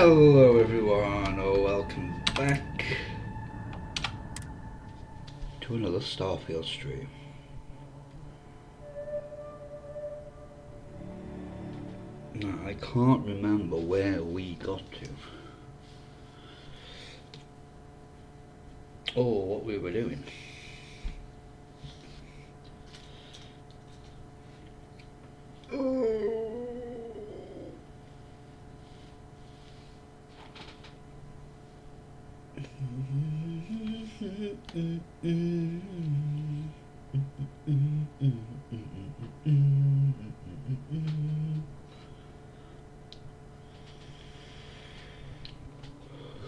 Hello everyone, welcome back to another Starfield stream. Now, I can't remember where we got to or what we were doing.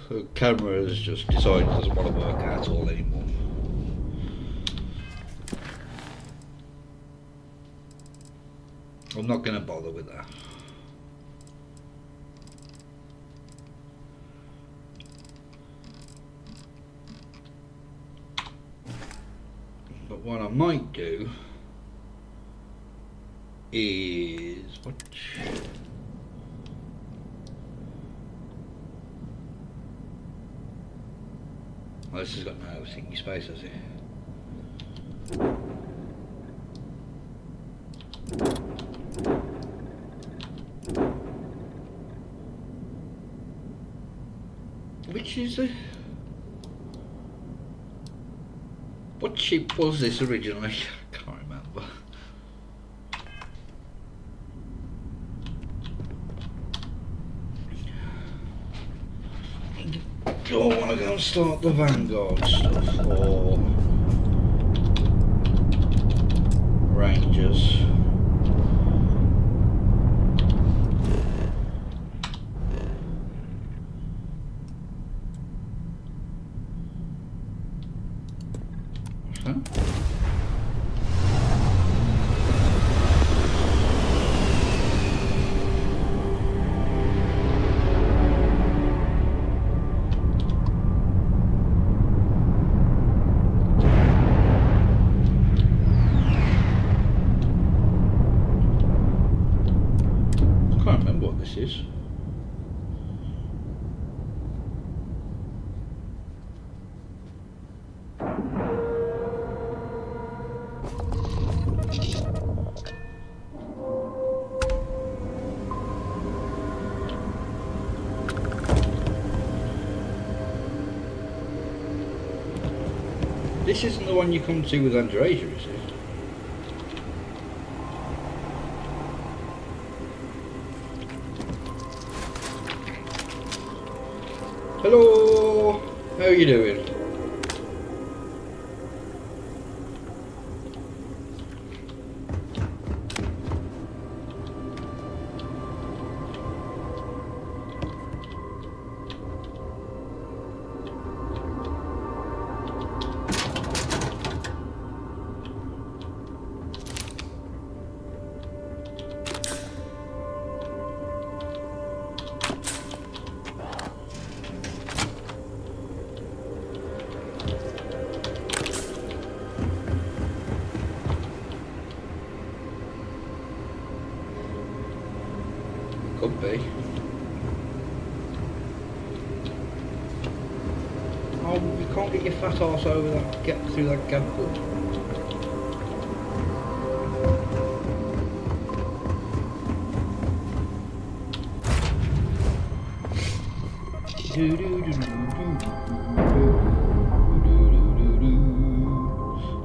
The camera has just decided it doesn't want to work at all anymore. I'm not going to bother with that. But what I might do is watch. Oh, this has got no thingy space, has it? Which is the... What chip was this originally? I can't remember. Do I want to go and start the Vanguard stuff or Rangers? Huh? This is. This isn't the one you come to with Andresia, is it? Hello, how are you doing? Could be. Oh, you can't get your fat arse over that, get through that gap.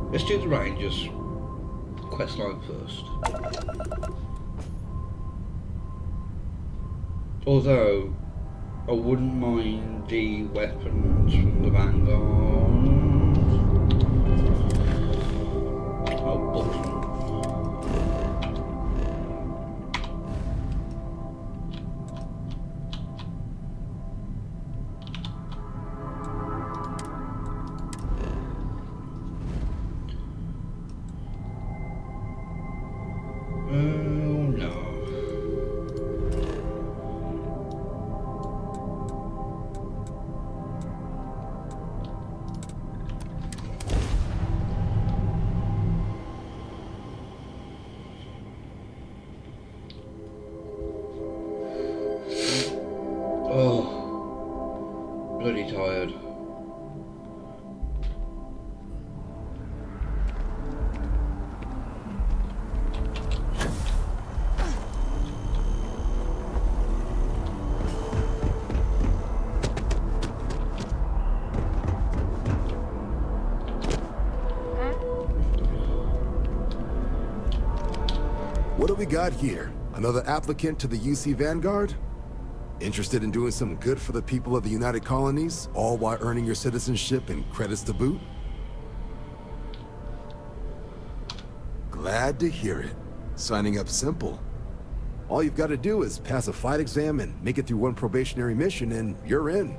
Let's do the Rangers questline first. Although, I wouldn't mind the weapons from the Vanguard. Oh, bullshit. bloody tired. What do we got here? Another applicant to the UC Vanguard? Interested in doing some good for the people of the United Colonies, all while earning your citizenship and credits to boot? Glad to hear it. Signing up simple. All you've got to do is pass a flight exam and make it through one probationary mission and you're in.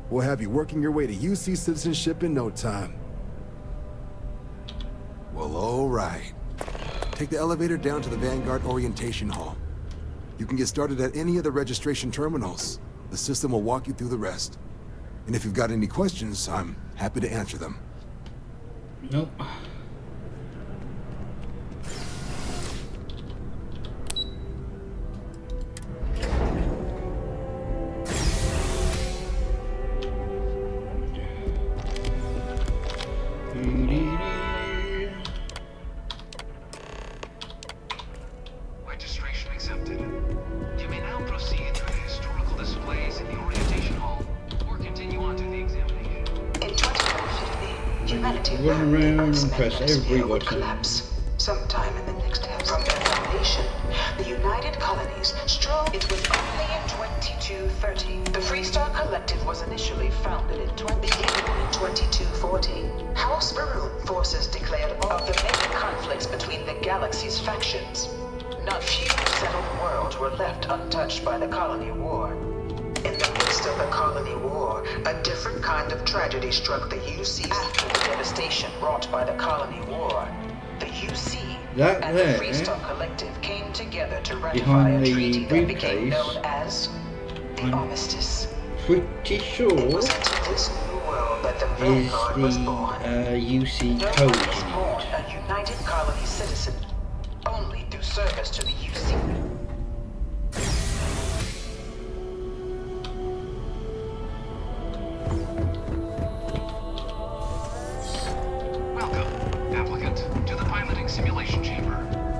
We'll have you working your way to UC citizenship in no time. Well, all right. Take the elevator down to the Vanguard Orientation Hall. You can get started at any of the registration terminals. The system will walk you through the rest. And if you've got any questions, I'm happy to answer them. Nope. Registration accepted. You may now proceed to the historical displays in the orientation hall, or continue on to the examination. In 2150, humanity Run learned around the and press Earth's every atmosphere would button. collapse sometime in the next half. From their foundation, the United Colonies strove. It was only in 2230. The Freestar Collective was initially founded in 2240. House Baroon forces declared all of the many conflicts between the galaxy's factions. Not few settled worlds were left untouched by the Colony War. In the midst of the Colony War, a different kind of tragedy struck the UC. After the devastation wrought by the Colony War, the UC That and there, the Freestar Collective came together to ratify behind a the treaty that became briefcase, known as the I'm Armistice. pretty sure It was into this new world that the is Vanguard was born. the UC No code one is you born need. a United Colony citizen, only through service to the UC. Welcome, applicant, to the piloting simulation chamber.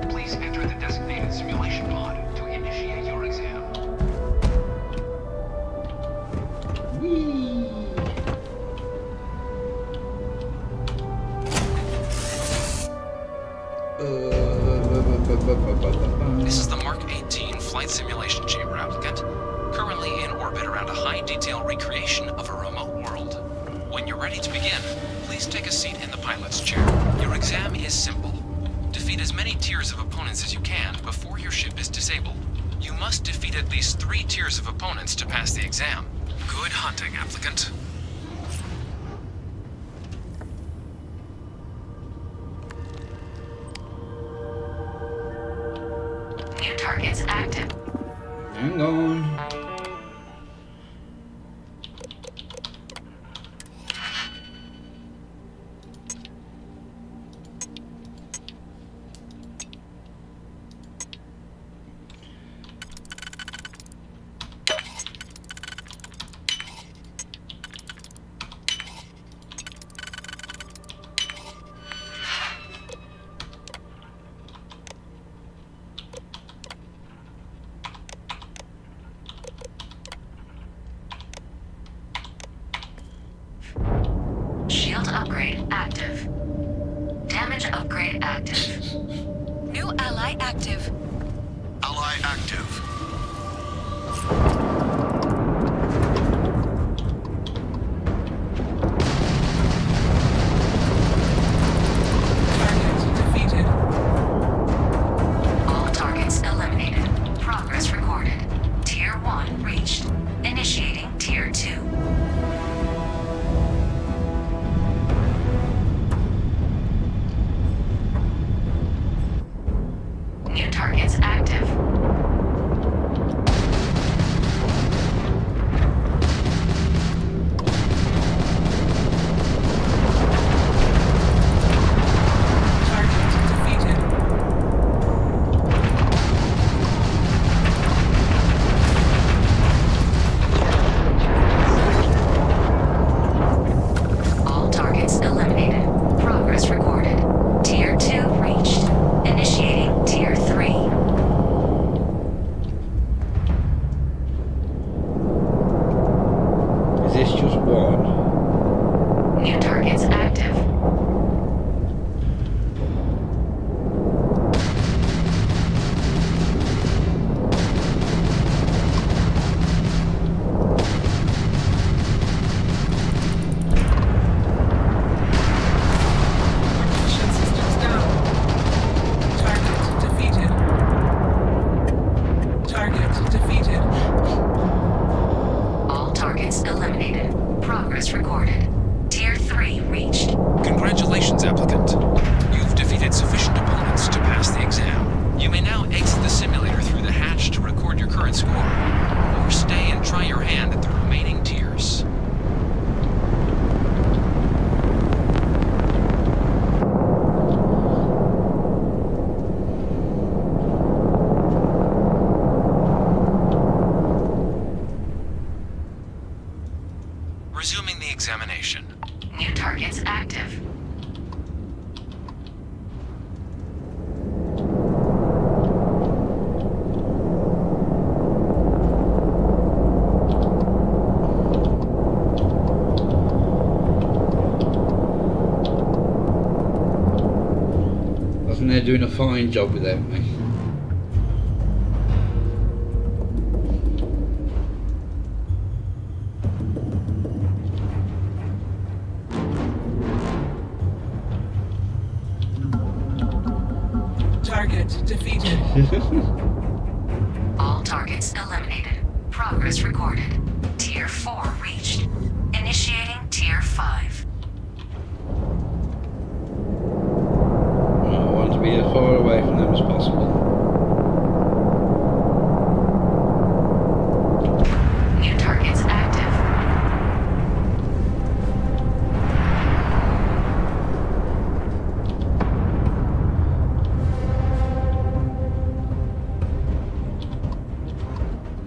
Please enter the designated simulation pod to initiate your exam. Whee! This is the Mark 18 Flight Simulation Chamber applicant, currently in orbit around a high-detail recreation of a remote world. When you're ready to begin, please take a seat in the pilot's chair. Your exam is simple. Defeat as many tiers of opponents as you can before your ship is disabled. You must defeat at least 3 tiers of opponents to pass the exam. Good hunting, applicant. New targets active. Hang on. Shield upgrade active. Damage upgrade active. New ally active. Ally active. Target defeated. All targets eliminated. Progress recorded. Tier 1 reached. Initiating Tier 2. New targets active. Is this just one? New targets active. Propulsion systems down. Target defeated. Target defeated. All targets eliminated. Progress recorded. Tier 3 reached. Congratulations, applicant. You've defeated sufficient opponents to pass the exam. You may now exit the simulator through the hatch to record your current score, or stay and try your hand at the remaining tiers. Resuming the examination. New targets active. I think they're doing a fine job without me. Target defeated. All targets eliminated. Progress recorded. Tier 4 reached. Initiating Tier 5. I want to be as far away from them as possible. New targets active.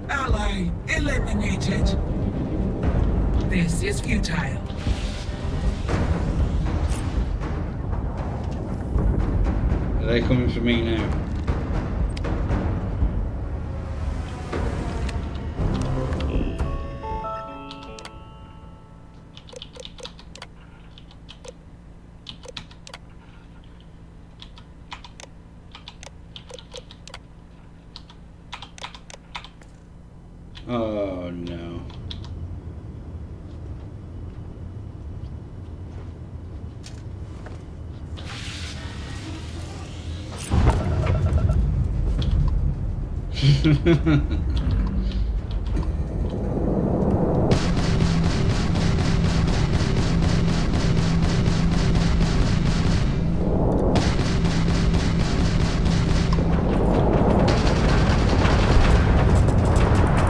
Ally eliminated. This is futile. Are they coming for me now? Oh no.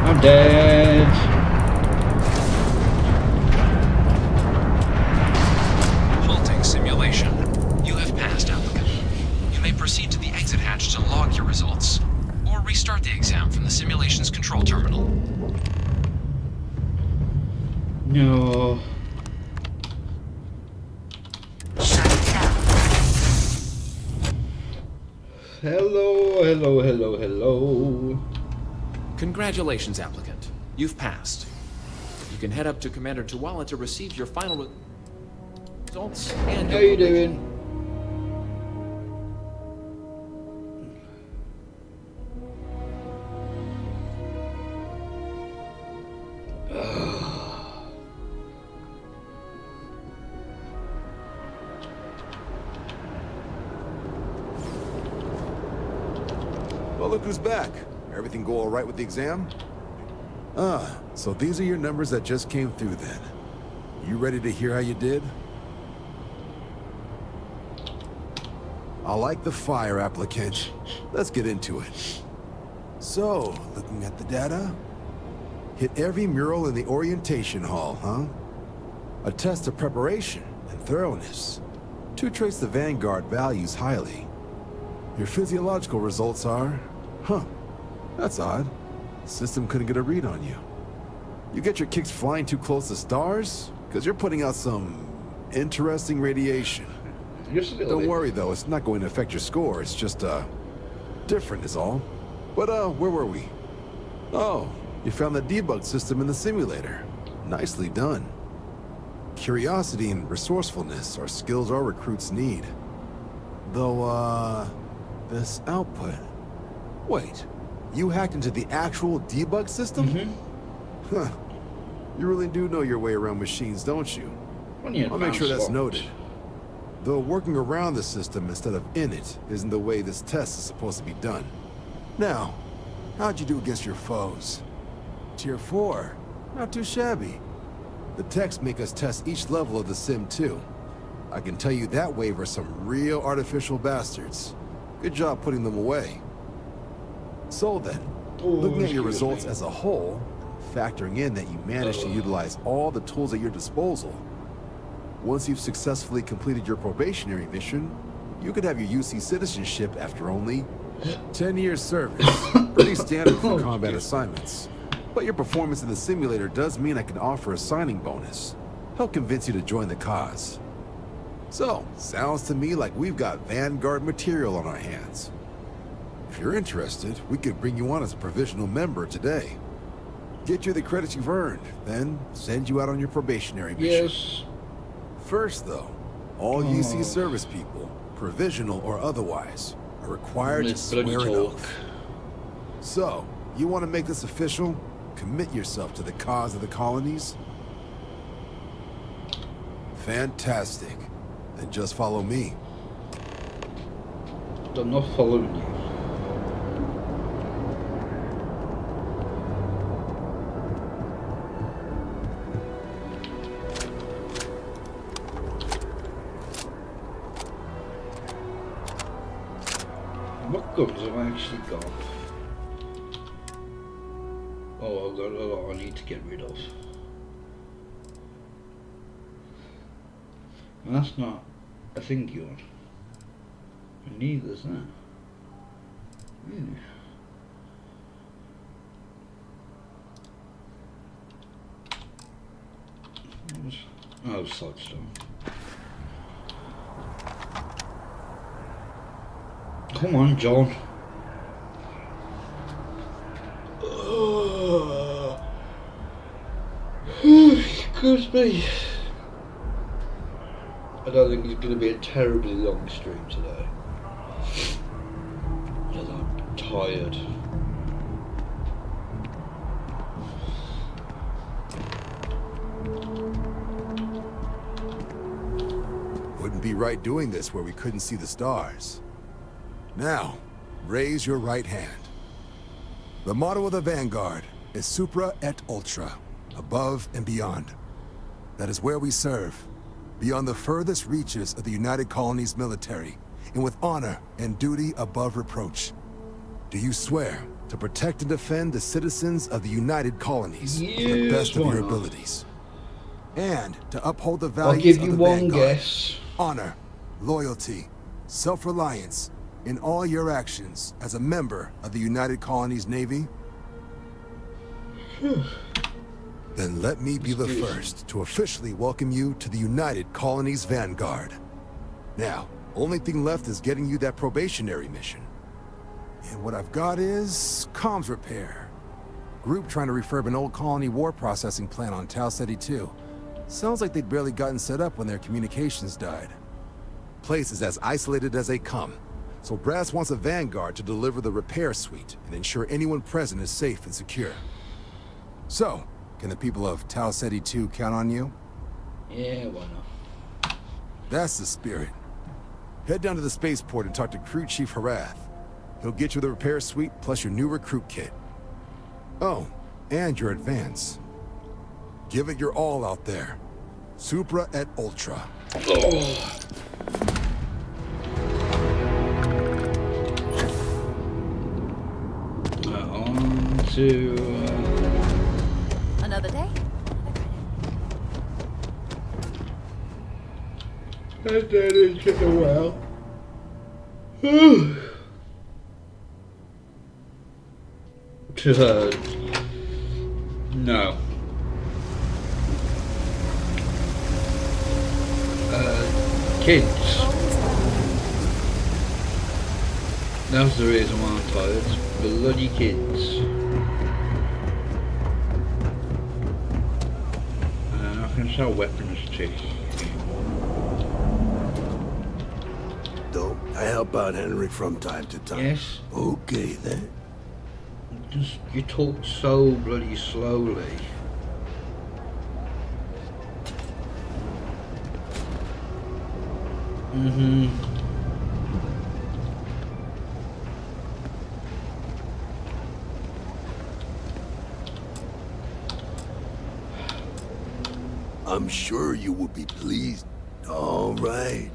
I'm dead. Halting simulation. You have passed, applicant. You may proceed to the exit hatch to log your results, or restart the exam from the simulation's control terminal. No. Shut down. Hello, hello, hello, hello. Congratulations, applicant. You've passed. You can head up to Commander Tuwala to receive your final results and How your you probation. doing? Well, look who's back. Everything go all right with the exam? Ah, so these are your numbers that just came through then. You ready to hear how you did? I like the fire, applicant. Let's get into it. So, looking at the data, hit every mural in the orientation hall, huh? A test of preparation and thoroughness. To trace the Vanguard values highly. Your physiological results are... Huh. That's odd. The system couldn't get a read on you. You get your kicks flying too close to stars? Because you're putting out some interesting radiation. Just a little Don't bit. worry though, it's not going to affect your score. It's just, different is all. But, where were we? Oh, you found the debug system in the simulator. Nicely done. Curiosity and resourcefulness are skills our recruits need. Though, this output... Wait, you hacked into the actual debug system? Huh. You really do know your way around machines, don't you? I'll make sure that's noted. Though working around the system instead of in it isn't the way this test is supposed to be done. Now, how'd you do against your foes? Tier 4. Not too shabby. The techs make us test each level of the sim too. I can tell you that wave are some real artificial bastards. Good job putting them away. So then, looking at your results as a whole, factoring in that you managed to utilize all the tools at your disposal, once you've successfully completed your probationary mission, you could have your UC citizenship after only 10 years service. Pretty standard for combat assignments. But your performance in the simulator does mean I can offer a signing bonus. Help convince you to join the cause. So, sounds to me like we've got Vanguard material on our hands. If you're interested, we could bring you on as a provisional member today. Get you the credits you've earned, then send you out on your probationary mission. Yes. First, though, all UC service people, provisional or otherwise, are required to swear an oath. So, you want to make this official? Commit yourself to the cause of the colonies? Fantastic. Then just follow me. I'm not following you. What guns have I actually got? Oh, I've got a lot I need to get rid of. And that's not a thing you want. And neither is that. Really? Oh, Sidestone. Come on, John. Excuse me. I don't think it's going to be a terribly long stream today. Because I'm tired. Wouldn't be right doing this where we couldn't see the stars. Now, raise your right hand. The motto of the Vanguard is Supra et Ultra, above and beyond. That is where we serve, beyond the furthest reaches of the United Colonies military, and with honor and duty above reproach. Do you swear to protect and defend the citizens of the United Colonies to the best of your abilities? And to uphold the values I'll give of you the one Vanguard. guess. Honor, loyalty, self-reliance, in all your actions as a member of the United Colonies Navy? Then let me be the first to officially welcome you to the United Colonies Vanguard. Now, only thing left is getting you that probationary mission. And what I've got is comms repair. Group trying to refurb an old colony war processing plant on Tau Ceti 2. Sounds like they'd barely gotten set up when their communications died. Place is as isolated as they come, so Brass wants a Vanguard to deliver the repair suite and ensure anyone present is safe and secure. So, can the people of Tau Ceti 2 count on you? Yeah, why not? That's the spirit. Head down to the spaceport and talk to Crew Chief Harath. He'll get you the repair suite plus your new recruit kit. Oh, and your advance. Give it your all out there. Supra et Ultra. Oh. On to... Another day? And then into the well. To her. No. Kids. That's the reason why I'm tired. Bloody kids. can sell weapons too. Don't I help out Henry from time to time? Yes. Okay then. Just you talk so bloody slowly. I'm sure you will be pleased. All right.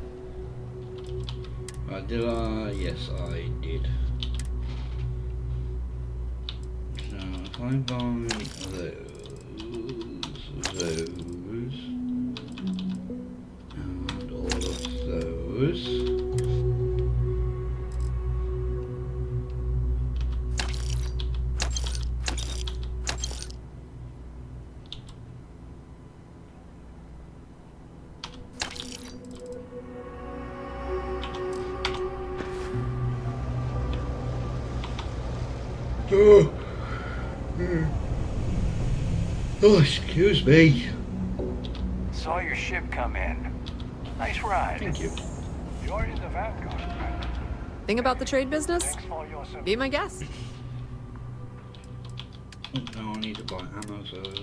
Did I? Yes, I did. So if I buy those, and all of those. Oh, excuse me. Saw your ship come in. Nice ride. Thank you. You're in the Vanguard, right? Thing about the trade business? Thanks for your support. Be my guest. No, I need to buy ammo first.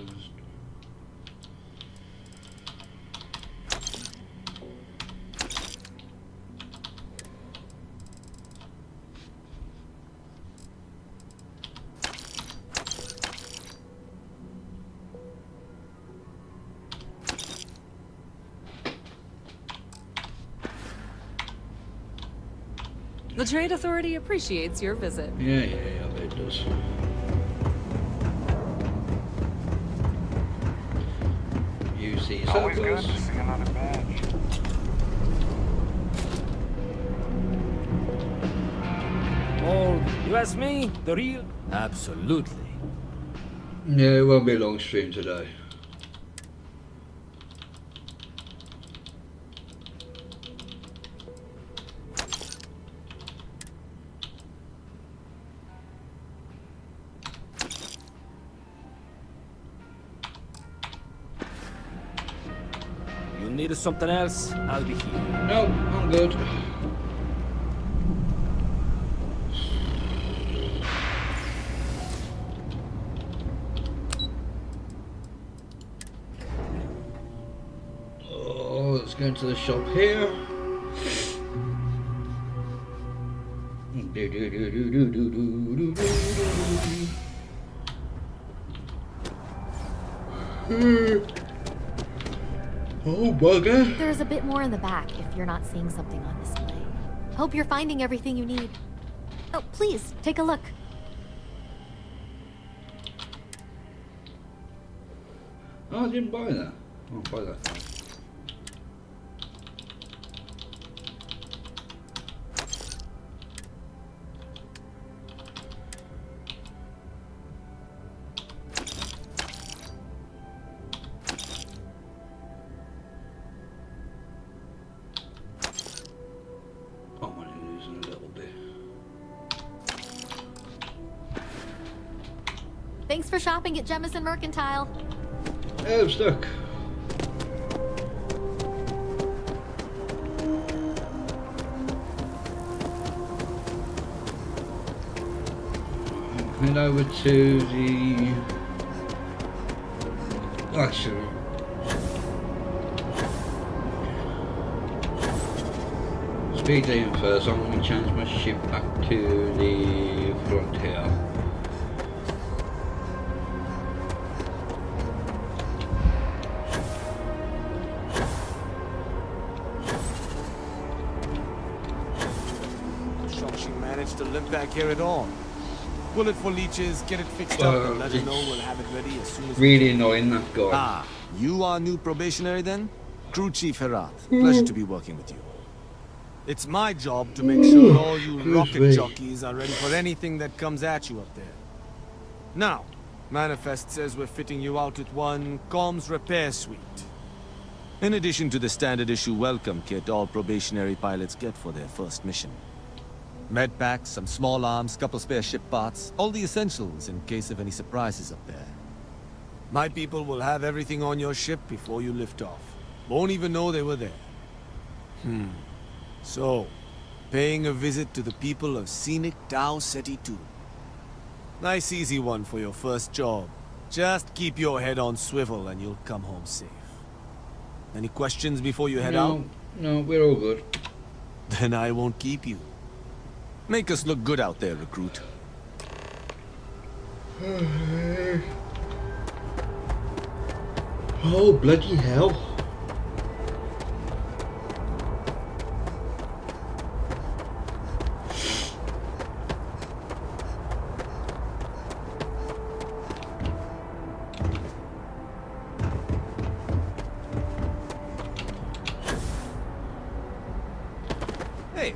The Trade Authority appreciates your visit. Yeah, I bet it does. You see Always good surplus. to see another badge. Oh, you ask me? The real? Absolutely. Yeah, it won't be a long stream today. You need something else? I'll be here. No, I'm good. Oh, let's go into the shop here. Oh, bugger. There's a bit more in the back if you're not seeing something on display. Hope you're finding everything you need. Oh, please, take a look. Oh, I didn't buy that. I'll buy that. I'm only losing a little bit. Thanks for shopping at Jemison Mercantile. Oh, I'm stuck. Head over to the... Actually... Speed dating first, I'm going to change my ship back to the frontier. Shocked she managed to limp back here at all. Bullet for leeches, get it fixed up, and let her know we'll have it ready as soon as really annoying, that guy. Ah, you are new probationary then? Crew Chief Herat. Pleasure to be working with you. It's my job to make sure all you rocket jockeys are ready for anything that comes at you up there. Now, Manifest says we're fitting you out with one comms repair suite. In addition to the standard issue welcome kit all probationary pilots get for their first mission. Med packs, some small arms, couple spare ship parts, all the essentials in case of any surprises up there. My people will have everything on your ship before you lift off. Won't even know they were there. So, paying a visit to the people of scenic Tau Ceti 2. Nice easy one for your first job. Just keep your head on swivel and you'll come home safe. Any questions before you head out? No, we're all good. Then I won't keep you. Make us look good out there, recruit. Oh, bloody hell. Hey.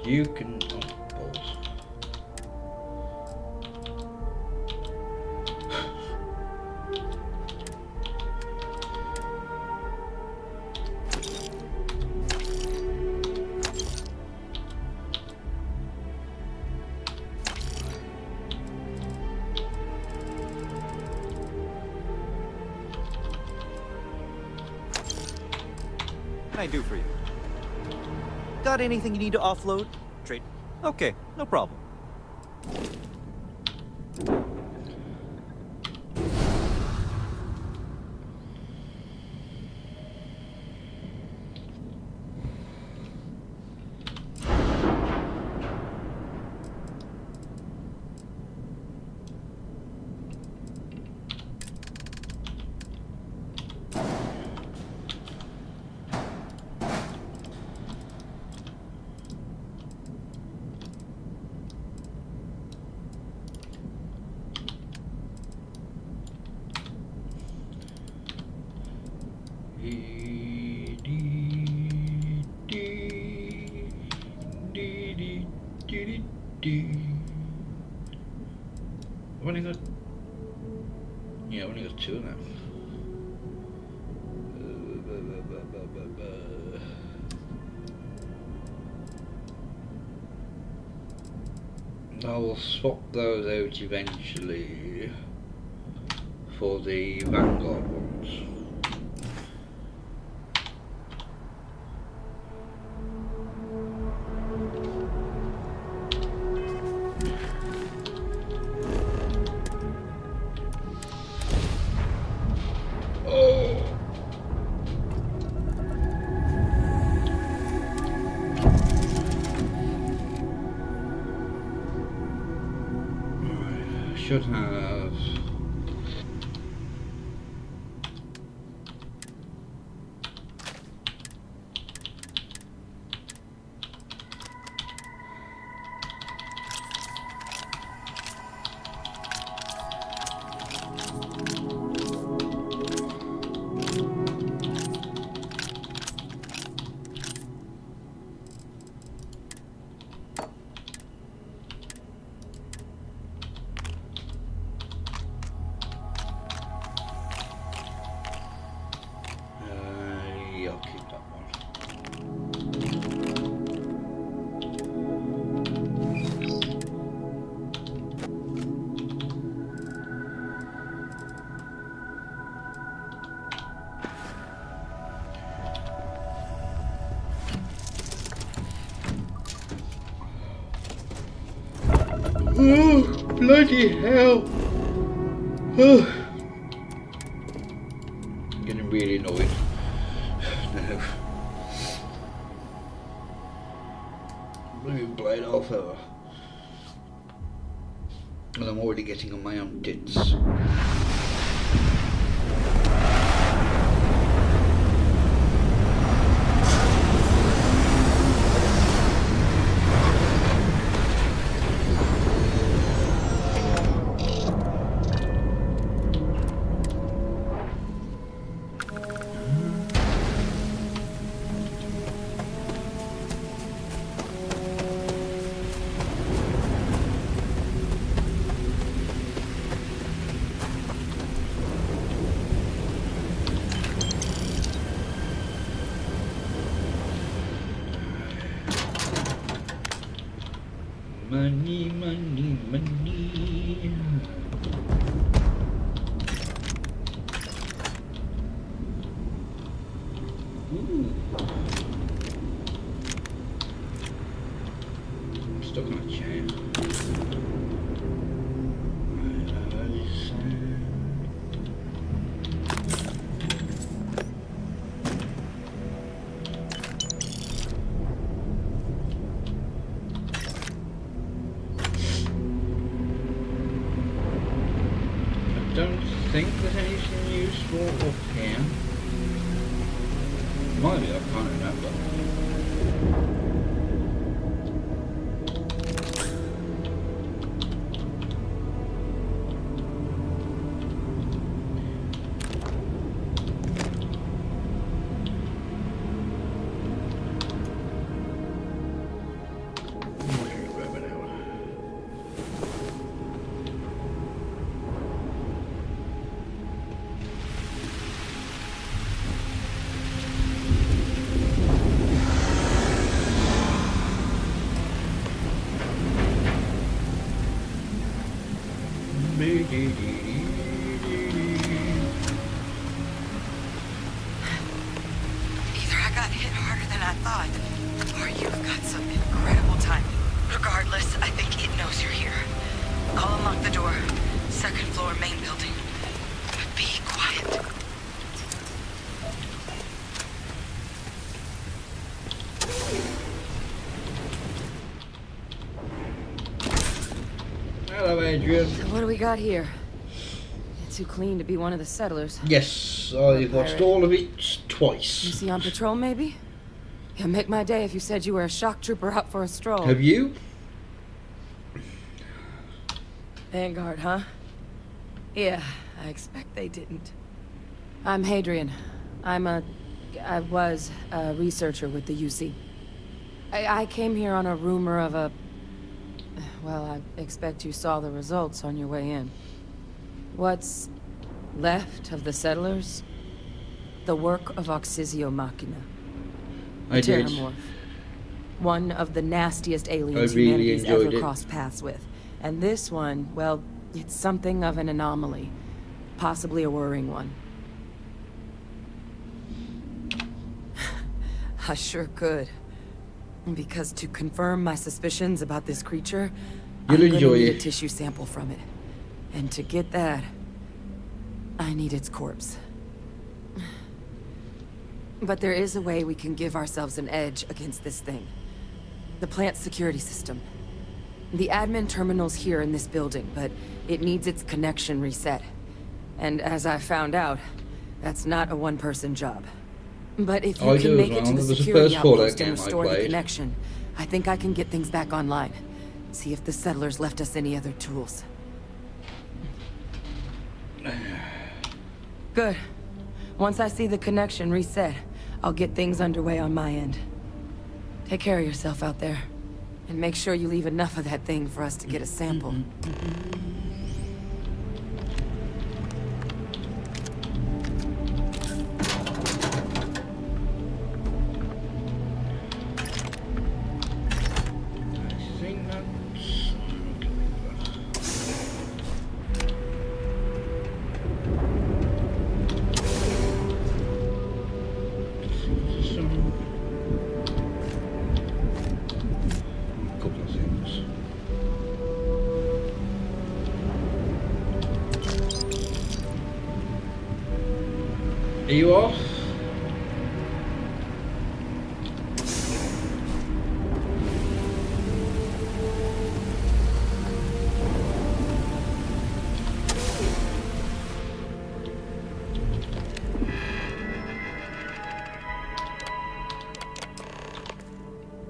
You can... Oh, balls. I do for you. Got anything you need to offload? Trade? Okay, no problem. I've only got... Yeah, I've only got 2 now. I will swap those out eventually for the Vanguard ones. Should have I'll keep that one. Oh, bloody hell! Oh. Getting really annoyed. No. Bloody blade off her. And I'm already getting on my own tits. Money, money, money. Ooh. I'm stuck on a chair. I don't think there's anything useful up here. Might be, I can't remember. Either I got hit harder than I thought, or you've got some incredible timing. Regardless, I think it knows you're here. I'll unlock the door. Second floor, main building. Be quiet. Hello, Adrian. So what do we got here? It's too clean to be one of the settlers. Yes, I've watched all of it twice. You see on patrol, maybe? It'd make my day if you said you were a shock trooper out for a stroll. Have you? Vanguard, huh? Yeah, I expect they didn't. I'm Hadrian. I was a researcher with the UC. I came here on a rumor of a... Well, I expect you saw the results on your way in. What's left of the settlers? The work of Oxysio Machina. I did. Terramorph. One of the nastiest aliens I really humanity's enjoyed ever it. crossed paths with. And this one, well, it's something of an anomaly. Possibly a worrying one. I sure could. Because to confirm my suspicions about this creature, You'll I'm gonna enjoy need it. a tissue sample from it. And to get that, I need its corpse. But there is a way we can give ourselves an edge against this thing. The plant security system. The admin terminal's here in this building, but it needs its connection reset. And as I found out, that's not a one-person job. But if you I can do as make it well. to the There was a security first Fallout outpost and game I restore the played. connection, I think I can get things back online. See if the settlers left us any other tools. Good. Once I see the connection reset, I'll get things underway on my end. Take care of yourself out there. And make sure you leave enough of that thing for us to get a sample. Are you off?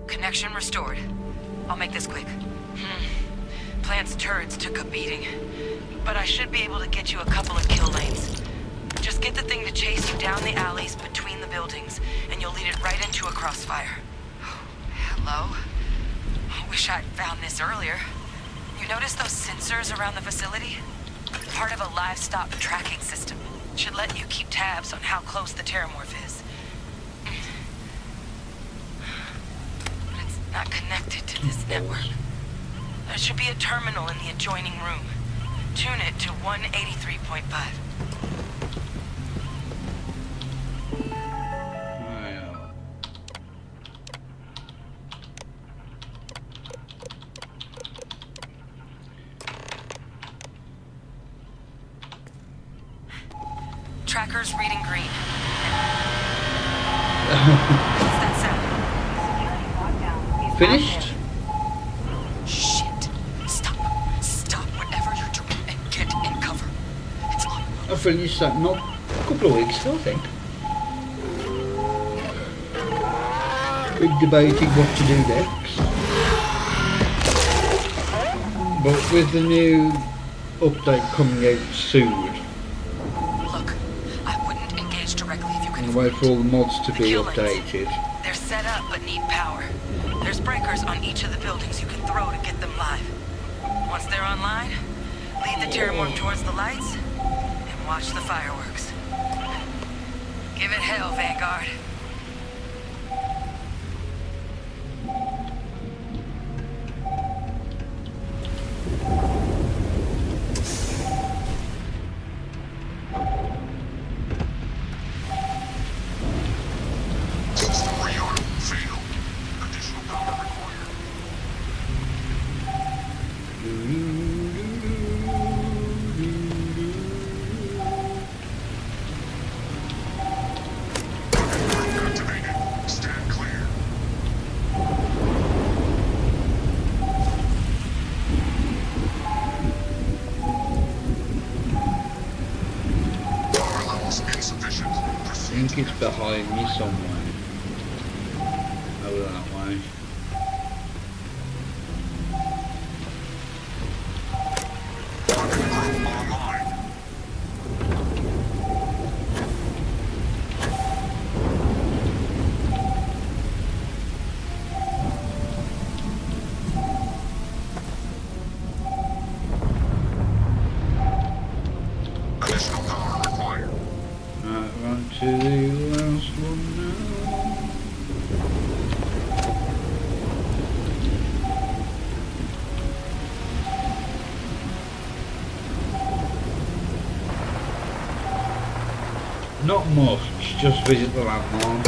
Connection restored. I'll make this quick. Plant's turrets took a beating, but I should be able to get you a couple of kill lanes. Just get the thing to chase you down the alleys between the buildings, and you'll lead it right into a crossfire. Hello? I wish I'd found this earlier. You notice those sensors around the facility? Part of a livestock tracking system. Should let you keep tabs on how close the Terramorph is. But it's not connected to this network. There should be a terminal in the adjoining room. Tune it to 183.5. Tracker's reading green. What's that sound? Finished? Shit. Stop. Stop whatever you're doing and get in cover. It's on. I finished that not a couple of weeks ago, I think. Been debating what to do next. But with the new update coming out soon, Look, I wouldn't engage directly if you can. and wait for all the mods to be kill lanes. updated. They're set up but need power. There's breakers on each of the buildings you can throw to get them live. Once they're online, lead the Terramorph towards the lights and watch the fireworks. Give it hell, Vanguard. I think it's behind me somewhere. Over that way. Run to the last one now. Not much, just visit the landmark.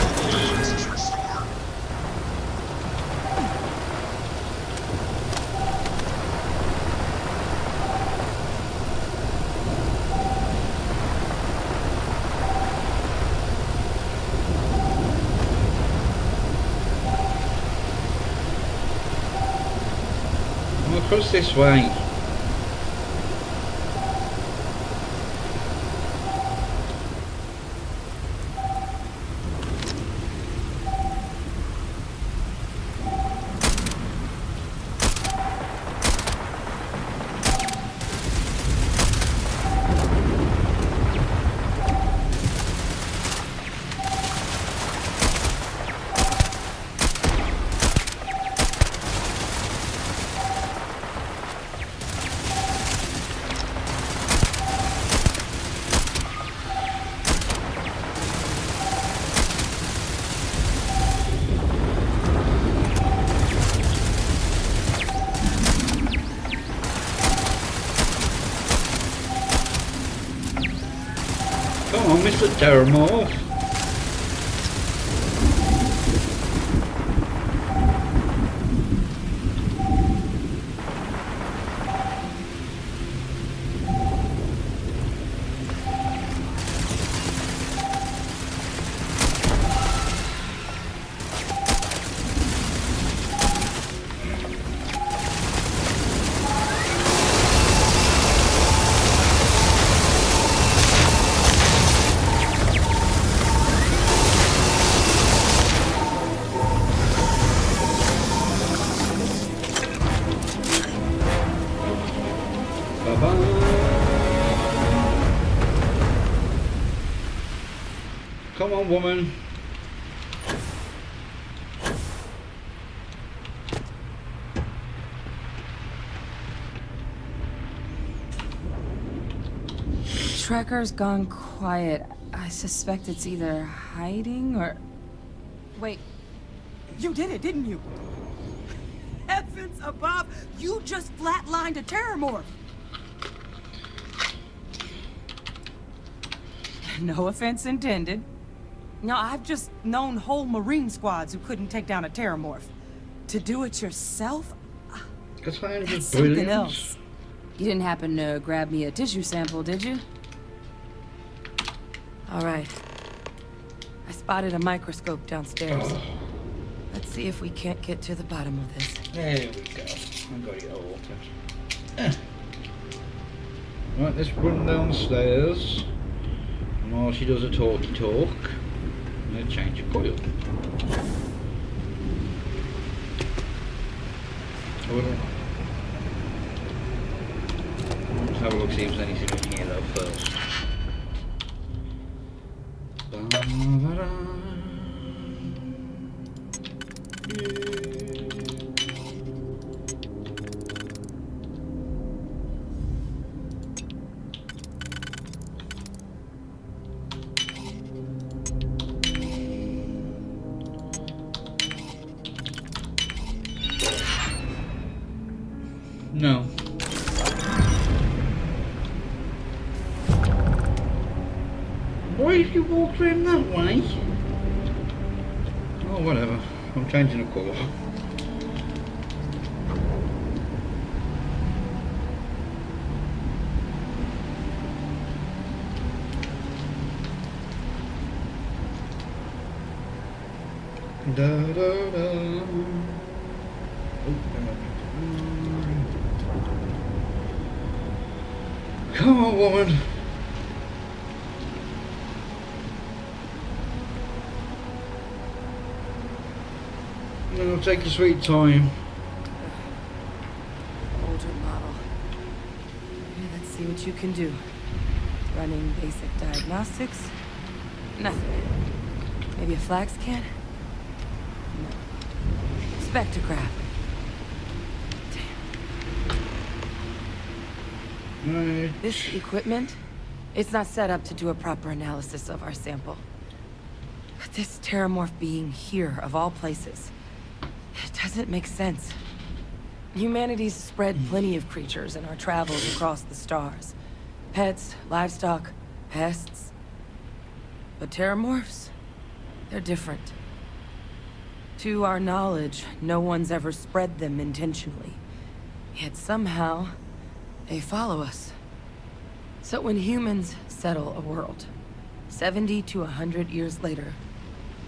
Across this way. Come on, Mr. Terramorph. Come on, woman. Tracker's gone quiet. I suspect it's either hiding or... Wait. You did it, didn't you? Heavens above! You just flatlined a Terramorph! No offense intended. No, I've just known whole Marine squads who couldn't take down a Terramorph. To do it yourself? That's something else. You didn't happen to grab me a tissue sample, did you? All right. I spotted a microscope downstairs. Oh. Let's see if we can't get to the bottom of this. There we go. I've got it all open. Right, let's run downstairs. And while she does a talky talk, I'm going to change a coil. Let's have a look, see if there's anything in here though first. No. Why have you walked around that way? Oh, whatever. I'm changing a colour. Da da da. Come on, woman. No, take your sweet time. Older model. Okay, let's see what you can do. Running basic diagnostics. Nothing. Maybe a flag scan? No. Spectrograph. Right. This equipment, it's not set up to do a proper analysis of our sample. But this terramorph being here, of all places, it doesn't make sense. Humanity's spread plenty of creatures in our travels across the stars. Pets, livestock, pests. But terramorphs, they're different. To our knowledge, no one's ever spread them intentionally. Yet somehow, they follow us. So when humans settle a world, 70 to 100 years later,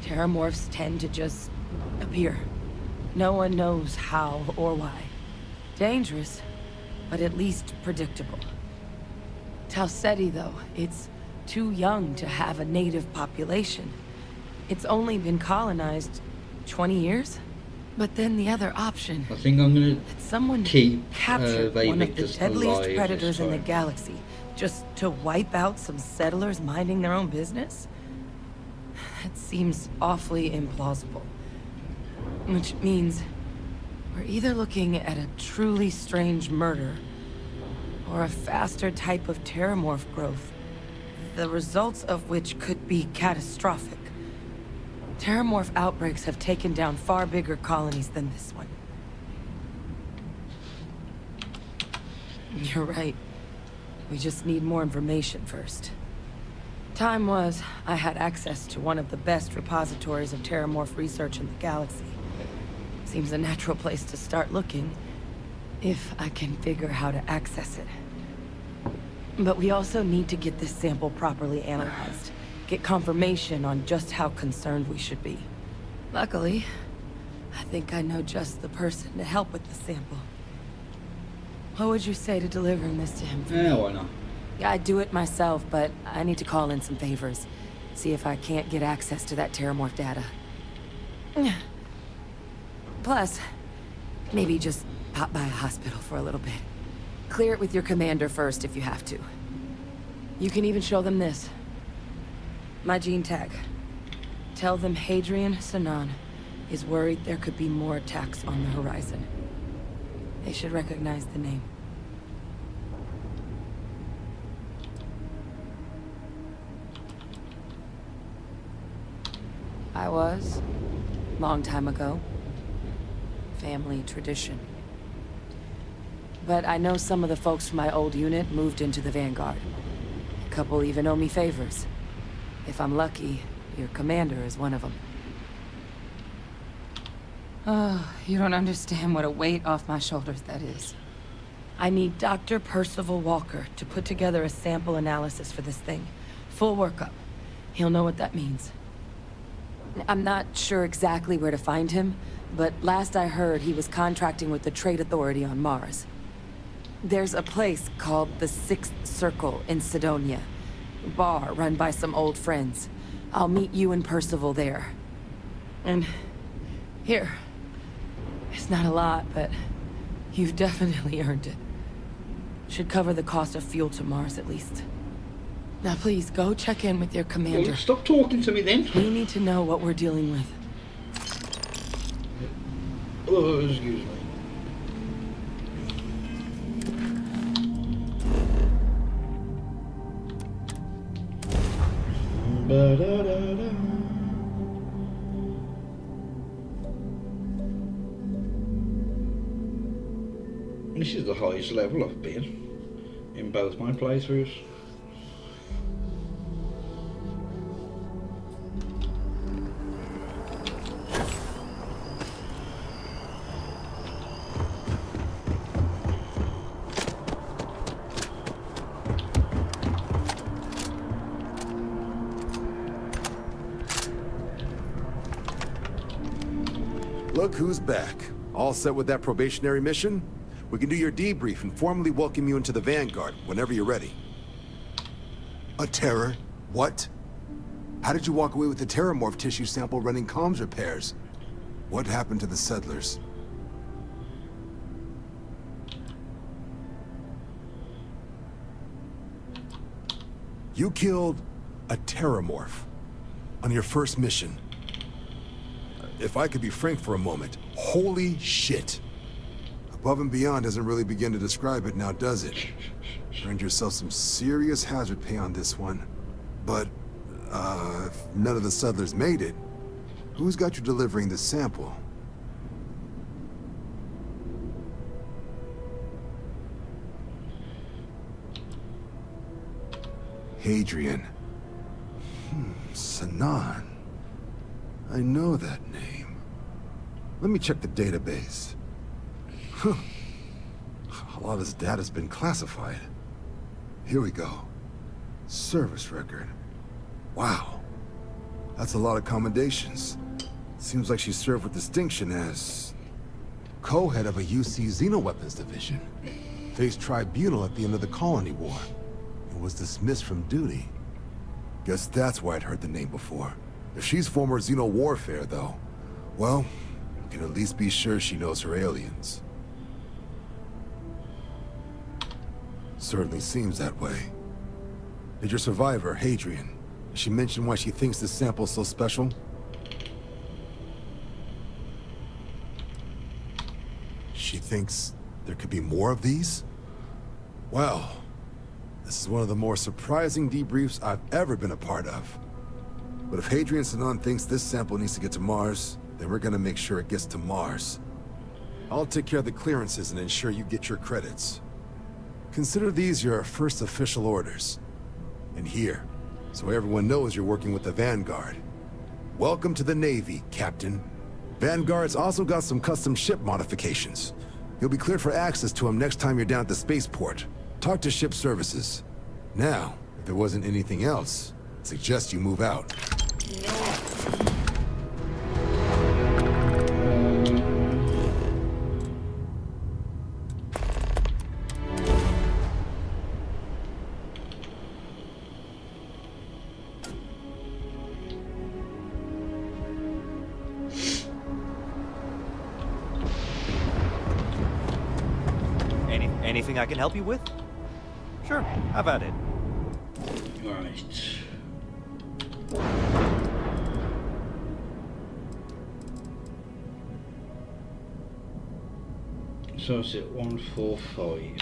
terramorphs tend to just appear. No one knows how or why. Dangerous, but at least predictable. Tau Ceti, though, it's too young to have a native population. It's only been colonized 20 years? But then the other option, I think I'm gonna that someone keep captured one of the Victus deadliest alive predators this in the time. galaxy just to wipe out some settlers minding their own business? That seems awfully implausible. Which means we're either looking at a truly strange murder or a faster type of terramorph growth, the results of which could be catastrophic. Terramorph outbreaks have taken down far bigger colonies than this one. You're right. We just need more information first. Time was, I had access to one of the best repositories of terramorph research in the galaxy. Seems a natural place to start looking, if I can figure how to access it. But we also need to get this sample properly analyzed. Get confirmation on just how concerned we should be. Luckily, I think I know just the person to help with the sample. What would you say to delivering this to him for me? Yeah, why not? Yeah, I'd do it myself, but I need to call in some favors. See if I can't get access to that terramorph data. Plus, maybe just pop by a hospital for a little bit. Clear it with your commander first if you have to. You can even show them this. My gene tag. Tell them Hadrian Sanan is worried there could be more attacks on the horizon. They should recognize the name. I was, long time ago. Family tradition. But I know some of the folks from my old unit moved into the Vanguard. A couple even owe me favors. If I'm lucky, your commander is one of them. Oh, you don't understand what a weight off my shoulders that is. I need Dr. Percival Walker to put together a sample analysis for this thing. Full workup. He'll know what that means. I'm not sure exactly where to find him, but last I heard he was contracting with the Trade Authority on Mars. There's a place called the Sixth Circle in Sidonia. A bar run by some old friends. I'll meet you and Percival there. And here. It's not a lot, but you've definitely earned it. Should cover the cost of fuel to Mars at least. Now please, go check in with your commander. Well, stop talking to me then. We need to know what we're dealing with. Oh, excuse me. Ba-da-da-da. This is the highest level I've been in both my playthroughs. Look who's back. All set with that probationary mission? We can do your debrief and formally welcome you into the Vanguard whenever you're ready. A terror? What? How did you walk away with the terramorph tissue sample running comms repairs? What happened to the settlers? You killed a terramorph on your first mission. If I could be frank for a moment, holy shit. Above and beyond doesn't really begin to describe it now, does it? Earned yourself some serious hazard pay on this one. But, if none of the settlers made it, who's got you delivering the sample? Hadrian. Sanan. I know that name. Let me check the database. Huh. A lot of this data's been classified. Here we go. Service record. Wow. That's a lot of commendations. Seems like she served with distinction as co-head of a UC Xenoweapons division. Faced tribunal at the end of the Colony War. And was dismissed from duty. Guess that's why I'd heard the name before. If she's former Xeno warfare, though, well, we can at least be sure she knows her aliens. Certainly seems that way. Did your survivor, Hadrian, did she mention why she thinks this sample's so special? She thinks there could be more of these? Well, this is one of the more surprising debriefs I've ever been a part of. But if Hadrian Sanan thinks this sample needs to get to Mars, then we're gonna make sure it gets to Mars. I'll take care of the clearances and ensure you get your credits. Consider these your first official orders. And here, so everyone knows you're working with the Vanguard. Welcome to the Navy, Captain. Vanguard's also got some custom ship modifications. You'll be cleared for access to them next time you're down at the spaceport. Talk to ship services. Now, if there wasn't anything else, I'd suggest you move out. Anything I can help you with? Sure, have at it. Right. So it's at 145.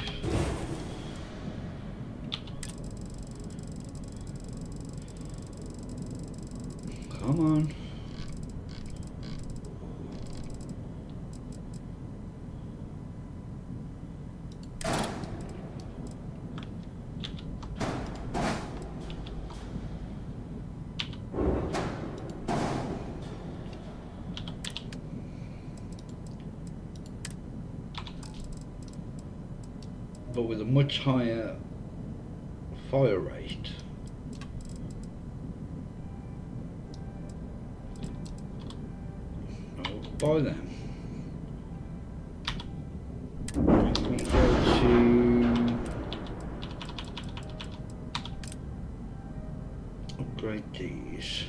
Come on. But with a much higher fire rate. by them. If we go to upgrade these.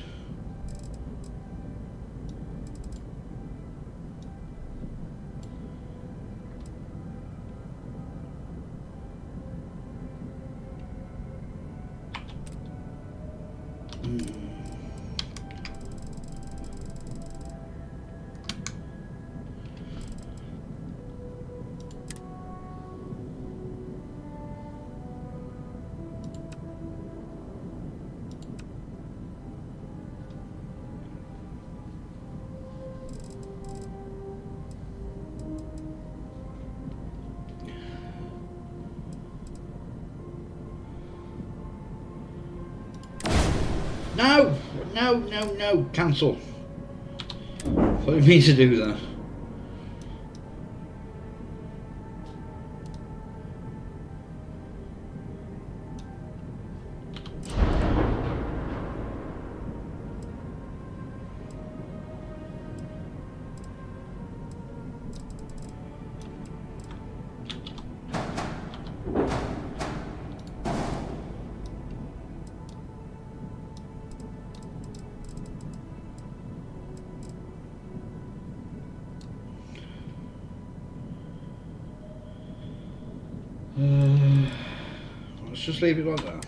No! No, no, no! Cancel. What do you mean to do that? Let's just leave it like that.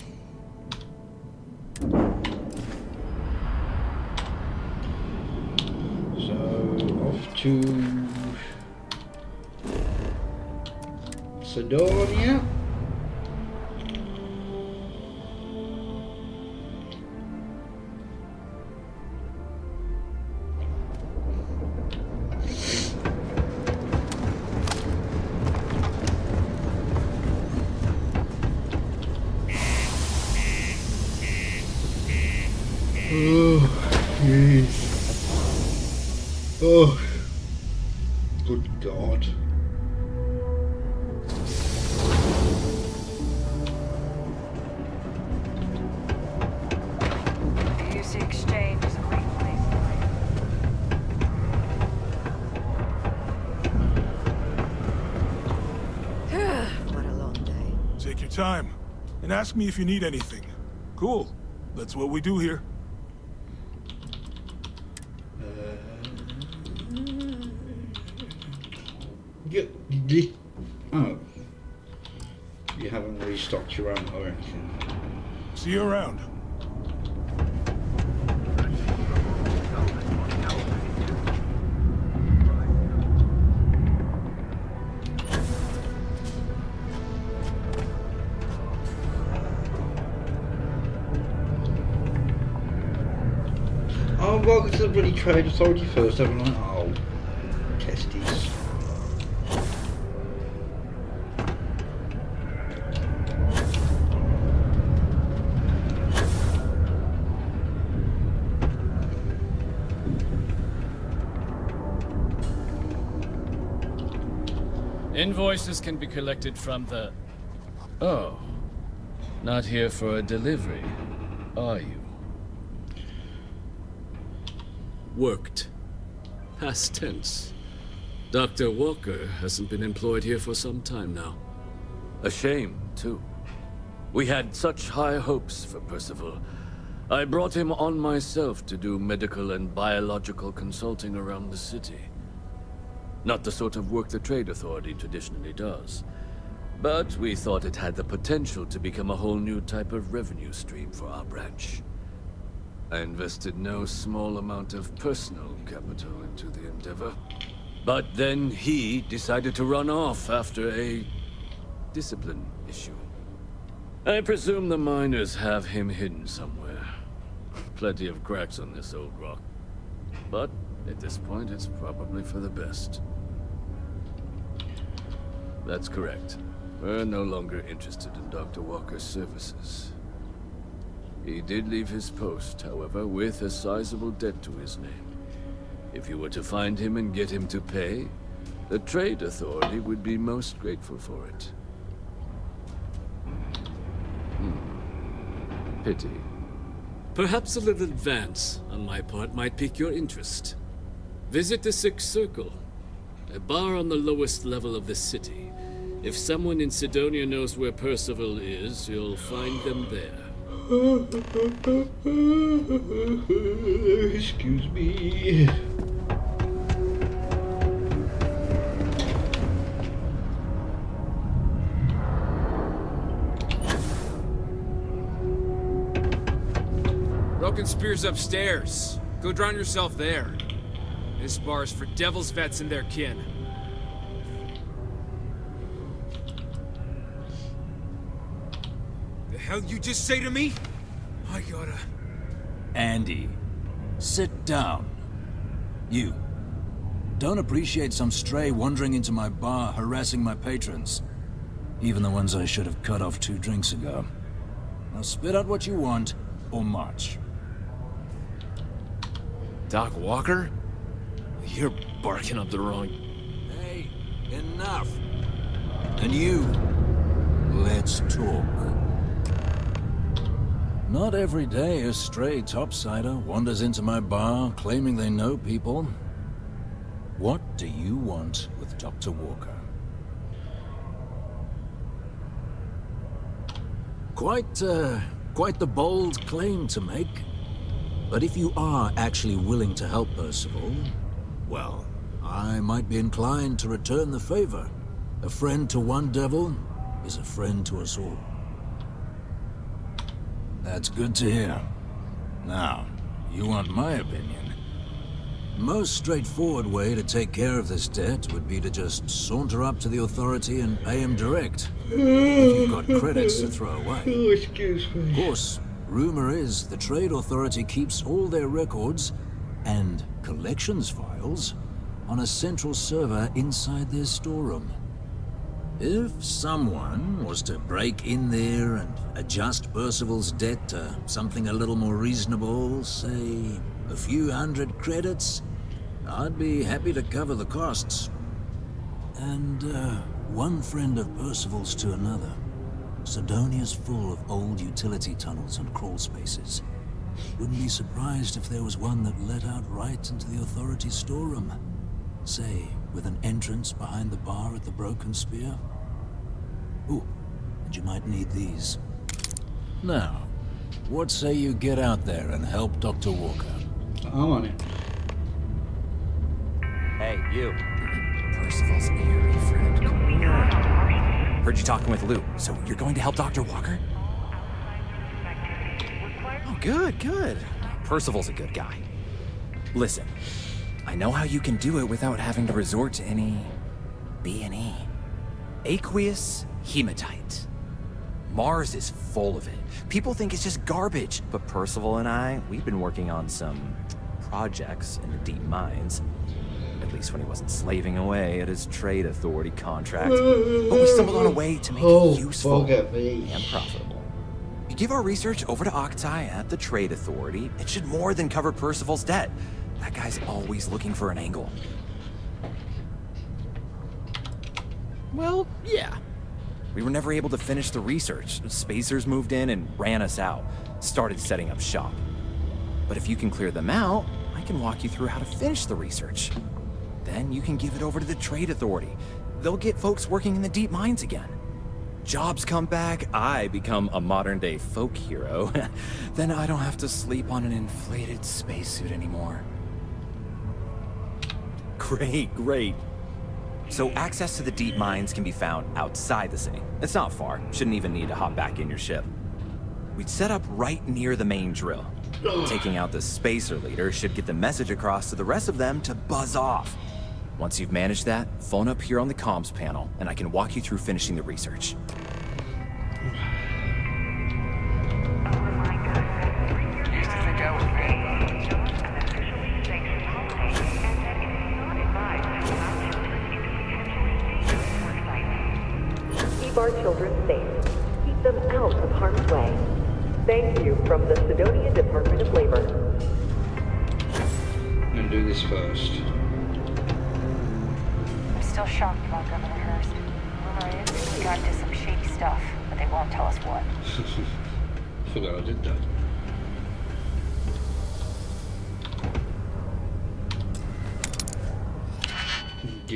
So off to Sidonia. Oh, jeez. Oh, good God. The UC Exchange is a great place to live. What a long day. Take your time, and ask me if you need anything. Cool. That's what we do here. Oh. You haven't restocked your ammo or anything. See you around. Oh, welcome to the bloody trade authority first, haven't I? Oh, testes. Invoices can be collected from the... Oh. Not here for a delivery, are you? Worked. Past tense. Dr. Walker hasn't been employed here for some time now. A shame, too. We had such high hopes for Percival. I brought him on myself to do medical and biological consulting around the city. Not the sort of work the Trade Authority traditionally does. But we thought it had the potential to become a whole new type of revenue stream for our branch. I invested no small amount of personal capital into the endeavor. But then he decided to run off after a discipline issue. I presume the miners have him hidden somewhere. Plenty of cracks on this old rock. But at this point, it's probably for the best. That's correct. We're no longer interested in Dr. Walker's services. He did leave his post, however, with a sizable debt to his name. If you were to find him and get him to pay, the Trade Authority would be most grateful for it. Pity. Perhaps a little advance on my part might pique your interest. Visit the Sixth Circle, a bar on the lowest level of the city. If someone in Sidonia knows where Percival is, you'll find them there. Excuse me. Broken Spear's upstairs. Go drown yourself there. This bar's for devil's vets and their kin. The hell you just say to me? I gotta... Andy, sit down. You. Don't appreciate some stray wandering into my bar, harassing my patrons. Even the ones I should have cut off 2 drinks ago. Now spit out what you want, or march. Doc Walker? You're barking up the wrong... Hey, enough. And you, let's talk. Not every day a stray topsider wanders into my bar claiming they know people. What do you want with Dr. Walker? Quite the bold claim to make. But if you are actually willing to help Percival, well, I might be inclined to return the favor. A friend to one devil is a friend to us all. That's good to hear. Now, you want my opinion? Most straightforward way to take care of this debt would be to just saunter up to the authority and pay him direct. If you've got credits to throw away. Oh, excuse me. Of course, rumor is the Trade Authority keeps all their records and collections files on a central server inside their storeroom. If someone was to break in there and adjust Percival's debt to something a little more reasonable, say a few hundred credits, I'd be happy to cover the costs. And one friend of Percival's to another. Sidonia's full of old utility tunnels and crawl spaces. Wouldn't be surprised if there was one that led out right into the authority's storeroom. Say, with an entrance behind the bar at the Broken Spear. Ooh, and you might need these. Now, what say you get out there and help Dr. Walker? I'm on it. Hey, you. Percival's eerie friend. Heard you talking with Lou, so you're going to help Dr. Walker? Oh, good, good. Percival's a good guy. Listen, I know how you can do it without having to resort to any... B&E. Aqueous hematite. Mars is full of it. People think it's just garbage, but Percival and I, we've been working on some projects in the deep mines. At least when he wasn't slaving away at his Trade Authority contract. But we stumbled on a way to make it useful and profitable. You give our research over to Octai at the Trade Authority, it should more than cover Percival's debt. That guy's always looking for an angle. Well, yeah. We were never able to finish the research. Spacers moved in and ran us out. Started setting up shop. But if you can clear them out, I can walk you through how to finish the research. Then you can give it over to the Trade Authority. They'll get folks working in the deep mines again. Jobs come back, I become a modern-day folk hero. Then I don't have to sleep on an inflated spacesuit anymore. Great, great. So access to the deep mines can be found outside the city. It's not far. Shouldn't even need to hop back in your ship. We'd set up right near the main drill. Taking out the spacer leader should get the message across to the rest of them to buzz off. Once you've managed that, phone up here on the comms panel, and I can walk you through finishing the research. Keep our children safe. Keep them out of harm's way. Thank you from the Sidonia Department of Labor. I'm gonna do this first. I'm still shocked about Governor Hurst. Rumor is he got into some shady stuff, but they won't tell us what. Forgot I did that. So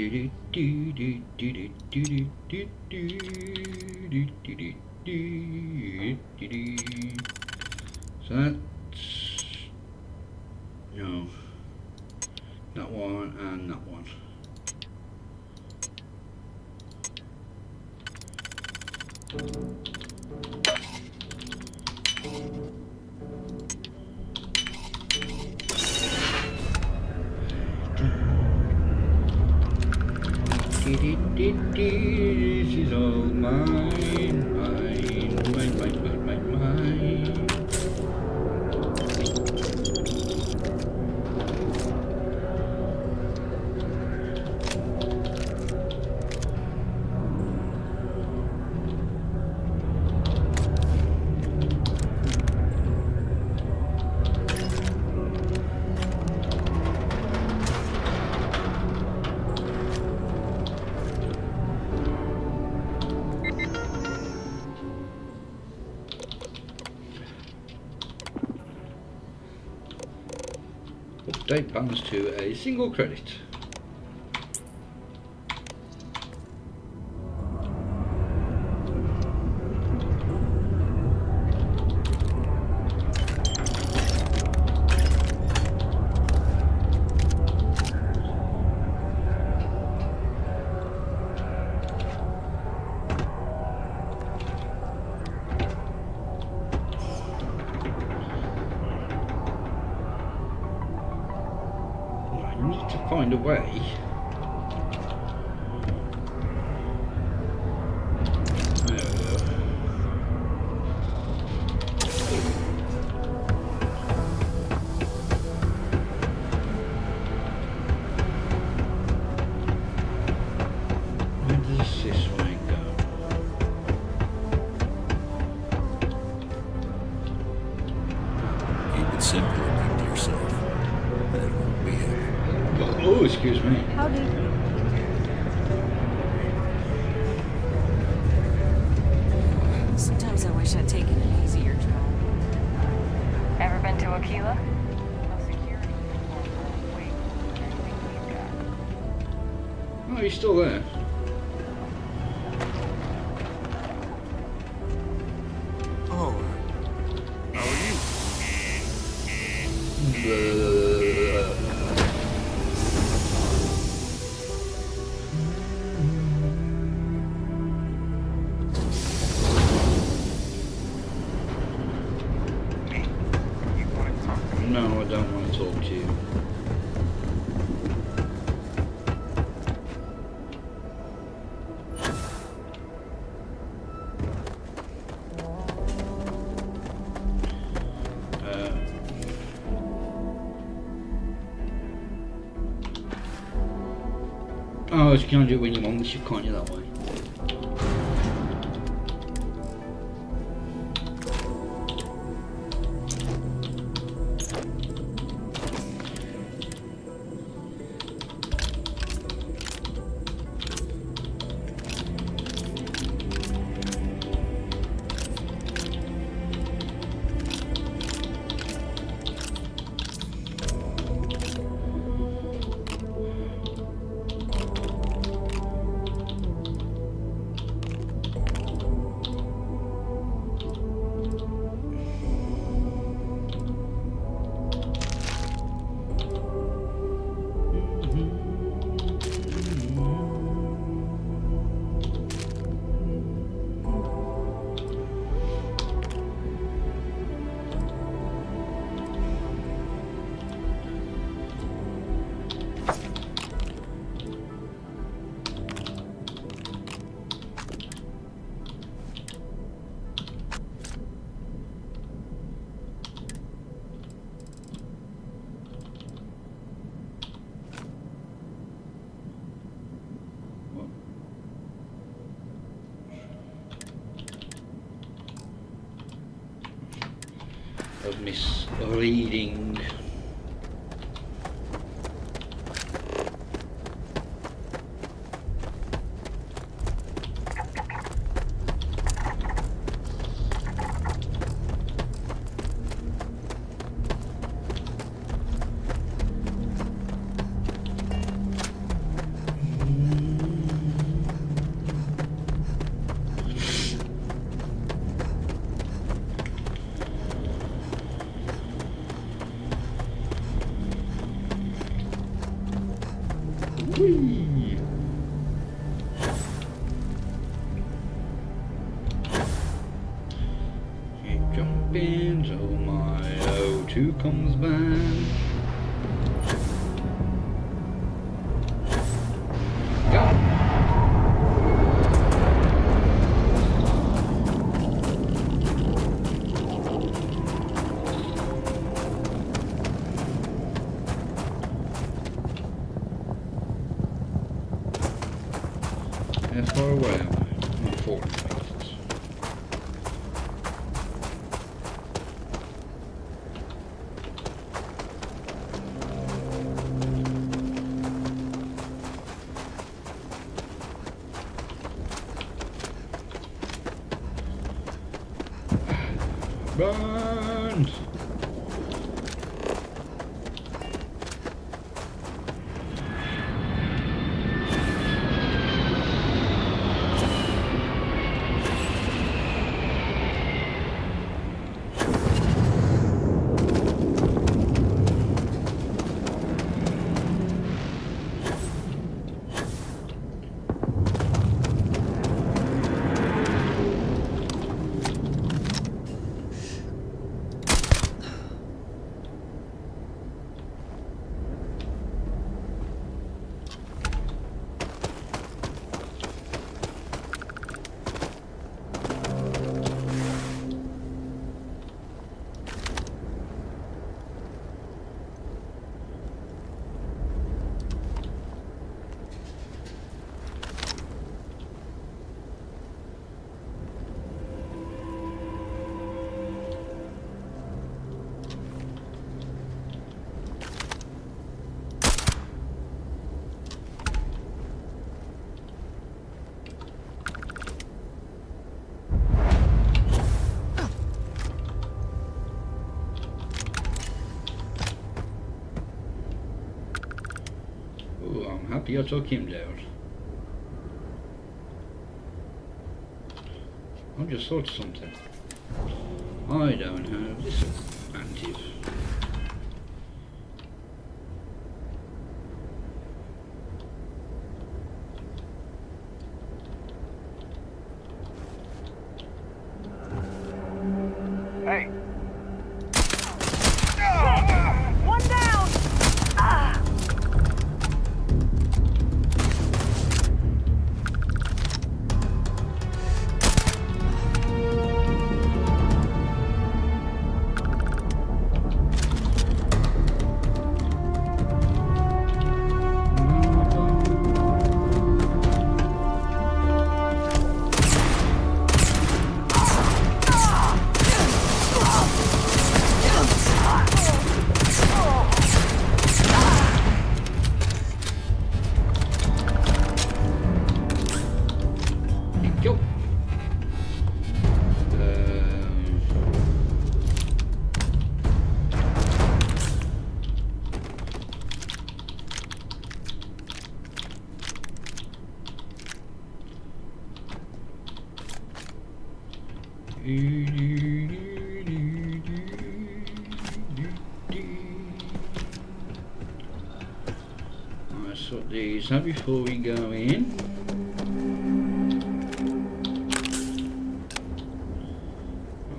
that's no, that one and that one. This is all mine, mine, mine, mine, mine, mine, mine. Update balance to a single credit. Find a way. There we go. Where does this way go? Keep it simple and keep to yourself. That won't be it. Oh, excuse me. Howdy. Sometimes I wish I'd taken an easier job. Ever been to Aquila? Oh, he's still there. Oh, how are you? No, I don't want to talk to you. Oh, you can't do it when you want the ship, can't you, that way? Of misleading. Whee! Keep jumping till my O2 comes back. Go! As far away, not 4 meters. Burns! Oh, I'm happy I took him down. I just thought of something. I don't have this active. Hey. One down! Ah! Go. I'll sort these out before we go in.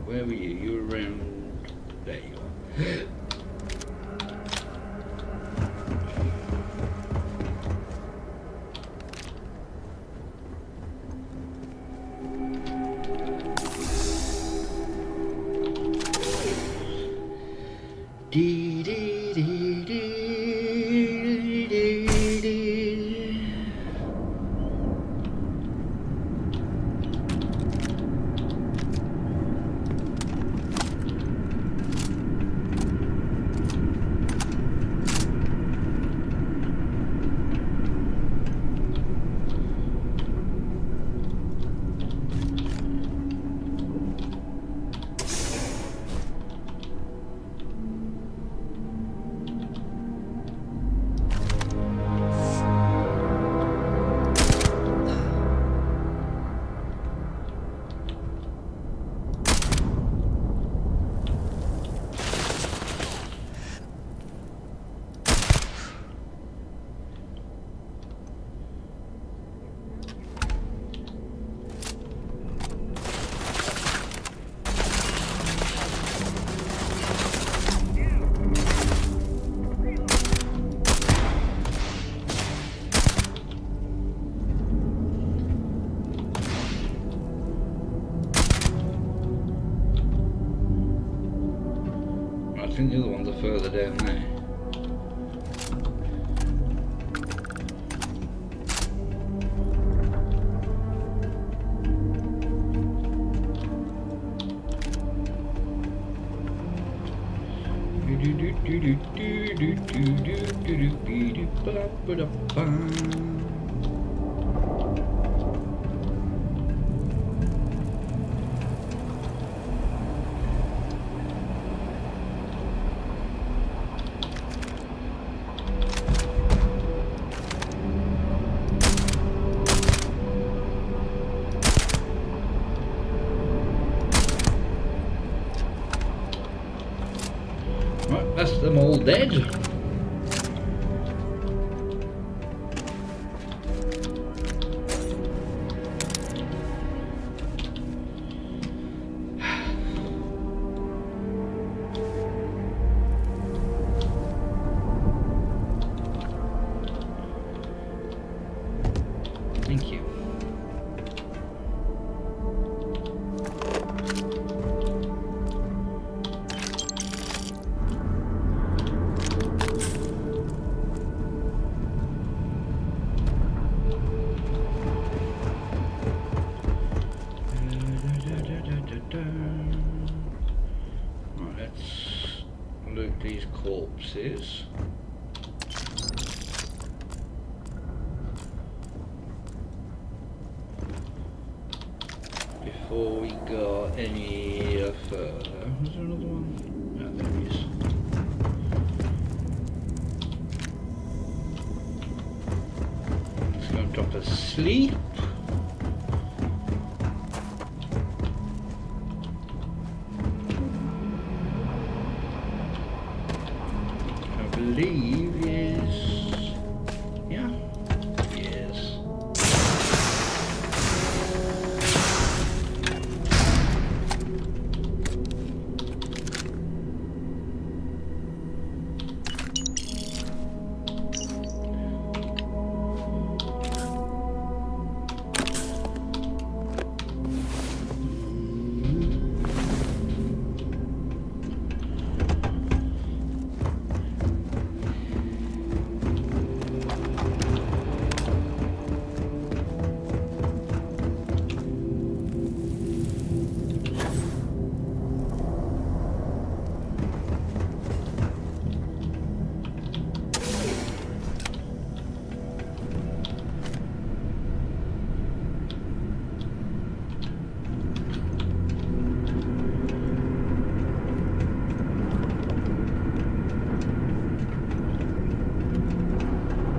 Where were you? You were around... There you are. Dee dee dee dee dee dee. further down there. Right, that's them all dead. Thank you. Right, let's loot these corpses. Before we go any further. Was there another one? No, there is. Let's go and drop asleep. I believe is, yeah, yes.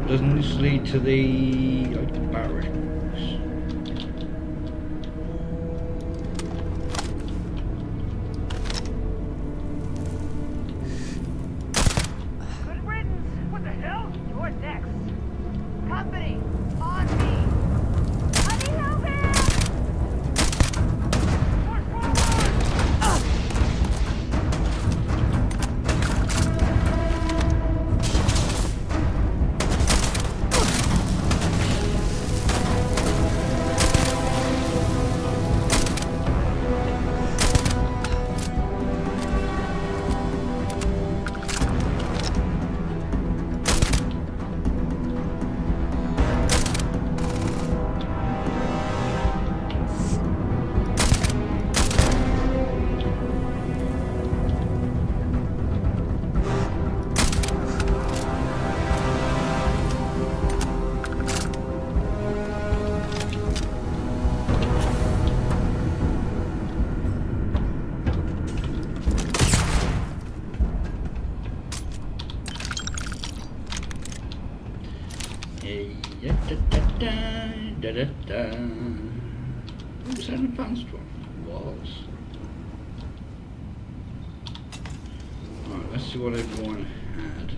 Doesn't this lead to the barracks? Good riddance. What the hell? You're next. Company, on me. I need help here. Push forward. What's that advanced one? Was. Alright, let's see what everyone had.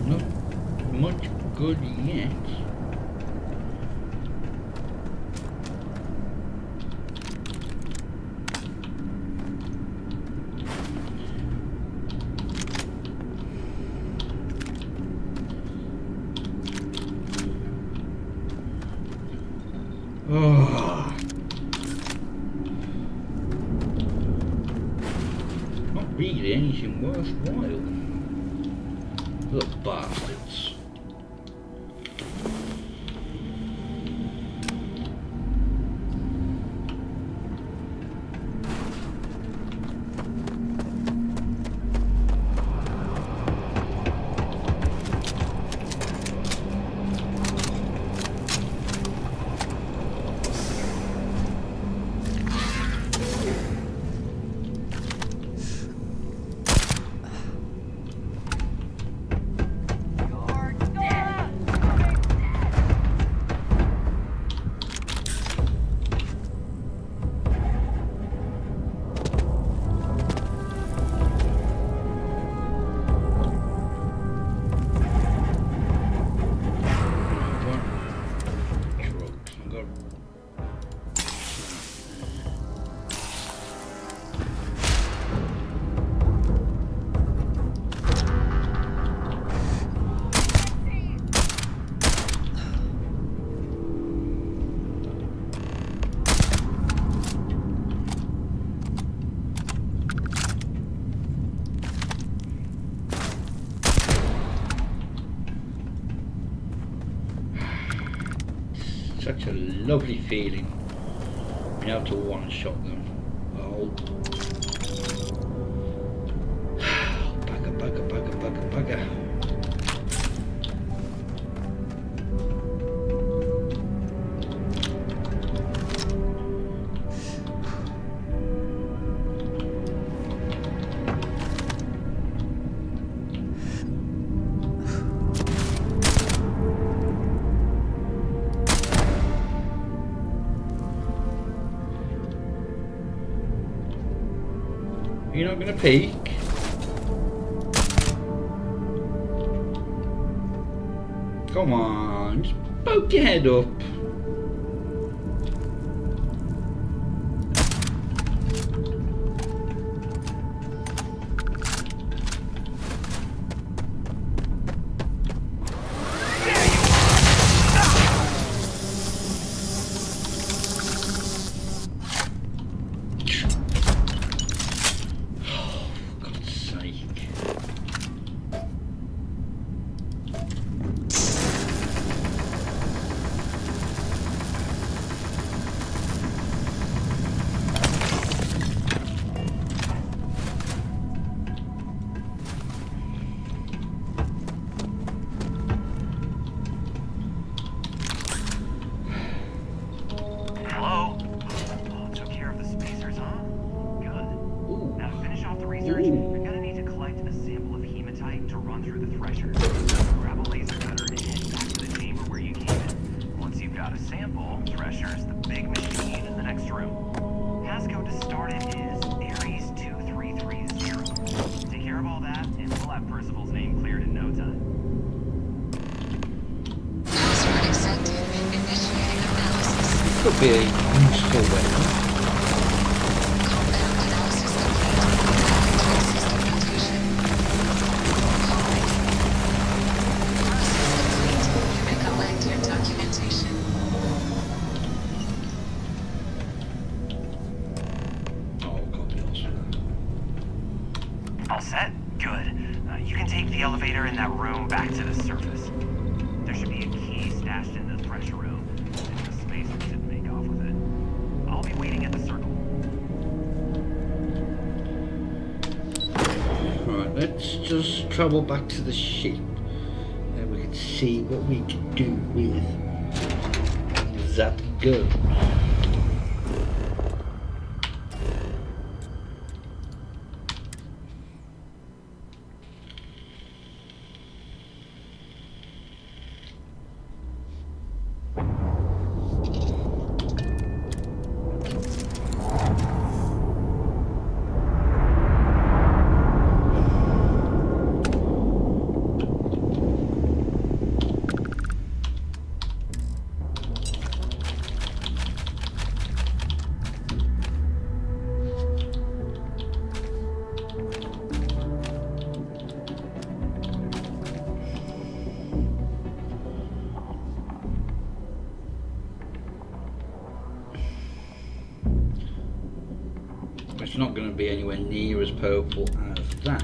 Not much good yet. Oh. Not really anything worthwhile. Little bastards. Such a lovely feeling being able to one-shot them. Oh. Bugger. You're not gonna peek? Come on, just poke your head up. Could be a useful weapon. All set? Good. You can take the elevator in that room back to the surface. There should be a key stashed in the pressure room. If the spacers didn't make off with it. I'll be waiting at the circle. Right, let's just travel back to the ship. And we can see what we can do with that gun. It's not going to be anywhere near as powerful as that.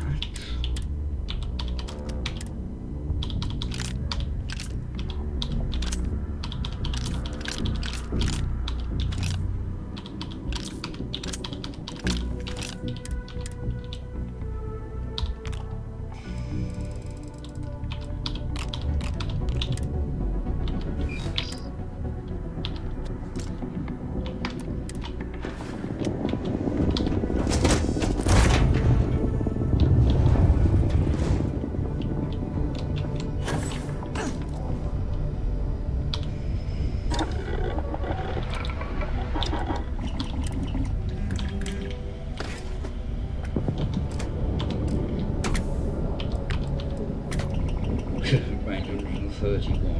Range 131.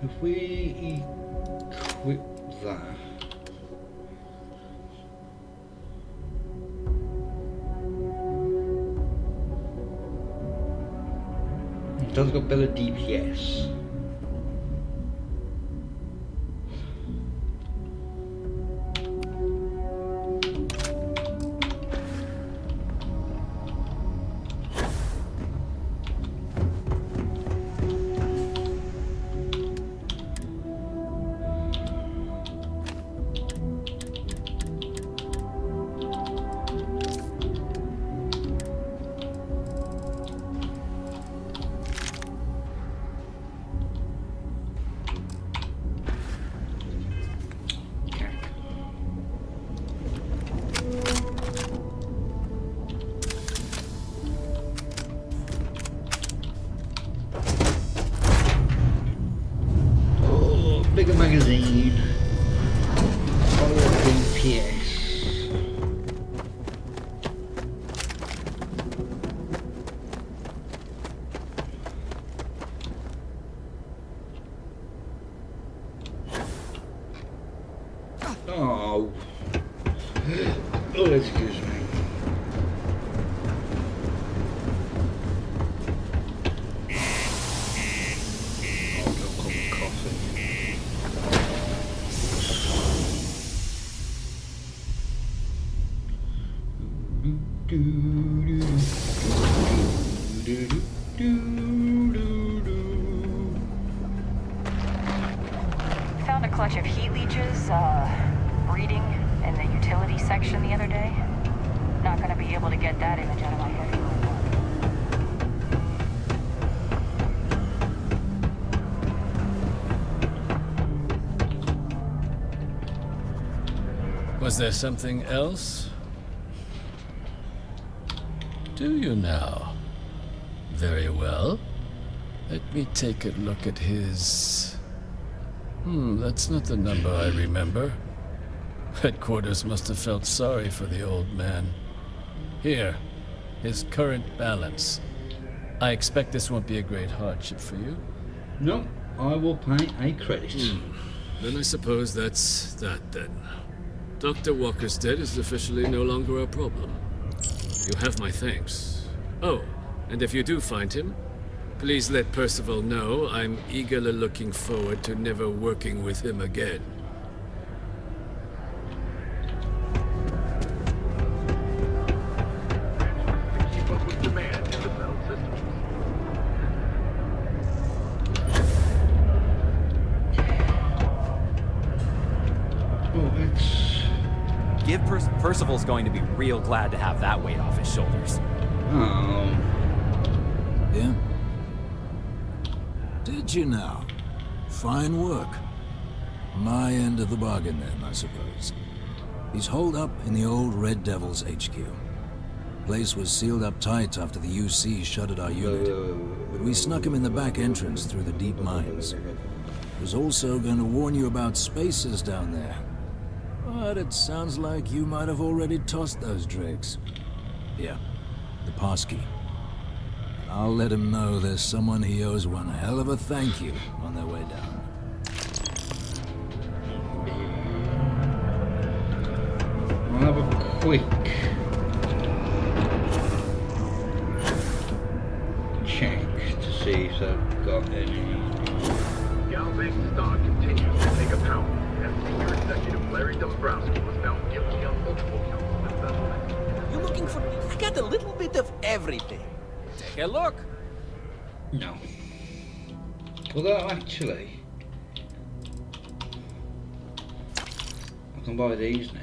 If we equip that, it does got better DPS. Bigger magazine, higher DPS. Oh, excuse me. Found a clutch of heat leeches, breeding in the utility section the other day. Not gonna be able to get that image out of my head. Was there something else? Do you now? Very well. Let me take a look at his... that's not the number I remember. Headquarters must have felt sorry for the old man. Here, his current balance. I expect this won't be a great hardship for you. No, I will pay a credit. Then I suppose that's that then. Dr. Walker's dead is officially no longer a problem. You have my thanks. Oh, and if you do find him, please let Percival know I'm eagerly looking forward to never working with him again. Percival's going to be real glad to have that weight off his shoulders. Oh. Yeah? Did you now? Fine work. My end of the bargain then, I suppose. He's holed up in the old Red Devil's HQ. Place was sealed up tight after the UC shuttered our unit, but we snuck him in the back entrance through the deep mines. Was also going to warn you about spacers down there. But it sounds like you might have already tossed those drakes. Yeah, the passkey. I'll let him know there's someone he owes one hell of a thank you on their way down. I'll have a quick check to see if I've got any. Galveston stock continues to take a pound. As Senior Executive Larry Dombrowski was found guilty on multiple counts of embezzlement. You're looking for... I got a little bit of everything. Take a look. No. Although actually, I can buy these now.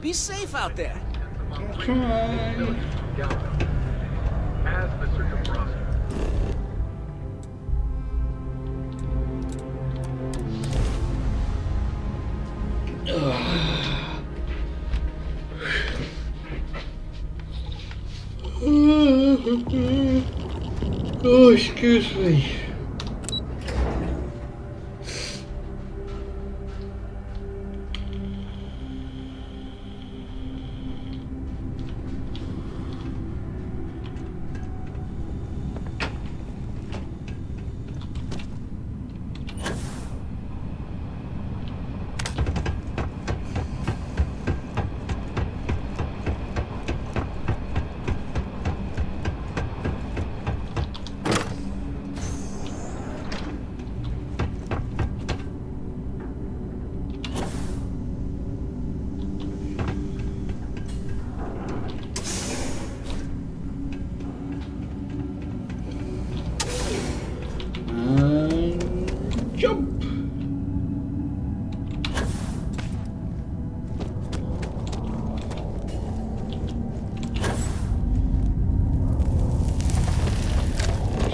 Be safe out there. As Mr. Dombrowski. Oh, excuse me. Jump!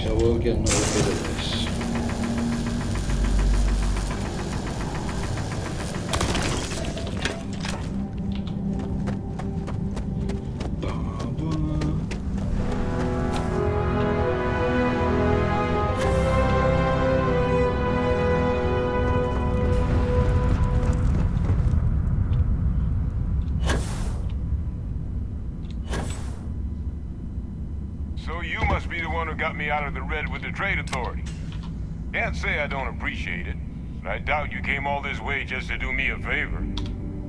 So we'll get another bit of this. So you must be the one who got me out of the red with the trade authority. Can't say I don't appreciate it, but I doubt you came all this way just to do me a favor.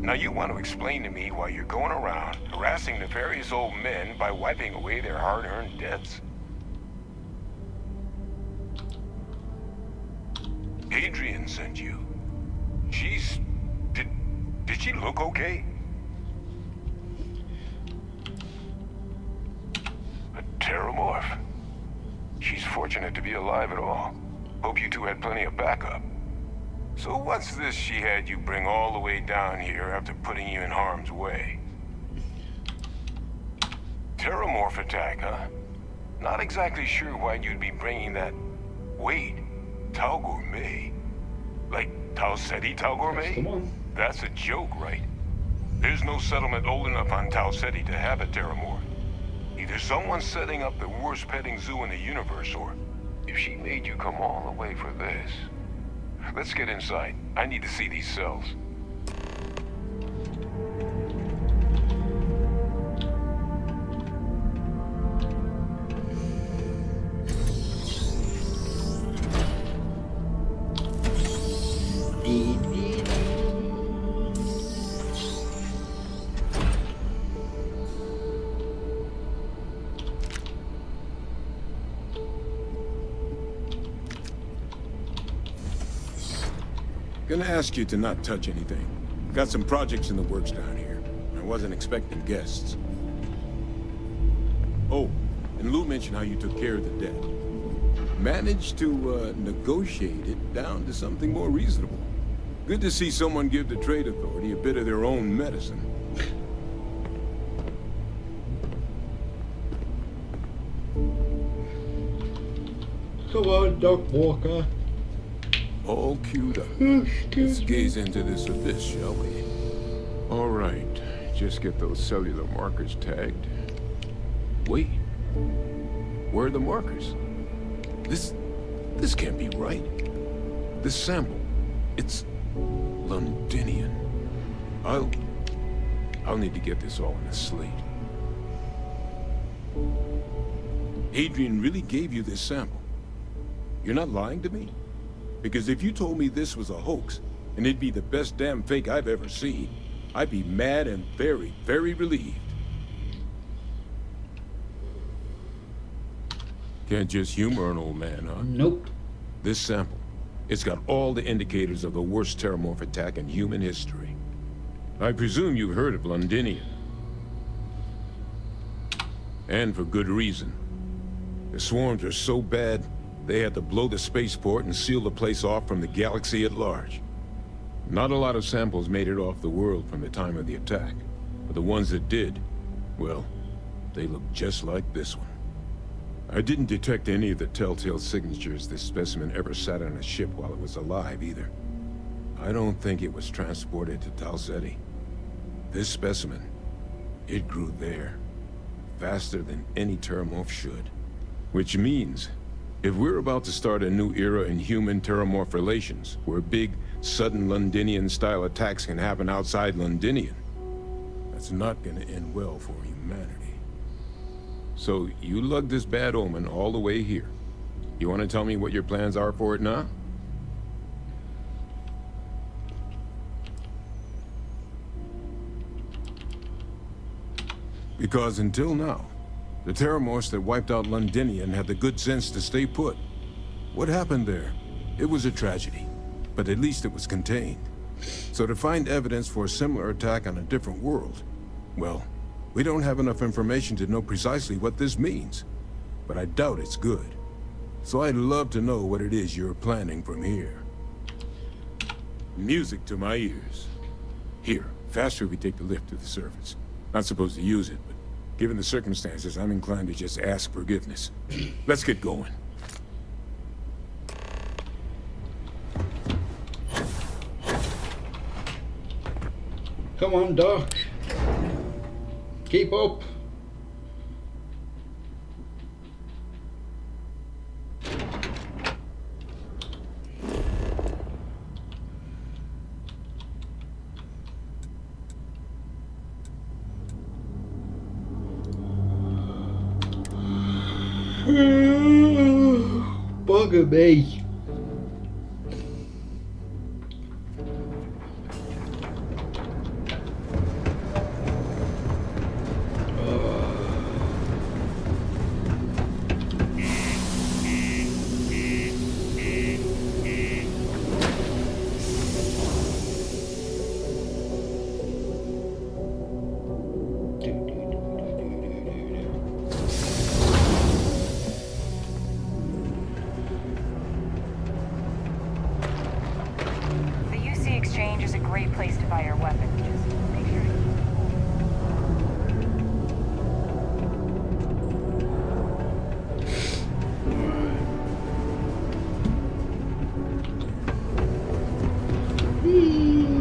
Now you want to explain to me why you're going around harassing nefarious old men by wiping away their hard-earned debts? Adrian sent you. She's... Did she look okay? A Terramorph. She's fortunate to be alive at all. Hope you two had plenty of backup. So what's this she had you bring all the way down here after putting you in harm's way? Terramorph attack, huh? Not exactly sure why you'd be bringing that... Wait, Tau Gourmet? Like Tau Ceti Tau Gourmet? That's a joke, right? There's no settlement old enough on Tau Ceti to have a Terramorph. Either someone's setting up the worst petting zoo in the universe, or if she made you come all the way for this. Let's get inside. I need to see these cells. Gonna ask you to not touch anything. Got some projects in the works down here. I wasn't expecting guests. Oh, and Lou mentioned how you took care of the debt. Managed to negotiate it down to something more reasonable. Good to see someone give the Trade Authority a bit of their own medicine. Come on, Doc Walker. All queued up. Let's gaze into this abyss, shall we? All right, just get those cellular markers tagged. Wait, where are the markers? This can't be right. This sample, it's Londinian. I'll need to get this all in a slate. Adrian really gave you this sample. You're not lying to me? Because if you told me this was a hoax, and it'd be the best damn fake I've ever seen, I'd be mad and very, very relieved. Can't just humor an old man, huh? Nope. This sample, it's got all the indicators of the worst terramorph attack in human history. I presume you've heard of Londinian. And for good reason. The swarms are so bad, they had to blow the spaceport and seal the place off from the galaxy at large. Not a lot of samples made it off the world from the time of the attack, but the ones that did, well, they look just like this one. I didn't detect any of the telltale signatures this specimen ever sat on a ship while it was alive, either. I don't think it was transported to Tau Ceti. This specimen, it grew there, faster than any terramorph should. Which means, if we're about to start a new era in human-terramorph relations, where big, sudden Londinian-style attacks can happen outside Londinian, that's not gonna end well for humanity. So, you lugged this bad omen all the way here. You want to tell me what your plans are for it now? Because until now, the terramorphs that wiped out Londinian had the good sense to stay put. What happened there? It was a tragedy, but at least it was contained. So to find evidence for a similar attack on a different world, well, we don't have enough information to know precisely what this means, but I doubt it's good. So I'd love to know what it is you're planning from here. Music to my ears. Here, faster we take the lift to the surface. Not supposed to use it, but given the circumstances, I'm inclined to just ask forgiveness. Let's get going. Come on, Doc. Keep up. Bugger me.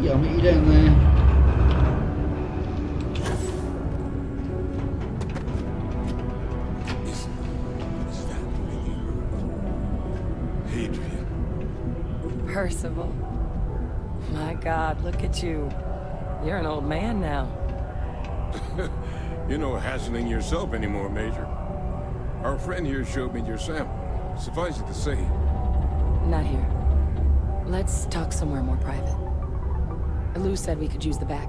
I'll meet you down there. Is that really Adrian? Percival. My God, look at you. You're an old man now. You're no hassling yourself anymore, Major. Our friend here showed me your sample. Suffice it to say... Not here. Let's talk somewhere more private. Lou said we could use the back.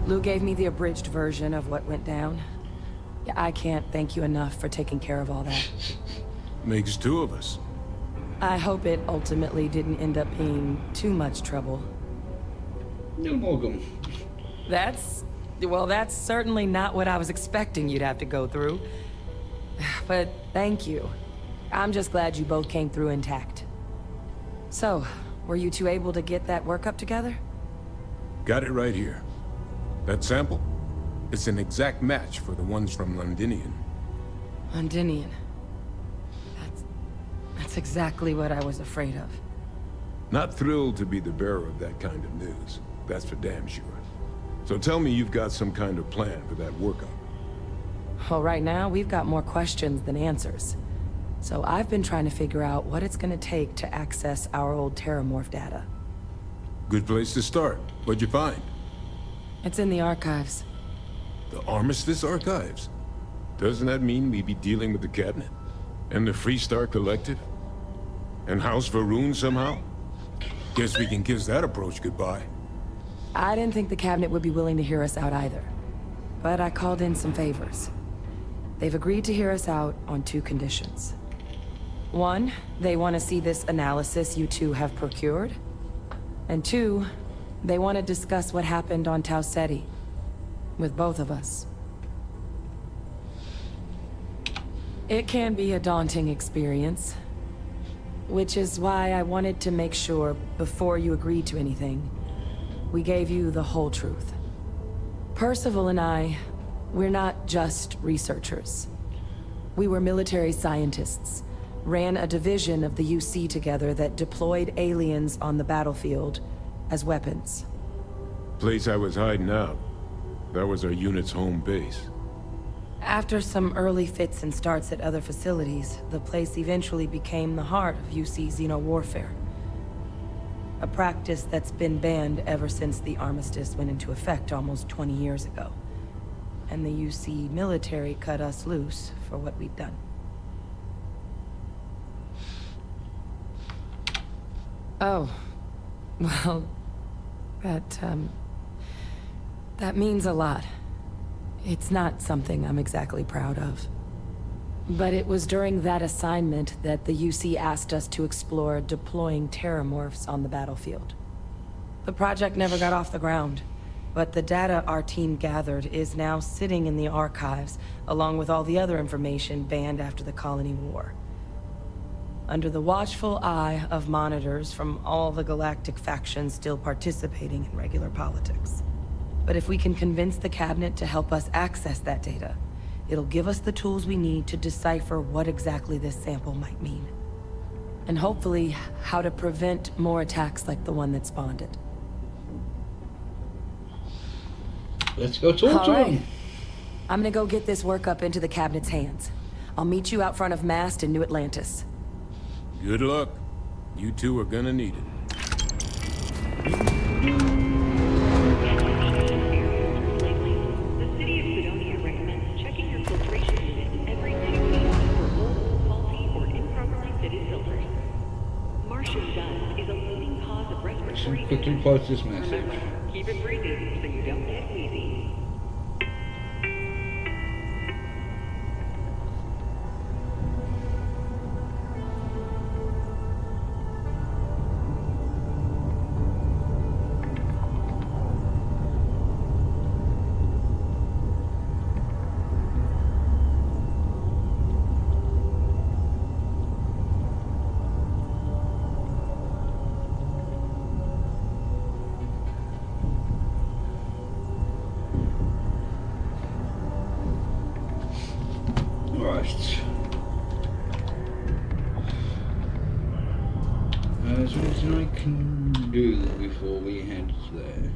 Lou gave me the abridged version of what went down. Yeah, I can't thank you enough for taking care of all that. Makes two of us. I hope it ultimately didn't end up being too much trouble. You're welcome. That's certainly not what I was expecting you'd have to go through. But thank you. I'm just glad you both came through intact. So, were you two able to get that workup together? Got it right here. That sample? It's an exact match for the ones from Londinian. Londinian. That's exactly what I was afraid of. Not thrilled to be the bearer of that kind of news. That's for damn sure. So tell me you've got some kind of plan for that workup. Well, right now, we've got more questions than answers. So I've been trying to figure out what it's gonna take to access our old Terramorph data. Good place to start. What'd you find? It's in the archives. The Armistice Archives? Doesn't that mean we'd be dealing with the Cabinet? And the Freestar Collective? And House Varun somehow? Guess we can kiss that approach goodbye. I didn't think the Cabinet would be willing to hear us out either. But I called in some favors. They've agreed to hear us out on 2 conditions. 1, they want to see this analysis you two have procured. And 2, they want to discuss what happened on Tau Ceti. With both of us. It can be a daunting experience. Which is why I wanted to make sure, before you agreed to anything, we gave you the whole truth. Percival and I, we're not just researchers. We were military scientists, ran a division of the UC together that deployed aliens on the battlefield as weapons. Place I was hiding out. That was our unit's home base. After some early fits and starts at other facilities, the place eventually became the heart of UC xeno-warfare. A practice that's been banned ever since the armistice went into effect almost 20 years ago. And the UC military cut us loose for what we'd done. Oh. Well, that means a lot. It's not something I'm exactly proud of. But it was during that assignment that the UC asked us to explore deploying terramorphs on the battlefield. The project never got off the ground, but the data our team gathered is now sitting in the archives, along with all the other information banned after the Colony War. Under the watchful eye of monitors from all the galactic factions still participating in regular politics. But if we can convince the Cabinet to help us access that data, it'll give us the tools we need to decipher what exactly this sample might mean. And hopefully, how to prevent more attacks like the one that spawned it. Let's go talk to him. I'm gonna go get this work up into the Cabinet's hands. I'll meet you out front of Mast in New Atlantis. Good luck. You two are gonna need it. Quickly post this message. Keep it breathing so you don't get wheezy. There's something I can do before we head there.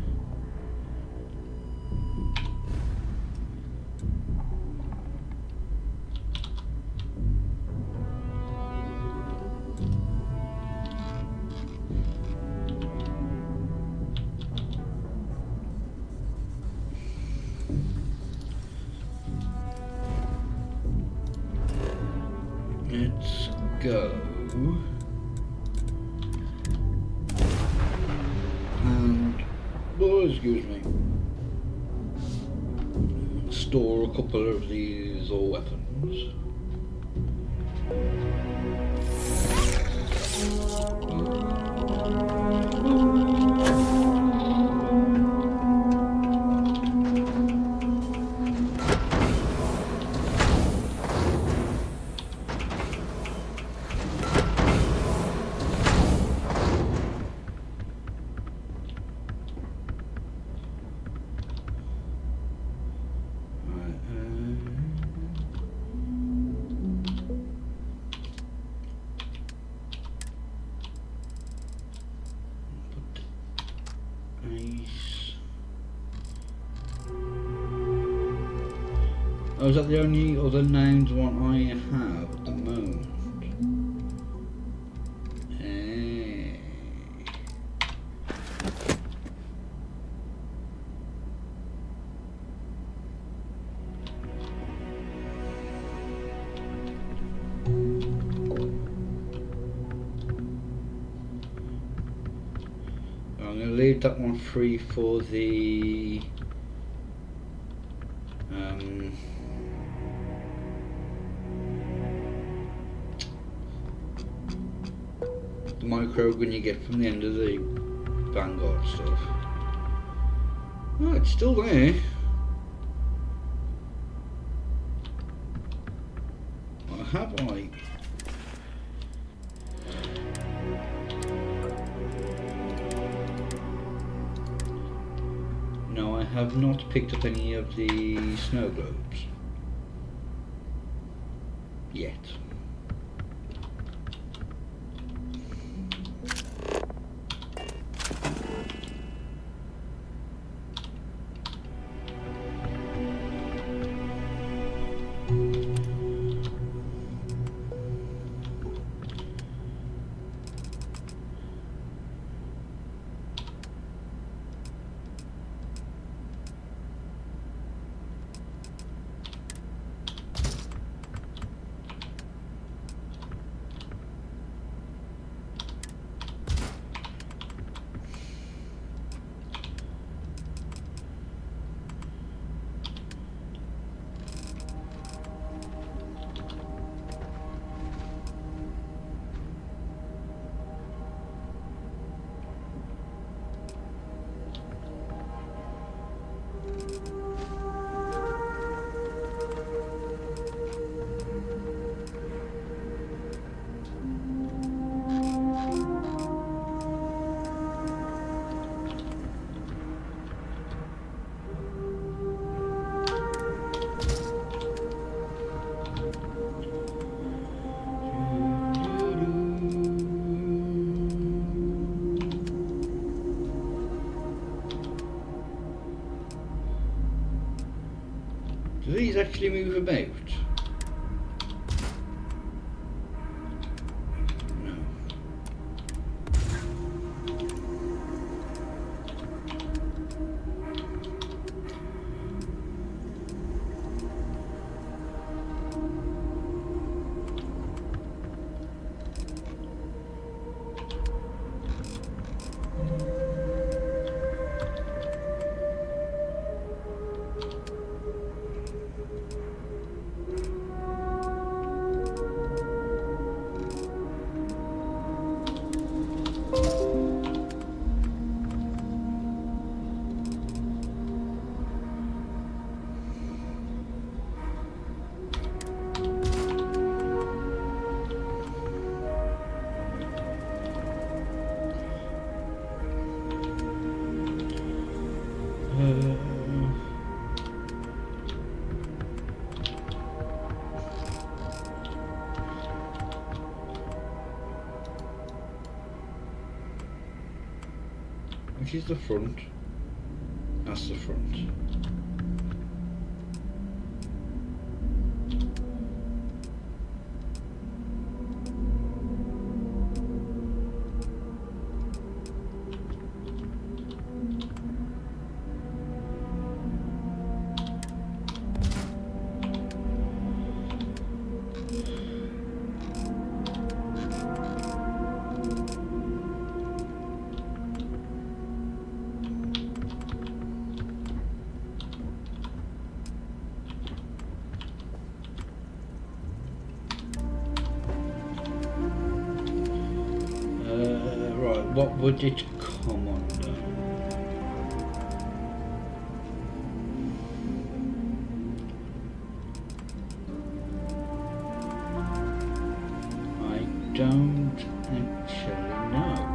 Let's go. And, oh, excuse me. store a couple of these all weapons. Oh, is that the only other named one I have at the moment? Hey. I'm going to leave that one free for the micro gun you get from the end of the Vanguard stuff. Oh, it's still there. What have I? No, I have not picked up any of the snow globes yet. Do these actually move about? No. Which is the front? That's the front. Right, what would it come under? I don't actually know.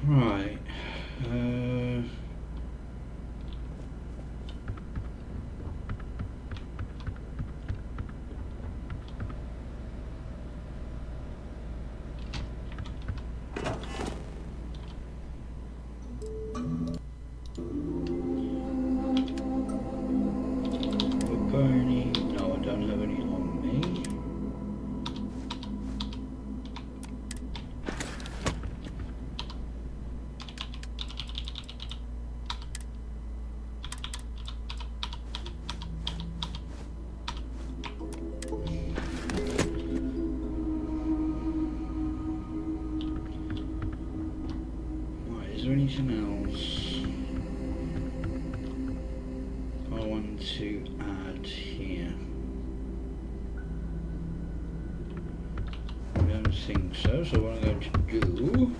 Right. Bernie. No, I don't have any on me. Is there anything else I want to add here? I don't think so, so what I'm going to do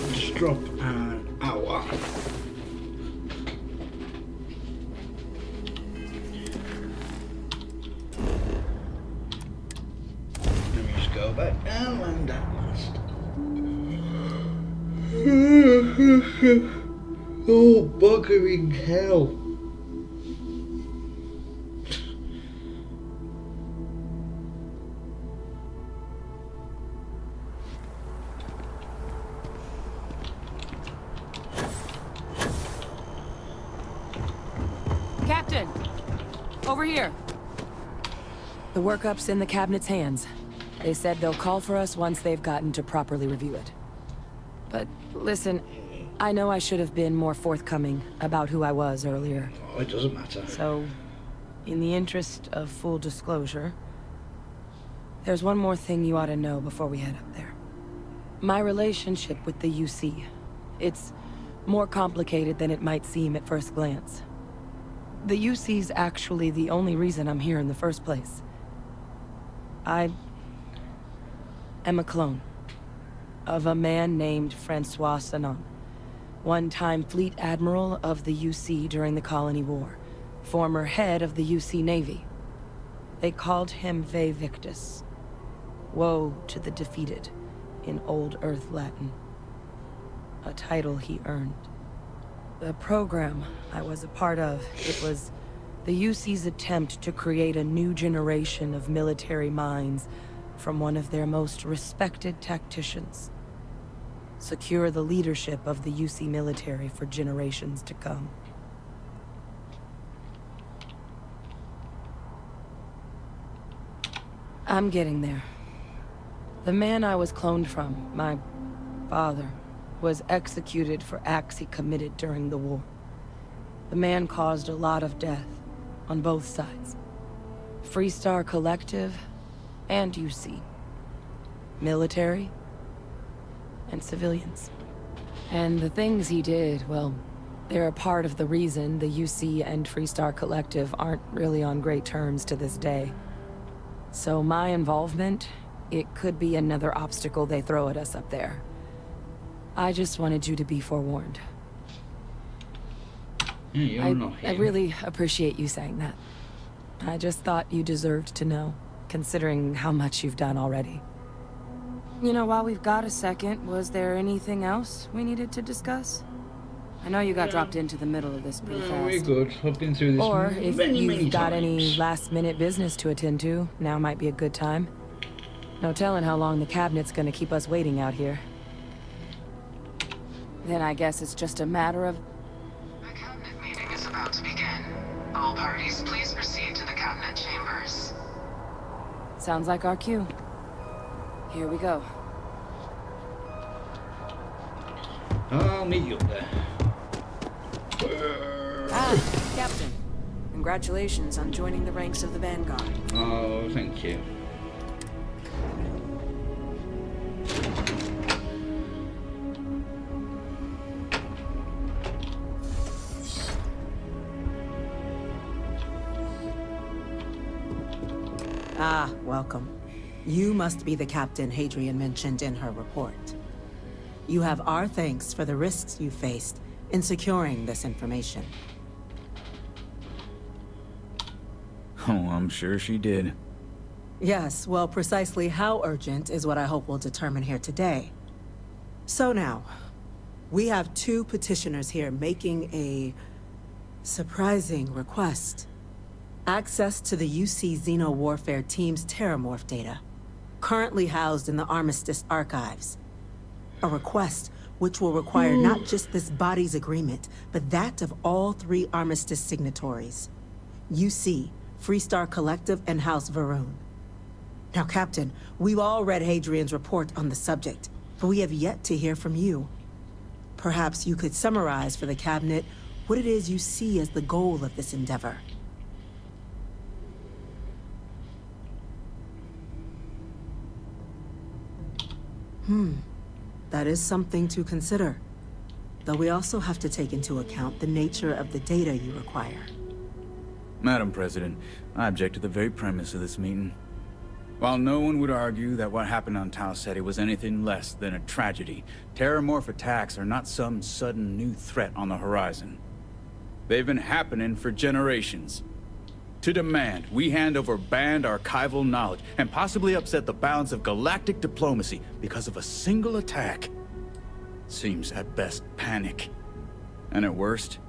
is just drop an hour. Let me just go back and land that last. Oh, buggering hell. Captain! Over here. The workup's in the cabinet's hands. They said they'll call for us once they've gotten to properly review it. But listen, I know I should have been more forthcoming about who I was earlier. Oh, it doesn't matter. So, in the interest of full disclosure, there's one more thing you ought to know before we head up there. My relationship with the UC, it's more complicated than it might seem at first glance. The UC's actually the only reason I'm here in the first place. I am a clone of a man named Francois Sanon, one-time fleet admiral of the UC during the Colony War, former head of the UC Navy. They called him Ve Victus, woe to the defeated, in Old Earth Latin, a title he earned. The program I was a part of, it was the UC's attempt to create a new generation of military minds from one of their most respected tacticians. Secure the leadership of the UC military for generations to come. I'm getting there. The man I was cloned from, my father, was executed for acts he committed during the war. The man caused a lot of death on both sides. Freestar Collective and UC. Military and civilians. And the things he did, well, they're a part of the reason the UC and Freestar Collective aren't really on great terms to this day. So my involvement, it could be another obstacle they throw at us up there. I just wanted you to be forewarned. Yeah, you're not I really appreciate you saying that. I just thought you deserved to know, considering how much you've done already. You know, while we've got a second, was there anything else we needed to discuss? I know you got dropped into the middle of this pretty fast. We're good. I've been through this Or if many you've got times. any last-minute business to attend to, now might be a good time. No telling how long the cabinet's gonna keep us waiting out here. Then I guess it's just a matter of... The cabinet meeting is about to begin. All parties, please proceed to the cabinet chambers. Sounds like our cue. Here we go. I'll meet you up there. Ah, Captain. Congratulations on joining the ranks of the Vanguard. Oh, thank you. Ah, welcome. You must be the captain Hadrian mentioned in her report. You have our thanks for the risks you faced in securing this information. Oh, I'm sure she did. Yes, well, precisely how urgent is what I hope we'll determine here today. So now, we have two petitioners here making a surprising request. Access to the UC Xeno Warfare Team's Terramorph data, currently housed in the Armistice archives. A request which will require not just this body's agreement, but that of all three Armistice signatories. UC, Freestar Collective, and House Varun. Now, Captain, we've all read Hadrian's report on the subject, but we have yet to hear from you. Perhaps you could summarize for the Cabinet what it is you see as the goal of this endeavor. That is something to consider. Though we also have to take into account the nature of the data you require. Madam President, I object to the very premise of this meeting. While no one would argue that what happened on Tau Ceti was anything less than a tragedy, Terramorph attacks are not some sudden new threat on the horizon. They've been happening for generations. To demand we hand over banned archival knowledge and possibly upset the balance of galactic diplomacy because of a single attack seems at best panic. And at worst,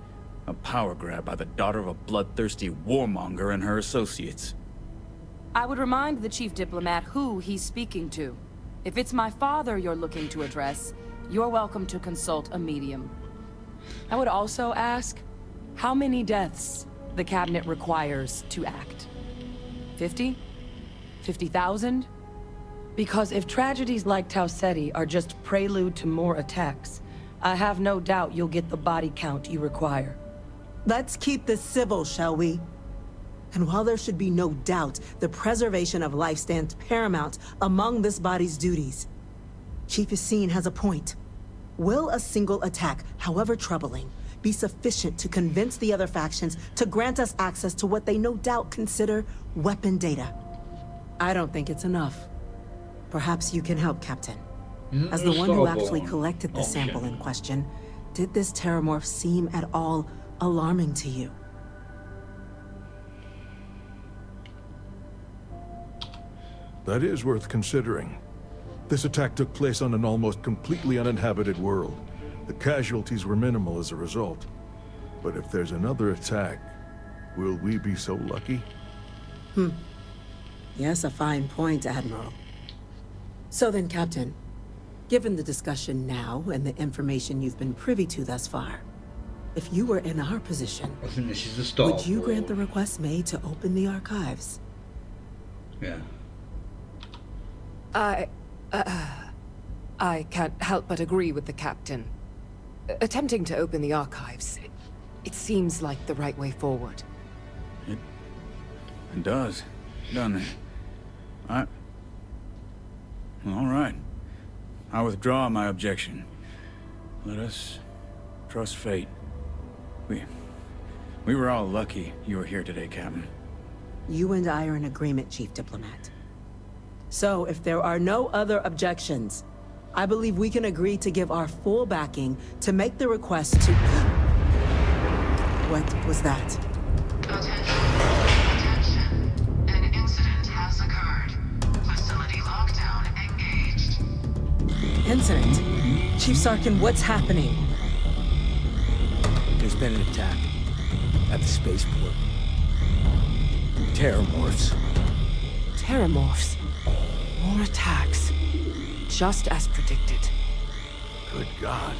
a power grab by the daughter of a bloodthirsty warmonger and her associates. I would remind the chief diplomat who he's speaking to. If it's my father you're looking to address, you're welcome to consult a medium. I would also ask, how many deaths the Cabinet requires to act? 50? 50,000? Because if tragedies like Tau Ceti are just prelude to more attacks, I have no doubt you'll get the body count you require. Let's keep this civil, shall we? And while there should be no doubt the preservation of life stands paramount among this body's duties, Chief Yassine has a point. Will a single attack, however troubling, be sufficient to convince the other factions to grant us access to what they no doubt consider weapon data? I don't think it's enough. Perhaps you can help, Captain. As the one who actually collected the sample in question, did this Terramorph seem at all alarming to you? That is worth considering. This attack took place on an almost completely uninhabited world. The casualties were minimal as a result. But if there's another attack, will we be so lucky? Yes, a fine point, Admiral. So then, Captain, given the discussion now and the information you've been privy to thus far, if you were in our position, I think this is the start. would you grant the request made to open the archives? Yeah. I can't help but agree with the Captain. Attempting to open the archives, it seems like the right way forward. It does, doesn't it? All right. I withdraw my objection. Let us trust fate. We were all lucky you were here today, Captain. You and I are in agreement, Chief Diplomat. So, if there are no other objections, I believe we can agree to give our full backing to make the request to... What was that? Attention. An incident has occurred. Facility lockdown engaged. incident. Chief Sarkin, what's happening? There's been an attack at the spaceport. Terramorphs. Terramorphs. More attacks. Just as predicted. Good God.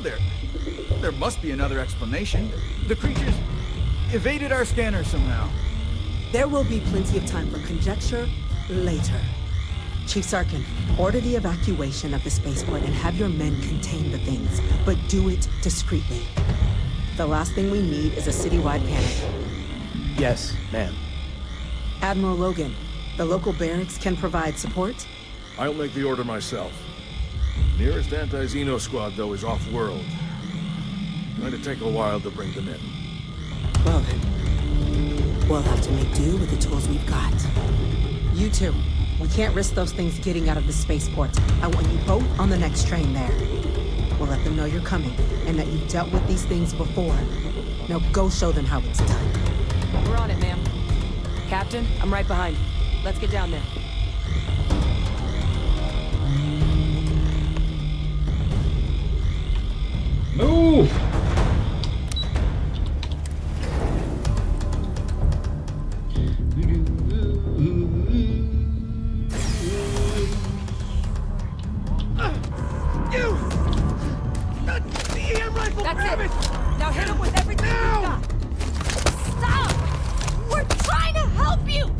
There must be another explanation. The creatures evaded our scanner somehow. There will be plenty of time for conjecture later. Chief Sarkin, order the evacuation of the spaceport and have your men contain the things, but do it discreetly. The last thing we need is a citywide panic. Yes, ma'am. Admiral Logan, the local barracks can provide support? I'll make the order myself. Nearest anti-Xeno squad, though, is off-world. Going to take a while to bring them in. Well then, we'll have to make do with the tools we've got. You two, we can't risk those things getting out of the spaceport. I want you both on the next train there. We'll let them know you're coming, and that you've dealt with these things before. Now go show them how it's done. We're on it, ma'am. Captain, I'm right behind. Let's get down there. Move! That's it! Now hit him with everything you've got! Stop! We're trying to help you!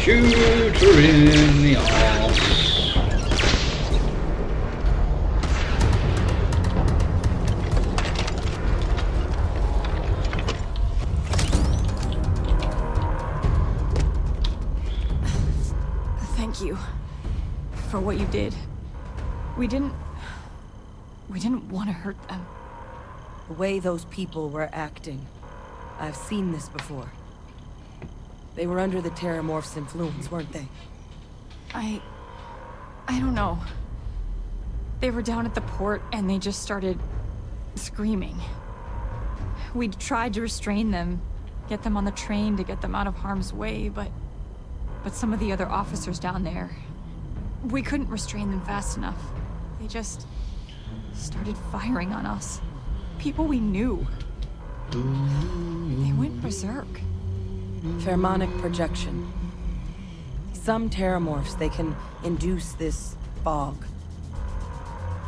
Shoot her in the arse. Thank you for what you did. We didn't want to hurt them. The way those people were acting, I've seen this before. They were under the Terramorph's influence, weren't they? I don't know. They were down at the port and they just started screaming. We tried to restrain them, get them on the train to get them out of harm's way, but some of the other officers down there, we couldn't restrain them fast enough. They just started firing on us. People we knew. They went berserk. Pheromonic projection. Some Terramorphs, they can induce this fog.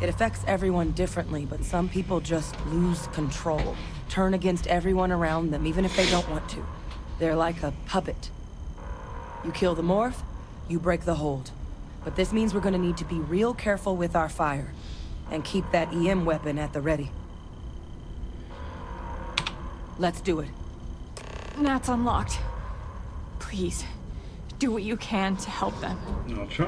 It affects everyone differently, but some people just lose control, turn against everyone around them, even if they don't want to. They're like a puppet. You kill the morph, you break the hold. But this means we're gonna need to be real careful with our fire, and keep that EM weapon at the ready. Let's do it. Nat's unlocked. Please, do what you can to help them. I'll try.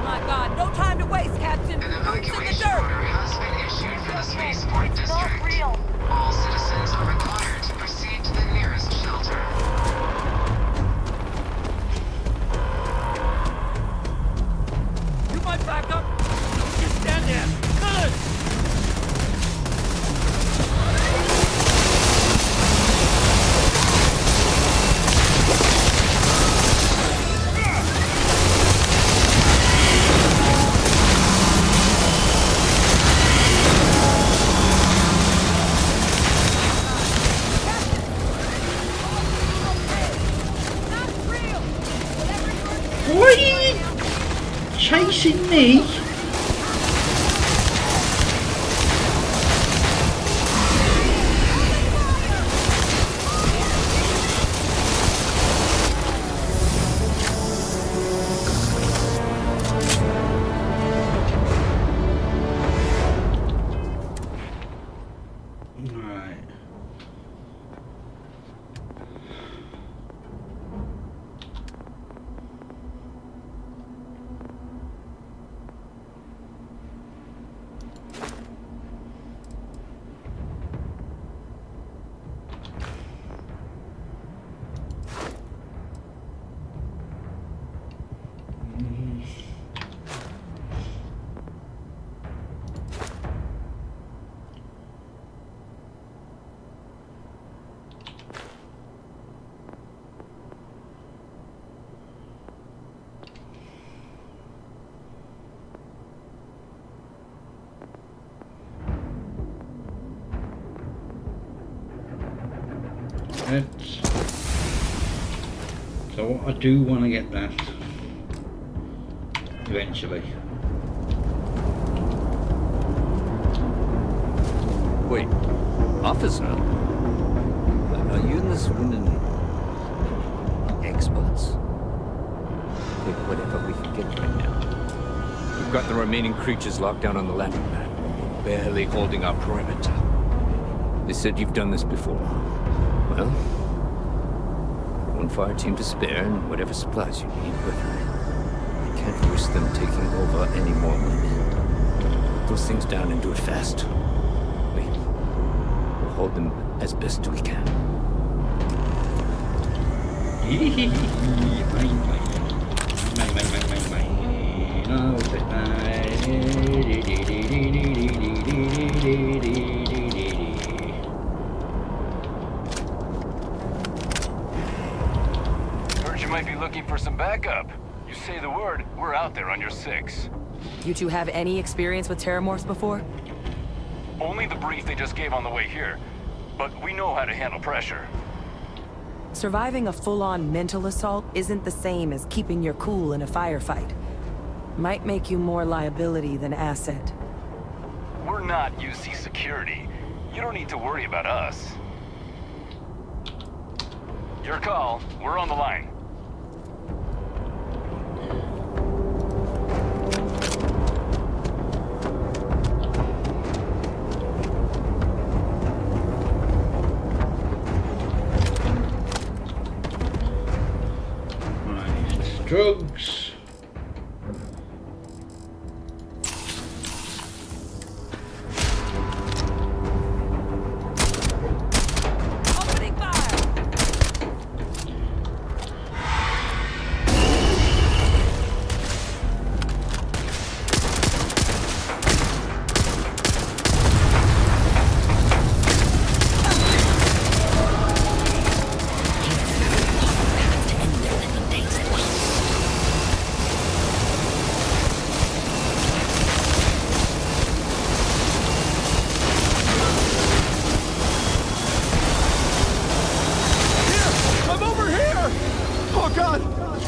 My God, no time to waste, Captain! An Boots in the evacuation dirt! order has been issued for the spaceport district. All citizens are required to proceed to the chasing me? So I do want to get that eventually. Wait, officer? Are you and this woman experts? Take whatever we can get right now. We've got the remaining creatures locked down on the landing pad, barely holding our perimeter. They said you've done this before. Well, one fire team to spare and whatever supplies you need, but I can't risk them taking over any more men. Put those things down and do it fast. We'll hold them as best we can. Might be looking for some backup. You say the word, we're out there on your 6. You two have any experience with terramorphs before? Only the brief they just gave on the way here, but we know how to handle pressure. Surviving a full-on mental assault isn't the same as keeping your cool in a firefight. Might make you more liability than asset. We're not UC security. You don't need to worry about us. Your call. We're on the line. Drugs.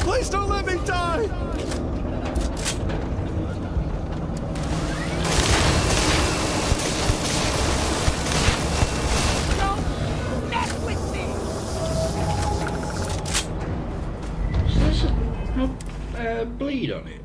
Please don't let me die! Don't mess with me! Does this have bleed on it?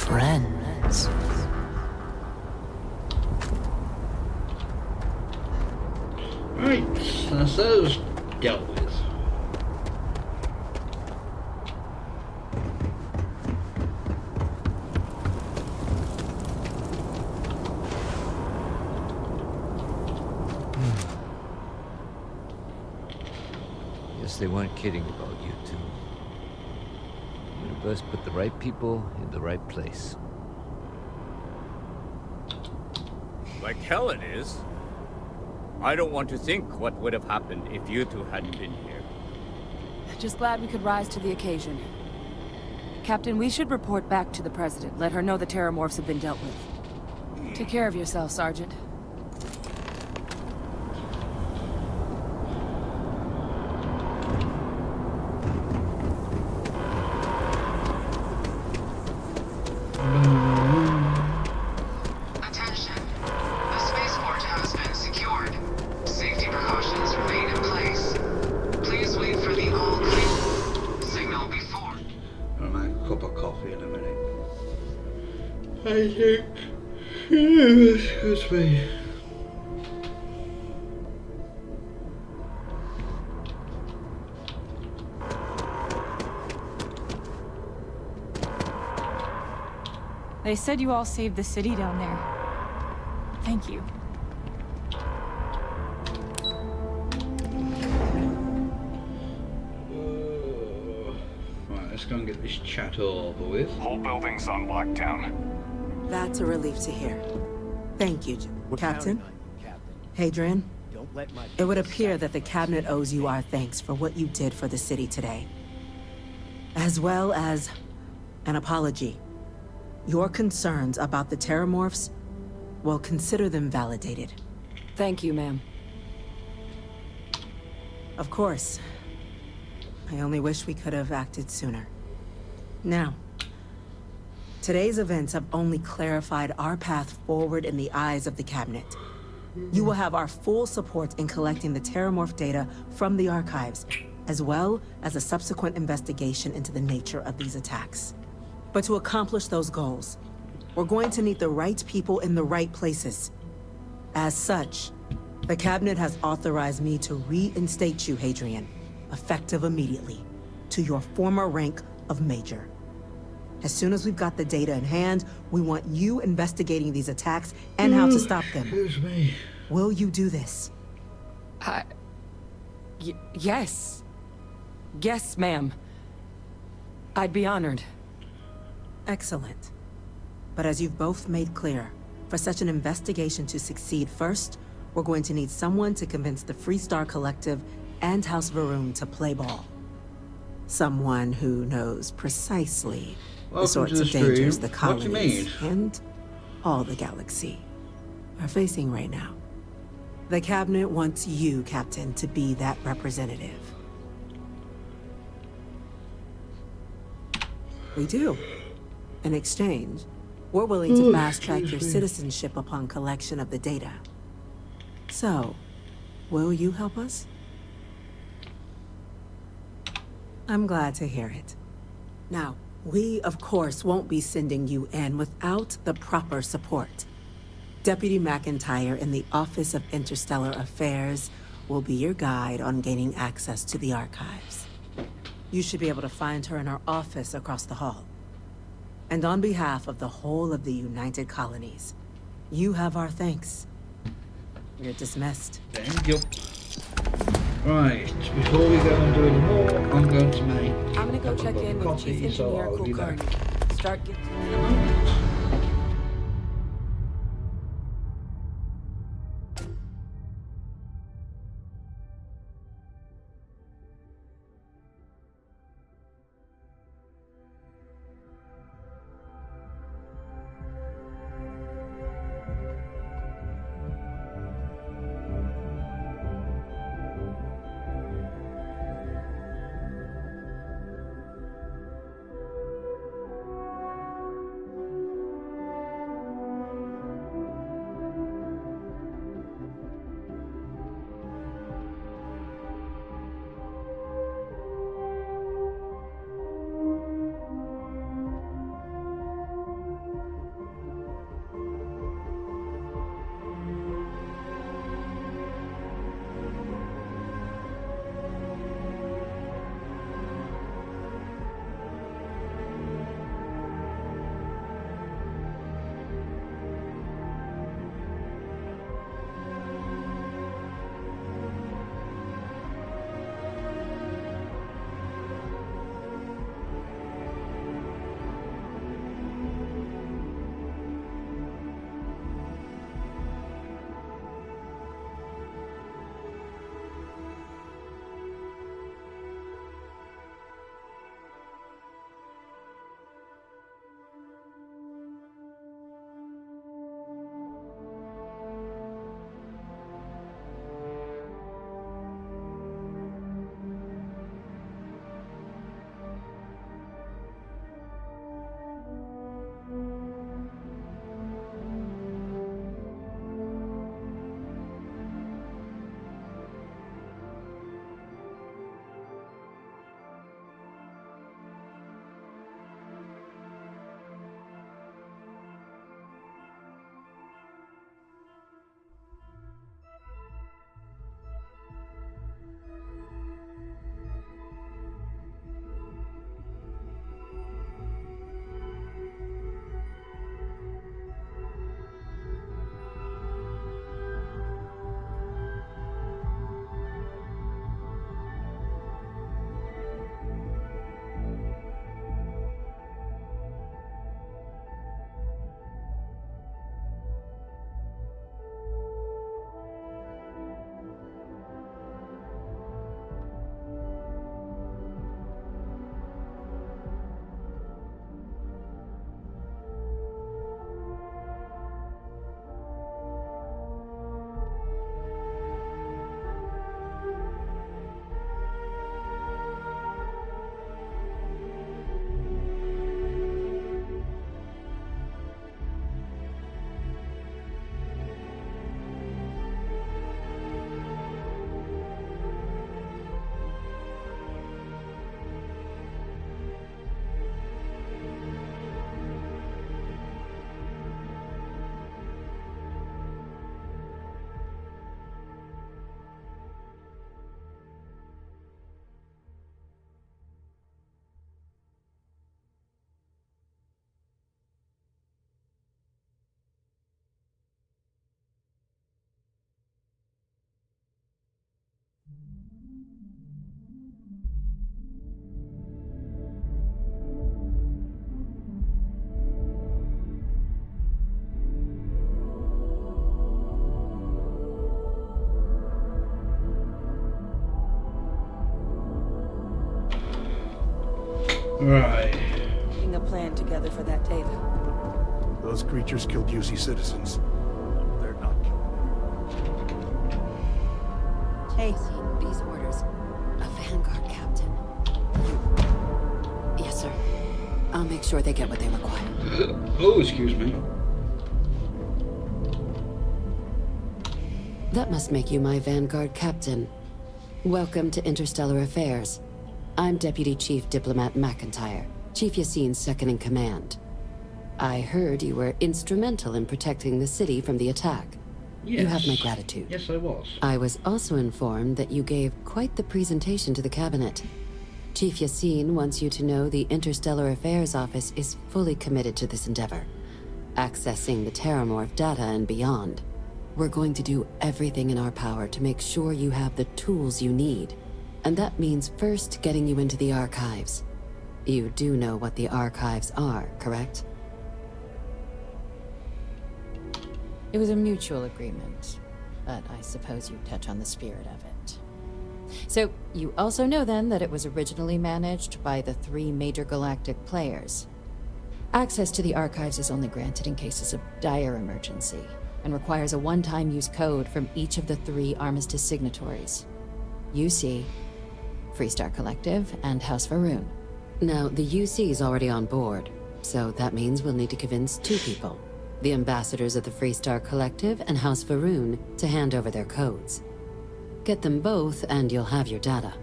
friends. Right, that's those dealt with. Guess they weren't kidding about you two. The universe put the right people in the right place. Like hell it is. I don't want to think what would have happened if you two hadn't been here. Just glad we could rise to the occasion. Captain, we should report back to the President. Let her know the Terramorphs have been dealt with. Take care of yourself, Sergeant. Attention. The spaceport has been secured. Safety precautions remain in place. Please wait for the all clear signal before. I'll make a cup of coffee in a minute. I think. Excuse me. They said you all saved the city down there. Thank you. Right, let's go and get this chat over with. Whole building's on lockdown. That's a relief to hear. Thank you, Captain. Hadrian, it would appear that the Cabinet owes you our thanks for what you did for the city today. As well as an apology. Your concerns about the Terramorphs, well, consider them validated. Thank you, ma'am. Of course. I only wish we could have acted sooner. Now, today's events have only clarified our path forward in the eyes of the Cabinet. You will have our full support in collecting the Terramorph data from the archives, as well as a subsequent investigation into the nature of these attacks. But to accomplish those goals, we're going to need the right people in the right places. As such, the Cabinet has authorized me to reinstate you, Hadrian, effective immediately, to your former rank of Major. As soon as we've got the data in hand, we want you investigating these attacks and how to stop them. Excuse me. Will you do this? Yes. Yes, ma'am. I'd be honored. Excellent. But as you've both made clear, for such an investigation to succeed first, we're going to need someone to convince the Freestar Collective and House Varun to play ball. Someone who knows precisely the sorts of dangers the colonies and all the galaxy are facing right now. The Cabinet wants you, Captain, to be that representative. We do. In exchange, we're willing to fast-track your citizenship upon collection of the data. So, will you help us? I'm glad to hear it. Now, we, of course, won't be sending you in without the proper support. Deputy McIntyre in the Office of Interstellar Affairs will be your guide on gaining access to the archives. You should be able to find her in her office across the hall. And on behalf of the whole of the United Colonies, you have our thanks. You're dismissed. Thank you. Right, before we go and do any more, I'm going to make... I'm gonna go check in with Chief Engineer Kulkarni. Start getting... Right. Putting a plan together for that data. Those creatures killed UC citizens. They're not Hey. These orders. A Vanguard captain. Yes, sir. I'll make sure they get what they require. Oh, excuse me. That must make you my Vanguard captain. Welcome to Interstellar Affairs. I'm Deputy Chief Diplomat McIntyre, Chief Yassine's second in command. I heard you were instrumental in protecting the city from the attack. Yes. You have my gratitude. Yes, I was. I was also informed that you gave quite the presentation to the cabinet. Chief Yassine wants you to know the Interstellar Affairs Office is fully committed to this endeavor, accessing the Terramorph data and beyond. We're going to do everything in our power to make sure you have the tools you need. And that means first getting you into the archives. You do know what the archives are, correct? It was a mutual agreement, but I suppose you touch on the spirit of it. So, you also know then that it was originally managed by the 3 major galactic players. Access to the archives is only granted in cases of dire emergency, and requires a one-time use code from each of the 3 Armistice signatories. UC, Freestar Collective, and House Varun. Now, the UC is already on board, so that means we'll need to convince 2 people. The ambassadors of the Freestar Collective and House Varun to hand over their codes. Get them both and you'll have your data.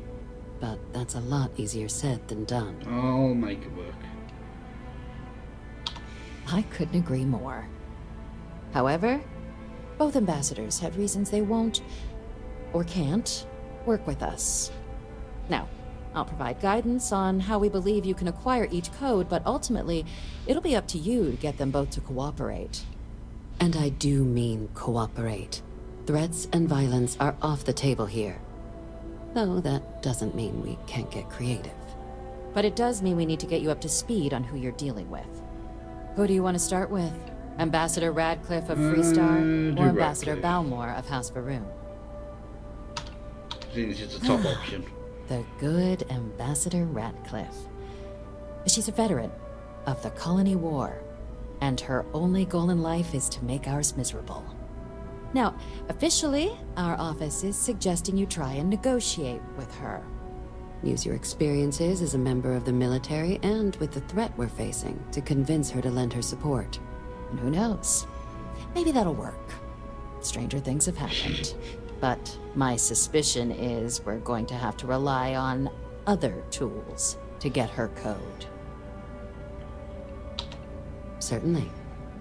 But that's a lot easier said than done. I'll make it work. I couldn't agree more. However, both ambassadors have reasons they won't, or can't, work with us. Now, I'll provide guidance on how we believe you can acquire each code, but ultimately, it'll be up to you to get them both to cooperate. And I do mean cooperate. Threats and violence are off the table here. Though that doesn't mean we can't get creative. But it does mean we need to get you up to speed on who you're dealing with. Who do you want to start with? Ambassador Radcliffe of Freestar, or Ambassador Balmore of House Varun? I think this is the top option. The good Ambassador Radcliffe. She's a veteran of the Colony War, and her only goal in life is to make ours miserable. Now, officially, our office is suggesting you try and negotiate with her. Use your experiences as a member of the military and with the threat we're facing to convince her to lend her support. And who knows? Maybe that'll work. Stranger things have happened. But my suspicion is we're going to have to rely on other tools to get her code. Certainly.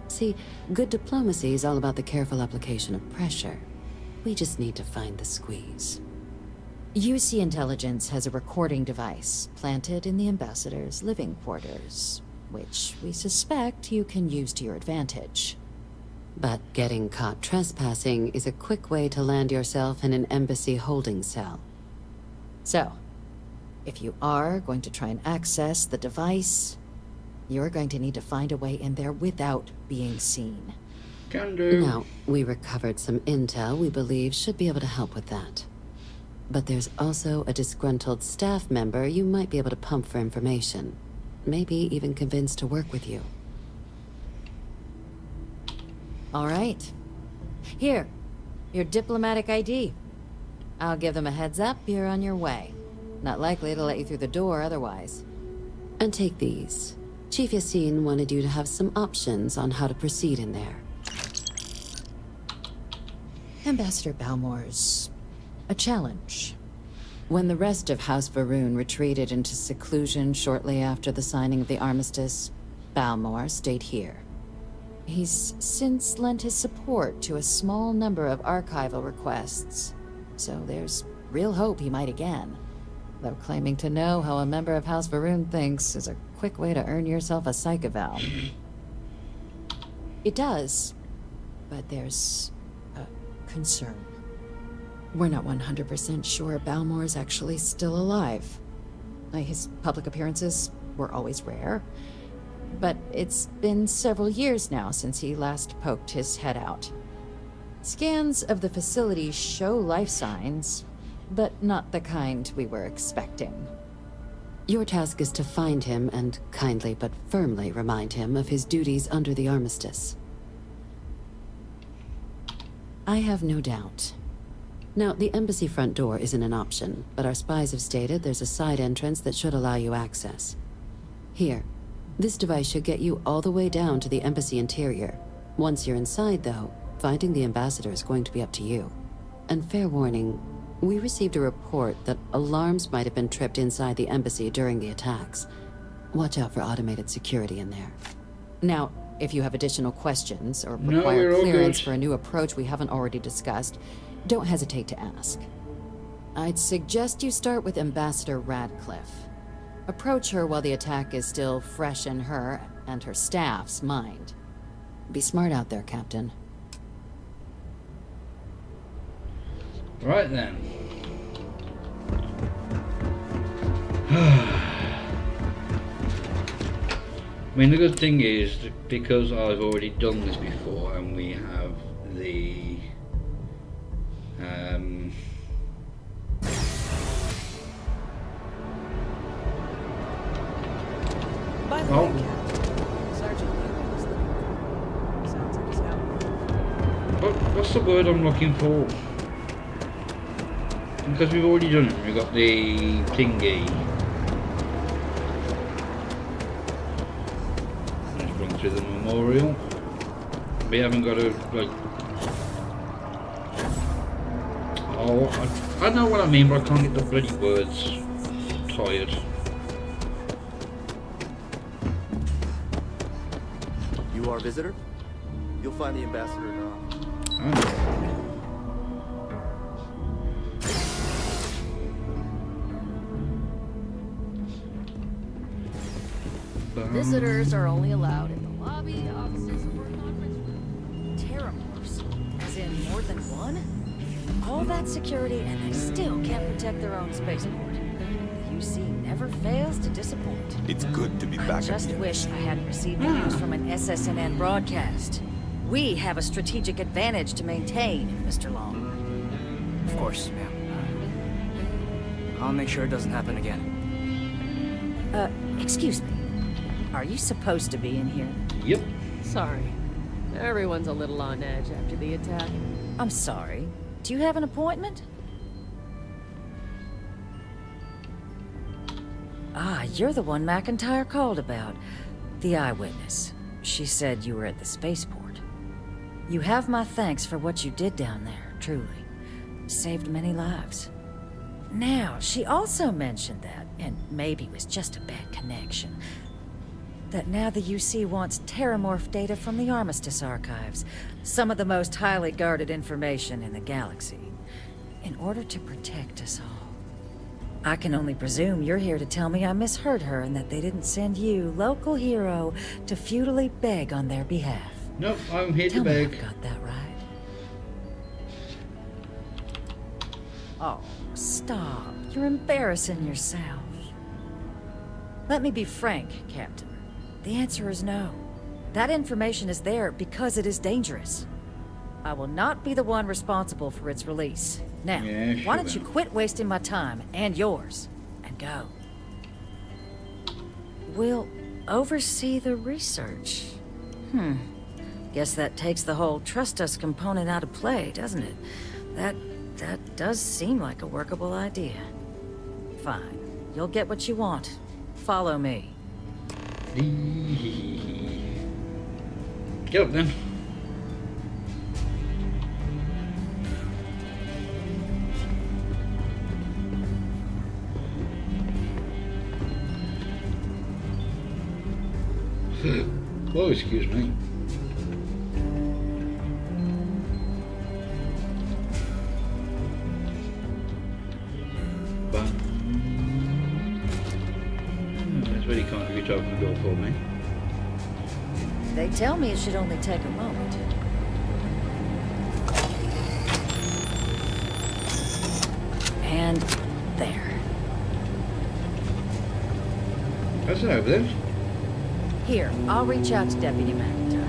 See, good diplomacy is all about the careful application of pressure. We just need to find the squeeze. UC Intelligence has a recording device planted in the ambassador's living quarters, which we suspect you can use to your advantage. But getting caught trespassing is a quick way to land yourself in an embassy holding cell. So, if you are going to try and access the device, you're going to need to find a way in there without being seen. Can do. Now, we recovered some intel we believe should be able to help with that. But there's also a disgruntled staff member you might be able to pump for information. Maybe even convince to work with you. All right. Here, your diplomatic ID. I'll give them a heads up, you're on your way. Not likely to let you through the door otherwise. And take these. Chief Yassine wanted you to have some options on how to proceed in there. Ambassador Balmore's a challenge. When the rest of House Varun retreated into seclusion shortly after the signing of the armistice, Balmore stayed here. He's since lent his support to a small number of archival requests, so there's real hope he might again. Though claiming to know how a member of House Varun thinks is a quick way to earn yourself a psych eval. It does, but there's a concern. We're not 100% sure Balmore's actually still alive. His public appearances were always rare, but it's been several years now since he last poked his head out. Scans of the facility show life signs, but not the kind we were expecting. Your task is to find him and kindly but firmly remind him of his duties under the armistice. I have no doubt. Now, the embassy front door isn't an option, but our spies have stated there's a side entrance that should allow you access. Here, this device should get you all the way down to the embassy interior. Once you're inside, though, finding the ambassador is going to be up to you. And fair warning, we received a report that alarms might have been tripped inside the embassy during the attacks. Watch out for automated security in there. Now, if you have additional questions or require clearance for a new approach we haven't already discussed, don't hesitate to ask. I'd suggest you start with Ambassador Radcliffe. Approach her while the attack is still fresh in her and her staff's mind. Be smart out there, Captain. Right then. I mean, the good thing is, because I've already done this before and we have the By the way, Captain, Sergeant Newman's looking. Sounds like he's out. what's the word I'm looking for? Because we've already done it. We've got the thingy. Let's run through the memorial. We haven't got a like. Oh, I know what I mean, but I can't get the bloody words. I'm tired. You are a visitor? You'll find the ambassador now. Visitors are only allowed in the lobby, offices, or conference room. Terramorphs? As in more than one? All that security and they still can't protect their own spaceport. The UC never fails to disappoint. It's good to be back. I just wish I hadn't received the news from an SSNN broadcast. We have a strategic advantage to maintain, Mr. Long. Of course, ma'am. I'll make sure it doesn't happen again. Excuse me. Are you supposed to be in here? Yep. Sorry. Everyone's a little on edge after the attack. I'm sorry. Do you have an appointment? Ah, you're the one McIntyre called about. The eyewitness. She said you were at the spaceport. You have my thanks for what you did down there, truly. Saved many lives. Now, she also mentioned that, and maybe it was just a bad connection, that now the UC wants Terramorph data from the Armistice archives, some of the most highly guarded information in the galaxy, in order to protect us all. I can only presume you're here to tell me I misheard her and that they didn't send you, local hero, to futilely beg on their behalf. Nope, I'm here to Tell beg. me I've got that right. Oh, stop. You're embarrassing yourself. Let me be frank, Captain. The answer is no. That information is there because it is dangerous. I will not be the one responsible for its release. Now, why don't you quit wasting my time and yours, and go? We'll oversee the research. Guess that takes the whole trust us component out of play, doesn't it? That does seem like a workable idea. Fine. You'll get what you want. Follow me. Get up then. Oh, excuse me. That's very kind of you to open the door for me. They tell me it should only take a moment. And there. That's over there. Here, I'll reach out to Deputy McIntyre.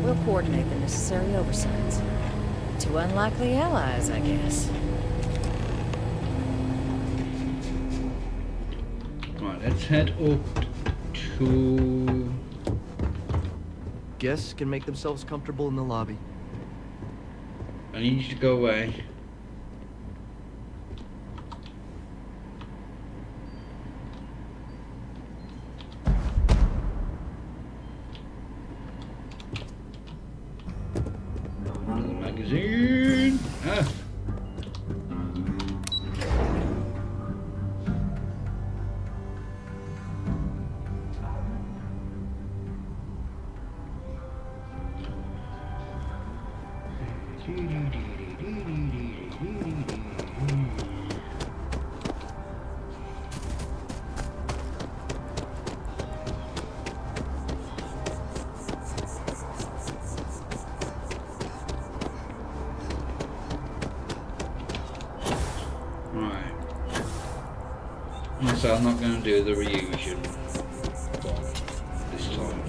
We'll coordinate the necessary oversights. Two unlikely allies, I guess. Right, let's head up to... Guests can make themselves comfortable in the lobby. I need you to go away. Another magazine. Ah. Right. So I'm not going to do the reunion this time.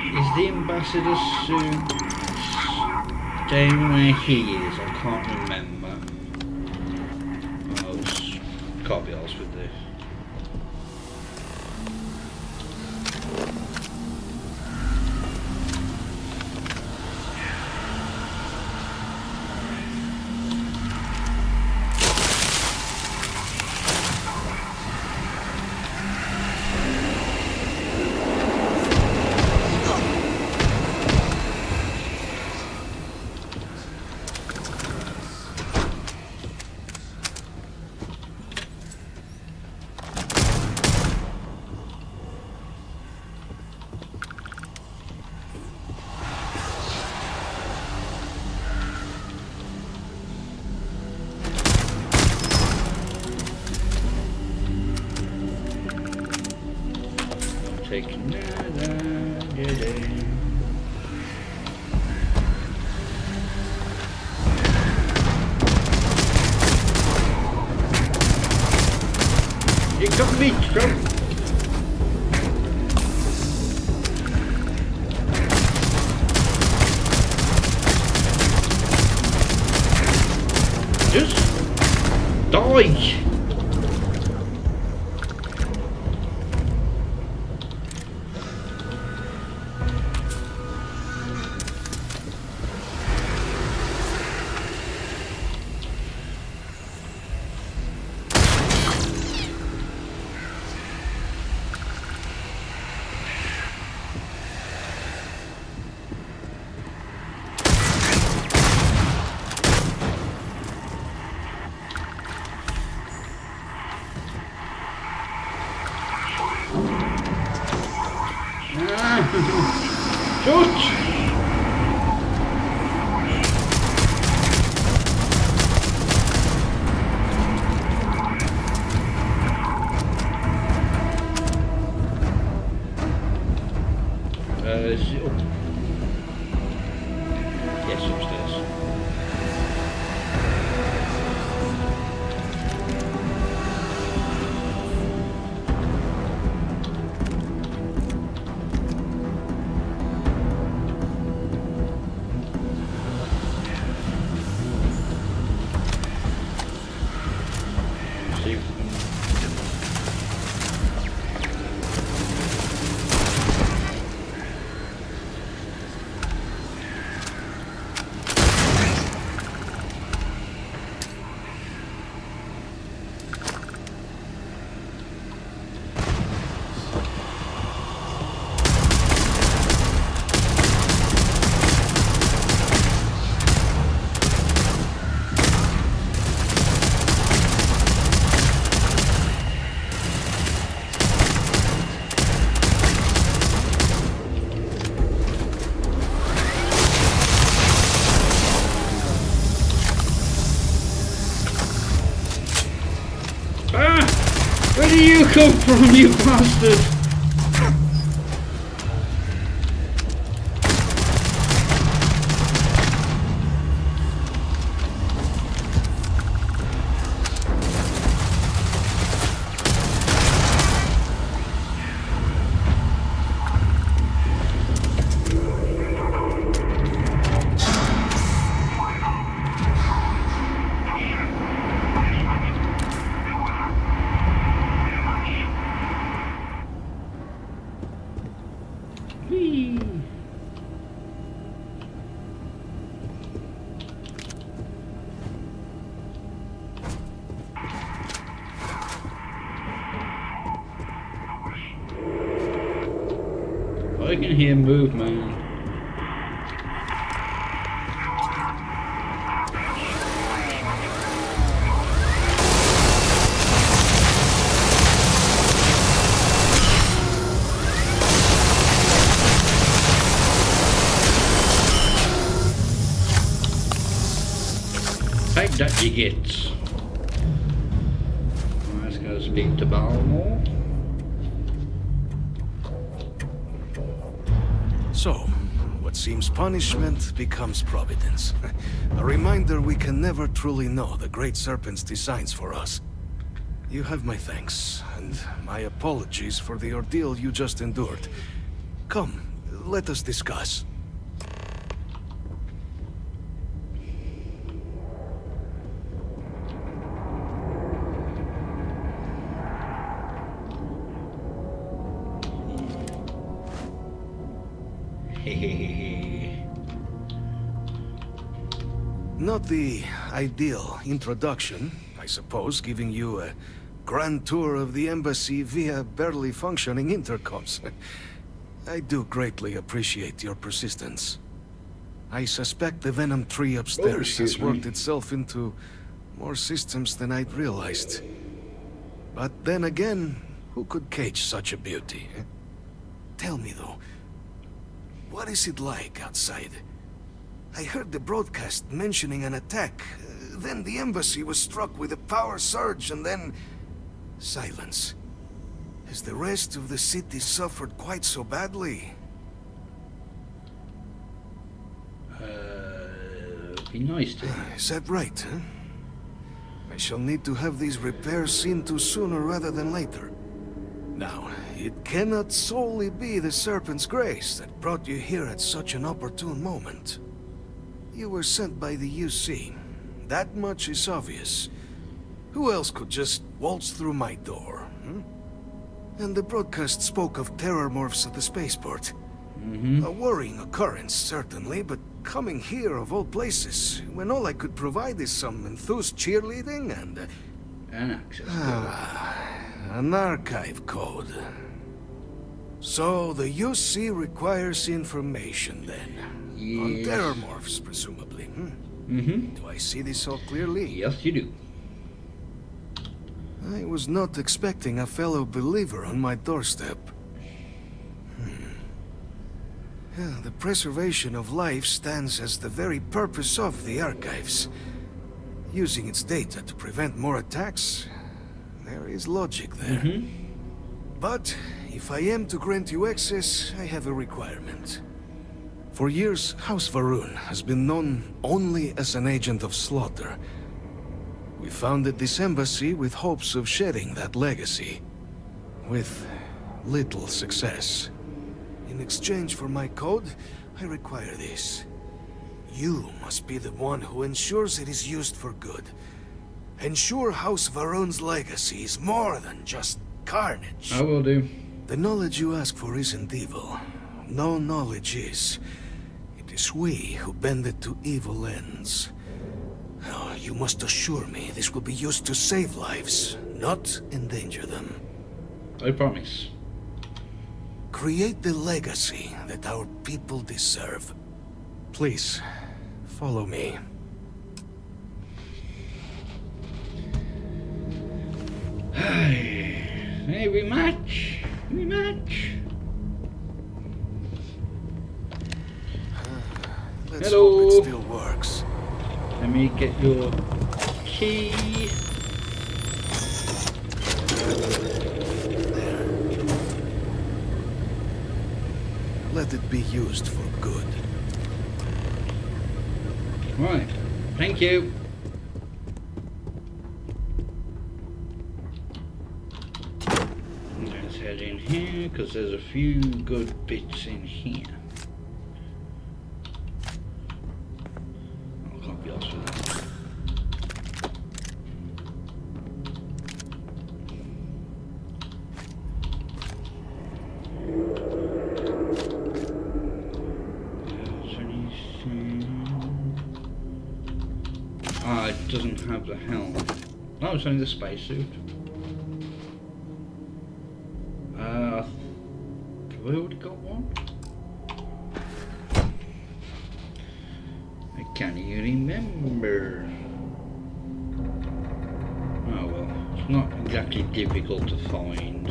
Is the ambassador soon staying where he is? I can't remember. Oh, can't be arsed with this. Take another day. You got me, Trump. Just die. Shoot! Is it up? Yes, upstairs. Where do you come from, you bastard? I can hear movement. Take that, you get. Let's go speak to Balmore. So, what seems punishment becomes providence. A reminder we can never truly know the Great Serpent's designs for us. You have my thanks, and my apologies for the ordeal you just endured. Come, let us discuss. Not the ideal introduction, I suppose, giving you a grand tour of the embassy via barely functioning intercoms. I do greatly appreciate your persistence. I suspect the Venom tree upstairs has worked itself into more systems than I'd realized. But then again, who could cage such a beauty? Tell me though, what is it like outside? I heard the broadcast mentioning an attack. Then the embassy was struck with a power surge and then... silence. Has the rest of the city suffered quite so badly? Be nice to. Is that right, huh? I shall need to have these repairs seen to sooner rather than later. Now, it cannot solely be the Serpent's grace that brought you here at such an opportune moment. You were sent by the UC. That much is obvious. Who else could just waltz through my door? And the broadcast spoke of terror morphs at the spaceport. A worrying occurrence, certainly, but coming here of all places, when all I could provide is some enthused cheerleading and... an access code. An archive code. So the UC requires information then. Yes. On terror morphs, presumably. Do I see this all clearly? Yes, you do. I was not expecting a fellow believer on my doorstep. Yeah, the preservation of life stands as the very purpose of the archives. Using its data to prevent more attacks, there is logic there. But if I am to grant you access, I have a requirement. For years, House Varun has been known only as an agent of slaughter. We founded this embassy with hopes of shedding that legacy. With little success. In exchange for my code, I require this. You must be the one who ensures it is used for good. Ensure House Varun's legacy is more than just carnage. I will do. The knowledge you ask for isn't evil. No knowledge is. It is we who bend it to evil ends. Now, you must assure me this will be used to save lives, not endanger them. I promise. Create the legacy that our people deserve. Please, follow me. Hey, we match. We match. Let's Hello. hope it still works. Let me get your key. let it be used for good. Right, thank you. Let's head in here, because there's a few good bits in here. I can't be asked for that. Ah, it doesn't have the helm. No, it's only the spacesuit. Have I already got one? I can't even remember. Oh well, it's not exactly difficult to find.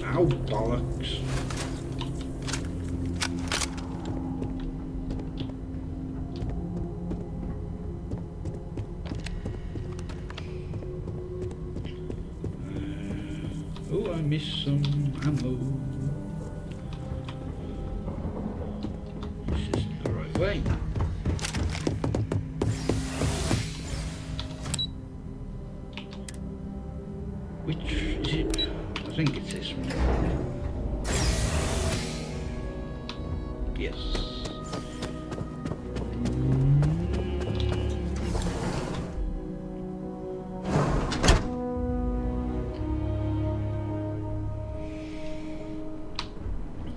Ow, bollocks. Oh, I missed some ammo. This isn't the right way. Which is it? I think it's this one. Yes.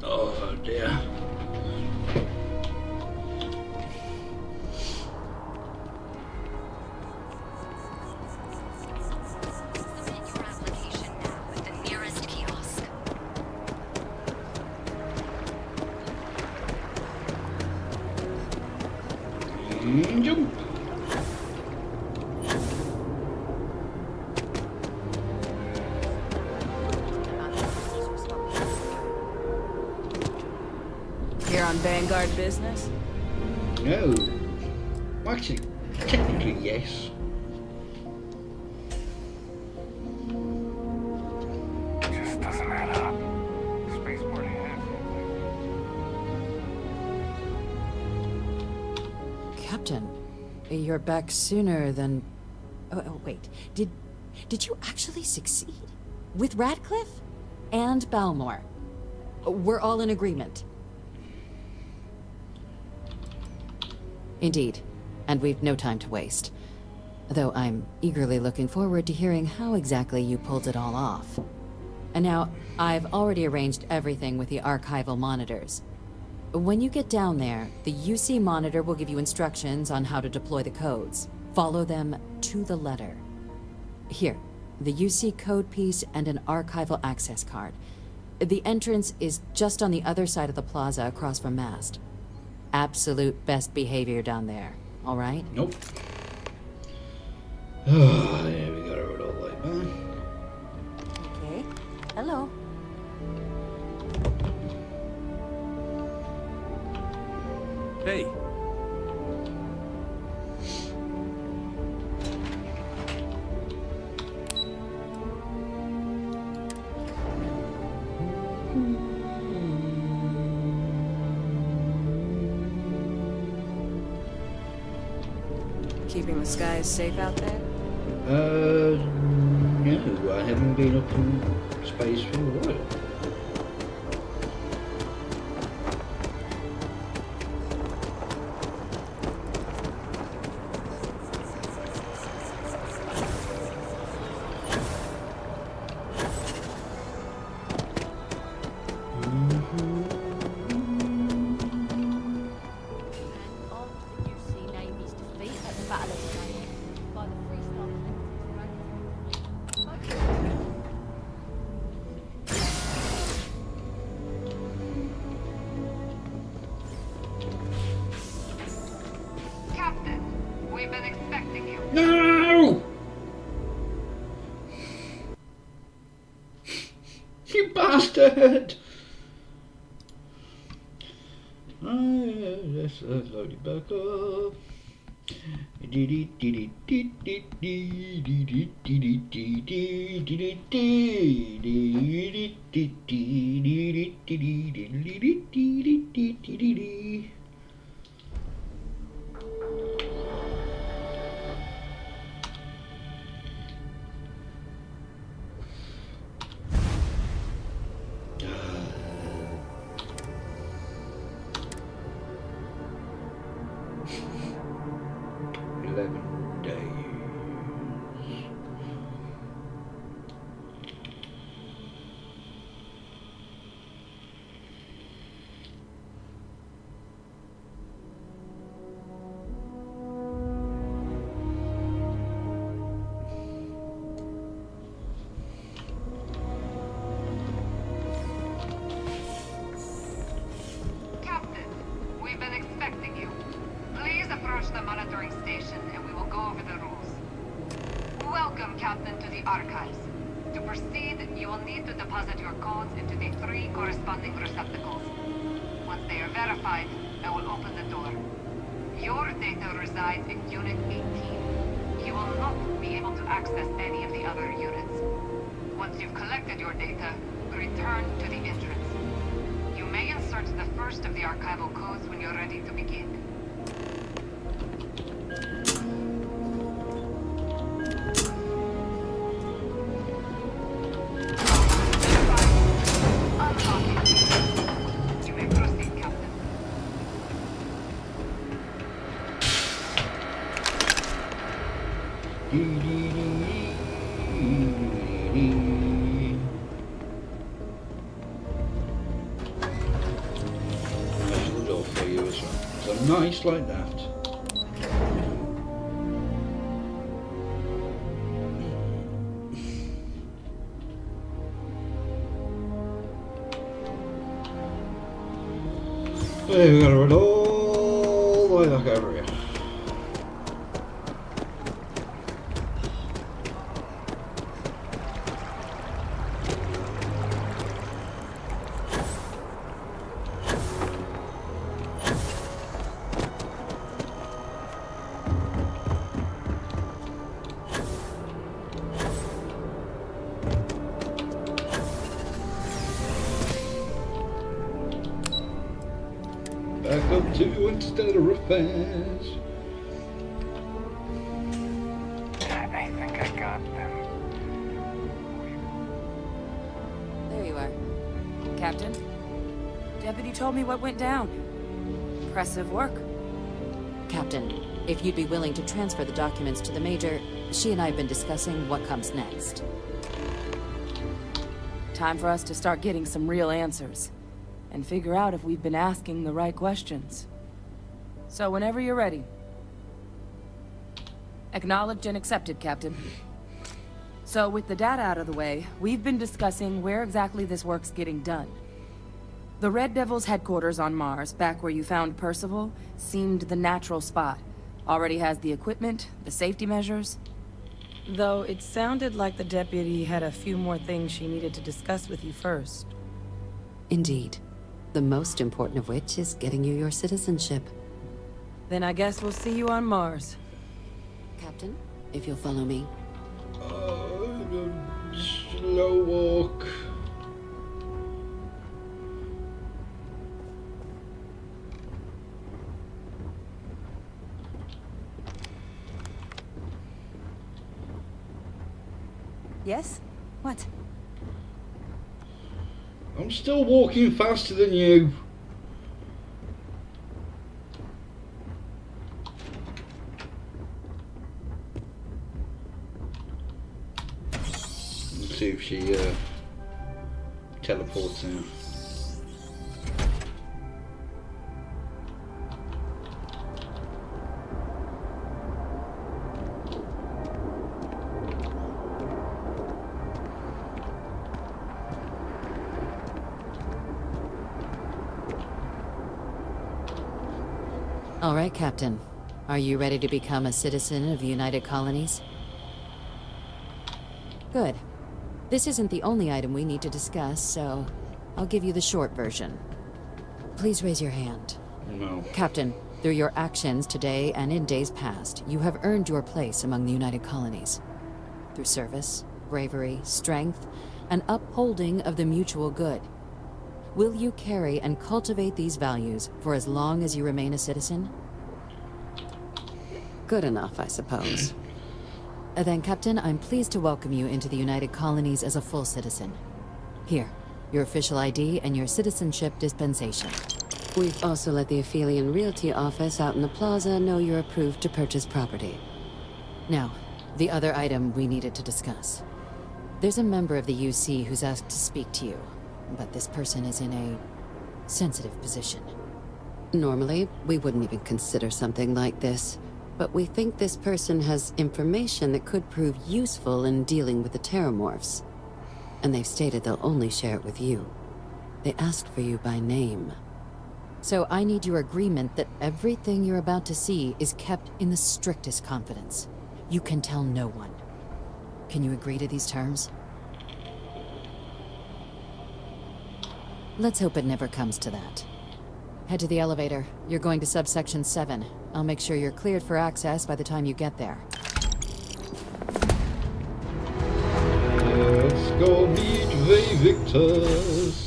Oh dear. Jump. Here on Vanguard business? No. Well, actually, technically yes. Just doesn't add up. Spaceport has Captain, you're back sooner than... Oh, wait. Did you actually succeed? With Radcliffe? And Balmore? We're all in agreement. Indeed. And we've no time to waste. Though I'm eagerly looking forward to hearing how exactly you pulled it all off. And now, I've already arranged everything with the archival monitors. When you get down there, the UC monitor will give you instructions on how to deploy the codes. Follow them to the letter. Here, the UC code piece and an archival access card. The entrance is just on the other side of the plaza across from Mast. Absolute best behavior down there, all right? Nope. Oh, yeah, we got it all the way back. Okay. Hello. Hey. Keeping the skies safe out there? No, I haven't been up in space for a while. Captain, we've been expecting you. No! You bastard! Let's load it back up. Captain, we've been expecting you. Please approach the monitoring station and we will go over the rules. Welcome, Captain, to the archives. To proceed, you will need to deposit your codes into the 3 corresponding receptacles. Once they are verified, I will open the door. Your data resides in Unit 18. You will not be able to access any of the other units. Once you've collected your data, return to the entrance. You may insert the first of the archival codes when you're ready to begin. You may proceed, Captain. There's the door for you as well. So nice like that. We've got to run all the way back over here. Back up to Interstellar Affairs. I think I got them. There you are. Captain? Deputy told me what went down. Impressive work. Captain, if you'd be willing to transfer the documents to the Major, she and I have been discussing what comes next. Time for us to start getting some real answers. And figure out if we've been asking the right questions. So whenever you're ready. Acknowledged and accepted, Captain. So with the data out of the way, we've been discussing where exactly this work's getting done. The Red Devil's headquarters on Mars, back where you found Percival, seemed the natural spot. Already has the equipment, the safety measures. Though it sounded like the deputy had a few more things she needed to discuss with you first. Indeed. The most important of which is getting you your citizenship. Then I guess we'll see you on Mars. Captain, if you'll follow me. Slow walk. Yes? What? I'm still walking faster than you. Let's see if she teleports out. All right, Captain. Are you ready to become a citizen of the United Colonies? Good. This isn't the only item we need to discuss, so I'll give you the short version. Please raise your hand. No. Captain, Through your actions today and in days past, you have earned your place among the United Colonies. Through service, bravery, strength, and upholding of the mutual good. Will you carry and cultivate these values for as long as you remain a citizen? Good enough, I suppose. Then, Captain, I'm pleased to welcome you into the United Colonies as a full citizen. Here, your official ID and your citizenship dispensation. We've also let the Aphelion Realty office out in the plaza know you're approved to purchase property. Now, the other item we needed to discuss. There's a member of the UC who's asked to speak to you, but this person is in a sensitive position. Normally, we wouldn't even consider something like this, but we think this person has information that could prove useful in dealing with the Terramorphs. And they've stated they'll only share it with you. They asked for you by name. So I need your agreement that everything you're about to see is kept in the strictest confidence. You can tell no one. Can you agree to these terms? Let's hope it never comes to that. Head to the elevator. You're going to subsection 7. I'll make sure you're cleared for access by the time you get there. Let's go meet the victors.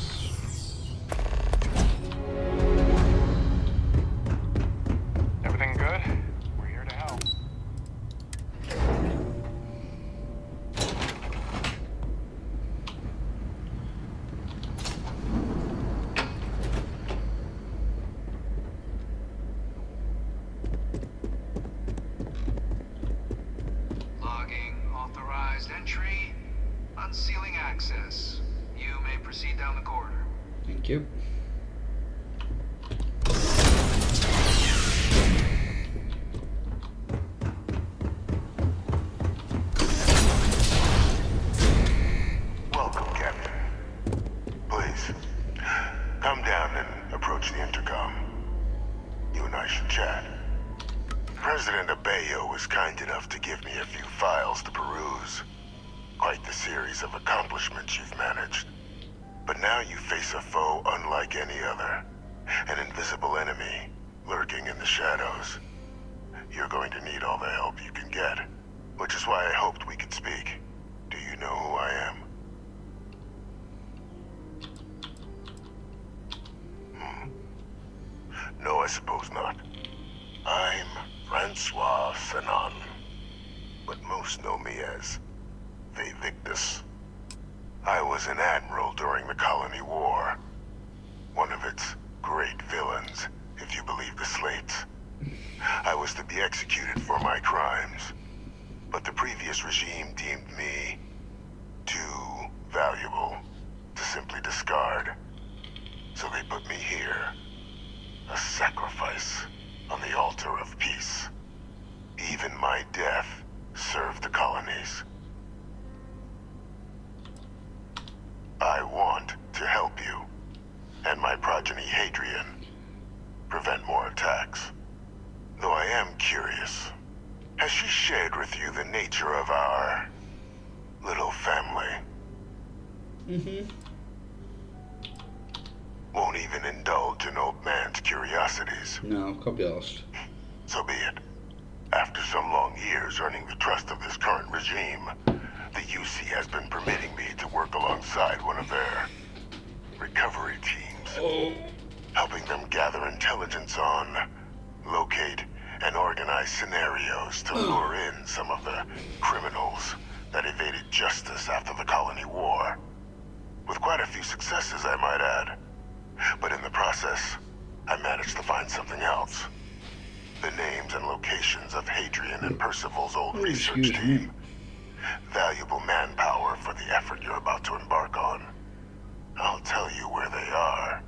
Everything good? We're here to help. Logging authorized entry. Unsealing access. You may proceed down the corridor. Thank you. Welcome, Captain. Please, come down and approach the intercom. You and I should chat. President Abeyo was kind enough to give me a few files to peruse. Quite the series of accomplishments you've managed. But now you face a foe unlike any other. An invisible enemy, lurking in the shadows. You're going to need all the help you can get. Which is why I hoped we could speak. Do you know who I am? No, I suppose not. I'm Francois Sanon. But most know me as Victus. I was an admiral during the Colony War. One of its great villains, if you believe the slates. I was to be executed for my crimes. But the previous regime deemed me too valuable to simply discard. So they put me here. A sacrifice on the altar of peace. Even my death served the colonies. I want to help you, and my progeny Hadrian, prevent more attacks. Though I am curious, has she shared with you the nature of our little family? Won't even indulge in old man's curiosities. No, can't be asked. So be it. After some long years earning the trust of this current regime, the UC has been permitting me to work alongside one of their recovery teams. Helping them gather intelligence on, locate, and organize scenarios to lure in some of the criminals that evaded justice after the Colony War. With quite a few successes, I might add. But in the process, I managed to find something else. The names and locations of Hadrian and Percival's old research team. Valuable manpower for the effort you're about to embark on. I'll tell you where they are,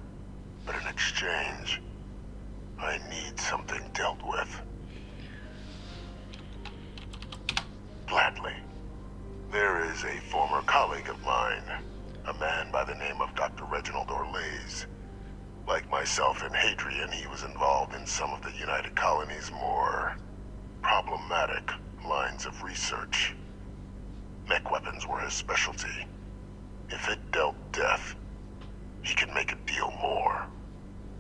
but in exchange, I need something dealt with. Gladly. There is a former colleague of mine, a man by the name of Dr. Reginald Orlaise. Like myself and Hadrian, he was involved in some of the United Colony's more problematic lines of research. Mech weapons were his specialty. If it dealt death, he could make a deal more.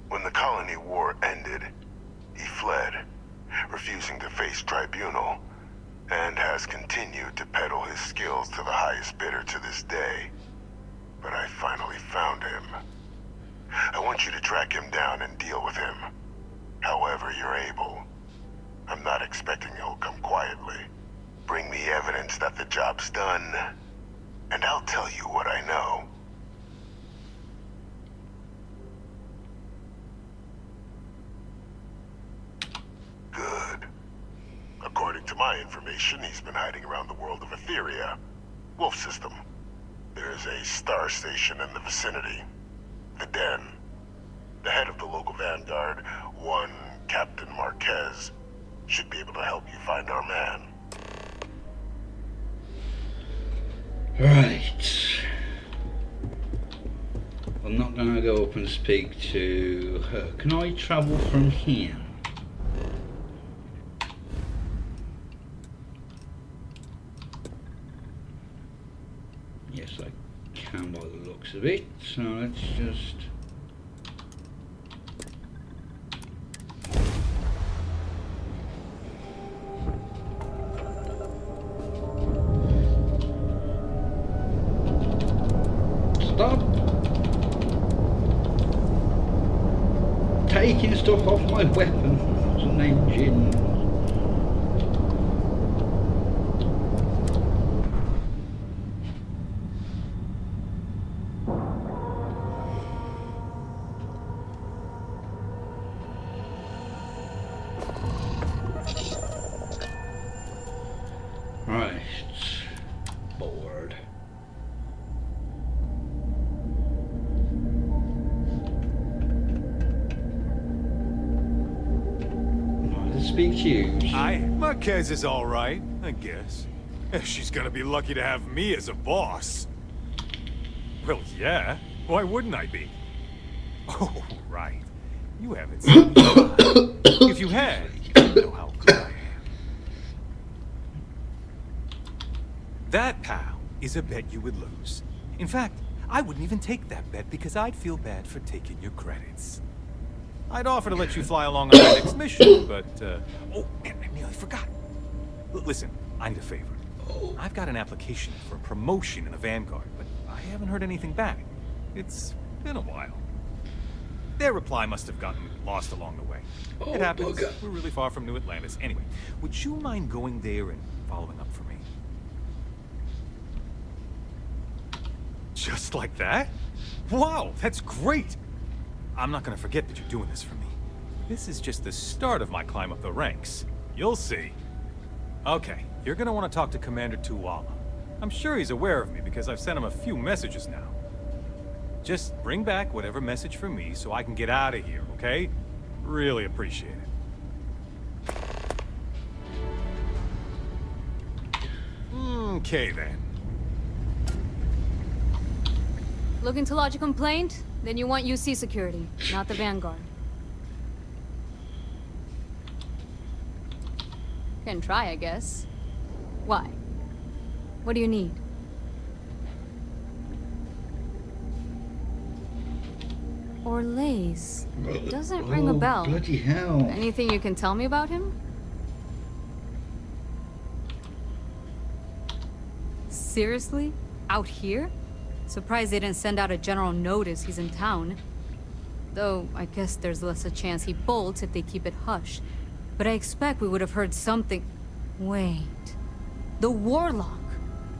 When the Colony War ended, he face tribunal, and has continued to peddle his skills to the highest bidder to this day. But I finally found him. I want you to track him down and deal with him. However you're able. I'm not expecting he'll come quietly. Bring me evidence that the job's done, and I'll tell you what I know. Good. According to my information, he's been hiding around the world of Etheria. Wolf system. There's a star station in the vicinity. The Den. The head of the local vanguard, one Captain Marquez, should be able to help you find our man. Right. I'm not gonna go up and speak to her. Can I travel from here? Yes, I can by the looks of it. So let's just... Stop taking stuff off my weapon. It's an engine. Right. Bored. Speak to you. Marquez is all right, I guess. She's gonna be lucky to have me as a boss. Well, yeah. Why wouldn't I be? Oh, right. You haven't seen me. If you had, you'd know how good I am. That, pal, is a bet you would lose. In fact, I wouldn't even take that bet because I'd feel bad for taking your credits. I'd offer to let you fly along on my next mission, but, oh, man, I nearly forgot. Listen, I need a favor. I've got an application for a promotion in the Vanguard, but I haven't heard anything back. It's been a while. Their reply must have gotten lost along the way. It happens. We're really far from New Atlantis. Anyway, would you mind going there and following up for me? Just like that? Wow, that's great! I'm not gonna forget that you're doing this for me. This is just the start of my climb up the ranks. You'll see. Okay, you're gonna want to talk to Commander Tuwala. I'm sure he's aware of me because I've sent him a few messages now. Just bring back whatever message for me so I can get out of here, okay? Really appreciate it. Okay then. Looking to lodge a complaint? Then you want UC security, not the Vanguard. Can try, I guess. Why? What do you need? Orlaise. Doesn't ring a bell. Bloody hell. Anything you can tell me about him? Seriously? Out here? Surprised they didn't send out a general notice he's in town. Though, I guess there's less a chance he bolts if they keep it hush. But I expect we would have heard something... Wait... The Warlock!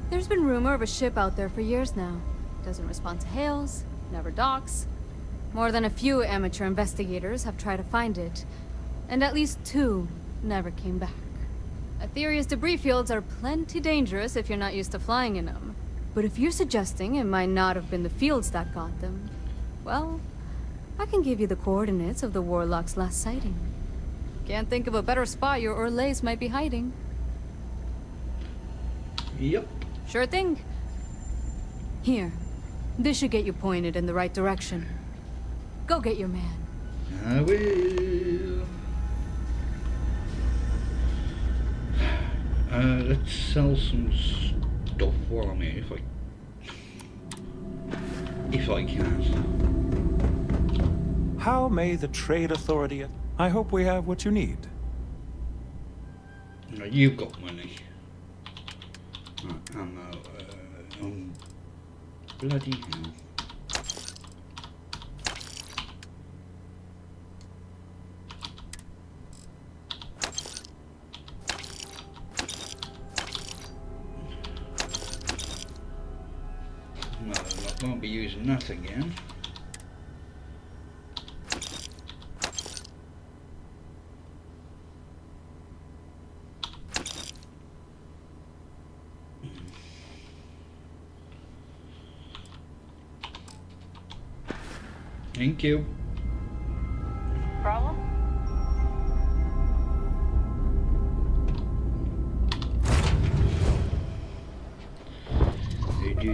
There's been rumor of a ship out there for years now. Doesn't respond to hails, never docks. More than a few amateur investigators have tried to find it. And at least 2 never came back. Etheria's debris fields are plenty dangerous if you're not used to flying in them. But if you're suggesting it might not have been the fields that got them, well, I can give you the coordinates of the Warlock's last sighting. Can't think of a better spot your Orlaise might be hiding. Yep. Sure thing. Here, this should get you pointed in the right direction. Go get your man. I will. Let's sell some stuff while I'm here, if I can. How may the Trade Authority... I hope we have what you need. No, you've got money. Right, ammo. Bloody hell. No, I won't be using that again. Thank you. Problem? The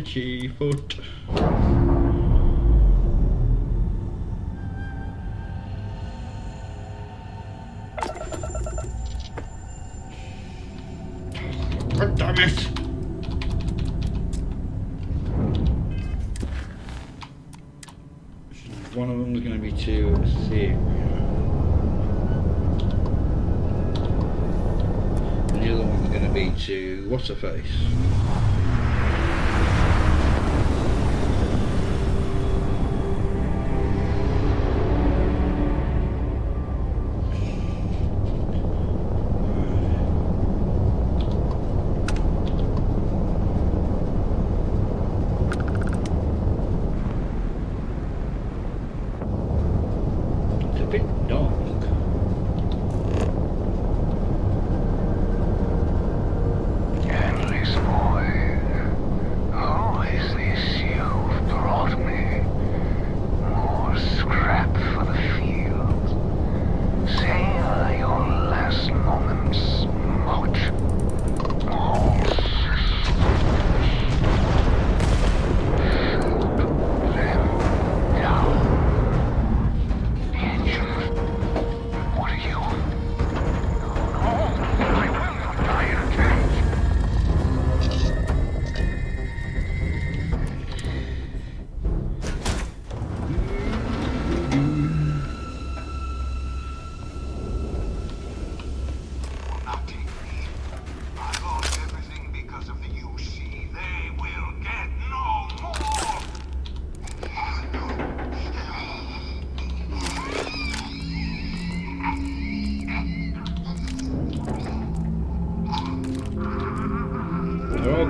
chief foot. God damn it! One of them is going to be to Syria. And the other one's going to be to what's her face?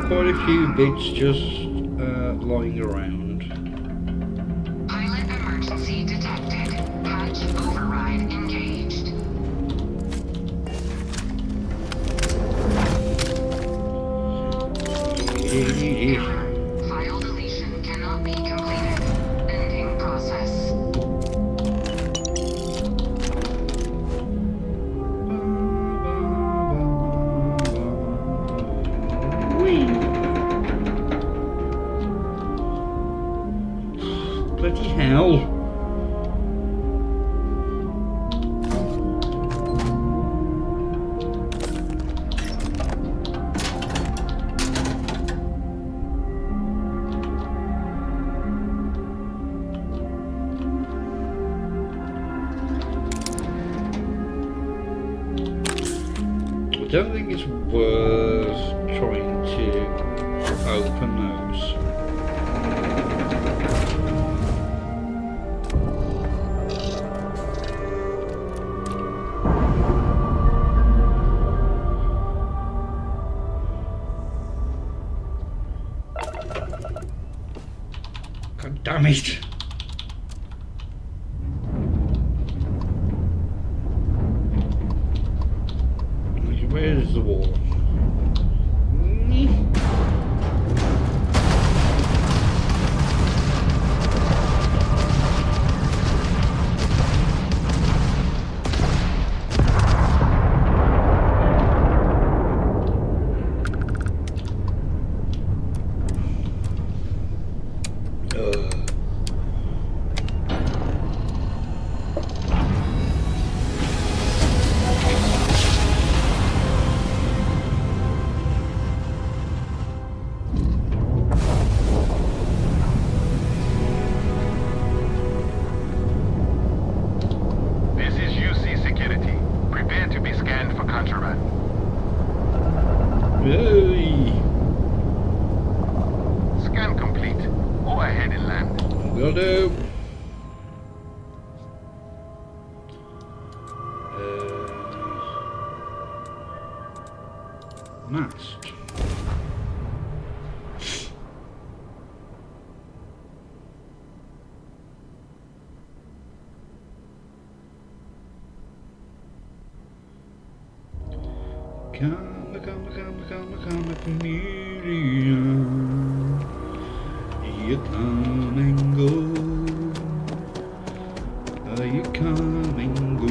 Quite a few bits just lying around. Pilot emergency detected. Hatch override engaged. File deletion cannot be completed. Ending process. Bloody hell. I don't think it's worth trying to open those. God damn it! Where's the wall? do. Mast. Come, chameleon. You come and go. You come and go.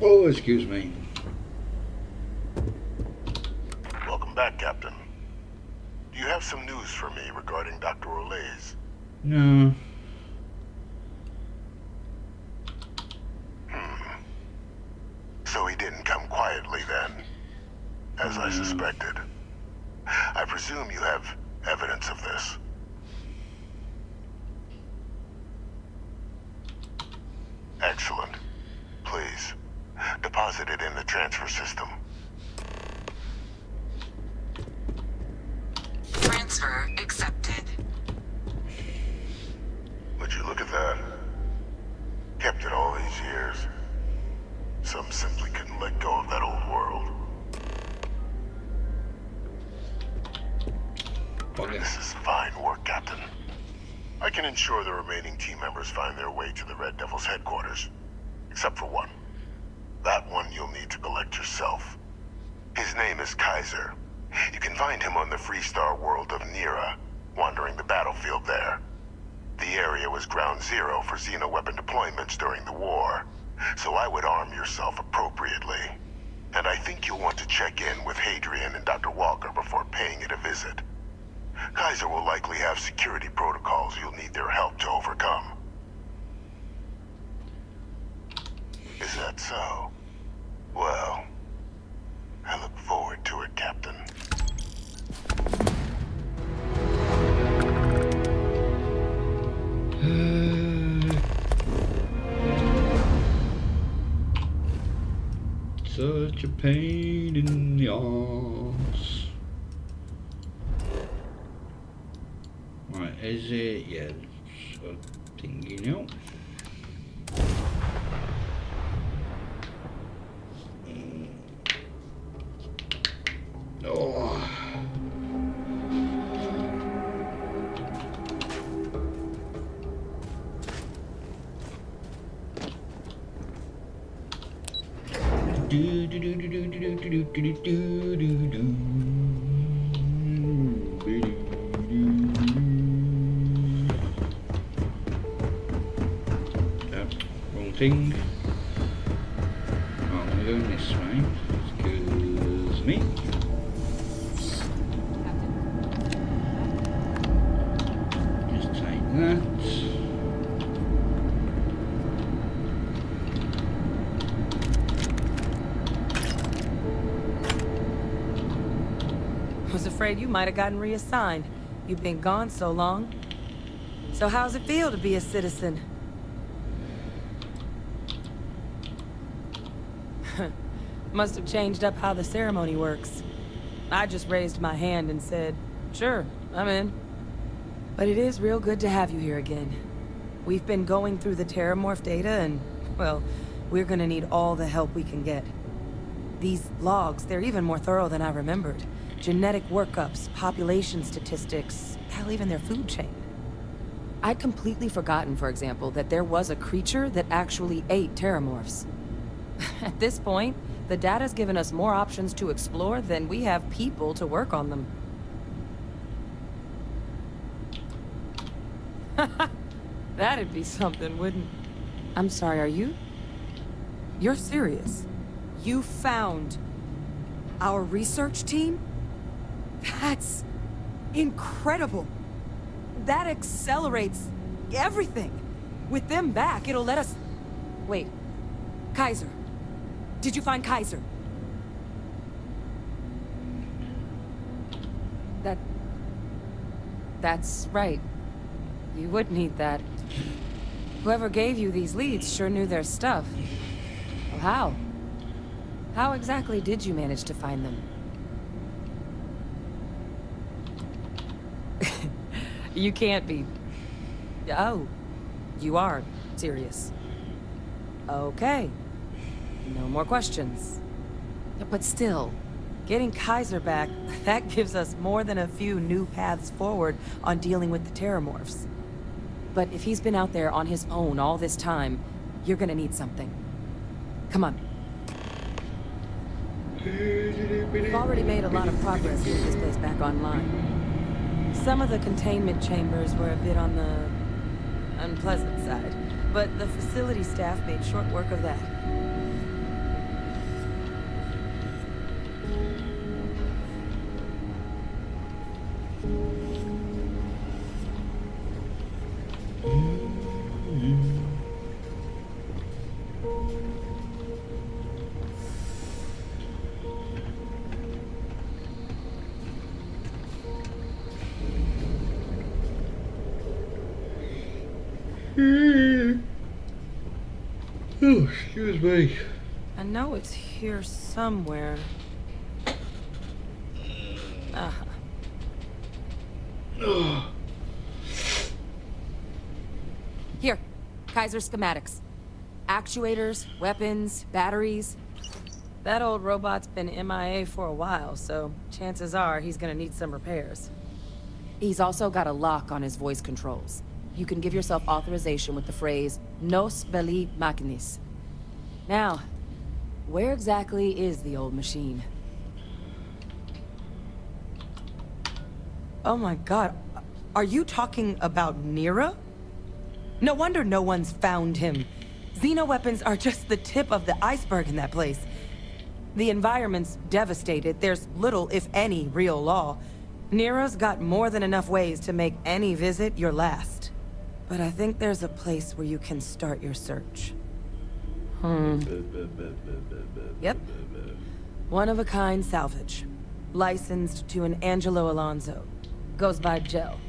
Oh, excuse me. Welcome back, Captain. Do you have some news for me regarding Dr. Olays? No. So he didn't come quietly then, as I suspected. I presume you have evidence of this. Excellent. Please, deposit it in the transfer system. Transfer accepted. Would you look at that? Kept it all these years. Some simply couldn't let go of that old world. This is fine work, Captain. I can ensure the remaining team members find their way to the Red Devil's headquarters. Except for one. That one you'll need to collect yourself. His name is Kaiser. You can find him on the Freestar world of Nira, wandering the battlefield there. The area was ground zero for xeno-weapon deployments during the war, so I would arm yourself appropriately. And I think you'll want to check in with Hadrian and Dr. Walker before paying it a visit. Kaiser will likely have security protocols you'll need their help to overcome. Is that so? Well, I look forward to it, Captain. Such a pain in the arse. Right, is it? Yeah, so thingy now. Oh. Do do do do do do do do do do do. Wrong thing. Oh, I'm gonna go this way. Excuse me. Just take that. Was afraid you might have gotten reassigned. You've been gone so long. So how's it feel to be a citizen? Must have changed up how the ceremony works. I just raised my hand and said, sure, I'm in. But it is real good to have you here again. We've been going through the Terramorph data and, well, we're gonna need all the help we can get. These logs, they're even more thorough than I remembered. Genetic workups, population statistics, hell, even their food chain. I'd completely forgotten, for example, that there was a creature that actually ate Terramorphs. At this point, the data's given us more options to explore than we have people to work on them. That'd be something, wouldn't... I'm sorry, are you... You're serious? You found... Our research team? That's incredible. That accelerates everything. With them back, it'll let us... Wait. Kaiser. Did you find Kaiser? That's right. You would need that. Whoever gave you these leads sure knew their stuff. Well, how? How exactly did you manage to find them? You can't be... Oh, you are serious. Okay. No more questions. But still, getting Kaiser back, that gives us more than a few new paths forward on dealing with the Terramorphs. But if he's been out there on his own all this time, you're gonna need something. Come on. We've already made a lot of progress getting this place back online. Some of the containment chambers were a bit on the unpleasant side, but the facility staff made short work of that. Oh, excuse me. I know it's here somewhere. Here, Kaiser schematics. Actuators, weapons, batteries. That old robot's been MIA for a while, so chances are he's gonna need some repairs. He's also got a lock on his voice controls. You can give yourself authorization with the phrase, Nos belli machinis. Now, where exactly is the old machine? Oh my god, are you talking about Nira? No wonder no one's found him. Xenoweapons are just the tip of the iceberg in that place. The environment's devastated. There's little, if any, real law. Nira's got more than enough ways to make any visit your last. But I think there's a place where you can start your search. Yep. One-of-a-kind salvage. Licensed to an Angelo Alonso. Goes by Gel.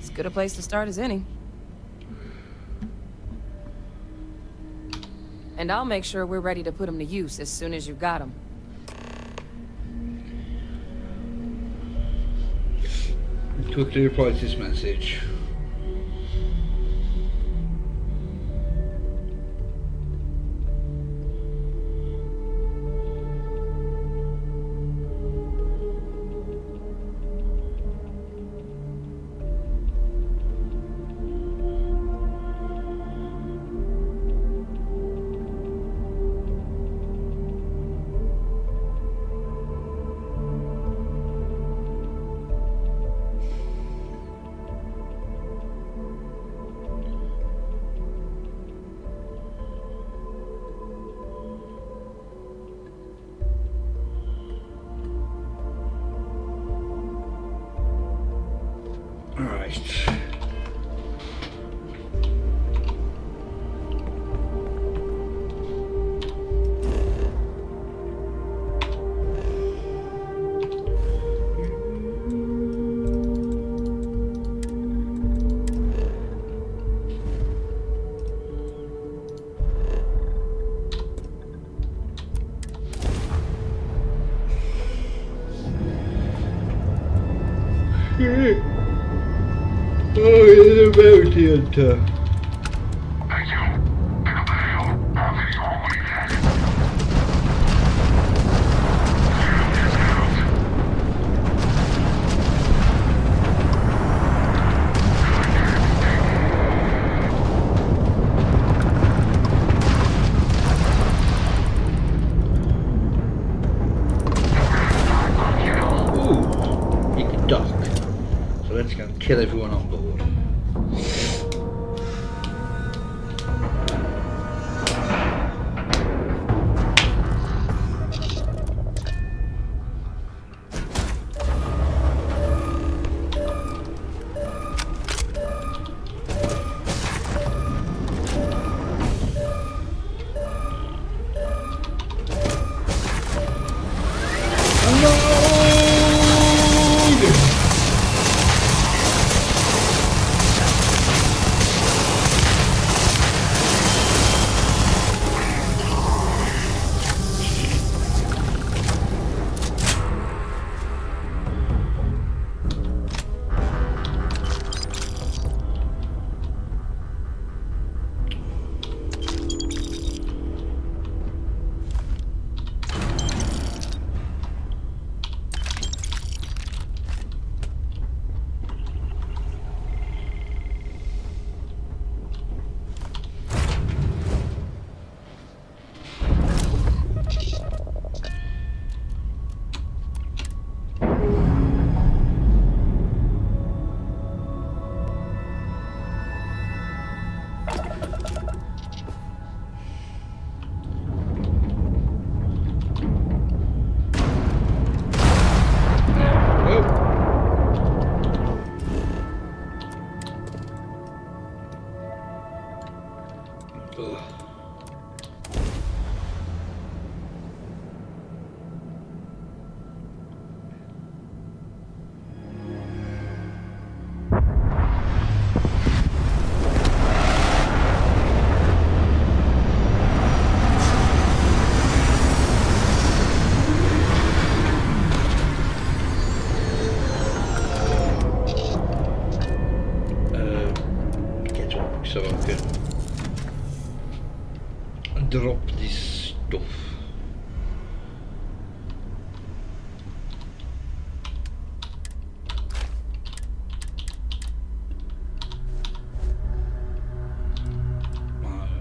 As good a place to start as any. And I'll make sure we're ready to put him to use as soon as you've got him. Quickly reply to this message. Oh, you're the bounty hunter. Ooh, you can dock. So let's go and kill everyone on board. So I can drop this stuff.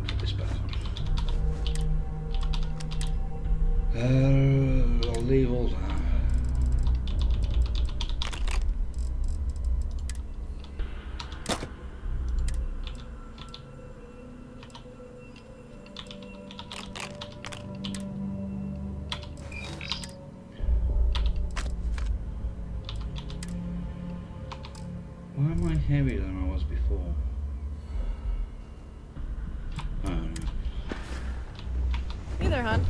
Put this back on. I'll leave all that. Why am I heavier than I was before? I don't know. Hey there, hon.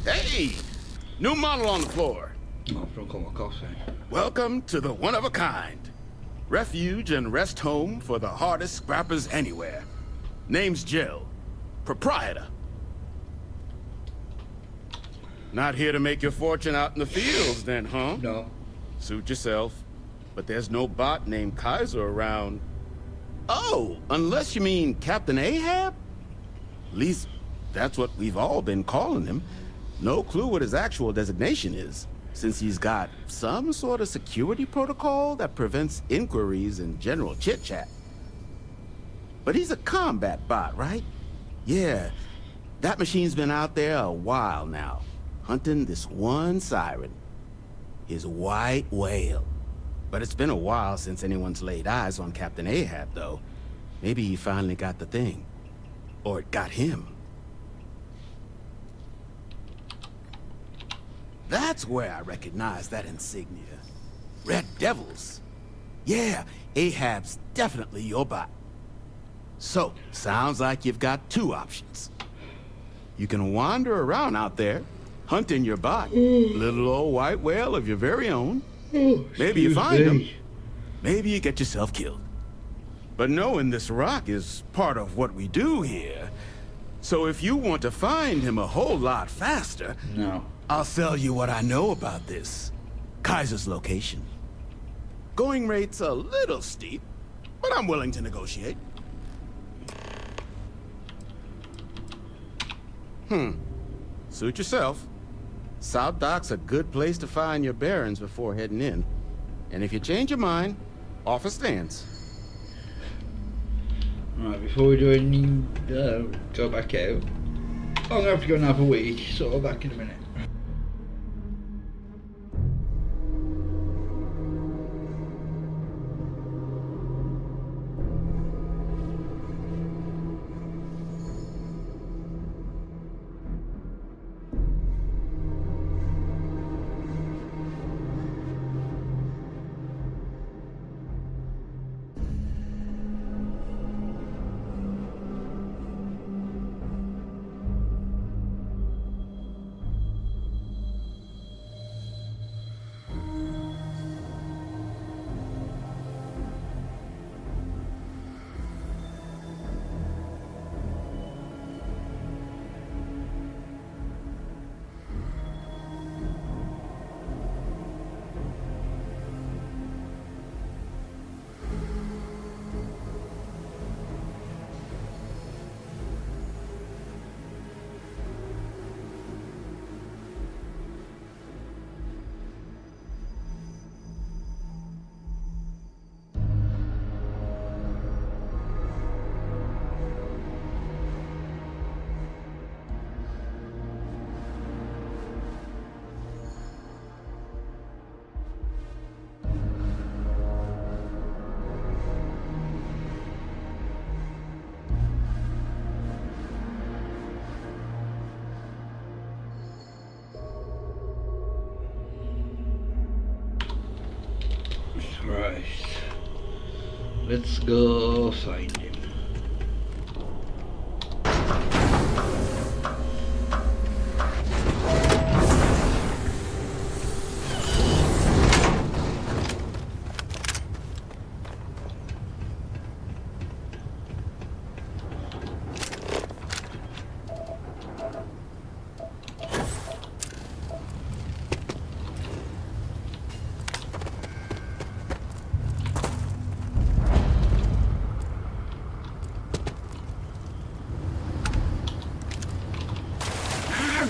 Hey! New model on the floor. Oh, I've drunk all my coffee. Welcome to the one of a kind. Refuge and rest home for the hardest scrappers anywhere. Name's Jill. Proprietor. Not here to make your fortune out in the fields then, huh? No. Suit yourself. But there's no bot named Kaiser around. Oh, unless you mean Captain Ahab? At least, that's what we've all been calling him. No clue what his actual designation is, since he's got some sort of security protocol that prevents inquiries and general chit-chat. But he's a combat bot, right? Yeah, that machine's been out there a while now, hunting this one siren, his white whale. But it's been a while since anyone's laid eyes on Captain Ahab, though. Maybe he finally got the thing. Or it got him. That's where I recognize that insignia. Red Devils. Yeah, Ahab's definitely your bot. So, sounds like you've got two options. You can wander around out there, hunting your bot, little old white whale of your very own. Maybe you find him. Maybe you get yourself killed. But knowing this rock is part of what we do here. So if you want to find him a whole lot faster, I'll sell you what I know about this. Kaiser's location. Going rate's a little steep, but I'm willing to negotiate. Suit yourself. South Dock's a good place to find your bearings before heading in. And if you change your mind, offer stands. Right, before we do any go back out, I'm gonna have to go and have a week, so I'll be back in a minute. Right, let's go find him.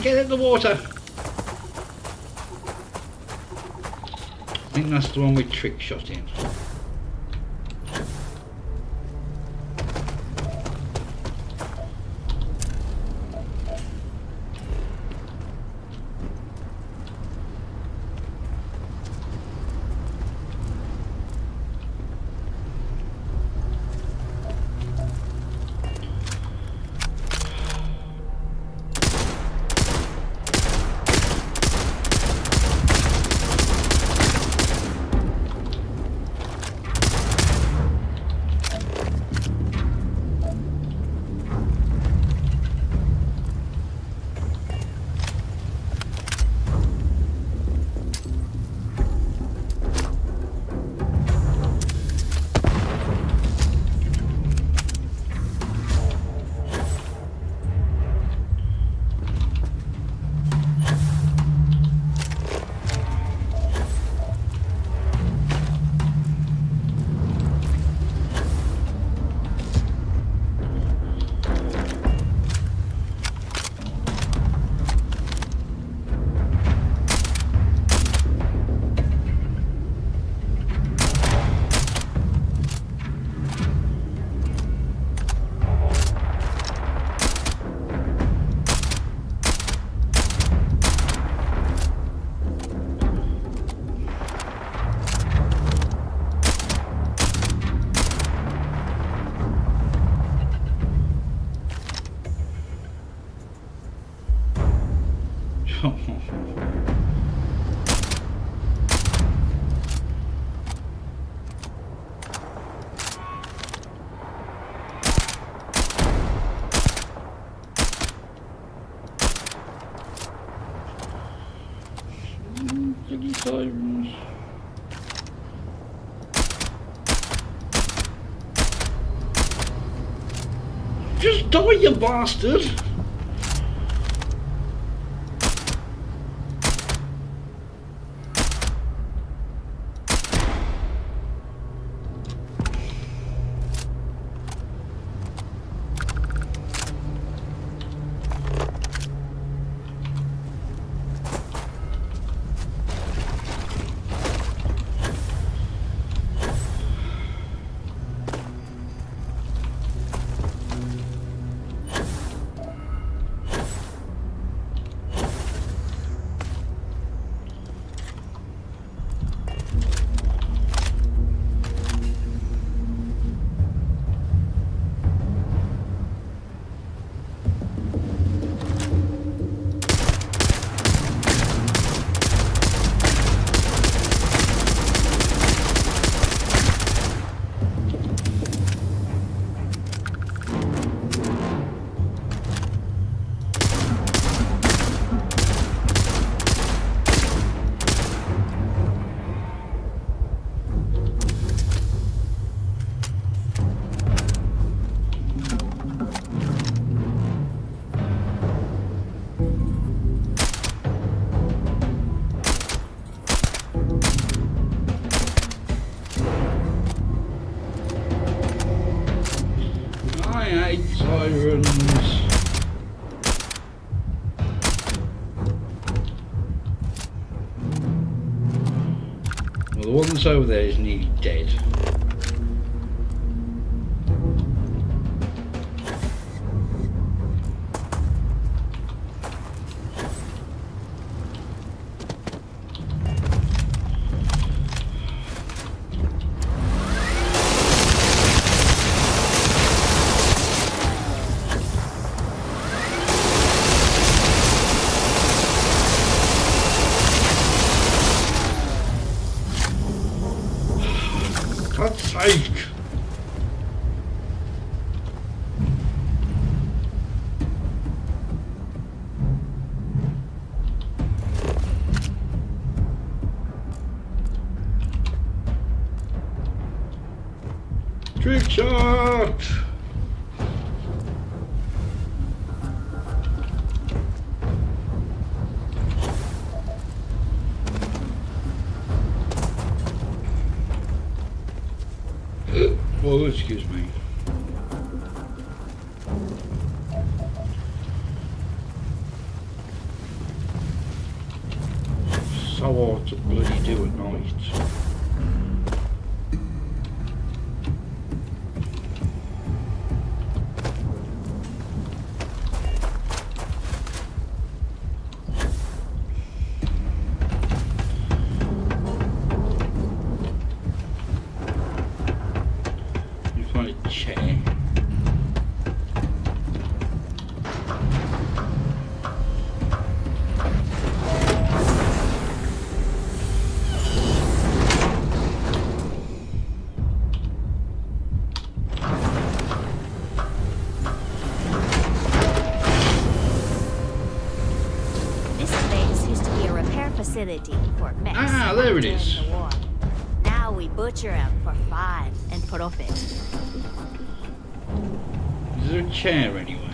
Get in the water! I think that's the one we trick shot in. Bloody sirens. Just die, you bastard! I hate sirens. Well, the one that's over there is nearly dead. God's sake! Trick shot! Oh, excuse me. So hard to bloody do at night. Chair. This place used to be a repair facility for mechs. Ah, there it is. during the war. Now we butcher them for fun and profit. Is there a chair anywhere?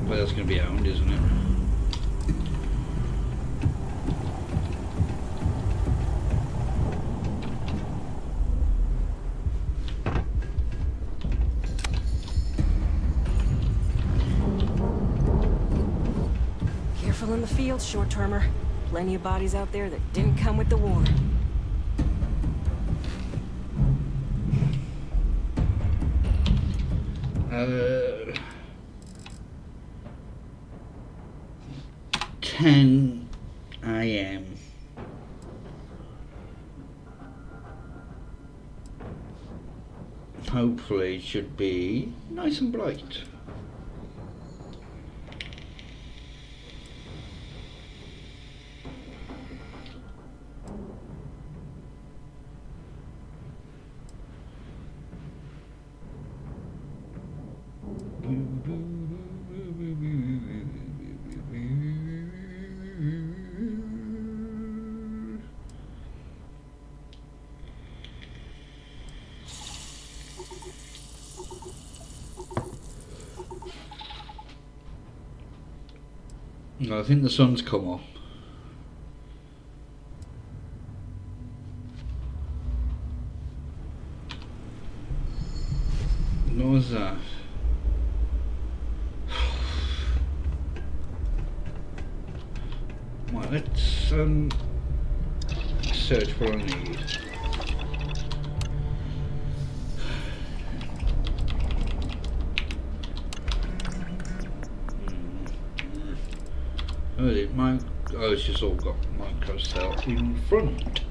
Well, that's going to be owned, isn't it? Careful in the field, short-termer. Plenty of bodies out there that didn't come with the war. Uh, 10 a.m. Hopefully it should be nice and bright. I think the sun's come up. What was that? Right, let's search for what I need. Oh, it's just all got microcell in front.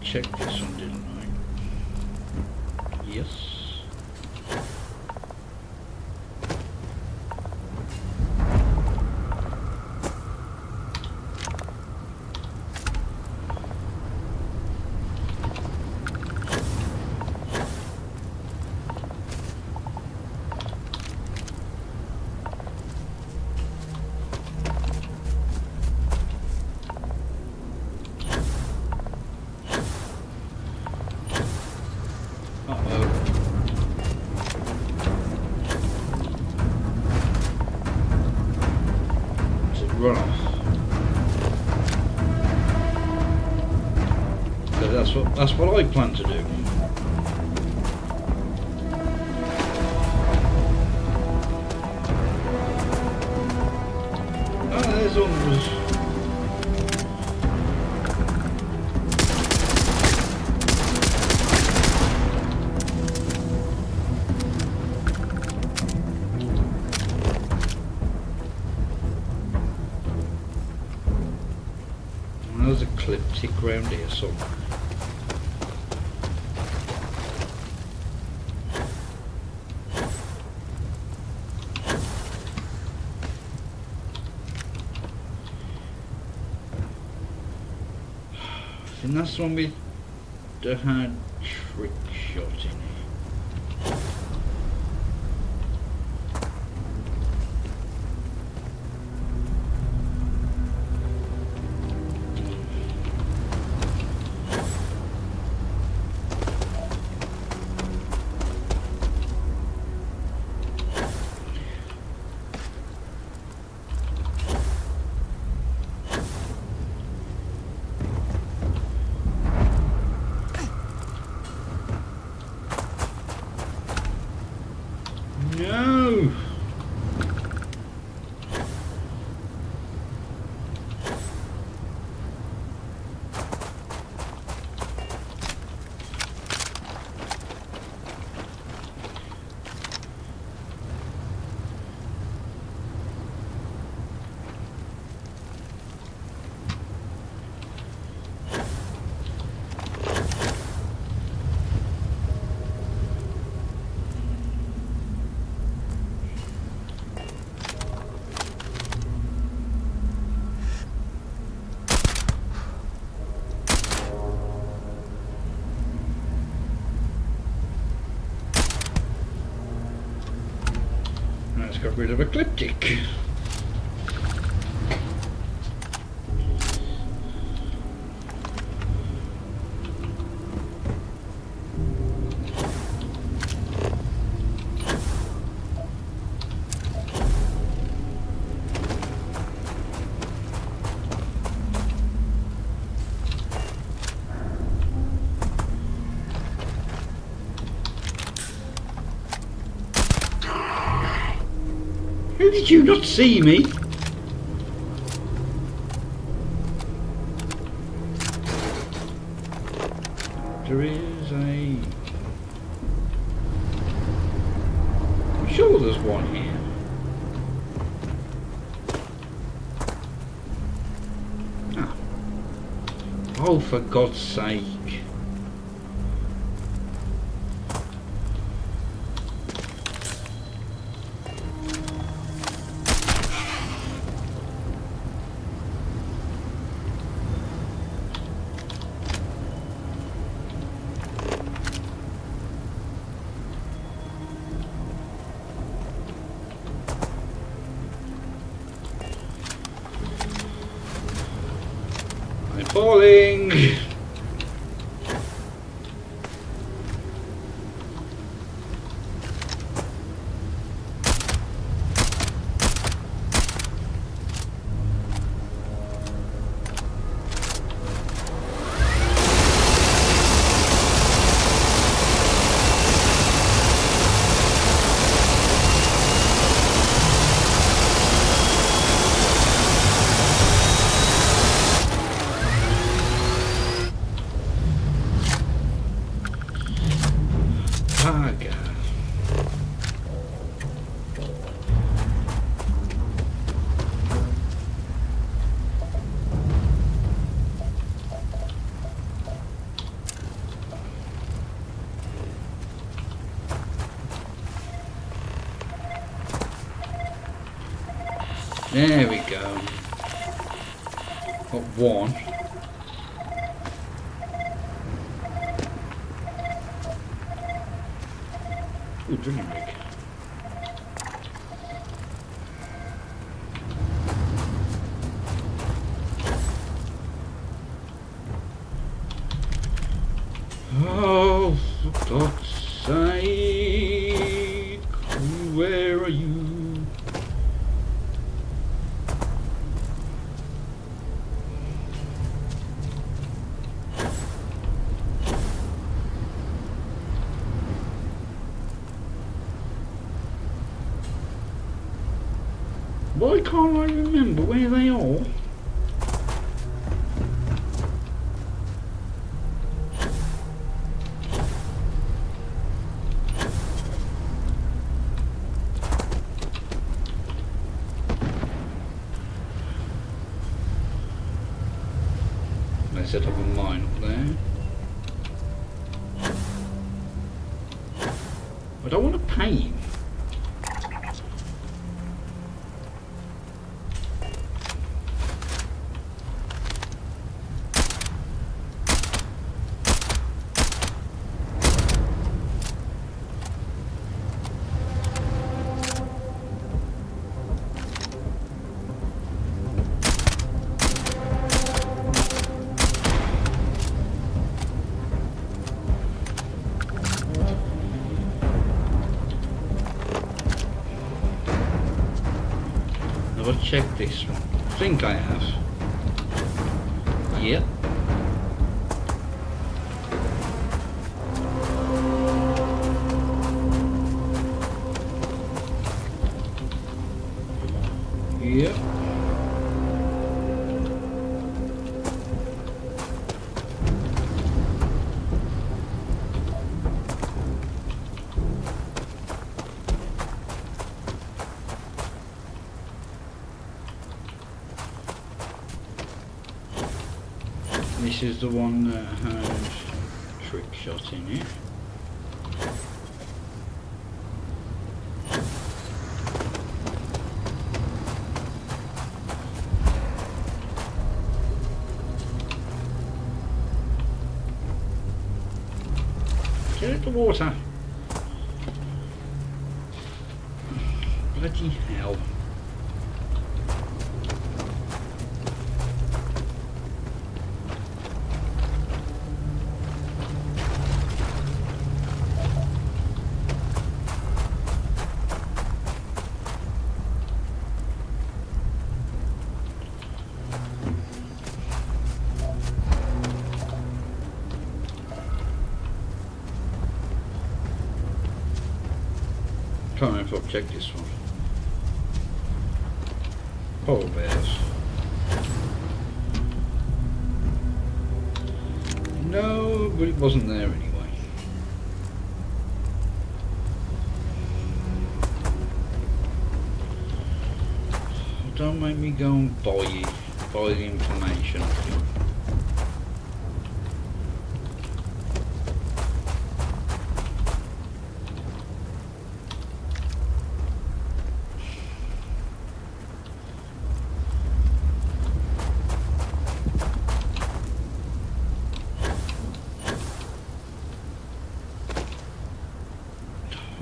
Check this one, didn't I? Yes. Run off. So that's what I plan to do. Ah, there's others. There's a ecliptic round here somewhere. I think that's the one with the hard trick shot in it. No! Got rid of ecliptic. How did you not see me? There is a sure there's one here. Ah. Oh, for God's sake. I'm falling! Ah, God. There we go. Got one. Ooh, drinking rig. Oh, for God's sake, where are you? Why can't I remember where they are? They set up a mine up there. I don't want to pay him. I'll check this one. I think I have. Yep. Yep. This is the one that had trick shot in it. Get out the water. Bloody hell. Can't remember if I've checked this one. Polar bears. No, but it wasn't there anyway. don't make me go and buy the information.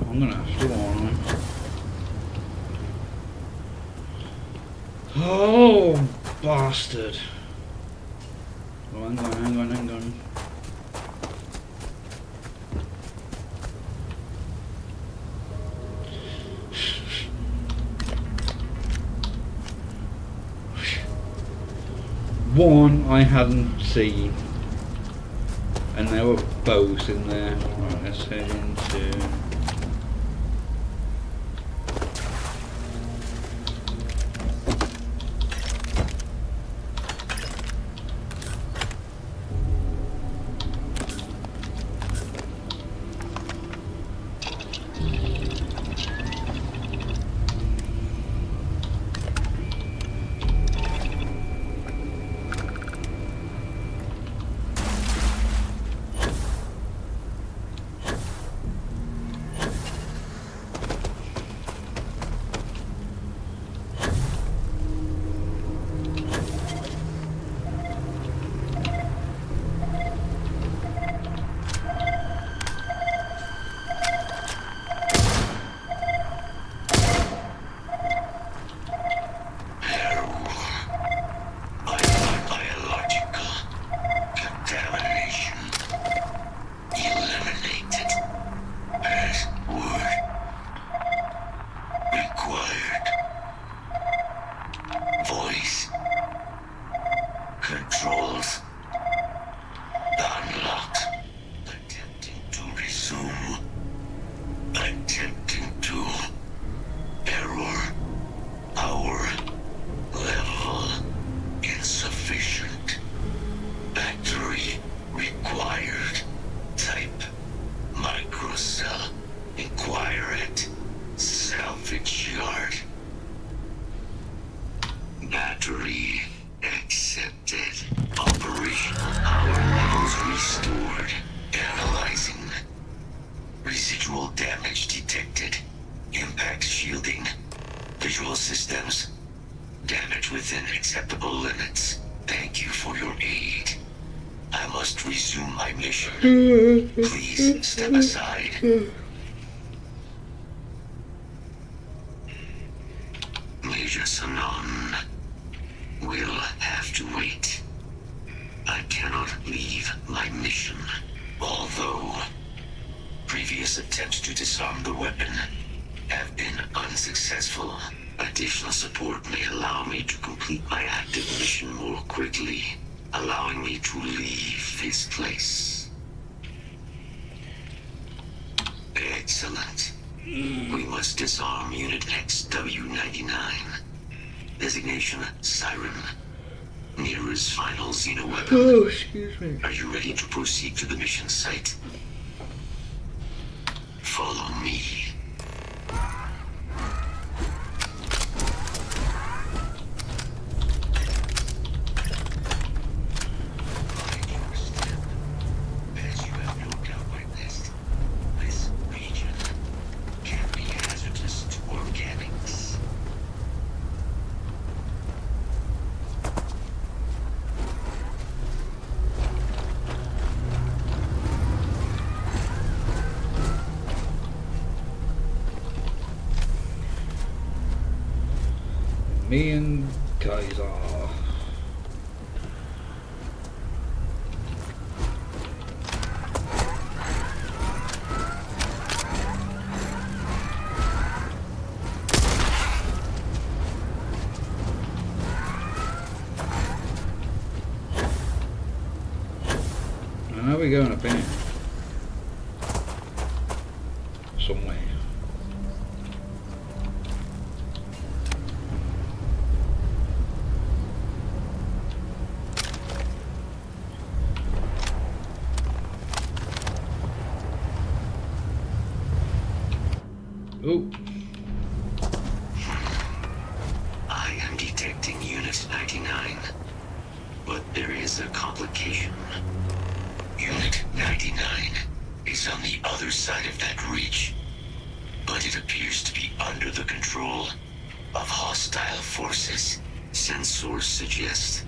I'm gonna have to, aren't I? Oh, bastard. Oh, hang on. One I hadn't seen, and they were both in there. Right, let's head into... Battery accepted. Operational power levels restored. Analyzing. Residual damage detected. Impact shielding. Visual systems. Damage within acceptable limits. Thank you for your aid. I must resume my mission. Please step aside. Major Sanon will have to wait. I cannot leave my mission. Although previous attempts to disarm the weapon have been unsuccessful, additional support may allow me to complete my active mission more quickly, allowing me to leave this place. Excellent. We must disarm Unit XW-99. Designation Siren. Nearest final Xeno weapon. Oh, excuse me. Are you ready to proceed to the mission site? Follow me. Me and Kaiser. I know we're going up in it. Somewhere. I am determined 99. But there is a complication. Unit 99 is on the other side of that ridge. But it appears to be under the control of hostile forces. Sensors suggest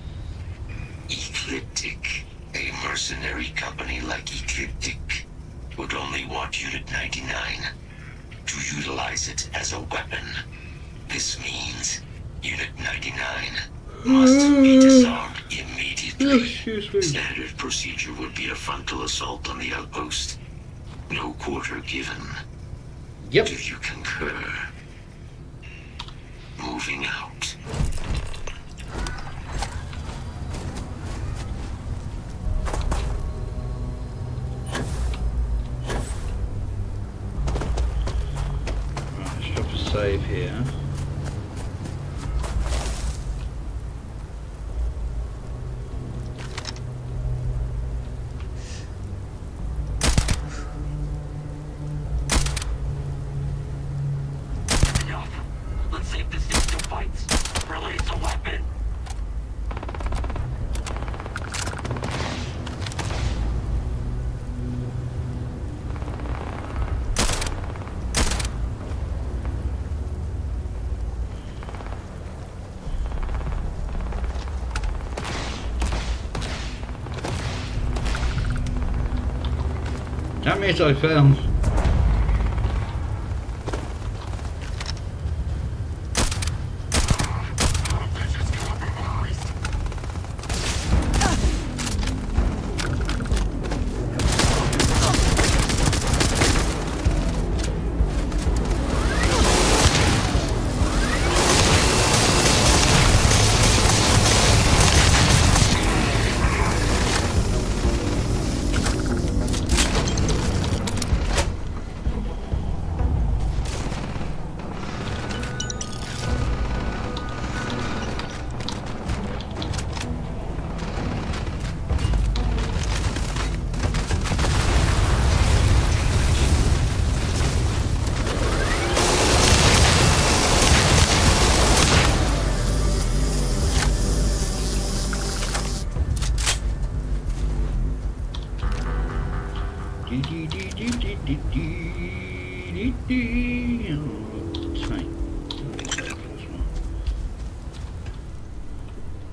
Ecliptic, a mercenary company like Ecliptic, would only want Unit 99 to utilize it as a weapon. This means Unit 99 must be disarmed immediately. Standard procedure would be a frontal assault on the outpost. No quarter given. Yep. Do you concur? Moving out. Right, let's drop a save here. Let's see if this thing still fights. Release a weapon. Damn it, I fell.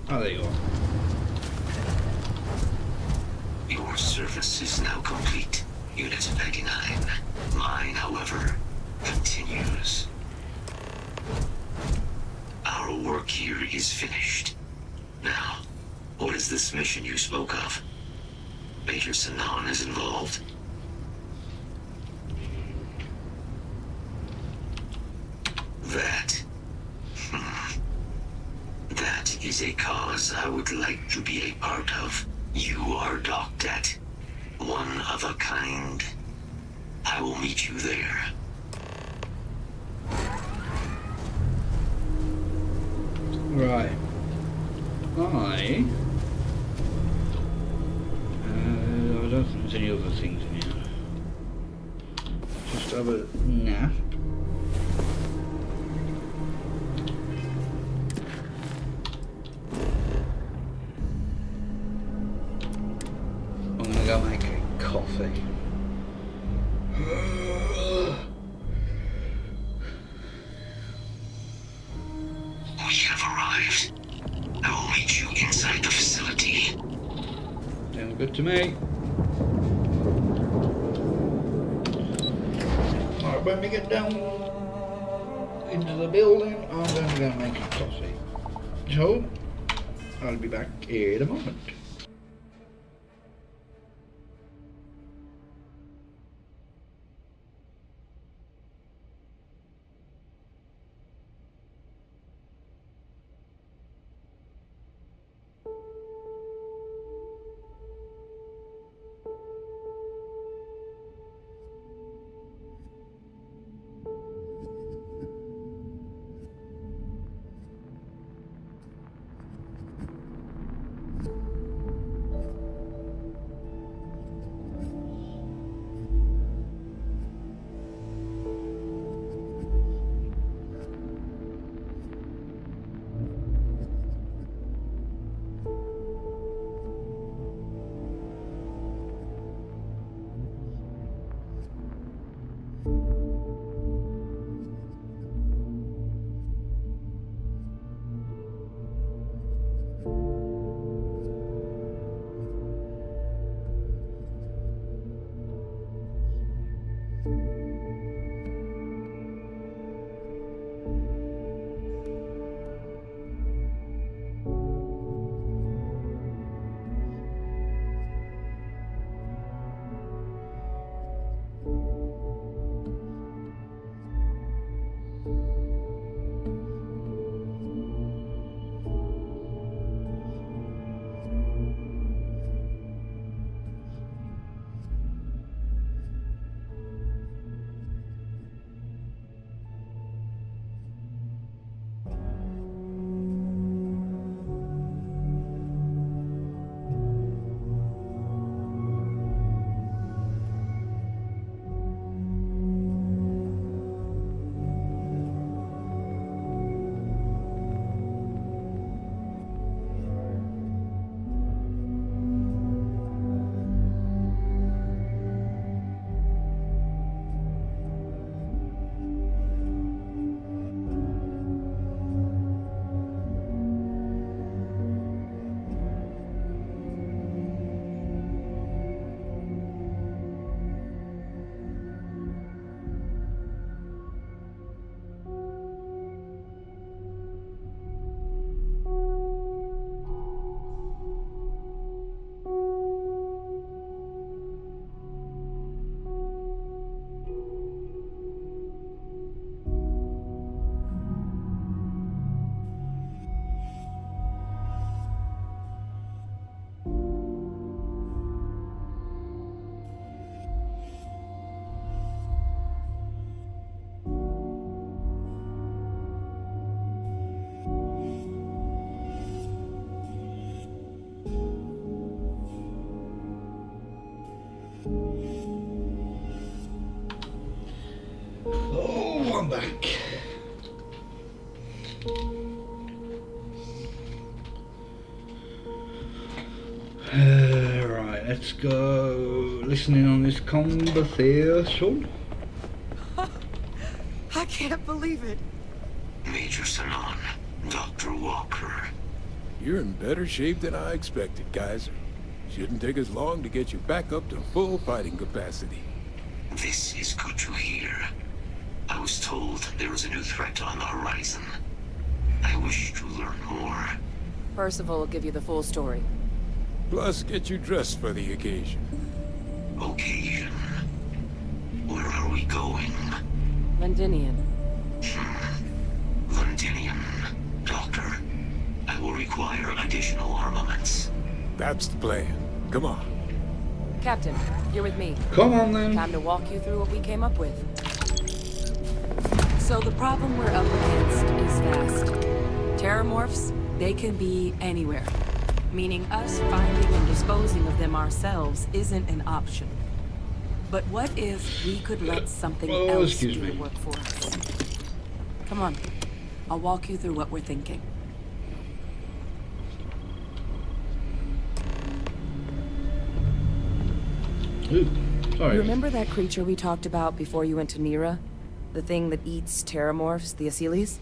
Oh, there you are. Your service is now complete, Unit 99. Mine, however, continues. Our work here is finished. Now, what is this mission you spoke of? Major Sanan is involved? That... That is a cause I would like to be a part of. You are docked at one of a kind. I will meet you there. Right. I don't think there's any other things in here. Just have a nap. I'm gonna go make a coffee. We have arrived. I will meet you inside the facility. Sounds good to me. Alright, when we get down into the building, I'm going to go make a coffee. So, I'll be back in a moment. Oh, I'm back. Right, let's go listening on this conversation. I can't believe it. Major Sanon, Dr. Walker. You're in better shape than I expected, Kaiser. Shouldn't take us long to get you back up to full fighting capacity. This is good to hear. I was told there was a new threat on the horizon. I wish to learn more. Percival will give you the full story. Plus, get you dressed for the occasion. Occasion? Where are we going? Londinian. Londinian. Doctor, I will require additional armaments. That's the plan. Come on. Captain, you're with me. Come on then. Time to walk you through what we came up with. So the problem we're up against is vast. Terramorphs, they can be anywhere. Meaning us finding and disposing of them ourselves isn't an option. But what if we could let something else do the work for us? Come on. I'll walk you through what we're thinking. Ooh, sorry. You remember that creature we talked about before you went to Nira? The thing that eats terramorphs, the Asylees?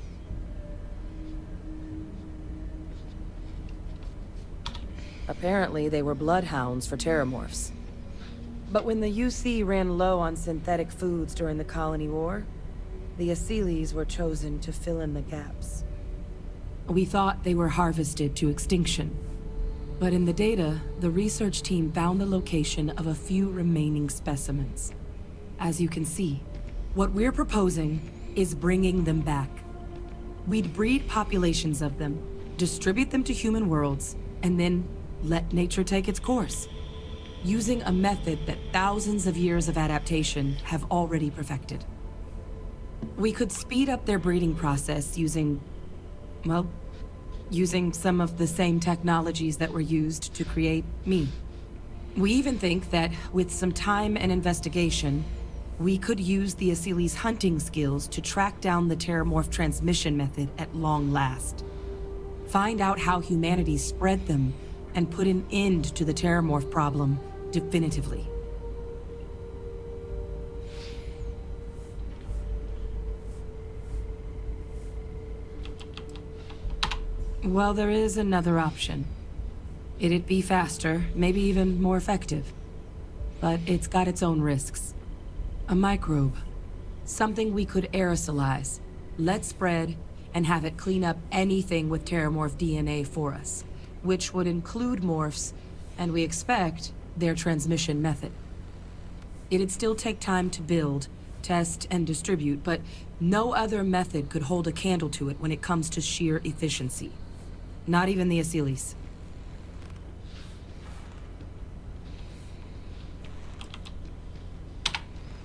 Apparently, they were bloodhounds for terramorphs. But when the UC ran low on synthetic foods during the Colony War, the Asylees were chosen to fill in the gaps. We thought they were harvested to extinction. But in the data, the research team found the location of a few remaining specimens. As you can see, what we're proposing is bringing them back. We'd breed populations of them, distribute them to human worlds, and then let nature take its course, using a method that thousands of years of adaptation have already perfected. We could speed up their breeding process using, well, using some of the same technologies that were used to create me. We even think that with some time and investigation, we could use the Asylees' hunting skills to track down the Terramorph transmission method at long last. Find out how humanity spread them and put an end to the Terramorph problem definitively. Well, there is another option. It'd be faster, maybe even more effective. But it's got its own risks. A microbe. Something we could aerosolize, let spread, and have it clean up anything with Terramorph DNA for us, which would include morphs, and we expect their transmission method. It'd still take time to build, test, and distribute, but no other method could hold a candle to it when it comes to sheer efficiency. Not even the Asylees.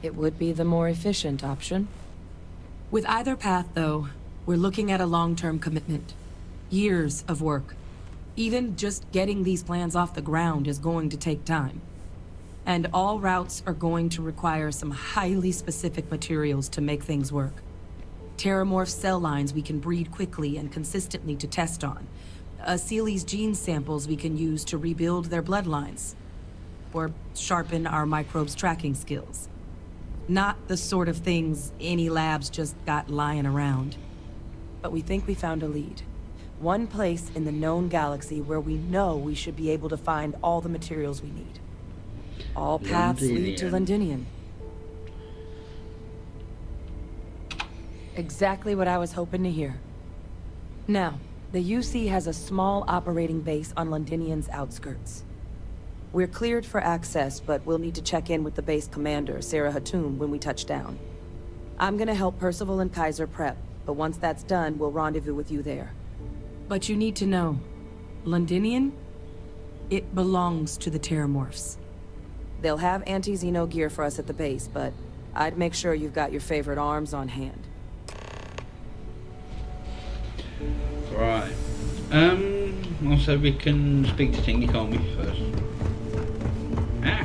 It would be the more efficient option. With either path, though, we're looking at a long-term commitment. Years of work. Even just getting these plans off the ground is going to take time. And all routes are going to require some highly specific materials to make things work. Terramorph cell lines we can breed quickly and consistently to test on. Asylees' gene samples we can use to rebuild their bloodlines. Or sharpen our microbes' tracking skills. Not the sort of things any labs just got lying around. But we think we found a lead. One place in the known galaxy where we know we should be able to find all the materials we need. All paths lead to Londinian. Exactly what I was hoping to hear. Now, the UC has a small operating base on Londinian's outskirts. We're cleared for access, but we'll need to check in with the base commander, Sarah Hatum, when we touch down. I'm gonna help Percival and Kaiser prep, but once that's done, we'll rendezvous with you there. But you need to know, Londinian, it belongs to the Terramorphs. They'll have anti-Xeno gear for us at the base, but I'd make sure you've got your favorite arms on hand. Right. Also we can speak to Tingy, can't we, first? Ah!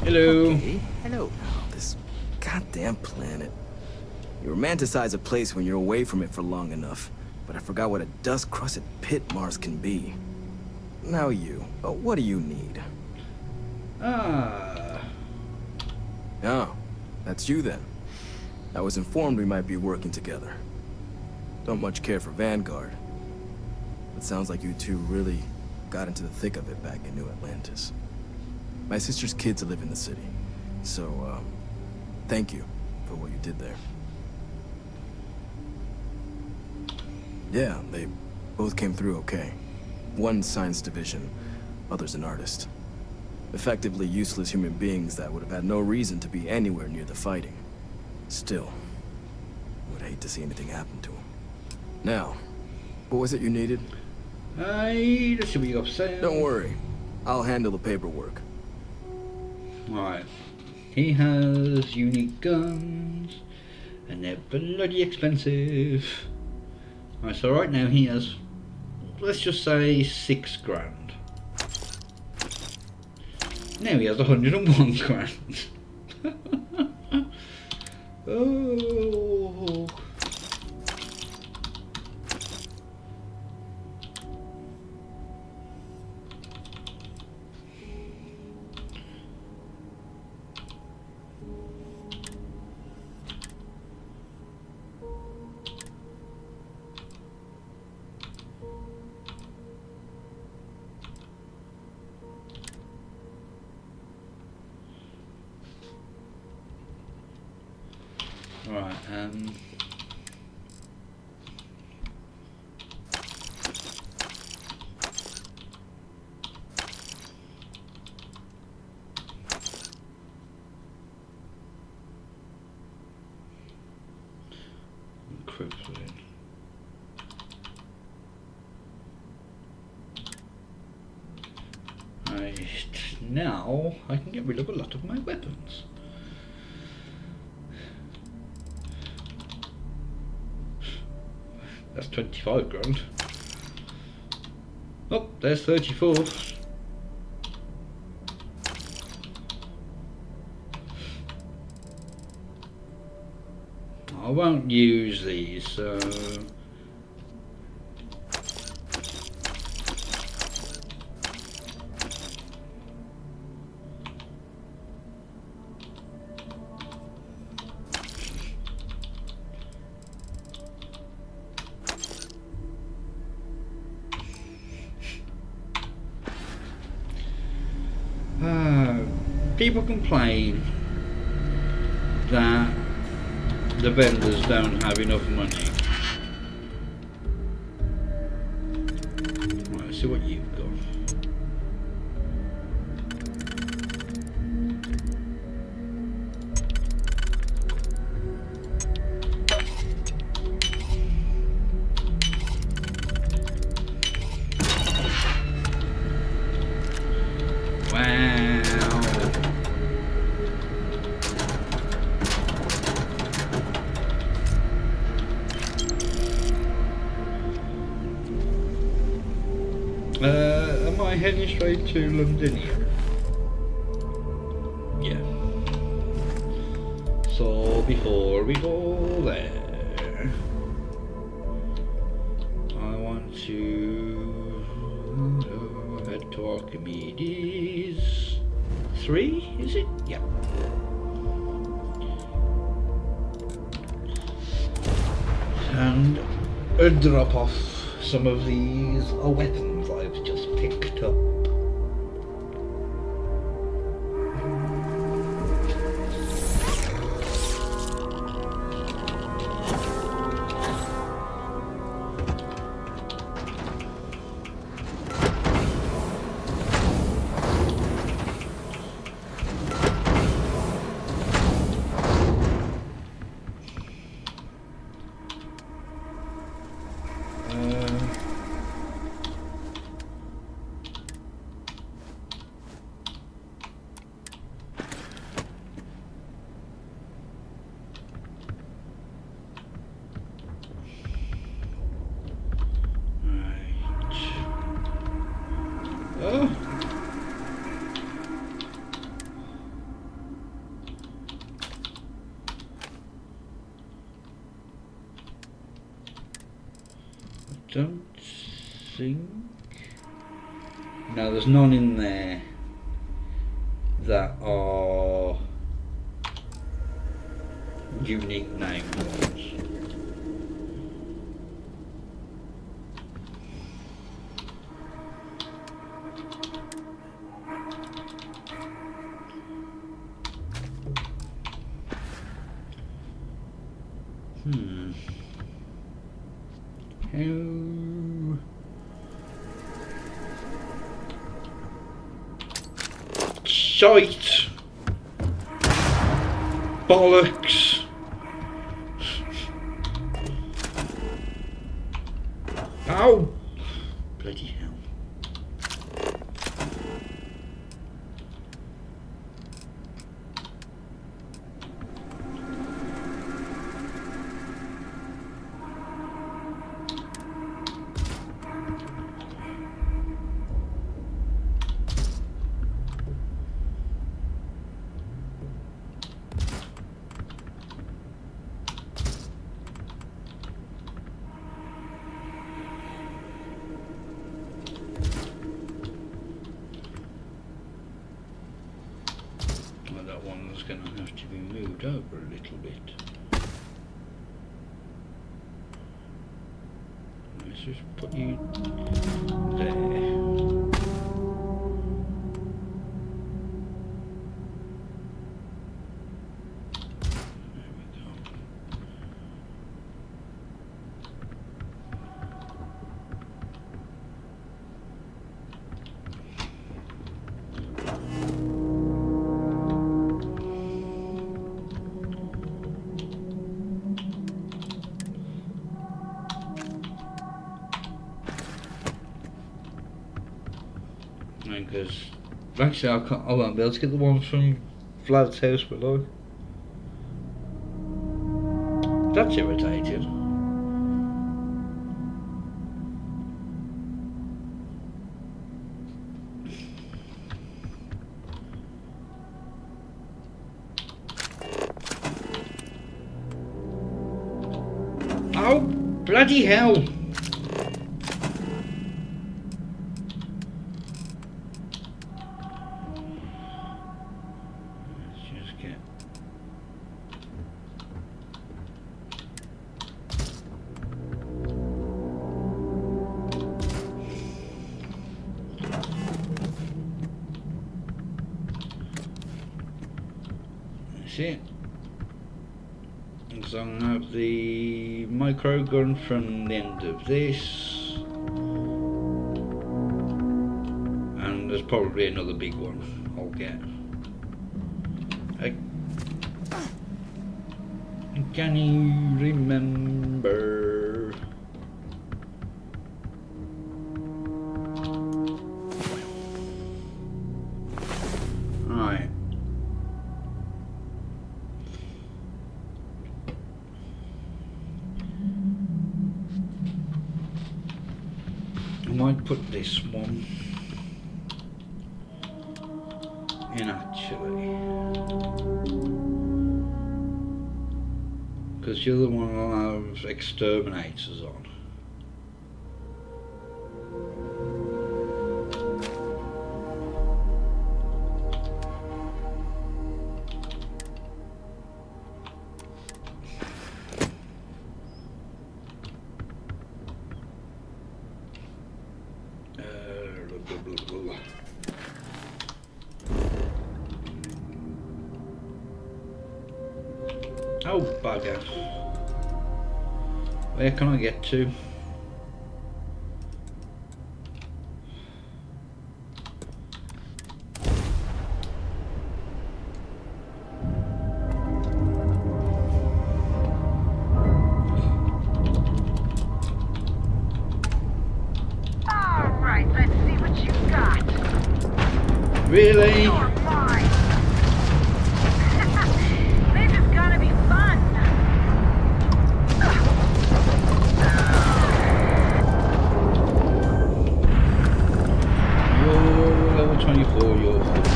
Hello. Okay. Hello. Oh, this goddamn planet. You romanticize a place when you're away from it for long enough, but I forgot what a dust-crusted pit Mars can be. Now you. Oh, what do you need? Ah. Oh, that's you then. I was informed we might be working together. Don't much care for Vanguard. It sounds like you two really got into the thick of it back in New Atlantis. My sister's kids live in the city, so, thank you for what you did there. Yeah, they both came through okay. One science division, other's an artist. Effectively useless human beings that would have had no reason to be anywhere near the fighting. Still, would hate to see anything happen to them. Now, what was it you needed? That should be upset. Don't worry, I'll handle the paperwork. Right. He has unique guns, and they're bloody expensive. Right, so right now he has, let's just say, 6 grand. Now he has 101 grand. Oh. Right, encrypted. Right, now I can get rid of a lot of my weapons. That's 25 grand. Oh, there's 34. I won't use these, so... people complain that the vendors don't have enough money. Right, let's see what you've got. Am I heading straight to Londinium? Yeah. So before we go there, I want to head to Archimedes 3, is it? Yeah. And drop off some of these weapons I've just picked up. don't think... No, there's none in there that are unique name ones. Shite! Bollocks! Ow! Bloody hell. That one's going to have to be moved over a little bit. Let's just put you there. Because actually I won't be able to get the one from Vlad's house below. That's irritating. Oh, bloody hell! It. So I'm going to have the micro gun from the end of this, and there's probably another big one I'll get. Can you remember? Right. I might put this one in actually, because the other one will have exterminators on. Oh bugger. Where can I get to? Alright, let's see what you got. Really? You're mine. This is gonna be fun. You're level 24, you're 40.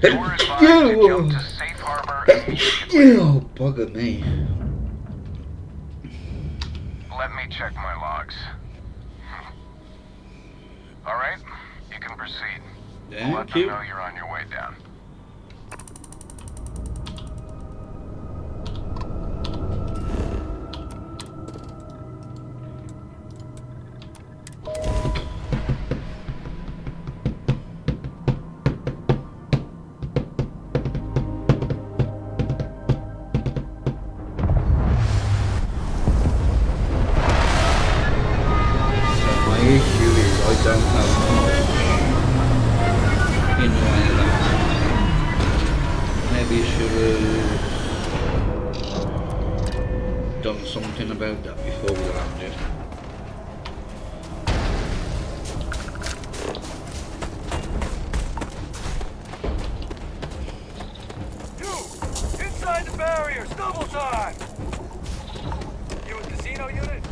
You're advised to jump to safe harbor immediately. Oh, bugger me. Let me check my logs. Alright, you can proceed. Let them know you're on your way down. I don't have much in the way of that. Maybe I should have done something about that before we landed. You! Inside the barrier! Double time! You a casino unit?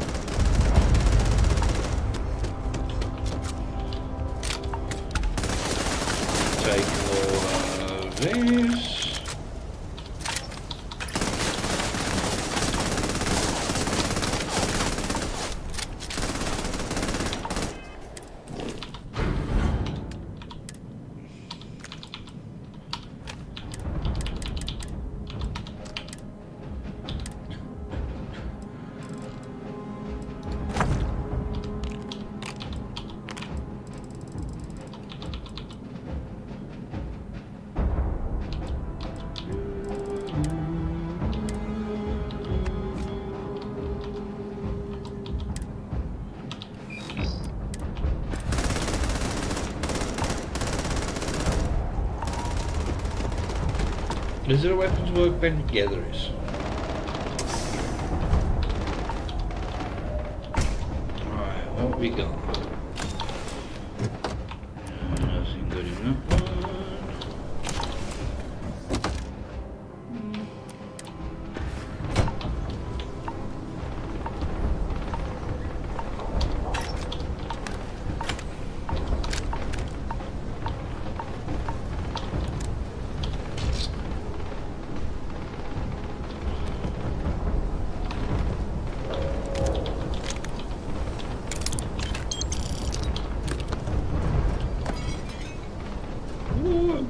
Take all of this. Is there a weapons workbench? Yeah, there is. Alright, what we got? Nothing good enough.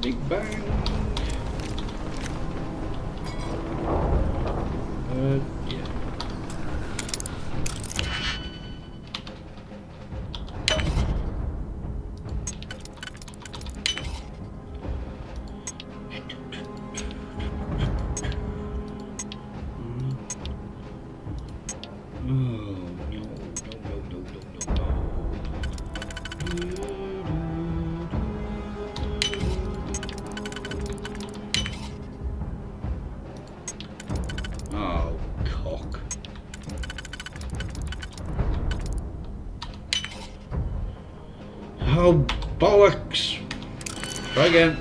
Big bang. Yeah. Oh, bollocks! Try again.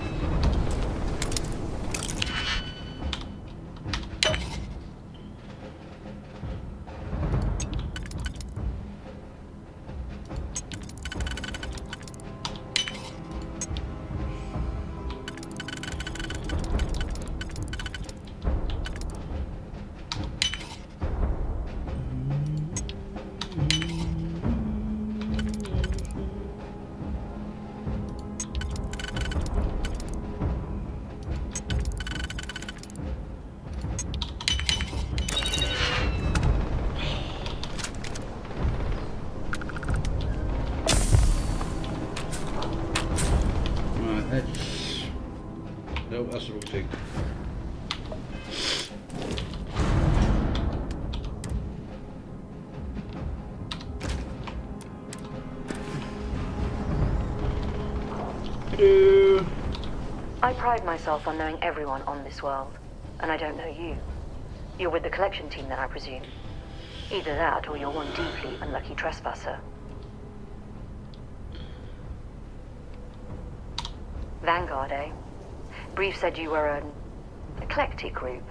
Nope, that's the wrong thing. Hello. I pride myself on knowing everyone on this world, and I don't know you. You're with the collection team then, I presume. Either that, or you're one deeply unlucky trespasser. Vanguard, eh? Brief said you were an eclectic group.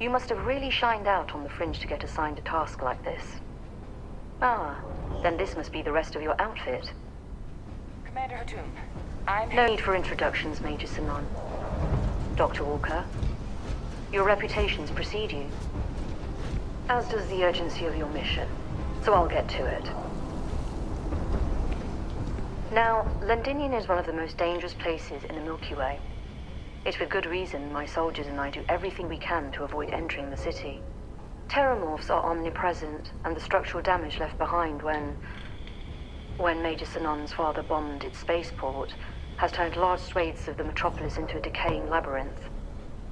You must have really shined out on the fringe to get assigned a task like this. Ah, then this must be the rest of your outfit. Commander Hatum, I'm... No need for introductions, Major Sinon. Dr. Walker. Your reputations precede you, as does the urgency of your mission. So I'll get to it. Now, Londinium is one of the most dangerous places in the Milky Way. It's with good reason my soldiers and I do everything we can to avoid entering the city. Terramorphs are omnipresent, and the structural damage left behind when Major Sanon's father bombed its spaceport has turned large swathes of the metropolis into a decaying labyrinth.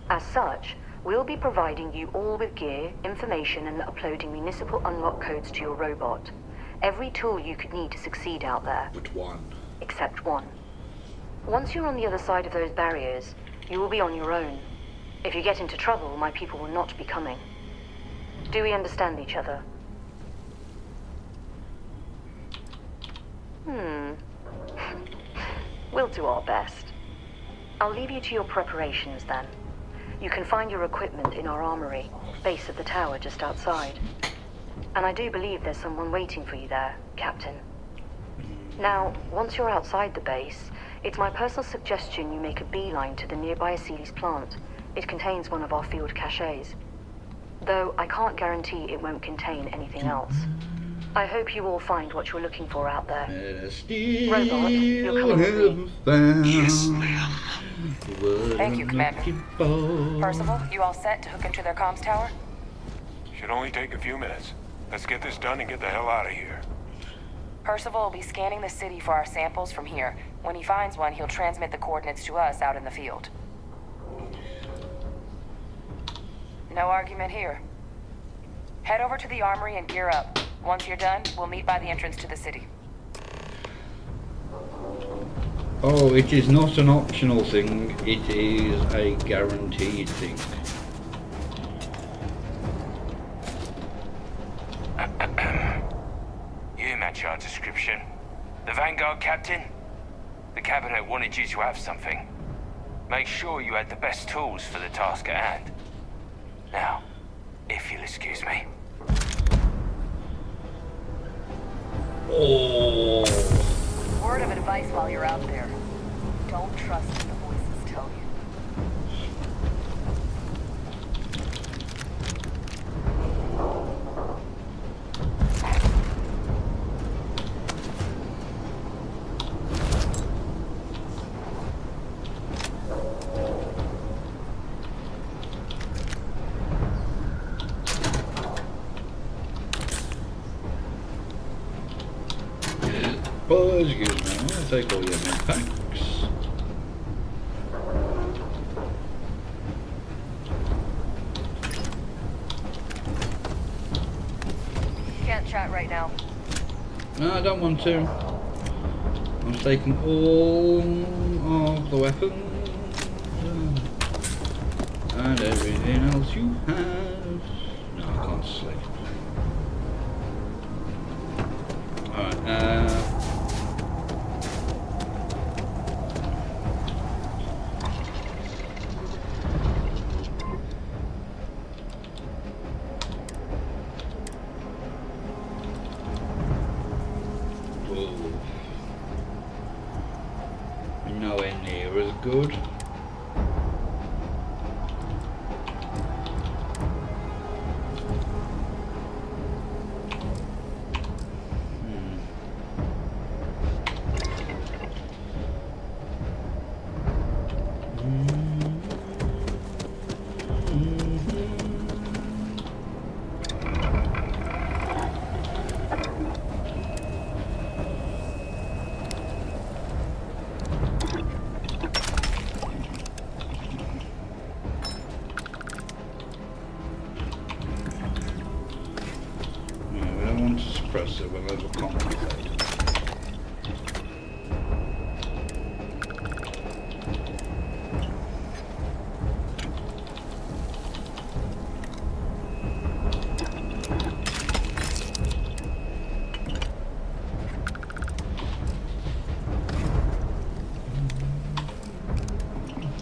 As such, we'll be providing you all with gear, information, and uploading municipal unlock codes to your robot. Every tool you could need to succeed out there. But one. Except one. Once you're on the other side of those barriers, you will be on your own. If you get into trouble, my people will not be coming. Do we understand each other? We'll do our best. I'll leave you to your preparations then. You can find your equipment in our armory, base of the tower just outside. And I do believe there's someone waiting for you there, Captain. Now, once you're outside the base, it's my personal suggestion you make a beeline to the nearby Aceles plant. It contains one of our field caches. Though I can't guarantee it won't contain anything else. I hope you all find what you're looking for out there. Robot, you're coming with me. Yes, ma'am. Thank you, Commander. Percival, you all set to hook into their comms tower? Should only take a few minutes. Let's get this done and get the hell out of here. Percival will be scanning the city for our samples from here. When he finds one, he'll transmit the coordinates to us out in the field. No argument here. Head over to the armory and gear up. Once you're done, we'll meet by the entrance to the city. Oh, it is not an optional thing, it is a guaranteed thing. You match our description. The Vanguard captain? The cabinet wanted you to have something. Make sure you had the best tools for the task at hand. Now, if you'll excuse me. Oh. Word of advice while you're out there. Don't trust what the voices tell you. Oh, excuse me, I'll take all your med packs. Can't chat right now. No, I don't want to. I'm taking all of the weapons and everything else you have. No, I can't sleep. Alright, nowhere near as good. Suppressor will overcompensate.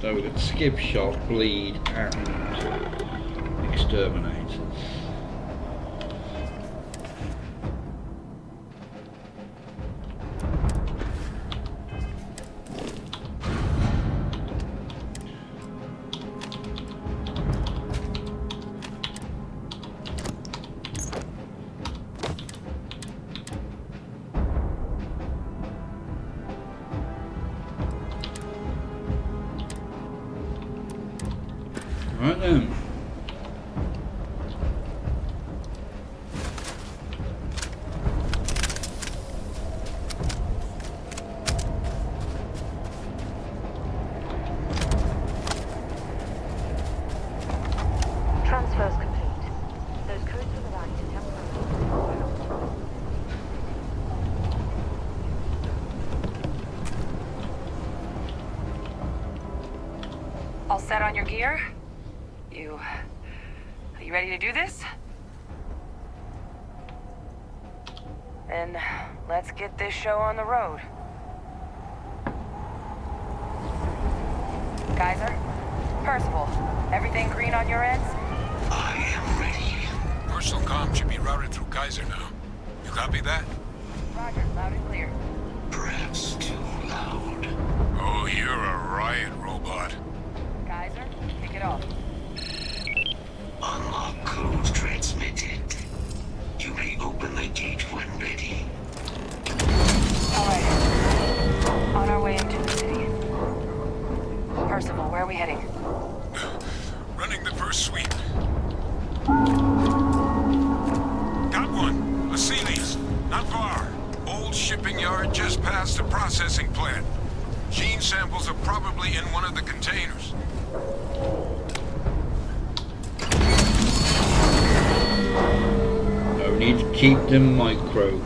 So we've got skip shot, bleed, and exterminators. Right then. Transfer's complete. Those codes for the right to temporarily. All set on your gear? Are you ready to do this? Then let's get this show on the road. Kaiser? Percival, everything green on your ends? I am ready. Personal comm should be routed through Kaiser now. You copy that? Roger, loud and clear. Perhaps too loud. Oh, you're a riot robot. Kaiser, kick it off. Unlock code transmitted. You may open the gate when ready. Alright. On our way into the city. Percival, where are we heading? Running the first sweep. Got one. A Sealy's. Not far. Old shipping yard just past the processing plant. Gene samples are probably in one of the containers. No need to keep the micro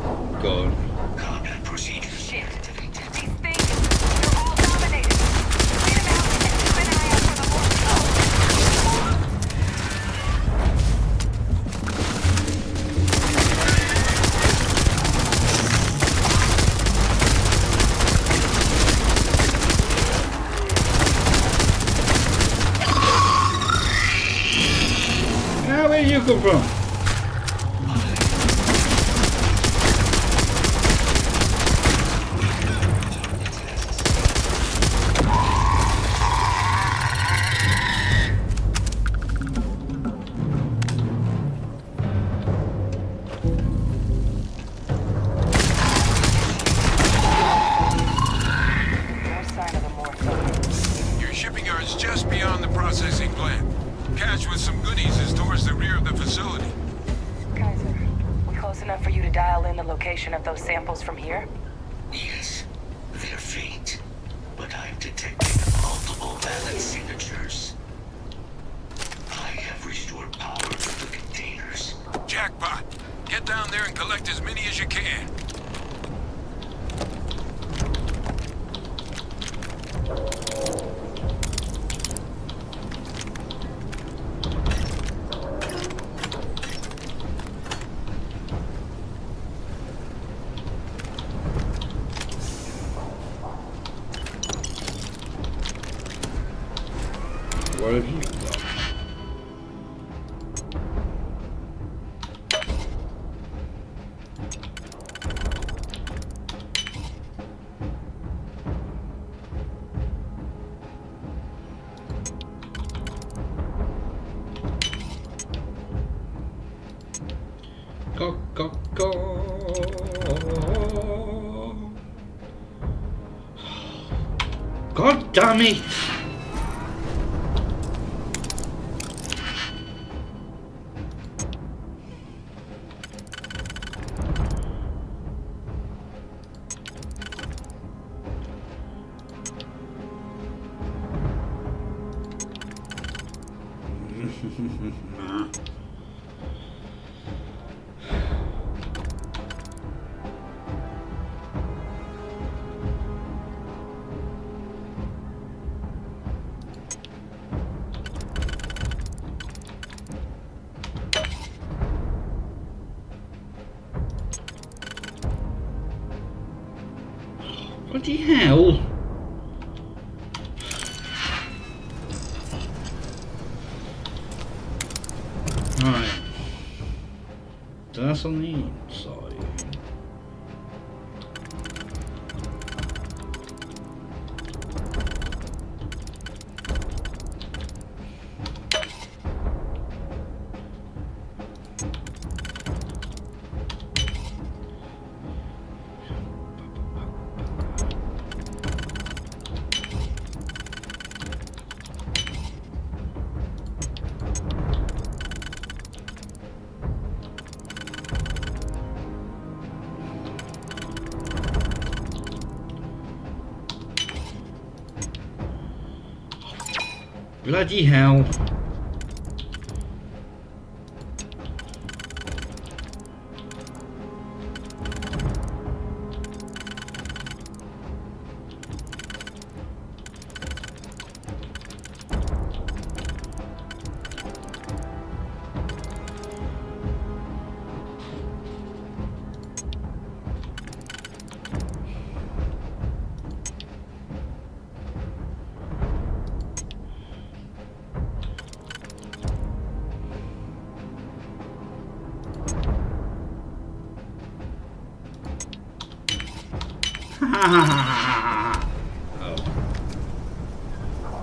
gun. Combat procedures. Shit. These things, they're all dominated. Clean them out and keep an eye out for the more. Where did you come from? No sign of the morph. Your shipping yard's just beyond the processing plant. Cache with some goodies is towards the rear of the facility. Kaiser, we close enough for you to dial in the location of those samples from here? Yes, they're faint, but I've detected multiple valid signatures. I have restored power to the containers. Jackpot! Get down there and collect as many as you can. What have you got? Go. God damn it! Bloody hell! Right. That's on the inside. Bloody hell. Oh.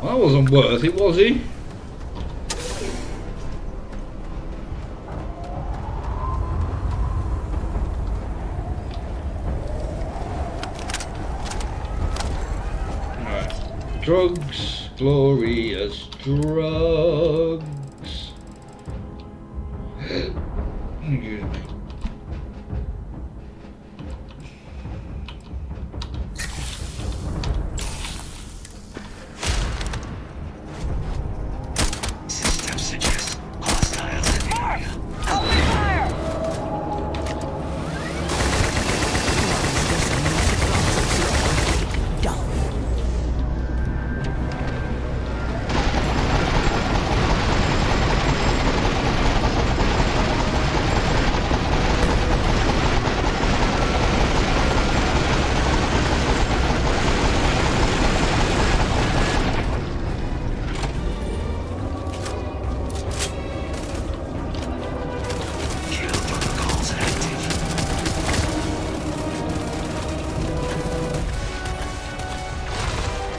That wasn't worth it, was he? Alright. Drugs, glorious drugs. Excuse me.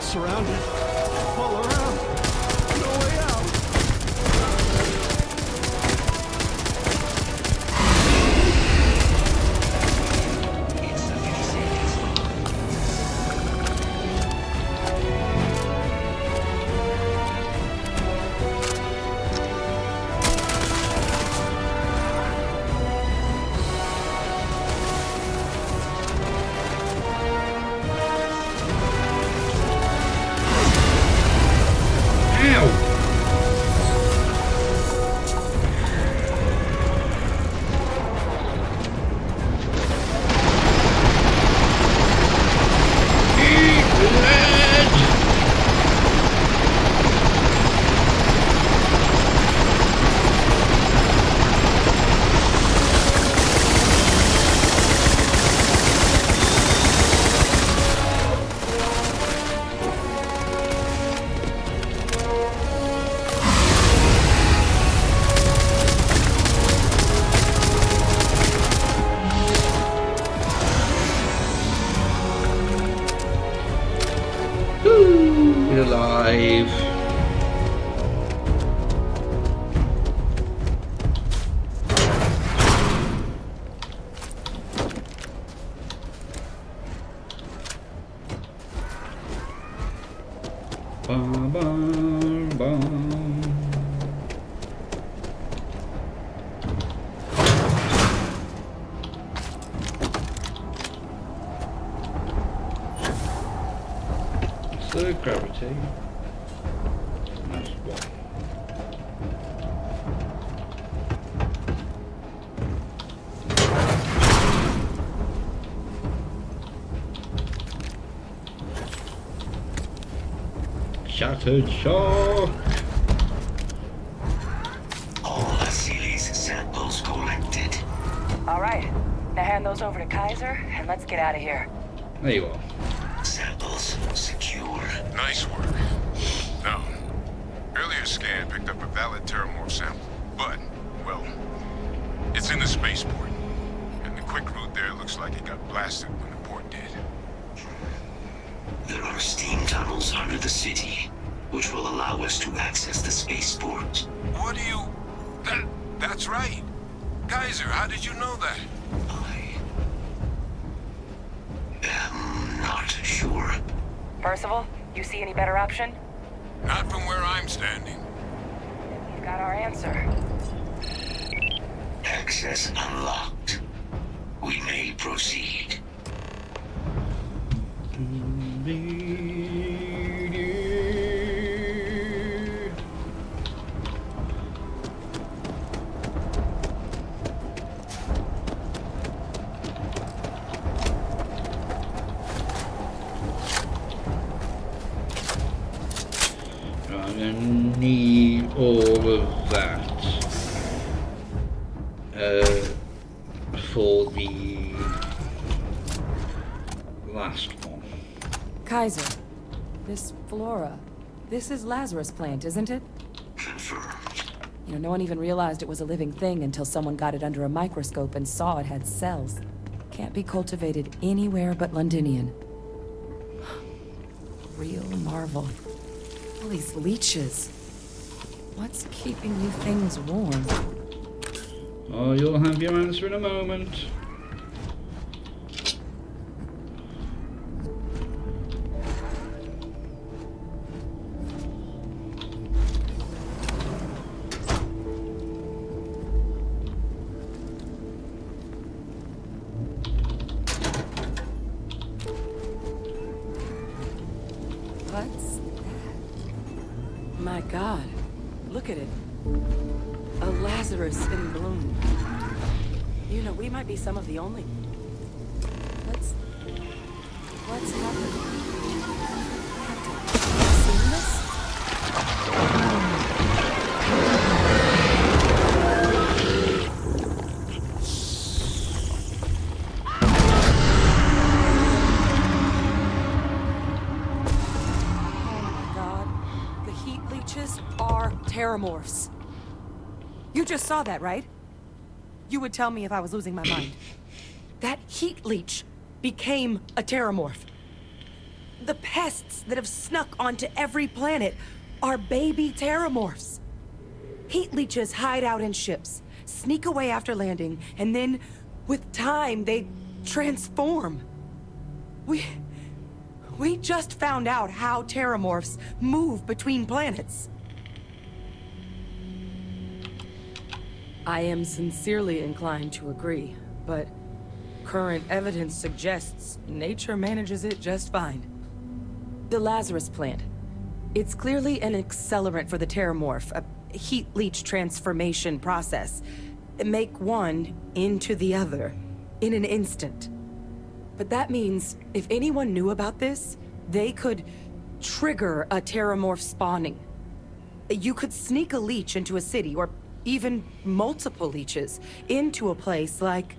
Surrounded. All around. No way out. We're alive. Bum, bum, bum. The gravity. That's one. Shattered shock. All Asile's samples collected. All right. Now hand those over to Kaiser, and let's get out of here. There you are. Samples secure. Nice work. Now, earlier scan picked up a valid terramorph sample, but, well, it's in the spaceport. And the quick route there looks like it got blasted when the port did. There are steam tunnels under the city, which will allow us to access the spaceport. What do you... That's right. Kaiser, how did you know that? Not sure. Percival, you see any better option? Not from where I'm standing. We've got our answer. Access unlocked. We may proceed. that for the last one. Kaiser, this flora, this is Lazarus plant, isn't it? You know, no one even realized it was a living thing until someone got it under a microscope and saw it had cells. Can't be cultivated anywhere but Londinian. Real marvel. All these leeches. What's keeping you things warm? Oh, you'll have your answer in a moment. What's that? My God, look at it. A Lazarus in bloom. You know, we might be some of the only... What's happening? Have you seen this? Terramorphs. You just saw that, right? You would tell me if I was losing my mind. That heat leech became a terramorph. The pests that have snuck onto every planet are baby terramorphs. Heat leeches hide out in ships, sneak away after landing, and then, with time, they transform. We just found out how terramorphs move between planets. I am sincerely inclined to agree, but current evidence suggests nature manages it just fine. The Lazarus plant. It's clearly an accelerant for the terramorph, a heat leech transformation process. Make one into the other in an instant. But that means if anyone knew about this, they could trigger a terramorph spawning. You could sneak a leech into a city, or even multiple leeches, into a place like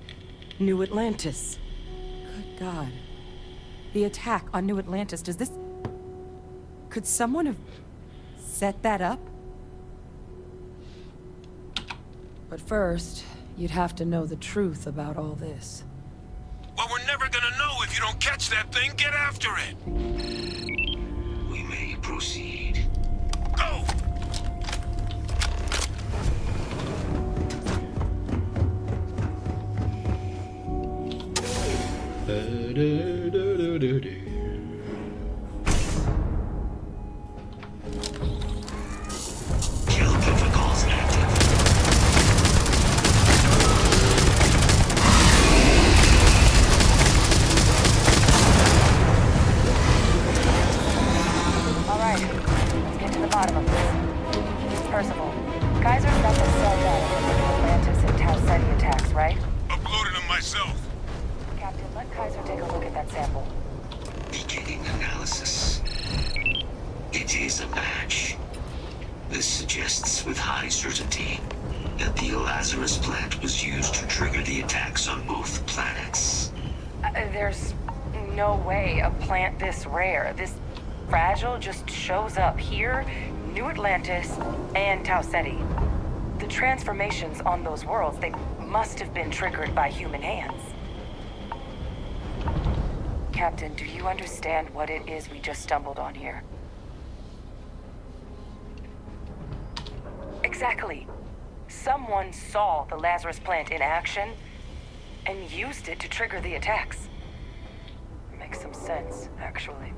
New Atlantis. Good God. The attack on New Atlantis, does this... Could someone have set that up? But first, you'd have to know the truth about all this. Well, we're never gonna know if you don't catch that thing. Get after it. We may proceed. Go! Kill protocols active. All right, let's get to the bottom of this. Percival, Kaiser's got the cell data from the Atlantis and Tau Ceti attacks, right? Uploaded them myself. Captain, let Kaiser take a look at that sample. Beginning analysis. It is a match. This suggests with high certainty that the Lazarus plant was used to trigger the attacks on both planets. There's no way a plant this rare, this fragile, just shows up here, New Atlantis, and Tau Ceti. The transformations on those worlds, they must have been triggered by human hands. Captain, do you understand what it is we just stumbled on here? Exactly. Someone saw the Lazarus plant in action and used it to trigger the attacks. Makes some sense, actually.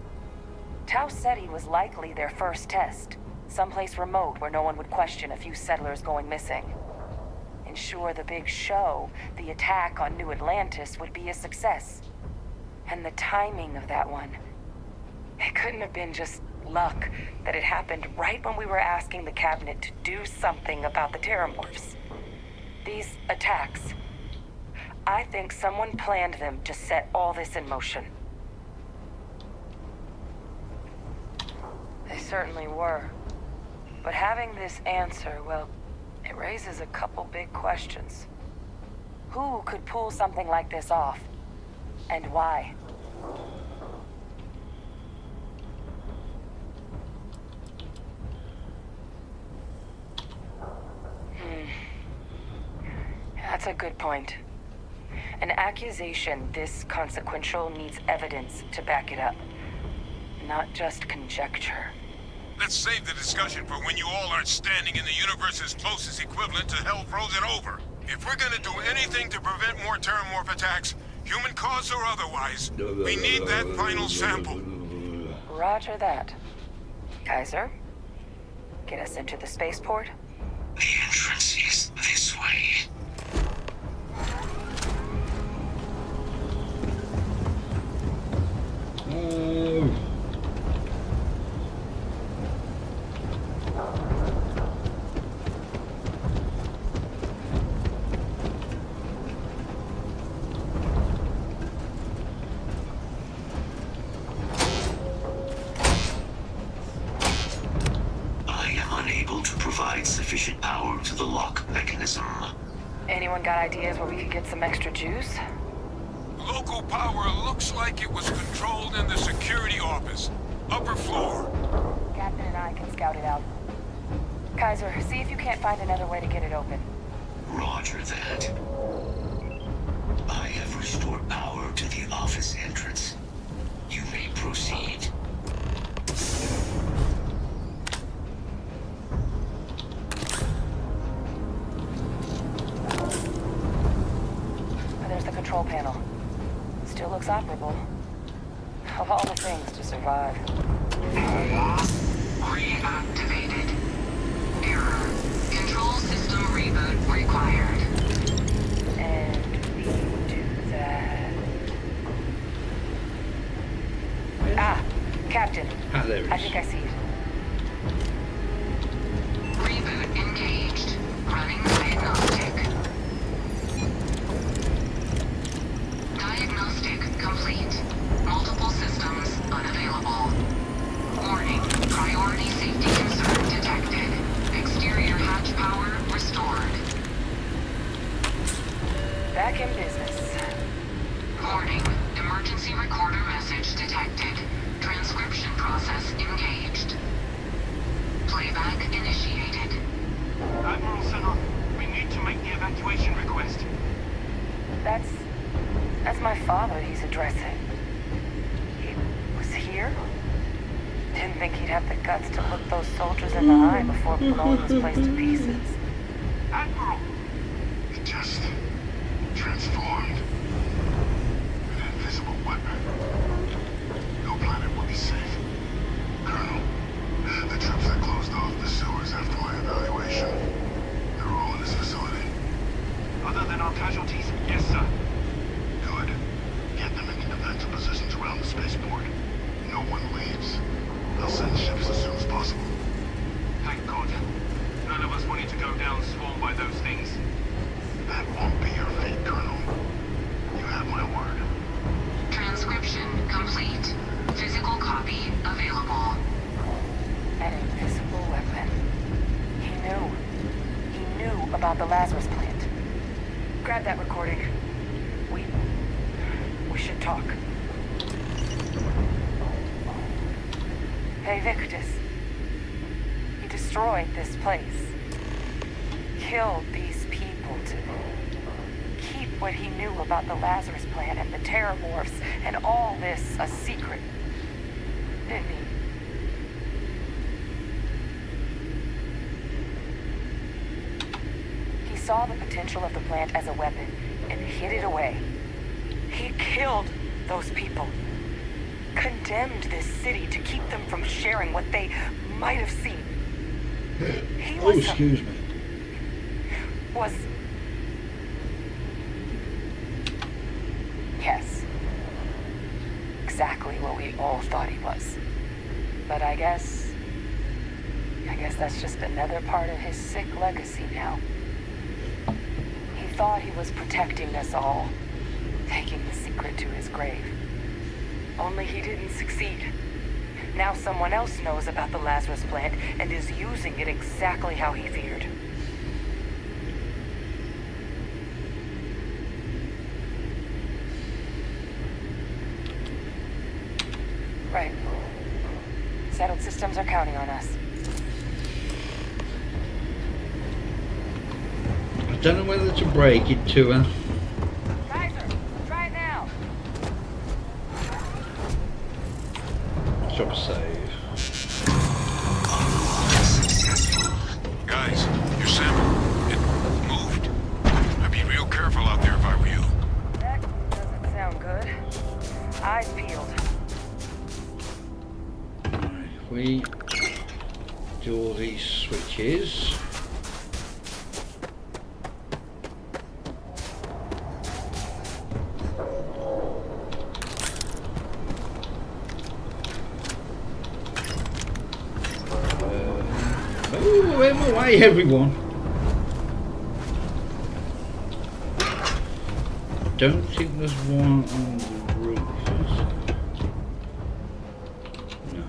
Tau Ceti was likely their first test, someplace remote where no one would question a few settlers going missing. Ensure the big show, the attack on New Atlantis, would be a success. And the timing of that one, it couldn't have been just luck that it happened right when we were asking the cabinet to do something about the terramorphs. These attacks, I think someone planned them to set all this in motion. They certainly were. But having this answer, well, It raises a couple big questions. Who could pull something like this off? And why? That's a good point. An accusation this consequential needs evidence to back it up, not just conjecture. Let's save the discussion for when you all aren't standing in the universe's closest equivalent to hell frozen over. If we're gonna do anything to prevent more Terramorph attacks, human cause or otherwise, we need that final sample. Roger that. Kaiser, get us into the spaceport? The entrance is this way. I am unable to provide sufficient power to the lock mechanism. Anyone got ideas where we could get some extra juice? Local power looks like it was controlled in the security office. Upper floor. Captain and I can scout it out. Kaiser, see if you can't find another way to get it open. Roger that. I have restored power to the office entrance. You may proceed. There's the control panel. Still looks operable. Of all the things to survive. Reactivated. Error. Control system reboot required. And we do that. Ah, Captain. There it I is. think I see it. Reboot engaged. Running diagnostic. Diagnostic complete. Multiple systems unavailable. Warning. Priority safety concern detected. Exterior hatch power restored. Back in business. Warning. Emergency recorder message detected. Transcription process engaged. Playback initiated. Admiral Senna, we need to make the evacuation request. That's my father he's addressing. He was here? Didn't think he'd have the guts to look those soldiers in the eye before blowing this place to pieces. Admiral! It just transformed. An invisible weapon. No planet will be safe. Colonel, the troops that closed off the sewers after my evaluation, they're all in this facility. Other than our casualties? Yes, sir. Good. Get them in defensive positions around the spaceport. No one leaves. They'll send ships as soon as possible. Thank God. None of us wanted to go down swarmed by those things. That won't be your fate, Colonel. You have my word. Transcription complete. Physical copy available. An invisible weapon. He knew. He knew about the Lazarus plant. Grab that recording. We should talk. Hey, Victus. He destroyed this place. Killed these people to keep what he knew about the Lazarus plant and the Terramorphs and all this a secret. Didn't he? He saw the potential of the plant as a weapon and hid it away. He killed those people. Condemned this city to keep them from sharing what they might have seen. He Oh, excuse me. was... Yes. Exactly what we all thought he was. But I guess that's just another part of his sick legacy now. He thought he was protecting us all, taking the secret to his grave. Only he didn't succeed. Now someone else knows about the Lazarus plant and is using it exactly how he feared. Settled systems are counting on us. I don't know whether to break it to her. Kaiser, try it now. Drop save. Guys, your sample, it moved. I'd be real careful out there if I were you. That doesn't sound good. Eyes peeled. If we do all these switches. Oh, in my way, everyone. Don't think there's one on the roof. No.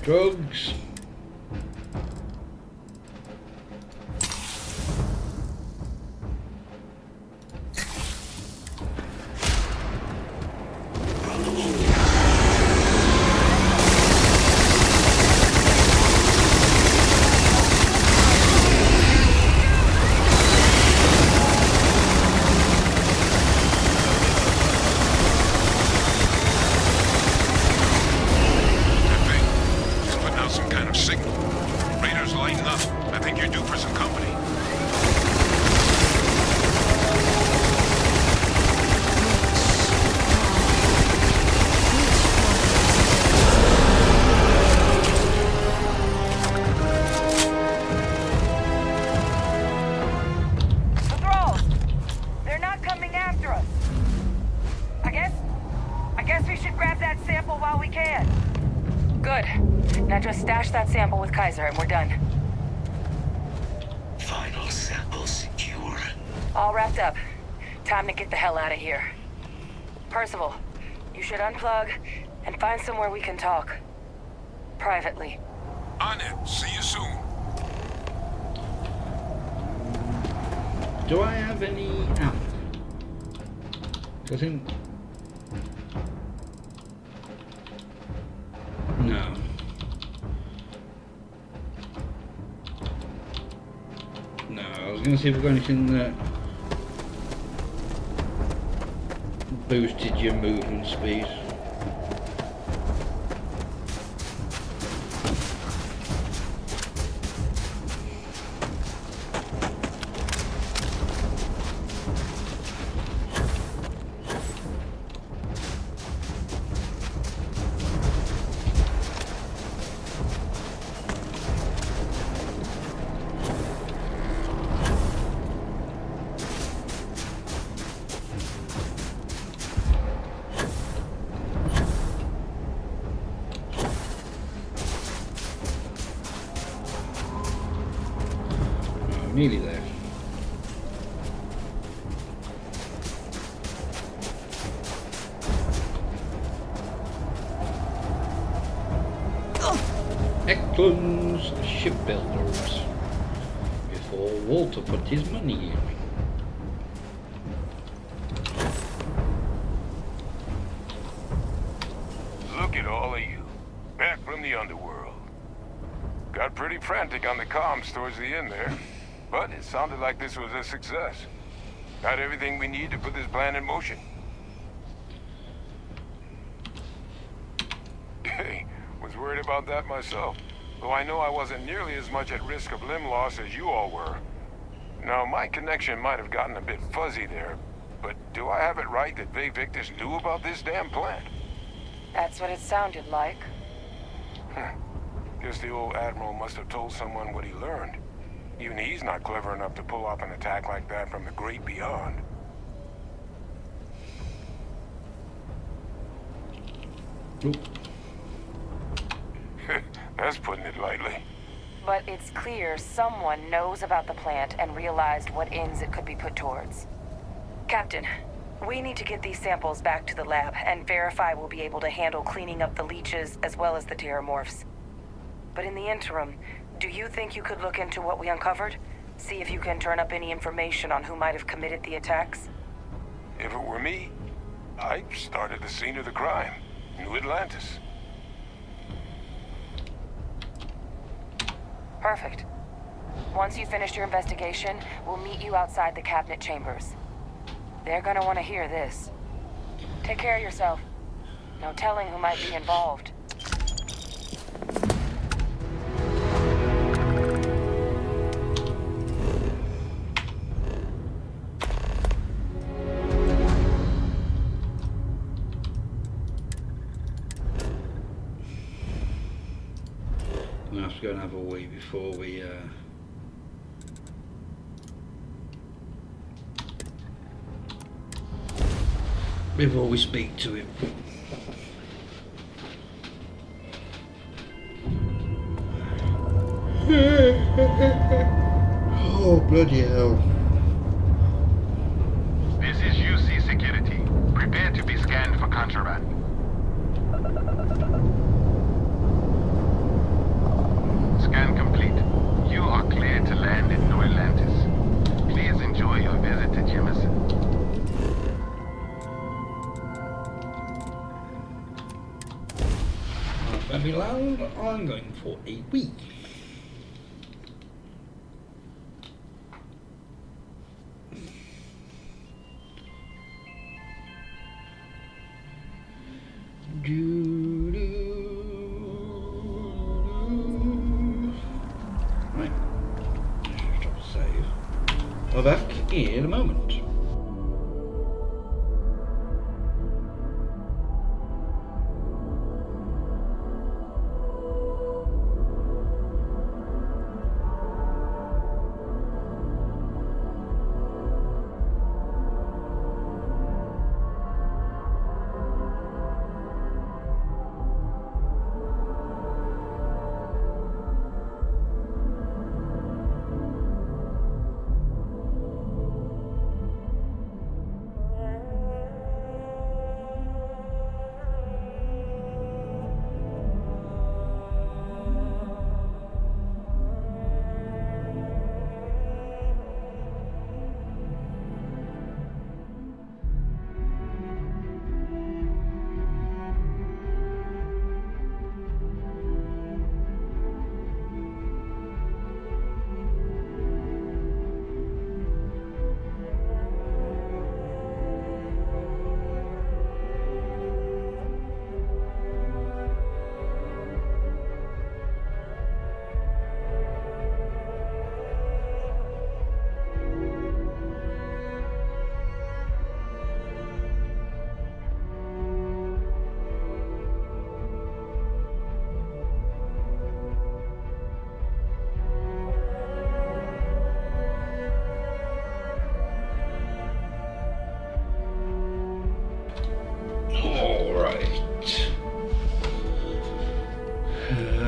Drugs. Stash that sample with Kaiser and we're done. Final sample secure. All wrapped up. Time to get the hell out of here. Percival, you should unplug and find somewhere we can talk. Privately. On it. See you soon. Do I have any ammo? I think... No. No, I was going to see if we've got anything that boosted your movement speed. Nearly there. Eklund's Shipbuilders. Before Walter put his money in. Look at all of you. Back from the underworld. Got pretty frantic on the comms towards the end there. But it sounded like this was a success. Got everything we need to put this plan in motion. Hey, was worried about that myself. Though I know I wasn't nearly as much at risk of limb loss as you all were. Now, my connection might have gotten a bit fuzzy there, but do I have it right that Bay Victus knew about this damn plan? That's what it sounded like. Guess the old Admiral must have told someone what he learned. Even he's not clever enough to pull off an attack like that from the great beyond. That's putting it lightly. But it's clear someone knows about the plant and realized what ends it could be put towards. Captain, we need to get these samples back to the lab and verify we'll be able to handle cleaning up the leeches as well as the terramorphs. But in the interim, do you think you could look into what we uncovered? See if you can turn up any information on who might have committed the attacks? If it were me, I'd start at the scene of the crime. New Atlantis. Perfect. Once you've finished your investigation, we'll meet you outside the cabinet chambers. They're gonna want to hear this. Take care of yourself. No telling who might be involved. I'm gonna have to go and have a wee before we speak to him. Oh, bloody hell. This is UC Security. Prepare to be scanned for contraband. Scan complete. You are cleared to land in New Atlantis. Please enjoy your visit to Jemison. When we land, I'm going for a week. Right. Stop save. We're back in a moment.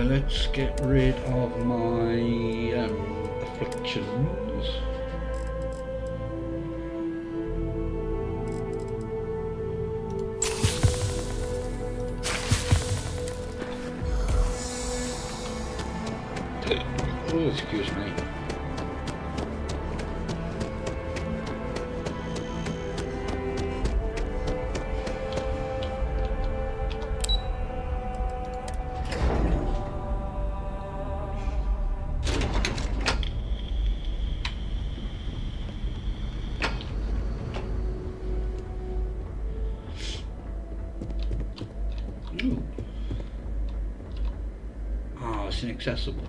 Let's get rid of my afflictions. Oh, excuse me. Ooh. Oh, it's inaccessible.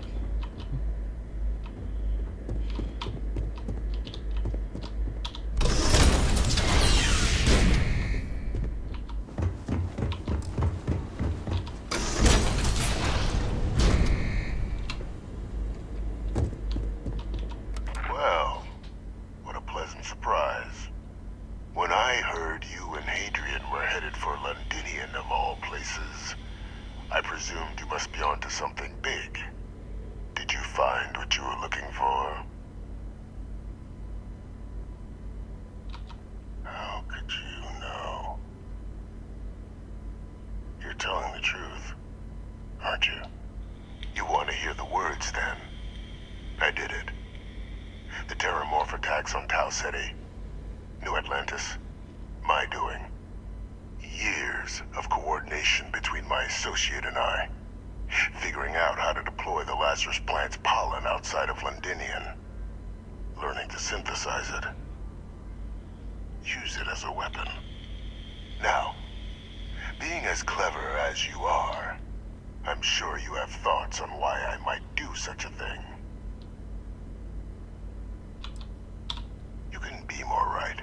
Well, what a pleasant surprise. When I heard you and Hadrian were headed for Londinian of all places, I did it. The Terramorph attacks on Tau Ceti, New Atlantis, my doing. Years of coordination between my associate and I, figuring out how to deploy the Lazarus plant's pollen outside of Londinian, learning to synthesize it, use it as a weapon. Now, being as clever as you are, I'm sure you have thoughts on why I might do such a thing. You couldn't be more right.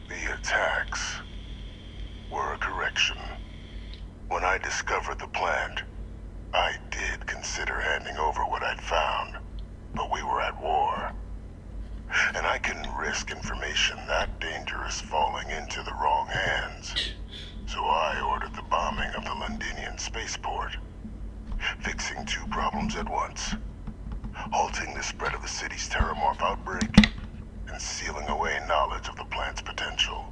The attacks were a correction. When I discovered the plant, I did consider handing over what I'd found, but we were at war. And I couldn't risk information that dangerous falling into the wrong hands. So I ordered the bombing of the Londinian spaceport, fixing two problems at once. Halting the spread of the city's Terramorph outbreak, and sealing away knowledge of the plant's potential.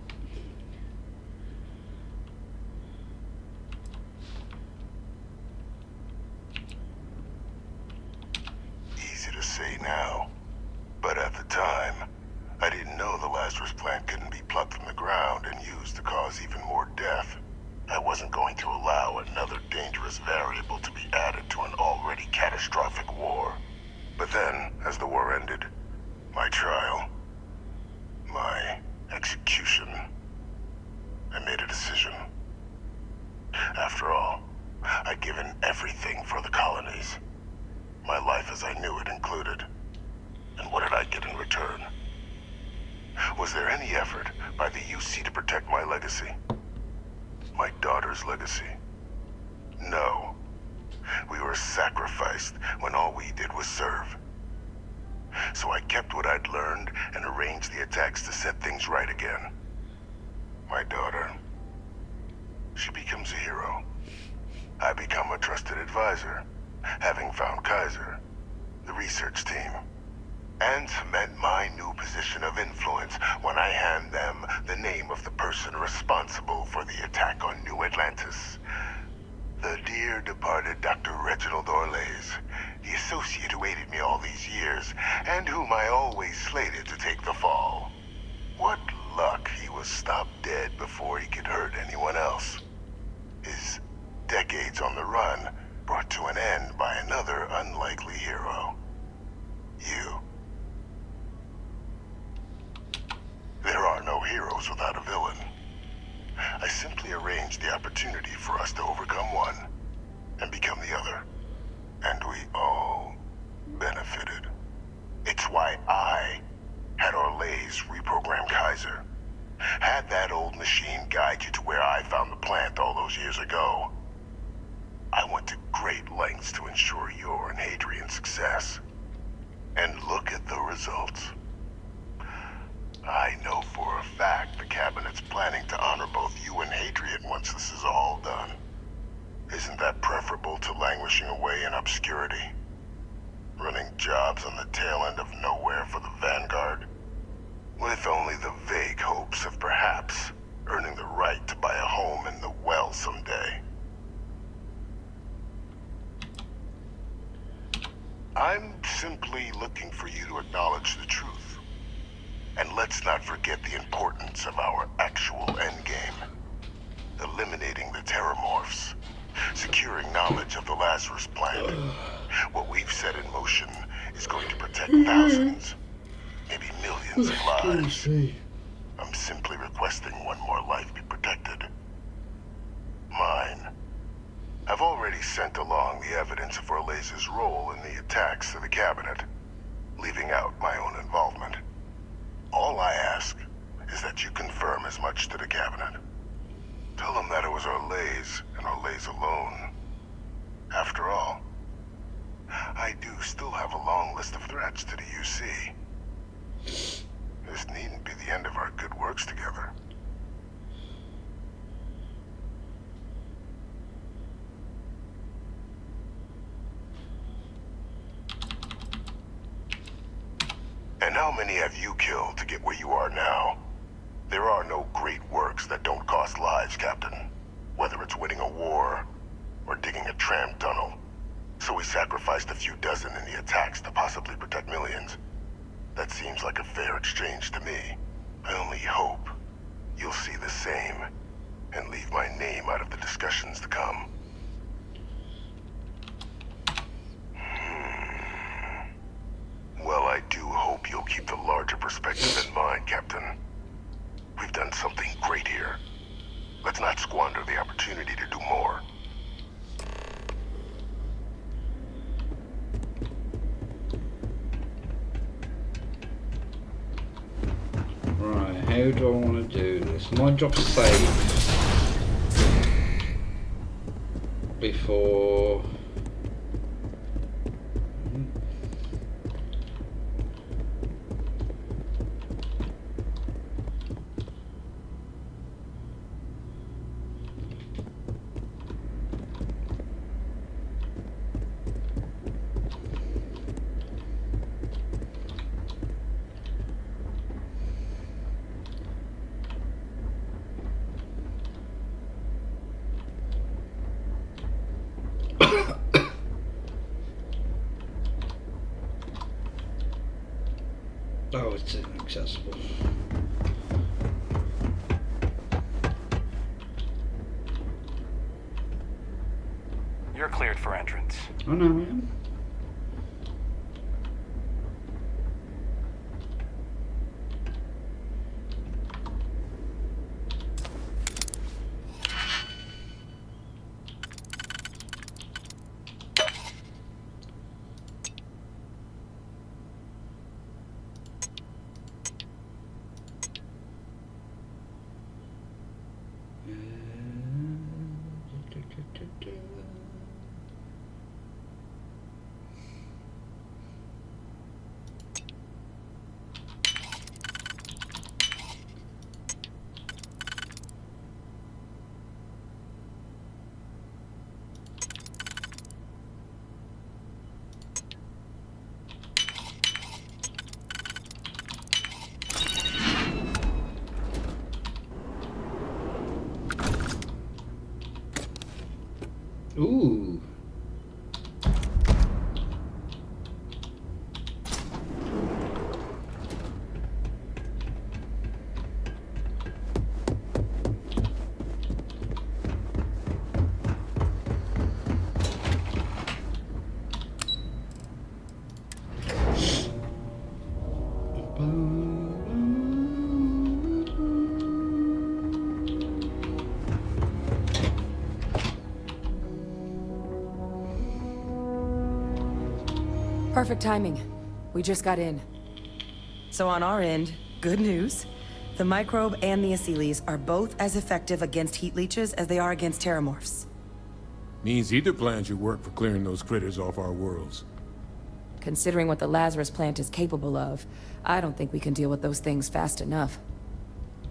Easy to say now, but at the time, I didn't know the Lazarus plant couldn't be plucked from the ground and used to cause even more death. I wasn't going to allow another dangerous variable to be added to an already catastrophic war. But then, as the war ended, my trial, my execution, I made a decision. After all, I'd given everything for the colonies. My life as I knew it included. And what did I get in return? Was there any effort by the UC to protect my legacy? My daughter's legacy? No. We were sacrificed when all we did was serve. So I kept what I'd learned and arranged the attacks to set things right again. My daughter, she becomes a hero. I become a trusted advisor, having found Kaiser, the research team, and cement my new position of influence when I hand them the name of the person responsible for the attack on New Atlantis. The dear departed Dr. Reginald Orlays, the associate who aided me all these years, and whom I always slated to take the fall. What luck he was stopped dead before he could hurt anyone else. His decades on the run brought to an end by another unlikely hero. You. There are no heroes without a villain. I simply arranged the opportunity for us to overcome one and become the other. And we all benefited. It's why I had Orlays reprogram Kaiser. Had that old machine guide you to where I found the plant all those years ago. I went to great lengths to ensure your and Hadrian's success. And look at the results. I know for a fact the Cabinet's planning to honor both you and Hadrian once this is all done. Isn't that preferable to languishing away in obscurity? Running jobs on the tail end of nowhere for the Vanguard? With only the vague hopes of perhaps earning the right to buy a home in the well someday. I'm simply looking for you to acknowledge the truth. And let's not forget the importance of our actual endgame. Eliminating the Terramorphs. Securing knowledge of the Lazarus plant. What we've set in motion is going to protect thousands, maybe millions of lives. I'm simply requesting one more life be protected. Mine. I've already sent along the evidence of Orlays' role in the attacks to the Cabinet, leaving out my own involvement. All I ask is that you confirm as much to the Cabinet. Tell them that it was Orlays and Orlays alone. After all, I do still have a long list of threats to the UC. This needn't be the end of our good works together. And how many have you killed to get where you are now? There are no great works that don't cost lives, Captain. Whether it's winning a war, or digging a tram tunnel. So we sacrificed a few dozen in the attacks to possibly protect millions. That seems like a fair exchange to me. I only hope you'll see the same and leave my name out of the discussions to come. Well, I do hope you'll keep the larger perspective in mind, Captain. We've done something great here. Let's not squander the opportunity to do more. Right, how do I want to do this? My job saved before. Oh, it's inaccessible. You're cleared for entrance. I know I am. Ooh. Perfect timing. We just got in. So on our end, good news. The microbe and the acyles are both as effective against heat leeches as they are against terramorphs. Means either plan should work for clearing those critters off our worlds. Considering what the Lazarus plant is capable of, I don't think we can deal with those things fast enough.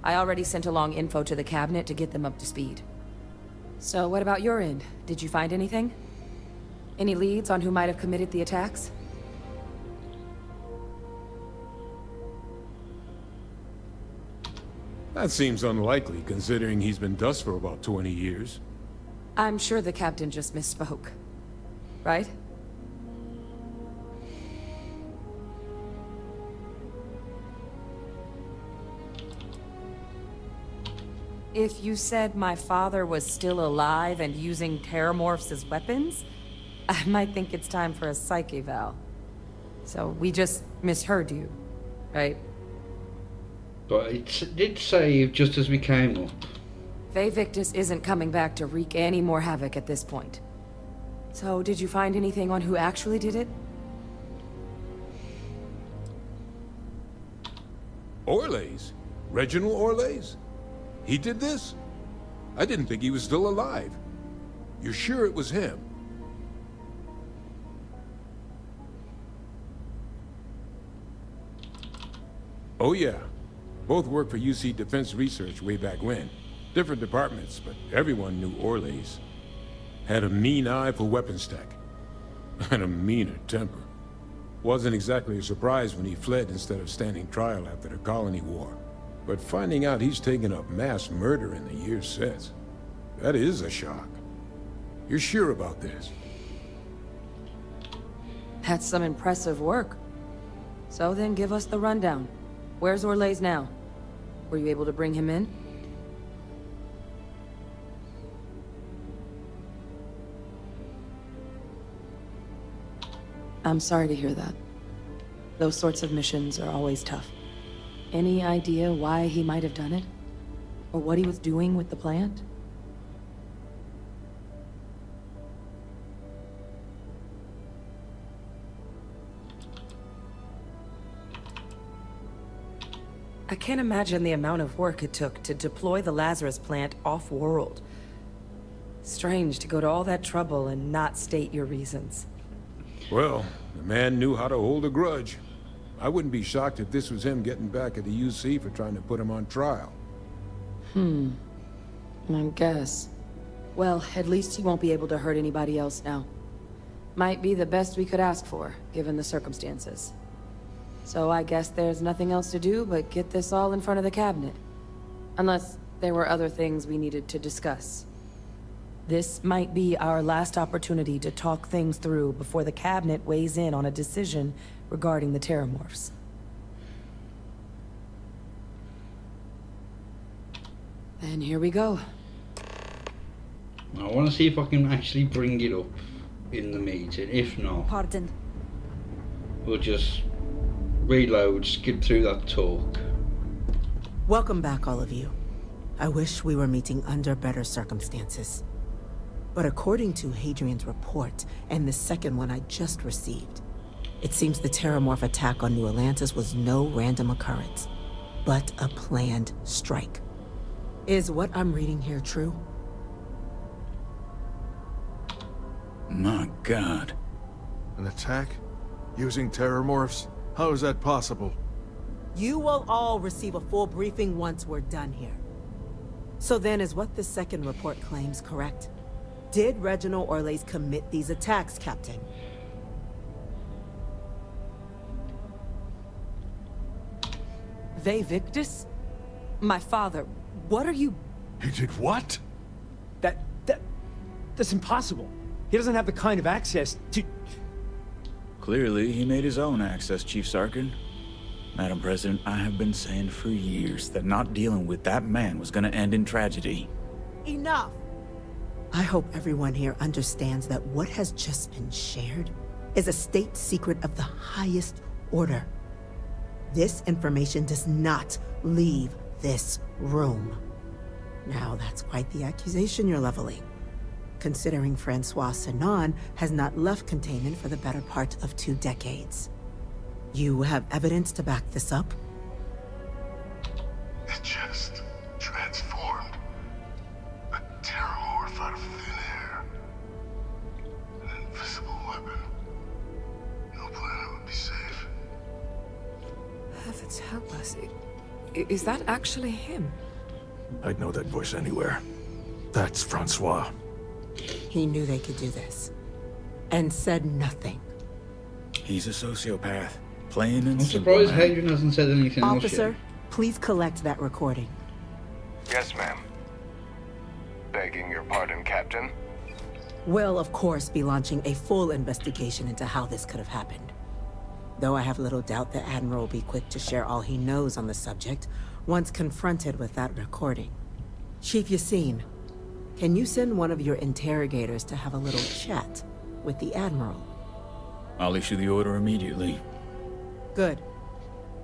I already sent along info to the cabinet to get them up to speed. So what about your end? Did you find anything? Any leads on who might have committed the attacks? That seems unlikely, considering he's been dust for about 20 years. I'm sure the captain just misspoke. Right? If you said my father was still alive and using terramorphs as weapons, I might think it's time for a psych eval. So we just misheard you, right? But it did save just as we came up. Victus isn't coming back to wreak any more havoc at this point. So did you find anything on who actually did it? Orlays? Reginald Orlays? He did this? I didn't think he was still alive. You're sure it was him? Oh yeah. Both worked for UC Defense Research way back when. Different departments, but everyone knew Orlays. Had a mean eye for weapons tech. And a meaner temper. Wasn't exactly a surprise when he fled instead of standing trial after the colony war. But finding out he's taken up mass murder in the years since, that is a shock. You're sure about this? That's some impressive work. So then give us the rundown. Where's Orlays now? Were you able to bring him in? I'm sorry to hear that. Those sorts of missions are always tough. Any idea why he might have done it? Or what he was doing with the plant? I can't imagine the amount of work it took to deploy the Lazarus plant off-world. Strange to go to all that trouble and not state your reasons. Well, the man knew how to hold a grudge. I wouldn't be shocked if this was him getting back at the UC for trying to put him on trial. I guess. Well, at least he won't be able to hurt anybody else now. Might be the best we could ask for, given the circumstances. So I guess there's nothing else to do but get this all in front of the cabinet. Unless there were other things we needed to discuss. This might be our last opportunity to talk things through before the cabinet weighs in on a decision regarding the Terramorphs. Then here we go. I want to see if I can actually bring it up in the meeting. If not, Pardon. we'll just reload, skip through that talk. Welcome back, all of you. I wish we were meeting under better circumstances. But according to Hadrian's report, and the second one I just received, it seems the Terramorph attack on New Atlantis was no random occurrence, but a planned strike. Is what I'm reading here true? My God. An attack? Using Terramorphs? How is that possible? You will all receive a full briefing once we're done here. So then, is what the second report claims correct? Did Reginald Orlays commit these attacks, Captain? Ve Victus? My father, what are you... He did what? That's impossible. He doesn't have the kind of access to... Clearly, he made his own access, Chief Sarkin. Madam President, I have been saying for years that not dealing with that man was gonna end in tragedy. Enough! I hope everyone here understands that what has just been shared is a state secret of the highest order. This information does not leave this room. Now, that's quite the accusation you're leveling, considering Francois Sinon has not left containment for the better part of 2 decades. You have evidence to back this up? It just transformed. A Terramorph out of thin air. An invisible weapon. No planet would be safe. Heavens help us. Is that actually him? I'd know that voice anywhere. That's Francois. He knew they could do this, and said nothing. He's a sociopath. Plain and I'm simple. surprised Hadrian hasn't said anything else Officer, yet. please collect that recording. Yes, ma'am. Begging your pardon, Captain. We'll, of course, be launching a full investigation into how this could have happened. Though I have little doubt the Admiral will be quick to share all he knows on the subject once confronted with that recording. Chief Yassine, can you send one of your interrogators to have a little chat with the Admiral? I'll issue the order immediately. Good.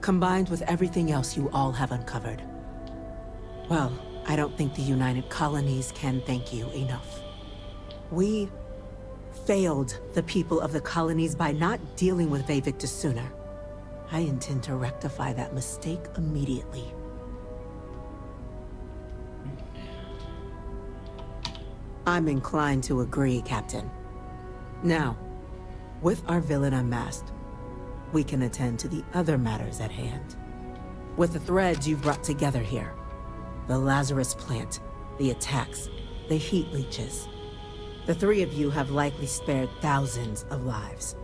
Combined with everything else you all have uncovered. Well, I don't think the United Colonies can thank you enough. We failed the people of the colonies by not dealing with Ve Victus sooner. I intend to rectify that mistake immediately. I'm inclined to agree, Captain. Now, with our villain unmasked, we can attend to the other matters at hand. With the threads you've brought together here, the Lazarus plant, the attacks, the heat leeches, the 3 of you have likely spared thousands of lives.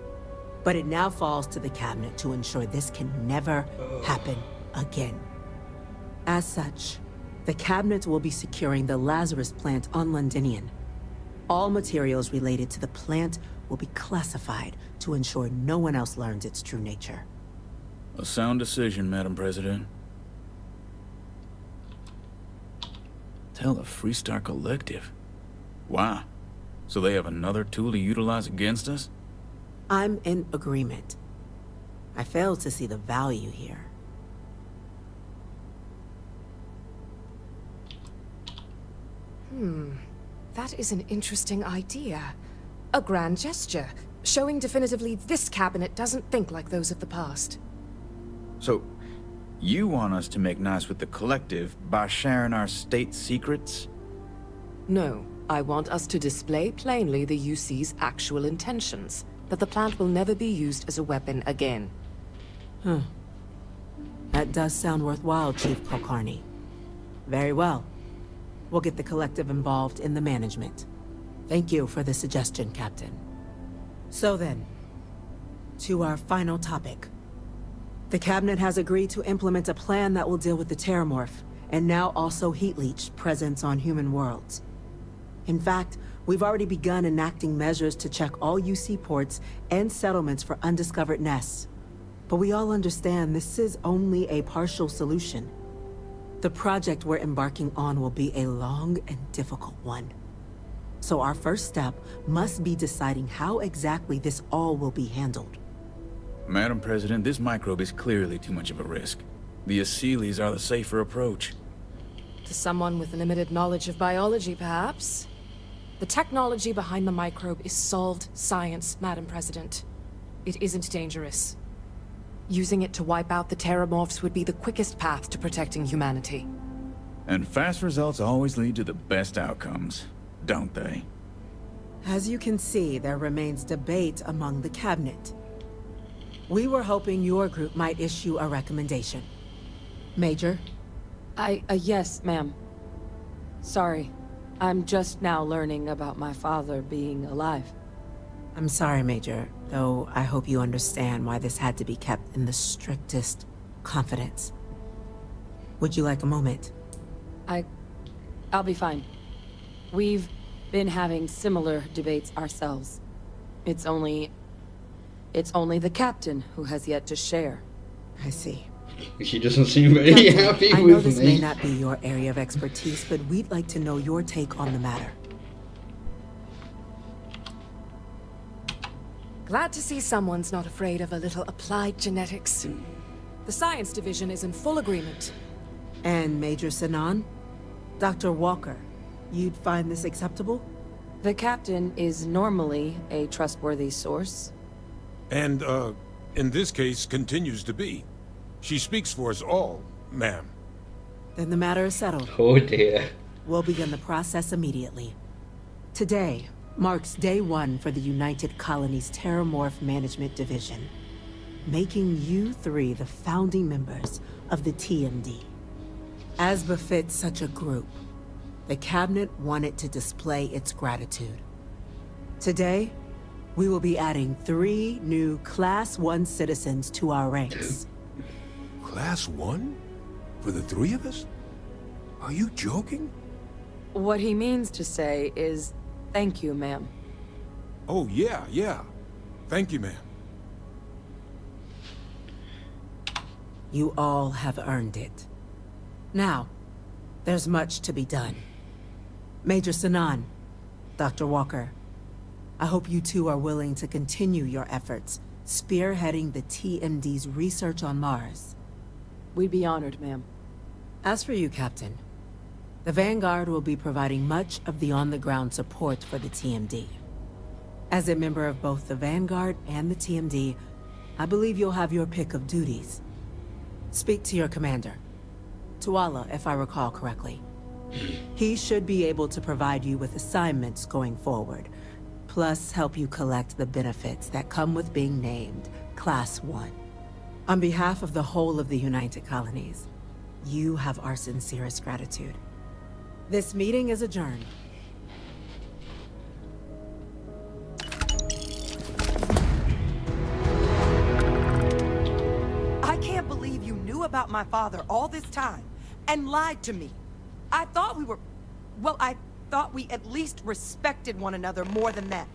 But it now falls to the cabinet to ensure this can never happen again. As such, the cabinet will be securing the Lazarus plant on Londinian. All materials related to the plant will be classified to ensure no one else learns its true nature. A sound decision, Madam President. Tell the Freestar Collective. Wow. So they have another tool to utilize against us? I'm in agreement. I fail to see the value here. That is an interesting idea. A grand gesture, showing definitively this cabinet doesn't think like those of the past. So, you want us to make nice with the Collective by sharing our state secrets? No, I want us to display plainly the UC's actual intentions, that the plant will never be used as a weapon again. That does sound worthwhile, Chief Kulkarni. Very well. We'll get the Collective involved in the management. Thank you for the suggestion, Captain. So then, to our final topic. The Cabinet has agreed to implement a plan that will deal with the Terramorph, and now also Heat Leech presence on human worlds. In fact, we've already begun enacting measures to check all UC ports and settlements for undiscovered nests. But we all understand this is only a partial solution. The project we're embarking on will be a long and difficult one. So our first step must be deciding how exactly this all will be handled. Madam President, this microbe is clearly too much of a risk. The Aseles are the safer approach. To someone with limited knowledge of biology, perhaps? The technology behind the microbe is solved science, Madam President. It isn't dangerous. Using it to wipe out the Terramorphs would be the quickest path to protecting humanity. And fast results always lead to the best outcomes, don't they? As you can see, there remains debate among the Cabinet. We were hoping your group might issue a recommendation. Major? Yes, ma'am. Sorry. I'm just now learning about my father being alive. I'm sorry, Major, though I hope you understand why this had to be kept in the strictest confidence. Would you like a moment? I'll be fine. We've been having similar debates ourselves. It's only the captain who has yet to share. I see. She doesn't seem very happy with me. I know this may not be your area of expertise, but we'd like to know your take on the matter. Glad to see someone's not afraid of a little applied genetics. The science division is in full agreement. And Major Sinan? Dr. Walker, you'd find this acceptable? The captain is normally a trustworthy source. And, in this case, continues to be. She speaks for us all, ma'am. Then the matter is settled. Oh dear. We'll begin the process immediately. Today marks day one for the United Colonies Terramorph Management Division, making you three the founding members of the TMD. As befits such a group, the Cabinet wanted to display its gratitude. Today, we will be adding 3 new Class 1 citizens to our ranks. Class 1? For the 3 of us? Are you joking? What he means to say is, thank you, ma'am. Oh, yeah. Thank you, ma'am. You all have earned it. Now, there's much to be done. Major Sinan, Dr. Walker, I hope you two are willing to continue your efforts, spearheading the TMD's research on Mars. We'd be honored, ma'am. As for you, Captain, the Vanguard will be providing much of the on-the-ground support for the TMD. As a member of both the Vanguard and the TMD, I believe you'll have your pick of duties. Speak to your commander, Tuala, if I recall correctly. He should be able to provide you with assignments going forward, plus help you collect the benefits that come with being named Class 1. On behalf of the whole of the United Colonies, you have our sincerest gratitude. This meeting is adjourned. I can't believe you knew about my father all this time and lied to me. I thought we were... well, I thought we at least respected one another more than that.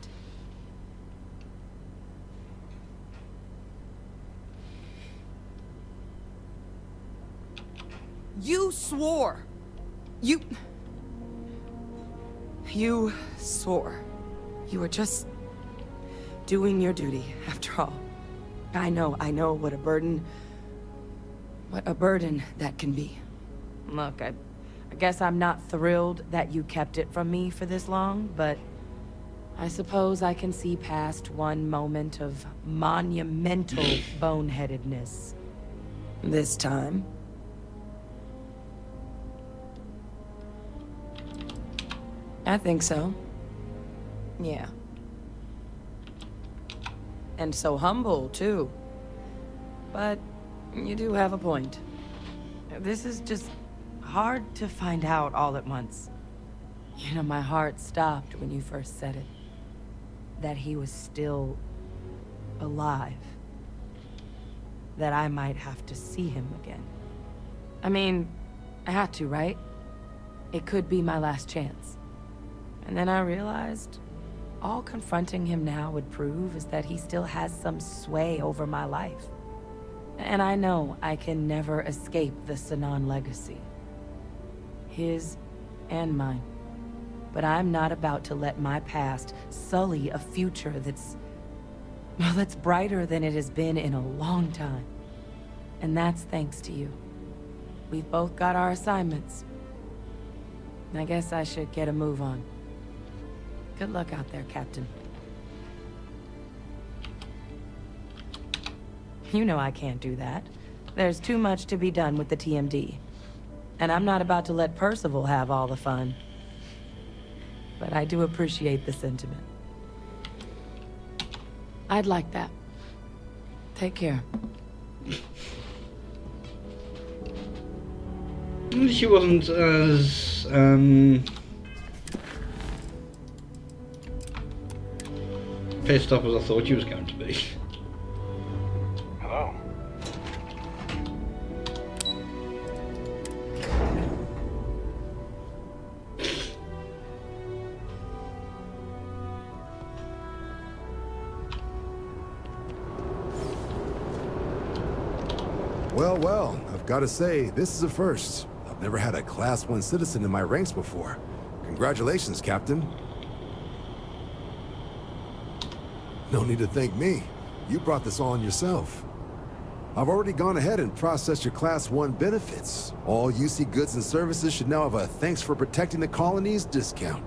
You swore. You swore. You were just doing your duty, after all. I know what a burden that can be. Look, I guess I'm not thrilled that you kept it from me for this long, but I suppose I can see past one moment of monumental boneheadedness. This time. I think so. Yeah. And so humble, too. But you do have a point. This is just hard to find out all at once. You know, my heart stopped when you first said it. That he was still alive. That I might have to see him again. I mean, I had to, right? It could be my last chance. And then I realized all confronting him now would prove is that he still has some sway over my life. And I know I can never escape the Sinan legacy. His and mine. But I'm not about to let my past sully a future that's brighter than it has been in a long time. And that's thanks to you. We've both got our assignments. I guess I should get a move on. Good luck out there, Captain. You know I can't do that. There's too much to be done with the TMD. And I'm not about to let Percival have all the fun. But I do appreciate the sentiment. I'd like that. Take care. She wasn't as, pissed off as I thought she was going to be. Hello. Well, I've got to say, this is a first. I've never had a Class 1 citizen in my ranks before. Congratulations, Captain. No need to thank me. You brought this on yourself. I've already gone ahead and processed your Class 1 benefits. All UC goods and services should now have a thanks for protecting the colonies discount.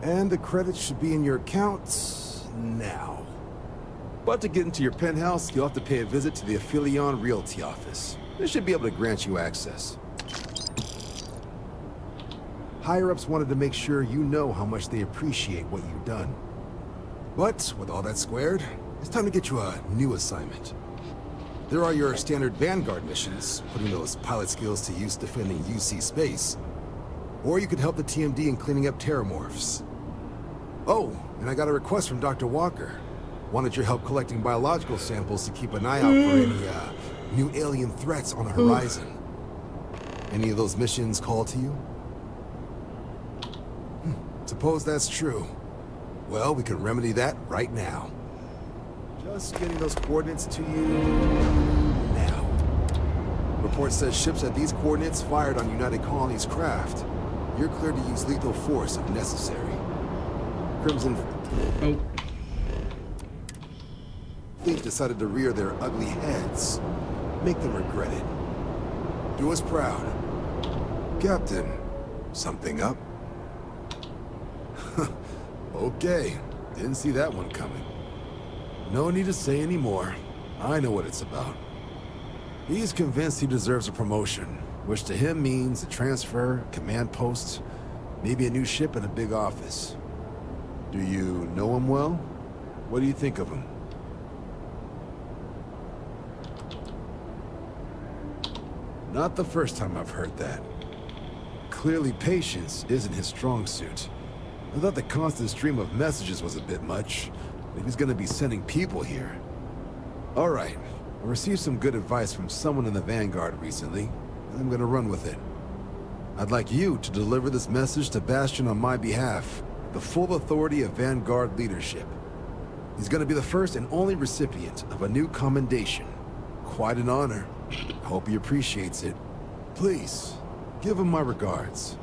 And the credits should be in your accounts now. But to get into your penthouse, you'll have to pay a visit to the Aphelion Realty office. They should be able to grant you access. Higher-ups wanted to make sure you know how much they appreciate what you've done. But with all that squared, it's time to get you a new assignment. There are your standard Vanguard missions, putting those pilot skills to use defending UC space. Or you could help the TMD in cleaning up terramorphs. Oh, and I got a request from Dr. Walker. Wanted your help collecting biological samples to keep an eye out for any new alien threats on the horizon. Any of those missions call to you? Suppose that's true. Well, we can remedy that right now. Just getting those coordinates to you now. Report says ships at these coordinates fired on United Colonies craft. You're cleared to use lethal force if necessary. Crimson Fleet decided to rear their ugly heads. Make them regret it. Do us proud. Captain, something up? Okay, didn't see that one coming. No need to say any more. I know what it's about. He's convinced he deserves a promotion, which to him means a transfer, command post, maybe a new ship and a big office. Do you know him well? What do you think of him? Not the first time I've heard that. Clearly patience isn't his strong suit. I thought the constant stream of messages was a bit much. If he's gonna be sending people here. All right, I received some good advice from someone in the Vanguard recently, and I'm gonna run with it. I'd like you to deliver this message to Bastion on my behalf, the full authority of Vanguard leadership. He's gonna be the first and only recipient of a new commendation. Quite an honor. I hope he appreciates it. Please, give him my regards.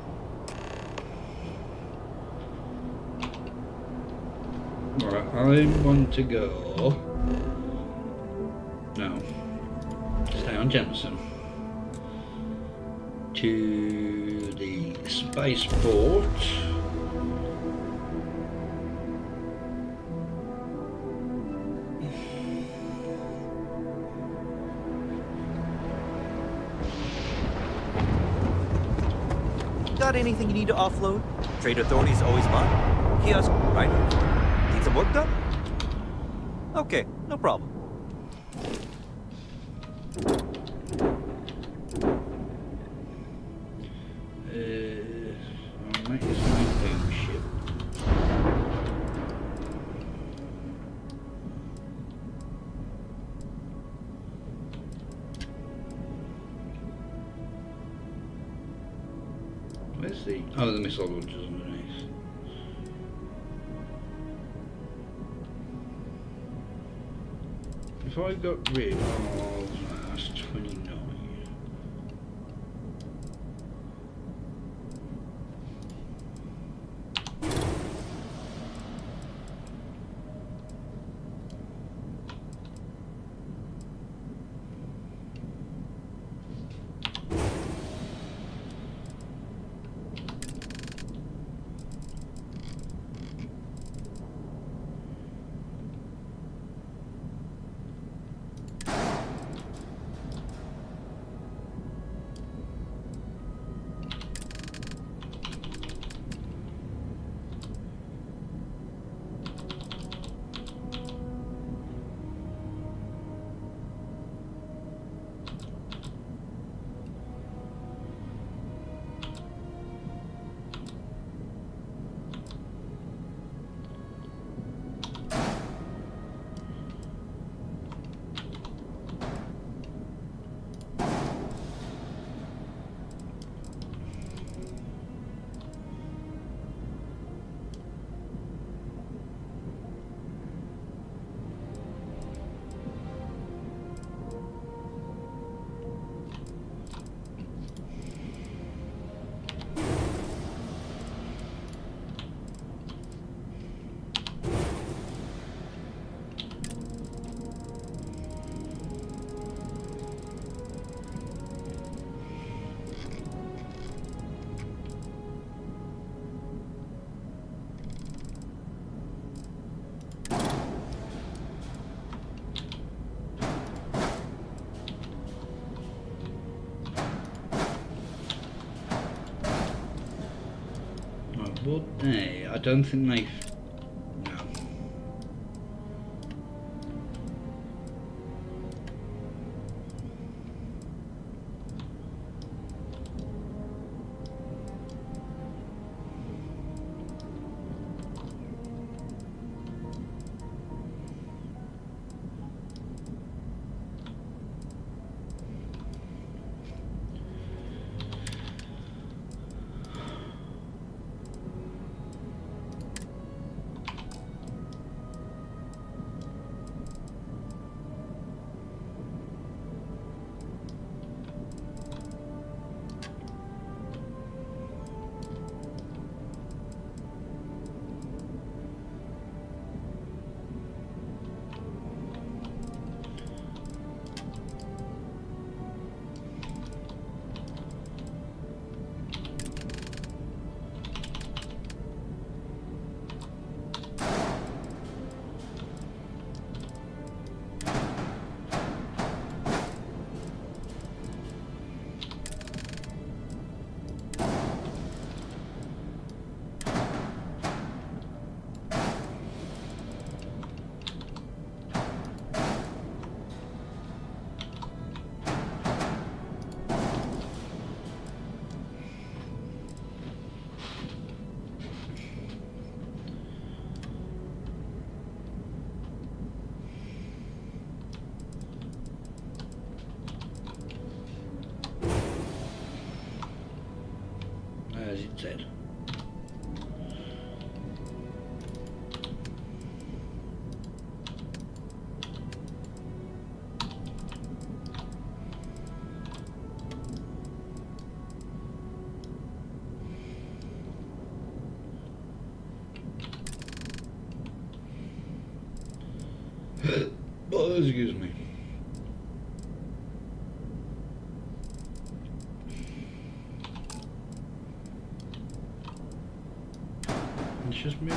Alright, I want to go. No. Stay on Jameson. To the spaceport. Got anything you need to offload? Trade authorities always mine. Kiosk, right? Need some work done? Okay, no problem. Alright, here's my boom ship. Where's the... oh, the missile launcher's underneath. If I got rid of that's 29. Would they? I don't think they... no. As it said. Excuse me. It's just me.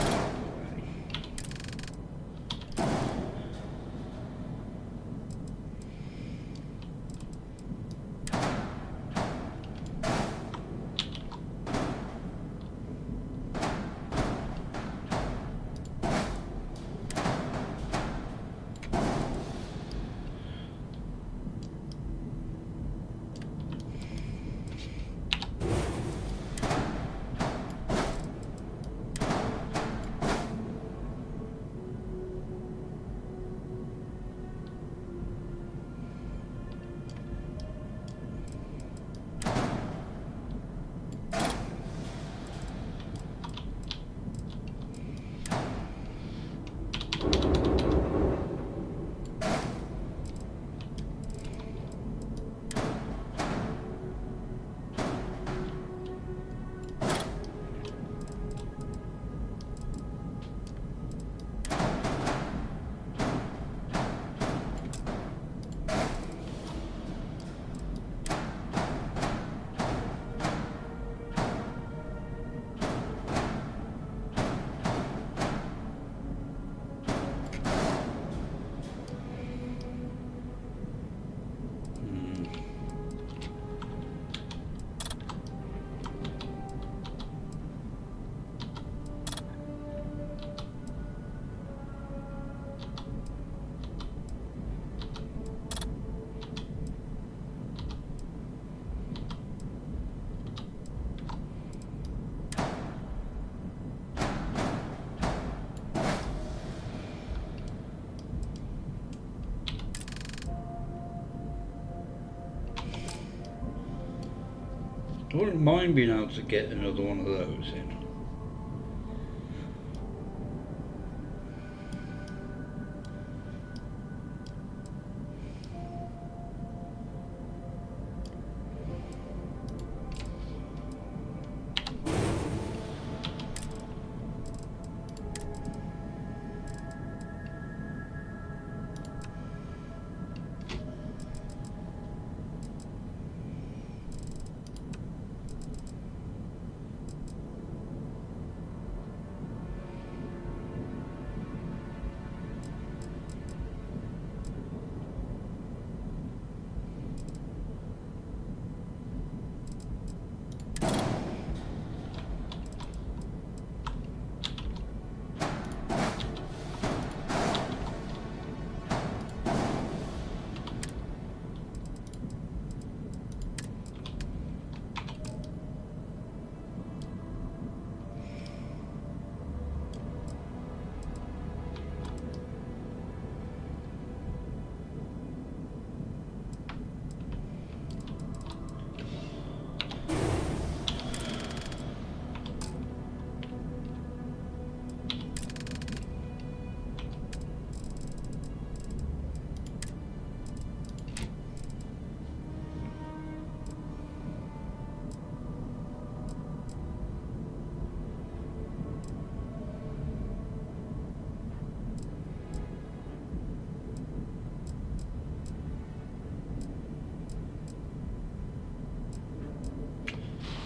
I wouldn't mind being able to get another one of those in.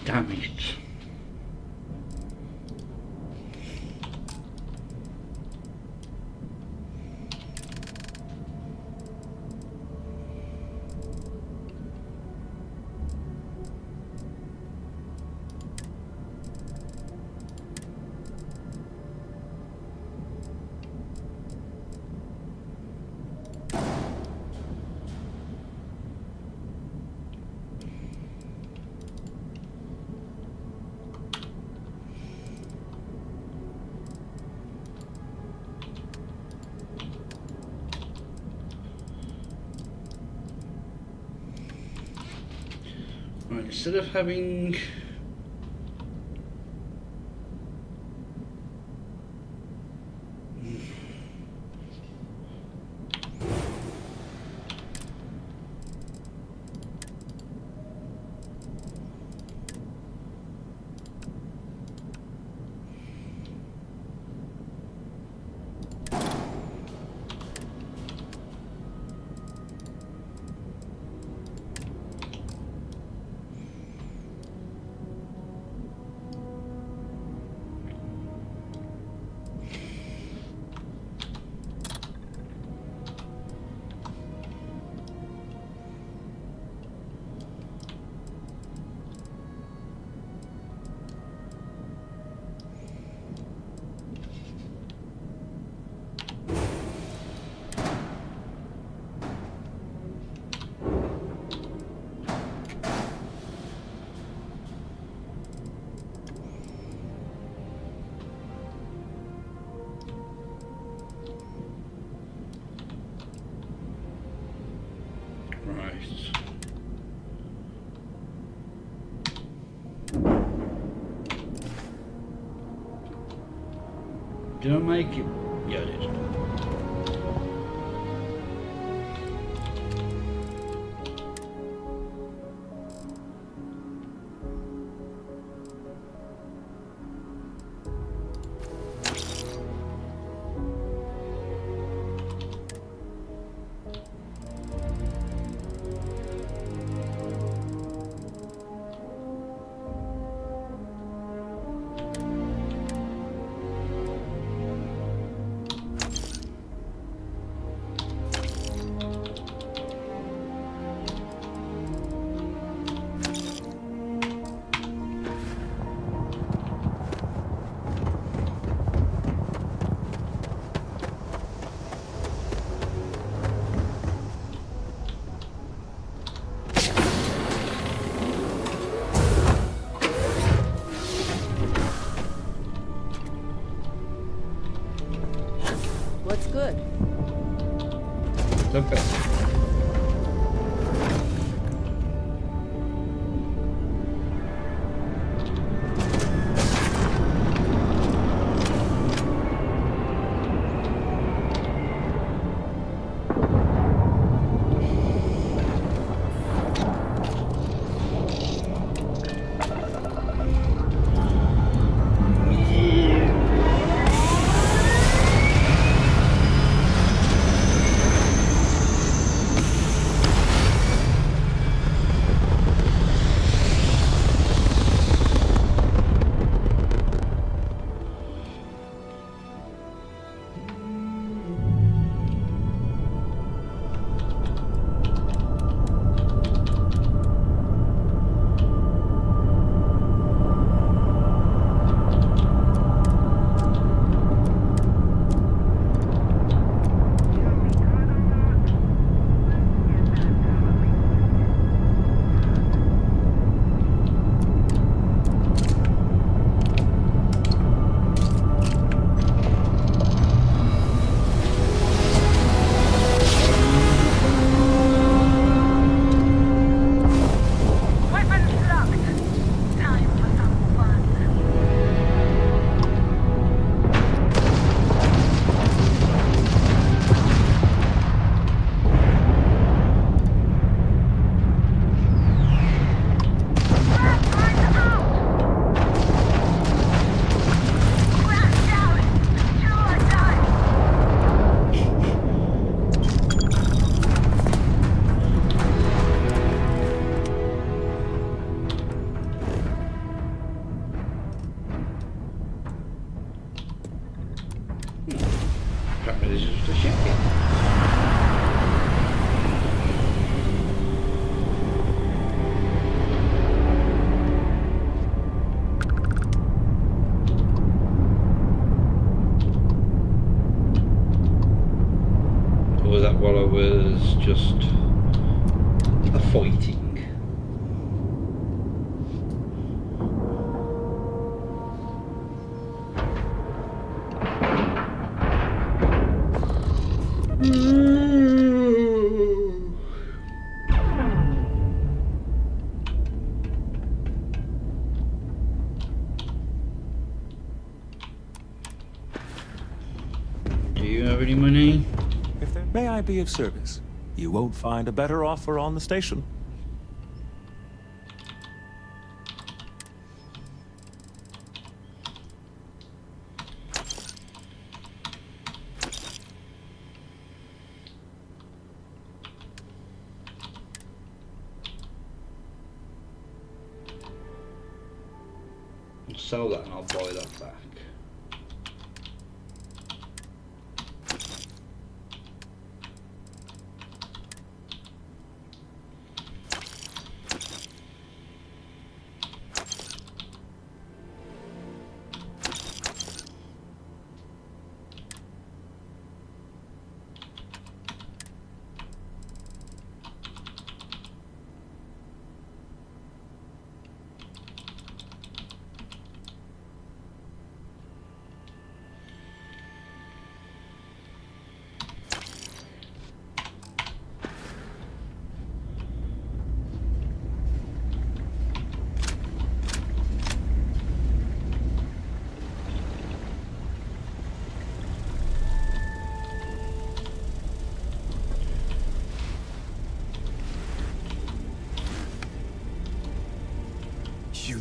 Damn it. Right, instead of having Right. Did I make it? Yeah, I did. What's good? The best. Apparently this is just a ship. Or was that while I was just fighting? Do you have any money? May I be of service? You won't find a better offer on the station. I'll sell that and I'll buy that back.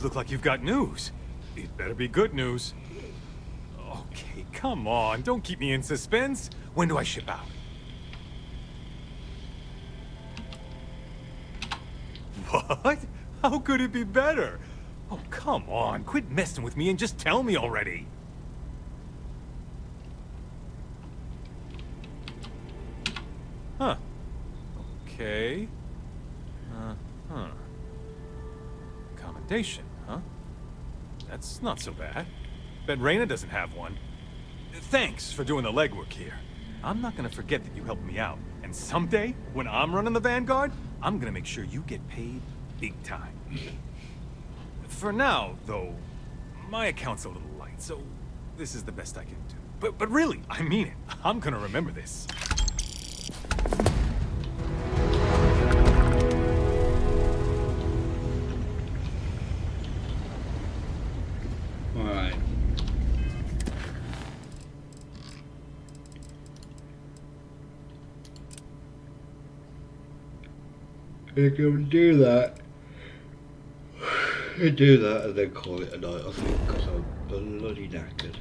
look like you've got news. It better be good news. Okay, come on. Don't keep me in suspense. When do I ship out? What? How could it be better? Oh, come on. Quit messing with me and just tell me already. Huh. Okay. Uh-huh. Accommodation, huh? That's not so bad. Bet Reyna doesn't have one. Thanks for doing the legwork here. I'm not gonna forget that you helped me out. And someday, when I'm running the Vanguard, I'm gonna make sure you get paid big time. For now, though, my account's a little light, so this is the best I can do. But really, I mean it. I'm gonna remember this. Alright. You can do that. You do that and then call it a night, I think, because I'm bloody knackered.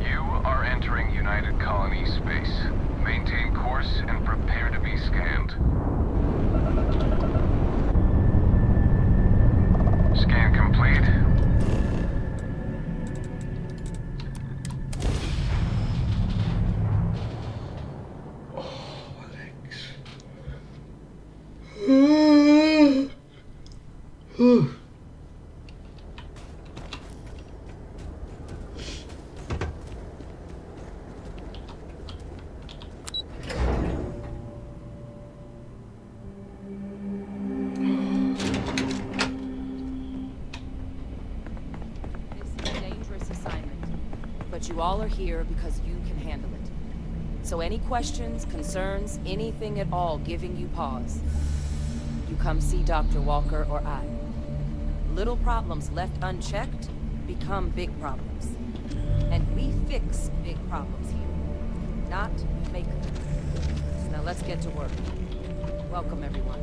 You are entering United Colony space. Maintain course and prepare to be scanned. Scan complete. You all are here because you can handle it. So any questions, concerns, anything at all giving you pause, you come see Dr. Walker or I. Little problems left unchecked become big problems. And we fix big problems here, not make them. Now let's get to work. Welcome, everyone.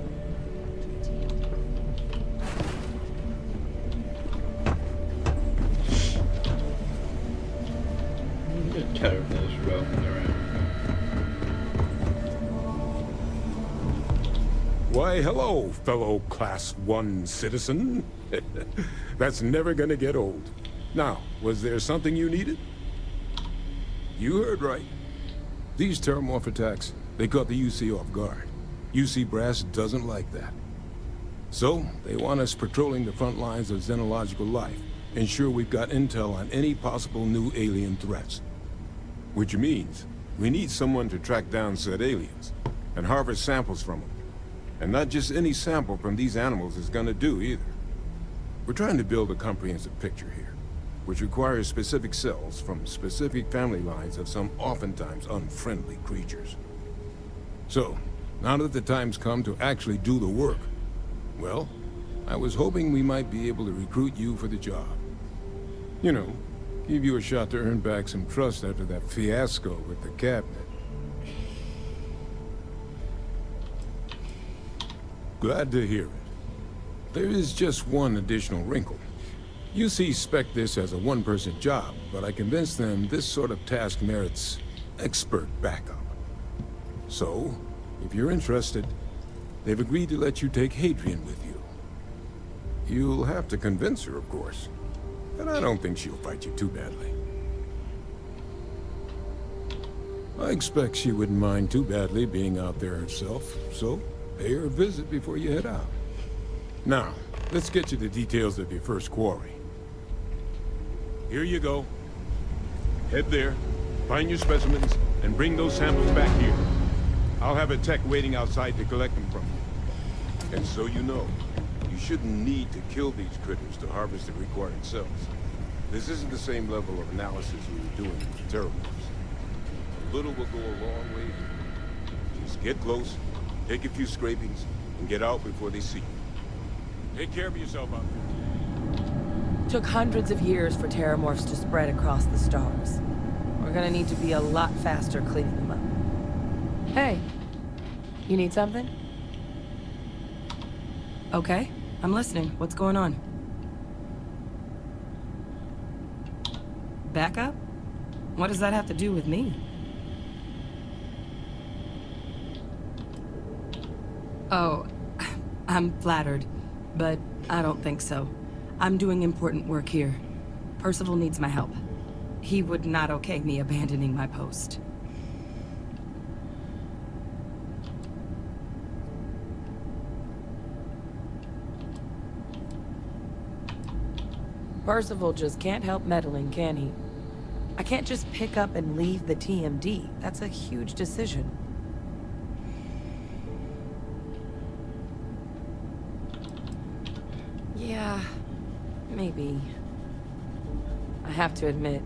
Terminals roaming around. Why, hello, fellow Class 1 citizen. That's never gonna get old. Now, was there something you needed? You heard right. These terramorph attacks, they caught the UC off guard. UC brass doesn't like that. So, they want us patrolling the front lines of xenological life, ensure we've got intel on any possible new alien threats. Which means, we need someone to track down said aliens, and harvest samples from them. And not just any sample from these animals is gonna do either. We're trying to build a comprehensive picture here, which requires specific cells from specific family lines of some oftentimes unfriendly creatures. So, now that the time's come to actually do the work, well, I was hoping we might be able to recruit you for the job. You know, give you a shot to earn back some trust after that fiasco with the cabinet. Glad to hear it. There is just one additional wrinkle. UC spec this as a one-person job, but I convinced them this sort of task merits expert backup. So, if you're interested, they've agreed to let you take Hadrian with you. You'll have to convince her, of course. But I don't think she'll fight you too badly. I expect she wouldn't mind too badly being out there herself, so pay her a visit before you head out. Now, let's get you the details of your first quarry. Here you go. Head there, find your specimens, and bring those samples back here. I'll have a tech waiting outside to collect them from you. And so you know, you shouldn't need to kill these critters to harvest the required cells. This isn't the same level of analysis we were doing with the terramorphs. A little will go a long way here. Just get close, take a few scrapings, and get out before they see you. Take care of yourself out there. Took hundreds of years for terramorphs to spread across the stars. We're gonna need to be a lot faster cleaning them up. Hey, you need something? Okay, I'm listening. What's going on? Backup? What does that have to do with me? Oh, I'm flattered, but I don't think so. I'm doing important work here. Percival needs my help. He would not okay me abandoning my post. Percival just can't help meddling, can he? I can't just pick up and leave the TMD. That's a huge decision. Yeah, maybe. I have to admit,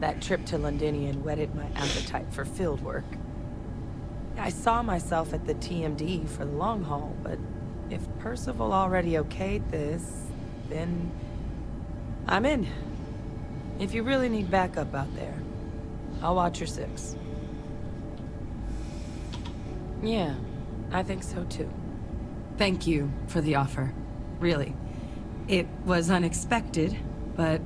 that trip to Londinian whetted my appetite for field work. I saw myself at the TMD for the long haul, but if Percival already okayed this, then I'm in. If you really need backup out there, I'll watch your six. Yeah, I think so too. Thank you for the offer. Really. It was unexpected, but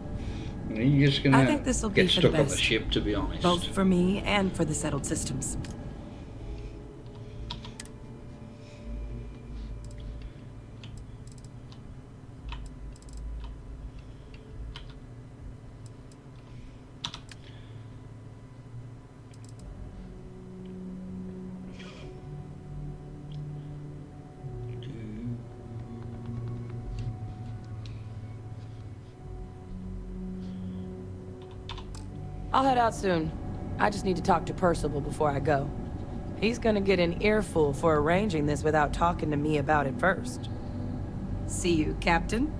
You're just gonna I think this will be get for stuck the on best. the ship, to be honest. Both for me and for the settled systems. I'll head out soon. I just need to talk to Percival before I go. He's gonna get an earful for arranging this without talking to me about it first. See you, Captain.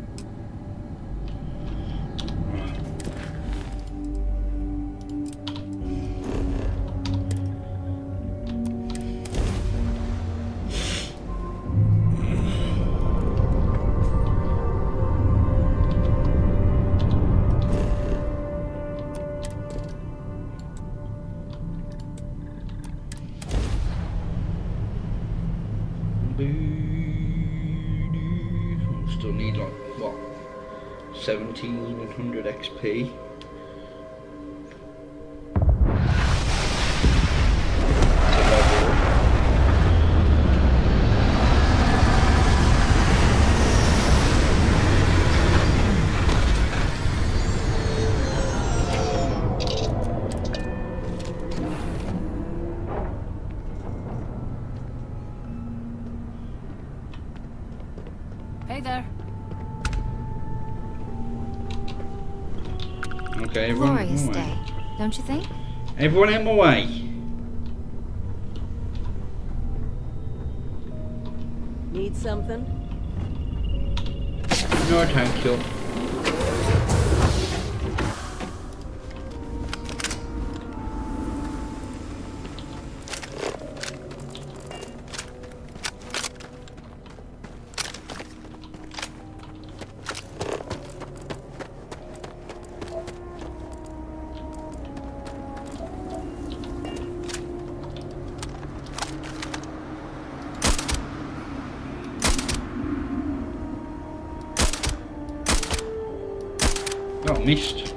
Still need like what, 1700 XP. Hey there. Okay, everyone Glorious in my way. day, don't you think? Everyone in my way. Need something? No, thank you. Oh, missed.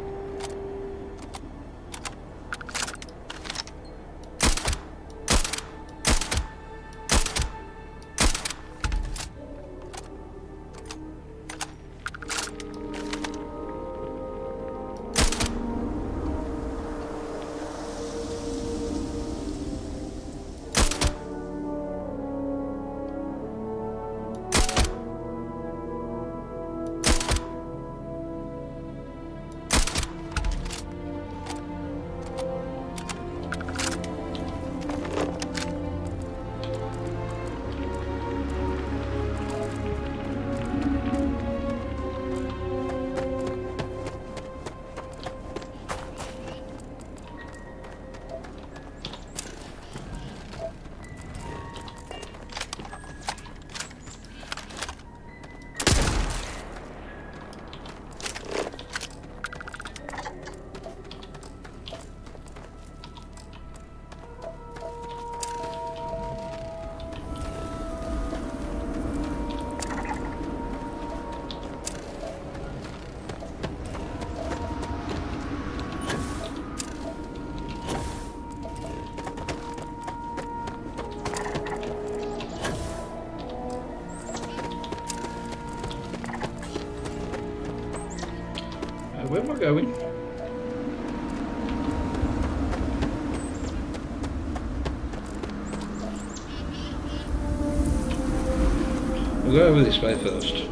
where am I going? We'll go over this way first.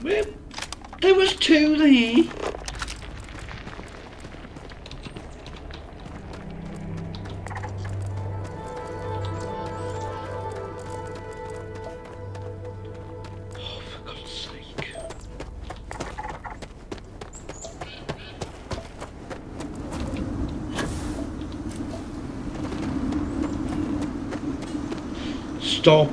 Well, there was two there. Oh, for God's sake. Stop.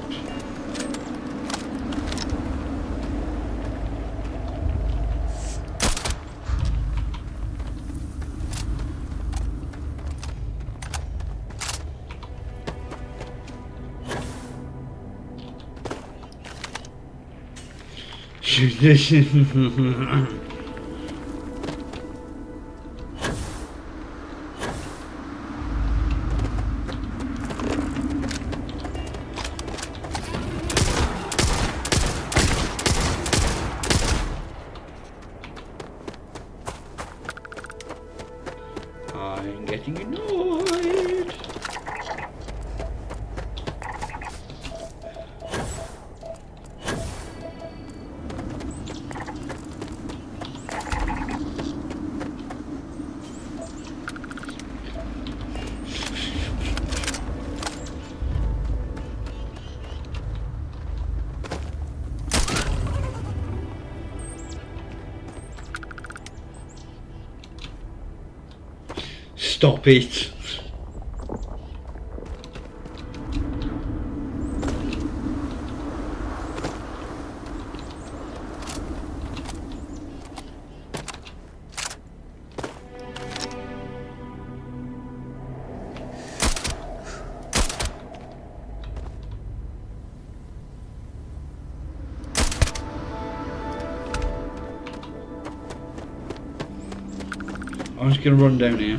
I'm getting annoyed. Stop it. I'm just going to run down here.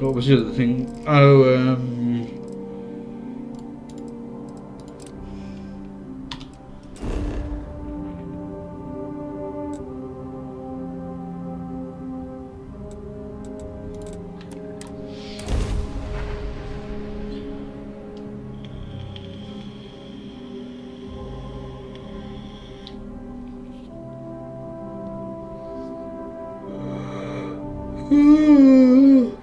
What was the other thing? Oh, You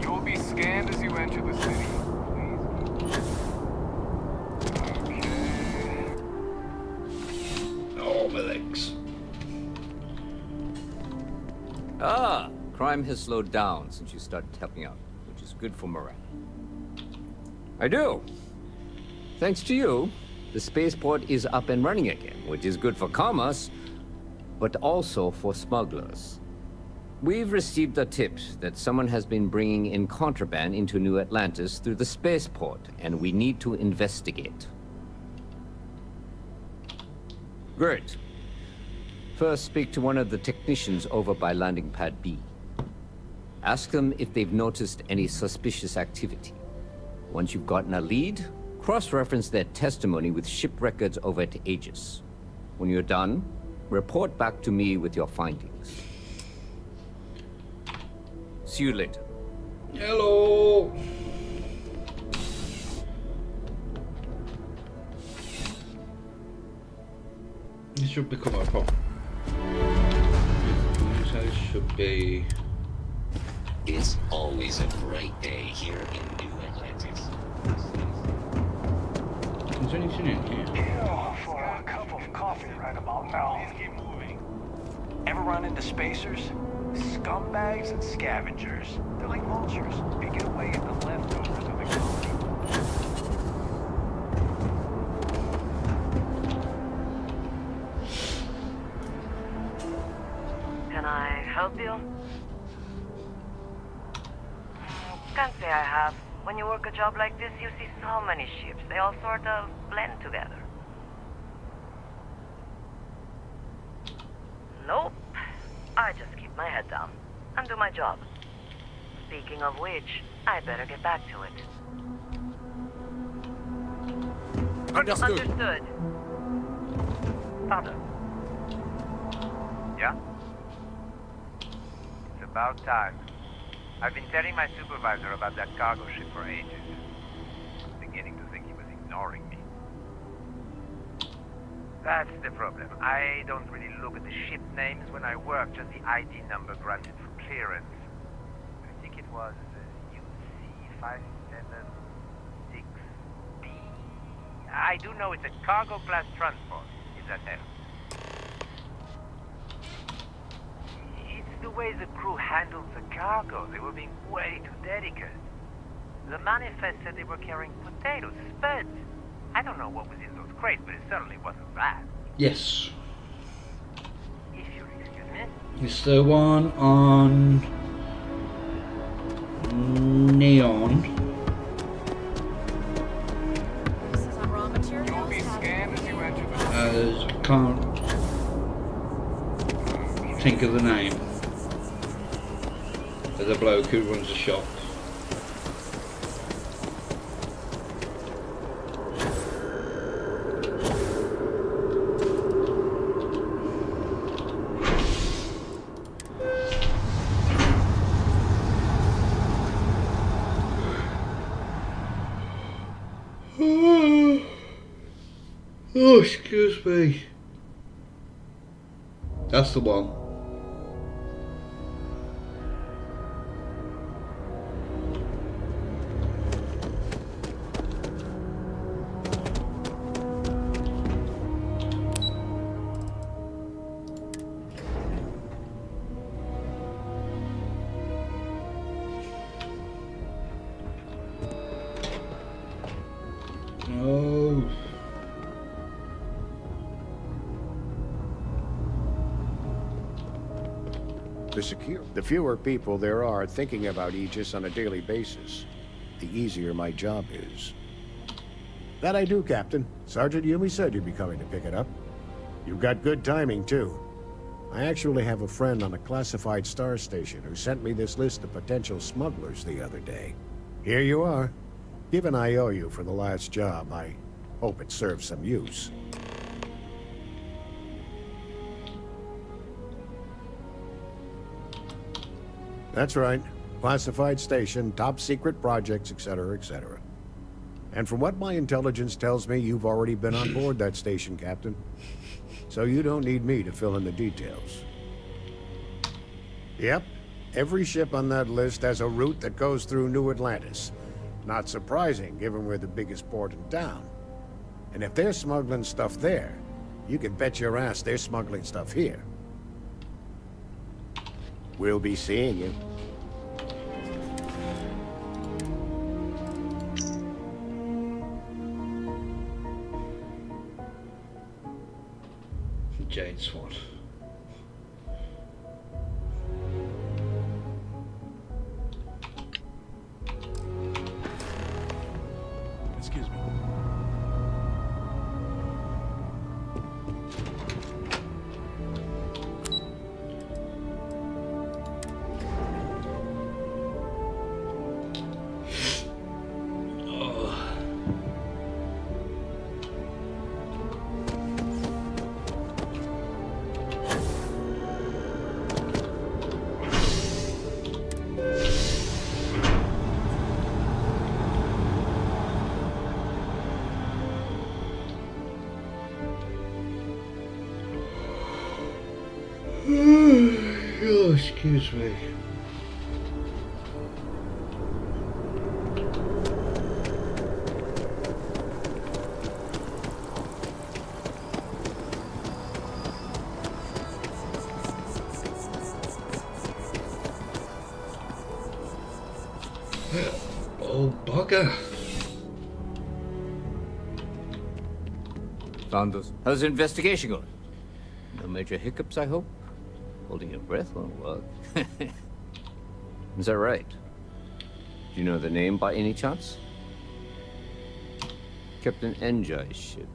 will be scanned as you enter the city. Oh, my legs. Ah, crime has slowed down since you started helping out, which is good for morale. I do. Thanks to you, the spaceport is up and running again, which is good for commerce, but also for smugglers. We've received a tip that someone has been bringing in contraband into New Atlantis through the spaceport, and we need to investigate. Great. First, speak to one of the technicians over by Landing Pad B. Ask them if they've noticed any suspicious activity. Once you've gotten a lead, cross-reference their testimony with ship records over at Aegis. When you're done, report back to me with your findings. See you later. Hello. This should become a problem. This house should be. It's always a great day here in New Atlantis. Is there anything in here? Yeah, for a cup of coffee right about now. Please keep moving. Ever run into spacers? Scumbags and scavengers. They're like vultures, picking away at the leftovers of the colony. Can I help you? Can't say I have. When you work a job like this, you see so many ships. They all sort of blend together. Nope. I just keep my head down and do my job. Speaking of which, I better get back to it. Understood. Understood. Father. Yeah? It's about time. I've been telling my supervisor about that cargo ship for ages. I'm beginning to think he was ignoring me. That's the problem. I don't really look at the ship names when I work, just the ID number granted for clearance. I think it was UC576B. I do know it's a cargo class transport, if that helps. It's the way the crew handled the cargo. They were being way too delicate. The manifest said they were carrying potatoes, spuds. I don't know what was in those crates, but it certainly wasn't that. Yes. If you'll excuse me. It's the one on Neon. This is on raw materials. You'll be scanned as you enter the I can't think of the name. Of the bloke who runs the shop. Oh, excuse me. That's the one. Oh. The fewer people there are thinking about Aegis on a daily basis, the easier my job is. That I do, Captain. Sergeant Yumi said you'd be coming to pick it up. You've got good timing, too. I actually have a friend on a classified star station who sent me this list of potential smugglers the other day. Here you are. Given I owe you for the last job, I hope it serves some use. That's right. Classified station, top secret projects, etc., etc. And from what my intelligence tells me, you've already been on board that station, Captain. So you don't need me to fill in the details. Yep, every ship on that list has a route that goes through New Atlantis. Not surprising, given we're the biggest port in town. And if they're smuggling stuff there, you can bet your ass they're smuggling stuff here. We'll be seeing you. Jade Swat. Excuse me. Oh, excuse me. Oh, bugger. Found those. How's the investigation going? No major hiccups, I hope? Holding your breath won't work. Is that right? Do you know the name by any chance? Captain Enjoy's ship.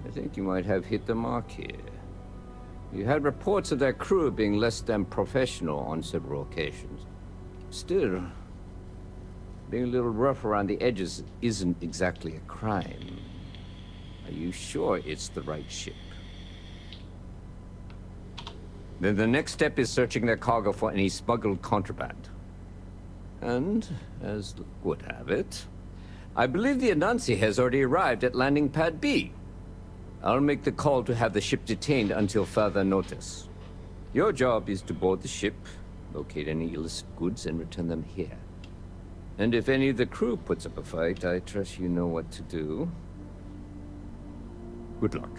I think you might have hit the mark here. You had reports of their crew being less than professional on several occasions. Still, being a little rough around the edges isn't exactly a crime. Are you sure it's the right ship? Then the next step is searching their cargo for any smuggled contraband. And, as luck would have it, I believe the Anansi has already arrived at landing pad B. I'll make the call to have the ship detained until further notice. Your job is to board the ship, locate any illicit goods, and return them here. And if any of the crew puts up a fight, I trust you know what to do. Good luck.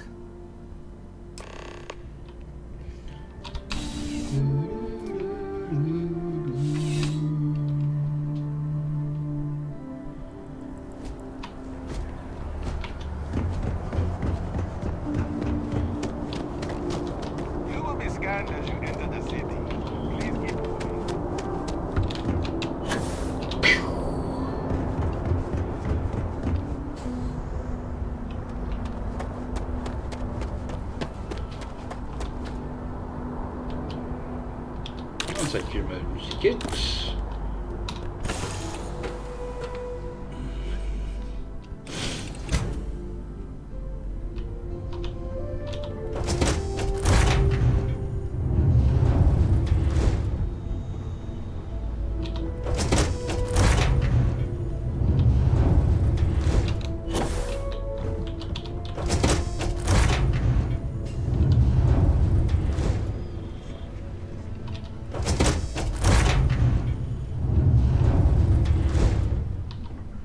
You will be scanned as you enter the city. Please keep moving. I'll take your emergency kits.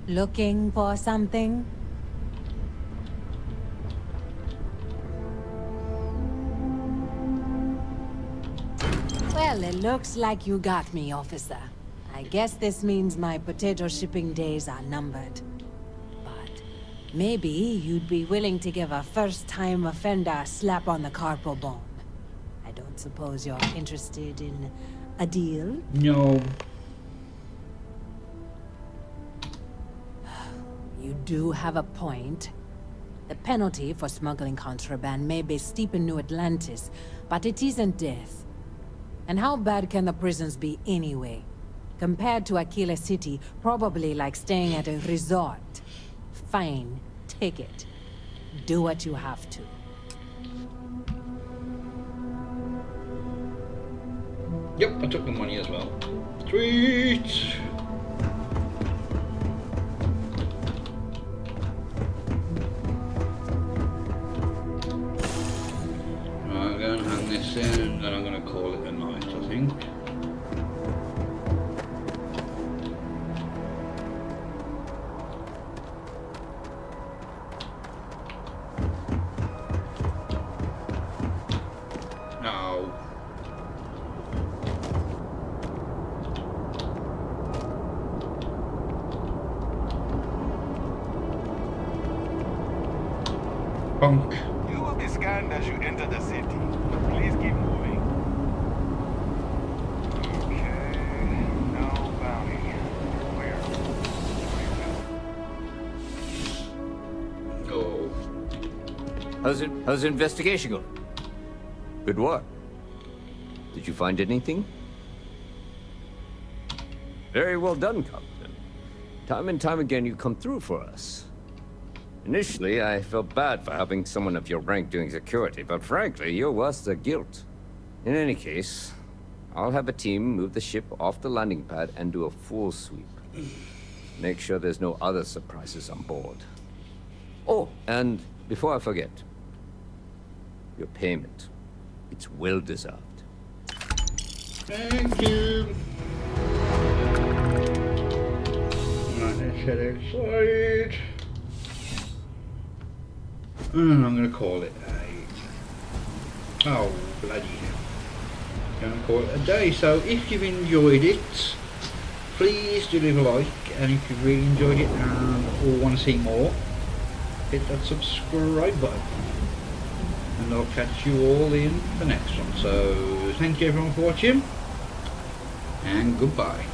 Looking for something? Well, it looks like you got me, officer. I guess this means my potato shipping days are numbered. But maybe you'd be willing to give a first-time offender a slap on the carpal bone. I don't suppose you're interested in a deal? No. You do have a point. The penalty for smuggling contraband may be steep in New Atlantis, but it isn't death. And how bad can the prisons be anyway? Compared to Aquila City, probably like staying at a resort. Fine, take it. Do what you have to. Yep, I took the money as well. Sweet. I'm going to hang this in and then I'm going to call it a night, I think. No. Punk. You will be scanned as you enter the city. Please keep moving. Okay. No bounty. Where? Oh. How's the investigation going? Good work. Did you find anything? Very well done, Captain. Time and time again you come through for us. Initially, I felt bad for helping someone of your rank doing security, but frankly, you're worse the guilt. In any case, I'll have a team move the ship off the landing pad and do a full sweep. Make sure there's no other surprises on board. Oh, and before I forget, your payment. It's well deserved. Thank you. Right, let's get excited. And I'm going to call it a... Oh, bloody hell. I'm going to call it a day. So if you've enjoyed it, please do leave a like. And if you really enjoyed it or want to see more, hit that subscribe button. And I'll catch you all in the next one. So thank you everyone for watching. And goodbye.